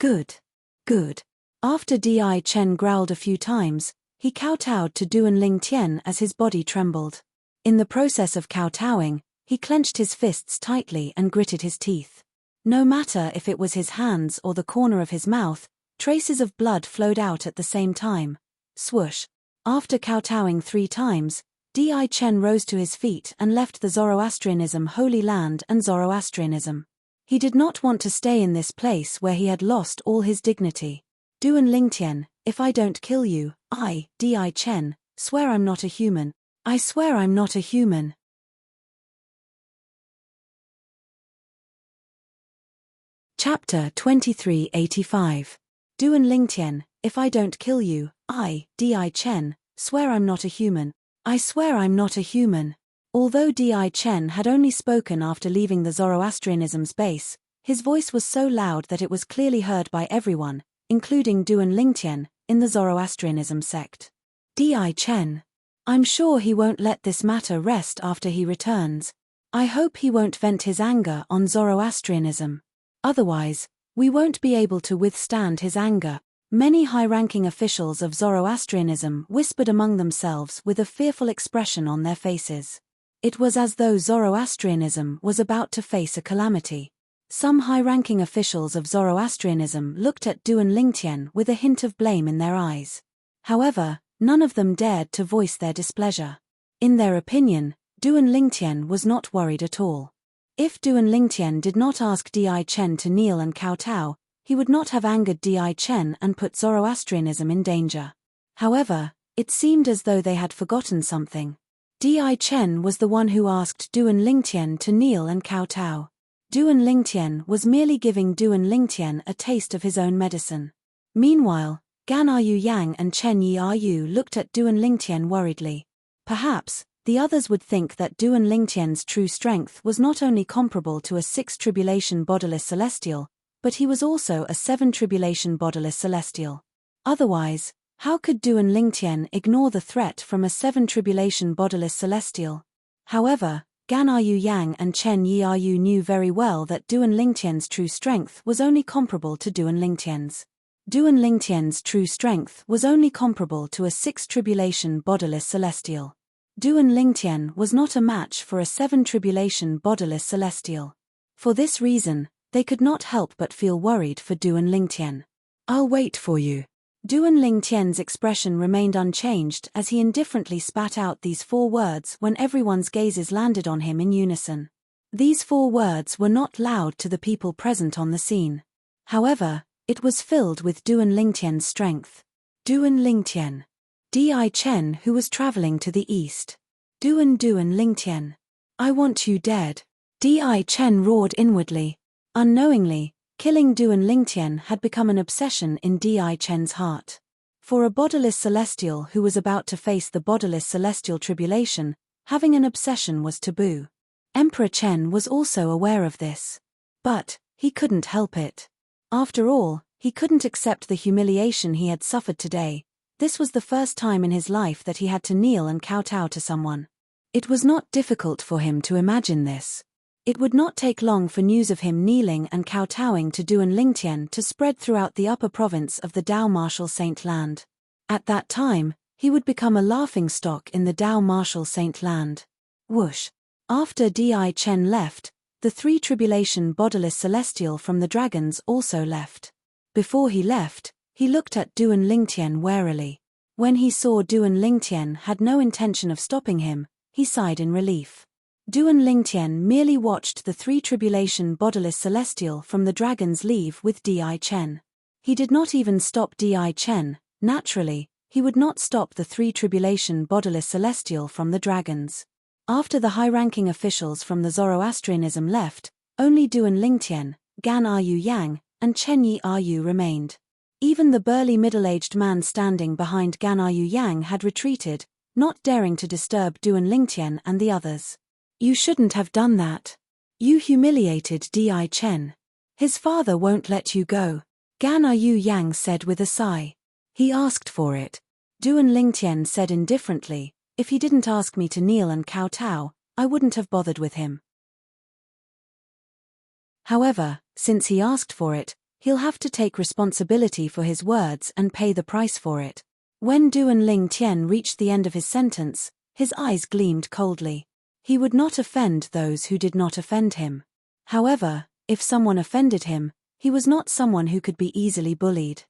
Good. Good. After Di Chen growled a few times, he kowtowed to Duan Lingtian as his body trembled. In the process of kowtowing, he clenched his fists tightly and gritted his teeth. No matter if it was his hands or the corner of his mouth, traces of blood flowed out at the same time. Swoosh. After kowtowing 3 times, Di Chen rose to his feet and left the Zoroastrianism Holy Land and Zoroastrianism. He did not want to stay in this place where he had lost all his dignity. Duan Lingtian, if I don't kill you, I, Di Chen, swear I'm not a human. I swear I'm not a human. Chapter 2385. Duan Lingtian, if I don't kill you, I, Di Chen, swear I'm not a human. I swear I'm not a human. Although Di Chen had only spoken after leaving the Zoroastrianism's base, his voice was so loud that it was clearly heard by everyone, including Duan Lingtian, in the Zoroastrianism sect. Di Chen. I'm sure he won't let this matter rest after he returns. I hope he won't vent his anger on Zoroastrianism. Otherwise, we won't be able to withstand his anger. Many high-ranking officials of Zoroastrianism whispered among themselves with a fearful expression on their faces. It was as though Zoroastrianism was about to face a calamity. Some high-ranking officials of Zoroastrianism looked at Duan Lingtian with a hint of blame in their eyes. However, none of them dared to voice their displeasure. In their opinion, Duan Lingtian was not worried at all. If Duan Lingtian did not ask Di Chen to kneel and kowtow, he would not have angered Di Chen and put Zoroastrianism in danger. However, it seemed as though they had forgotten something. Di Chen was the one who asked Duan Lingtian to kneel and kowtow. Duan Lingtian was merely giving Duan Lingtian a taste of his own medicine. Meanwhile, Gan Yu Yang and Chen Yi looked at Duan Lingtian worriedly. Perhaps, the others would think that Duan Lingtian's true strength was not only comparable to a 6 tribulation bodiless celestial, but he was also a 7 tribulation bodiless celestial. Otherwise, how could Duan Lingtian ignore the threat from a 7 tribulation bodiless celestial? However, Gan Yu Yang and Chen Yi knew very well that Duan Lingtian's true strength was only comparable to Duan Lingtian's. Duan Lingtian's true strength was only comparable to a 6 tribulation bodiless celestial. Duan Lingtian was not a match for a 7 tribulation bodiless celestial. For this reason, they could not help but feel worried for Duan Lingtian. I'll wait for you. Duan Lingtian's expression remained unchanged as he indifferently spat out these 4 words when everyone's gazes landed on him in unison. These 4 words were not loud to the people present on the scene. However, it was filled with Duan Lingtian's strength. Duan Lingtian. Di Chen who was traveling to the east. Duan Lingtian. I want you dead. Di Chen roared inwardly. Unknowingly, killing Duan Lingtian had become an obsession in Di Chen's heart. For a bodiless celestial who was about to face the bodiless celestial tribulation, having an obsession was taboo. Emperor Chen was also aware of this. But, he couldn't help it. After all, he couldn't accept the humiliation he had suffered today. This was the first time in his life that he had to kneel and kowtow to someone. It was not difficult for him to imagine this. It would not take long for news of him kneeling and kowtowing to Duan Lingtian to spread throughout the upper province of the Dao Martial Saint Land. At that time, he would become a laughingstock in the Dao Martial Saint land. Whoosh. After Di Chen left, the three tribulation bodiless celestial from the dragons also left. Before he left, he looked at Duan Lingtian warily. When he saw Duan Lingtian had no intention of stopping him, he sighed in relief. Duan Lingtian merely watched the three tribulation bodiless celestial from the dragons leave with Di Chen. He did not even stop Di Chen. Naturally, he would not stop the three tribulation bodiless celestial from the dragons. After the high-ranking officials from the Zoroastrianism left, only Duan Lingtian, Gan Ryu Yang, and Chen Yi Ryu remained. Even the burly middle-aged man standing behind Gan Ryu Yang had retreated, not daring to disturb Duan Lingtian and the others. You shouldn't have done that. You humiliated Di Chen. His father won't let you go, Gan Ryu Yang said with a sigh. He asked for it. Duan Lingtian said indifferently, if he didn't ask me to kneel and kowtow, I wouldn't have bothered with him. However, since he asked for it, he'll have to take responsibility for his words and pay the price for it. When Duan Lingtian reached the end of his sentence, his eyes gleamed coldly. He would not offend those who did not offend him. However, if someone offended him, he was not someone who could be easily bullied.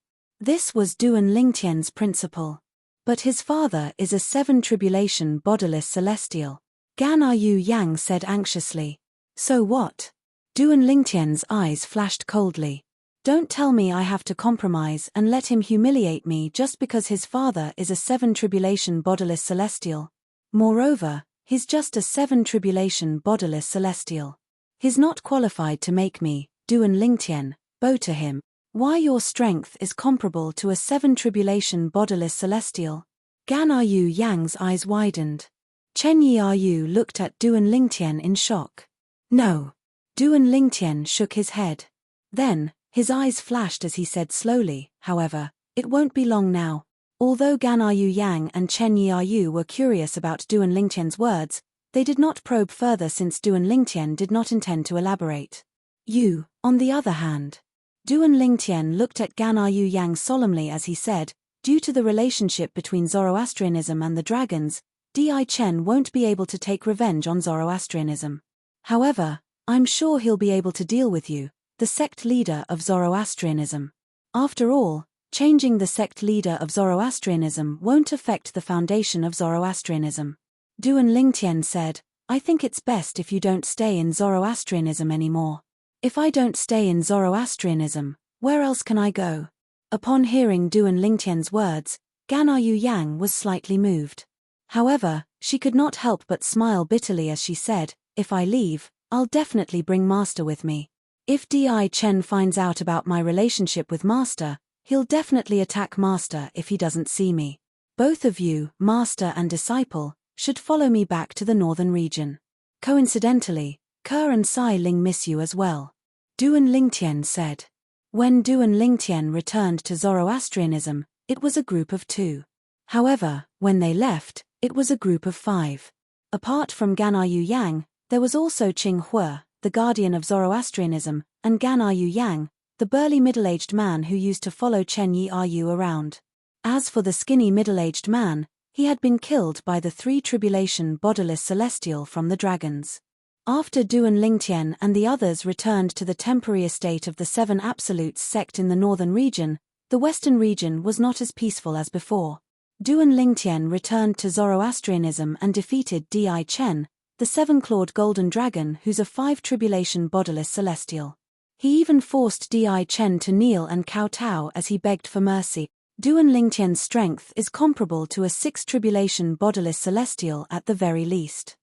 This was Duan Lingtian's principle. But his father is a seven tribulation bodiless celestial. Gan Ryu Yang said anxiously. So what? Duan Lingtian's eyes flashed coldly. Don't tell me I have to compromise and let him humiliate me just because his father is a seven tribulation bodiless celestial. Moreover, he's just a seven tribulation bodiless celestial. He's not qualified to make me, Duan Lingtian, bow to him. Why your strength is comparable to a seven tribulation bodiless celestial? Gan Ryu Yang's eyes widened. Chen Yi Ryu looked at Duan Lingtian in shock. No. Duan Lingtian shook his head. Then, his eyes flashed as he said slowly, however, it won't be long now. Although Gan Ryu Yang and Chen Yi Ryu were curious about Duan Lingtian's words, they did not probe further since Duan Lingtian did not intend to elaborate. You, on the other hand. Duan Lingtian looked at Gan Ryu Yang solemnly as he said, due to the relationship between Zoroastrianism and the dragons, Di Chen won't be able to take revenge on Zoroastrianism. However, I'm sure he'll be able to deal with you, the sect leader of Zoroastrianism. After all, changing the sect leader of Zoroastrianism won't affect the foundation of Zoroastrianism. Duan Lingtian said, I think it's best if you don't stay in Zoroastrianism anymore. If I don't stay in Zoroastrianism, where else can I go? Upon hearing Duan Lingtian's words, Gan Ryu Yang was slightly moved. However, she could not help but smile bitterly as she said, if I leave, I'll definitely bring Master with me. If Di Chen finds out about my relationship with Master, he'll definitely attack Master if he doesn't see me. Both of you, Master and Disciple, should follow me back to the northern region. Coincidentally, Ke and Sai Ling miss you as well. Duan Lingtian said. When Duan Lingtian returned to Zoroastrianism, it was a group of 2. However, when they left, it was a group of 5. Apart from Gan Ryu Yang, there was also Qing Hua, the guardian of Zoroastrianism, and Gan Ryu Yang, the burly middle-aged man who used to follow Chen Yi Ryu around. As for the skinny middle-aged man, he had been killed by the 3 tribulation bodiless celestial from the dragons. After Duan Lingtian and the others returned to the temporary estate of the 7 Absolutes sect in the northern region, the western region was not as peaceful as before. Duan Lingtian returned to Zoroastrianism and defeated Di Chen, the 7-clawed golden dragon who's a 5 tribulation bodiless celestial. He even forced Di Chen to kneel and kowtow as he begged for mercy. Duan Lingtian's strength is comparable to a 6 tribulation bodiless celestial at the very least.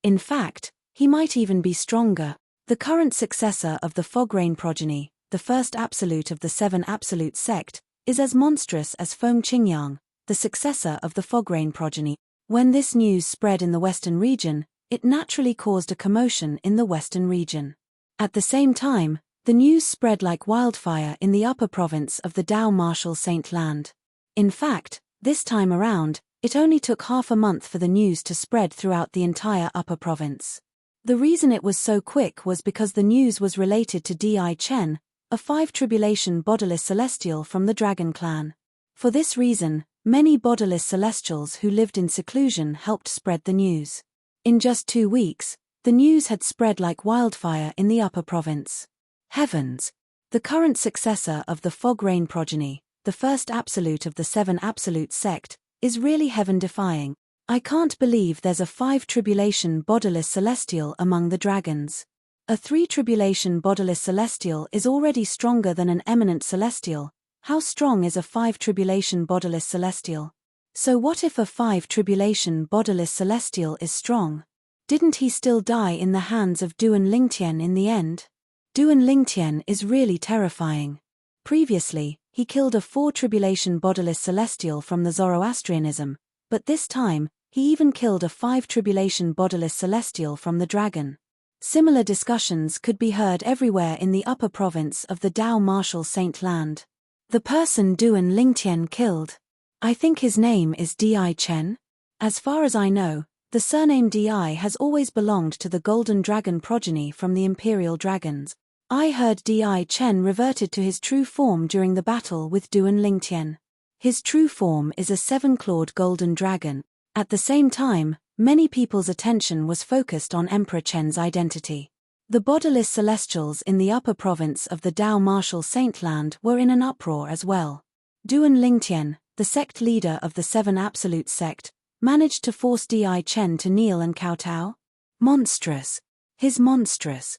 In fact, he might even be stronger. The current successor of the Fograin progeny, the first absolute of the 7 Absolute sect, is as monstrous as Feng Qingyang, the successor of the Fograin progeny. When this news spread in the western region, it naturally caused a commotion in the western region. At the same time, the news spread like wildfire in the upper province of the Dao Martial Saint land. In fact, this time around, it only took half a month for the news to spread throughout the entire upper province. The reason it was so quick was because the news was related to Di Chen, a 5 tribulation bodiless celestial from the dragon clan. For this reason, many bodiless celestials who lived in seclusion helped spread the news. In just 2 weeks, the news had spread like wildfire in the upper province. Heavens! The current successor of the fog rain progeny, the first absolute of the 7 absolute sect, is really heaven-defying. I can't believe there's a 5 tribulation bodiless celestial among the dragons. A 3 tribulation bodiless celestial is already stronger than an eminent celestial. How strong is a 5 tribulation bodiless celestial? So what if a 5 tribulation bodiless celestial is strong? Didn't he still die in the hands of Duan Lingtian in the end? Duan Lingtian is really terrifying. Previously, he killed a 4 tribulation bodiless celestial from the Zoroastrianism, but this time, he even killed a 5 tribulation bodiless celestial from the dragon. Similar discussions could be heard everywhere in the upper province of the Dao Martial Saint Land. The person Duan Lingtian killed. I think his name is Di Chen. As far as I know, the surname Di has always belonged to the Golden Dragon progeny from the Imperial Dragons. I heard Di Chen reverted to his true form during the battle with Duan Lingtian. His true form is a 7-clawed golden dragon. At the same time, many people's attention was focused on Emperor Chen's identity. The bodiless celestials in the upper province of the Dao Martial Saint Land were in an uproar as well. Duan Lingtian, the sect leader of the 7 absolute sect, managed to force Di Chen to kneel and kowtow? Monstrous. His monstrous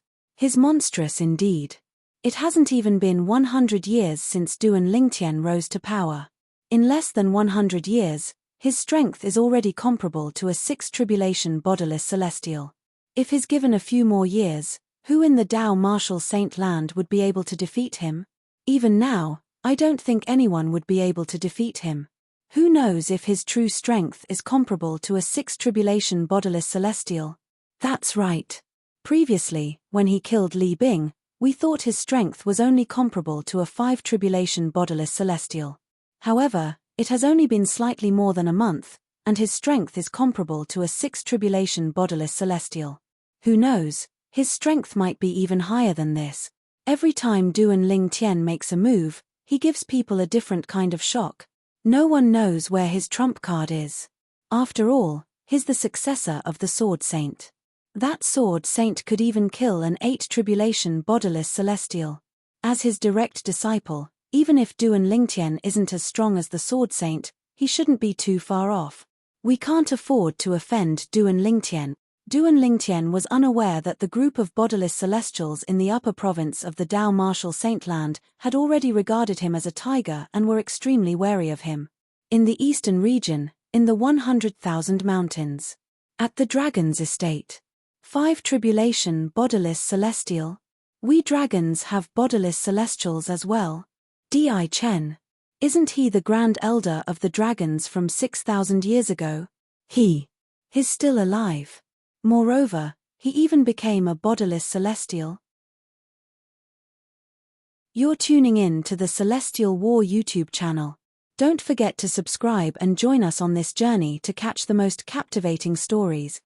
indeed. It hasn't even been 100 years since Duan Lingtian rose to power. In less than 100 years, his strength is already comparable to a 6 tribulation bodiless celestial. If he's given a few more years, who in the Dao Martial Saint Land would be able to defeat him? Even now, I don't think anyone would be able to defeat him. Who knows if his true strength is comparable to a 6 tribulation bodiless celestial? That's right. Previously, when he killed Li Bing, we thought his strength was only comparable to a 5 tribulation bodiless celestial. However, it has only been slightly more than a month, and his strength is comparable to a 6 tribulation bodiless celestial. Who knows, his strength might be even higher than this. Every time Duan Lingtian makes a move, he gives people a different kind of shock. No one knows where his trump card is. After all, he's the successor of the Sword Saint. That Sword Saint could even kill an 8 tribulation bodiless celestial. As his direct disciple, even if Duan Lingtian isn't as strong as the Sword Saint, he shouldn't be too far off. We can't afford to offend Duan Lingtian. Duan Lingtian was unaware that the group of bodiless celestials in the upper province of the Dao Martial Saint Land had already regarded him as a tiger and were extremely wary of him. In the eastern region, in the 100,000 mountains. At the dragon's estate. 5 tribulation bodiless celestial. We dragons have bodiless celestials as well. Di Chen. Isn't he the grand elder of the dragons from 6,000 years ago? He's still alive. Moreover, he even became a bodiless celestial. You're tuning in to the Celestial War YouTube channel. Don't forget to subscribe and join us on this journey to catch the most captivating stories.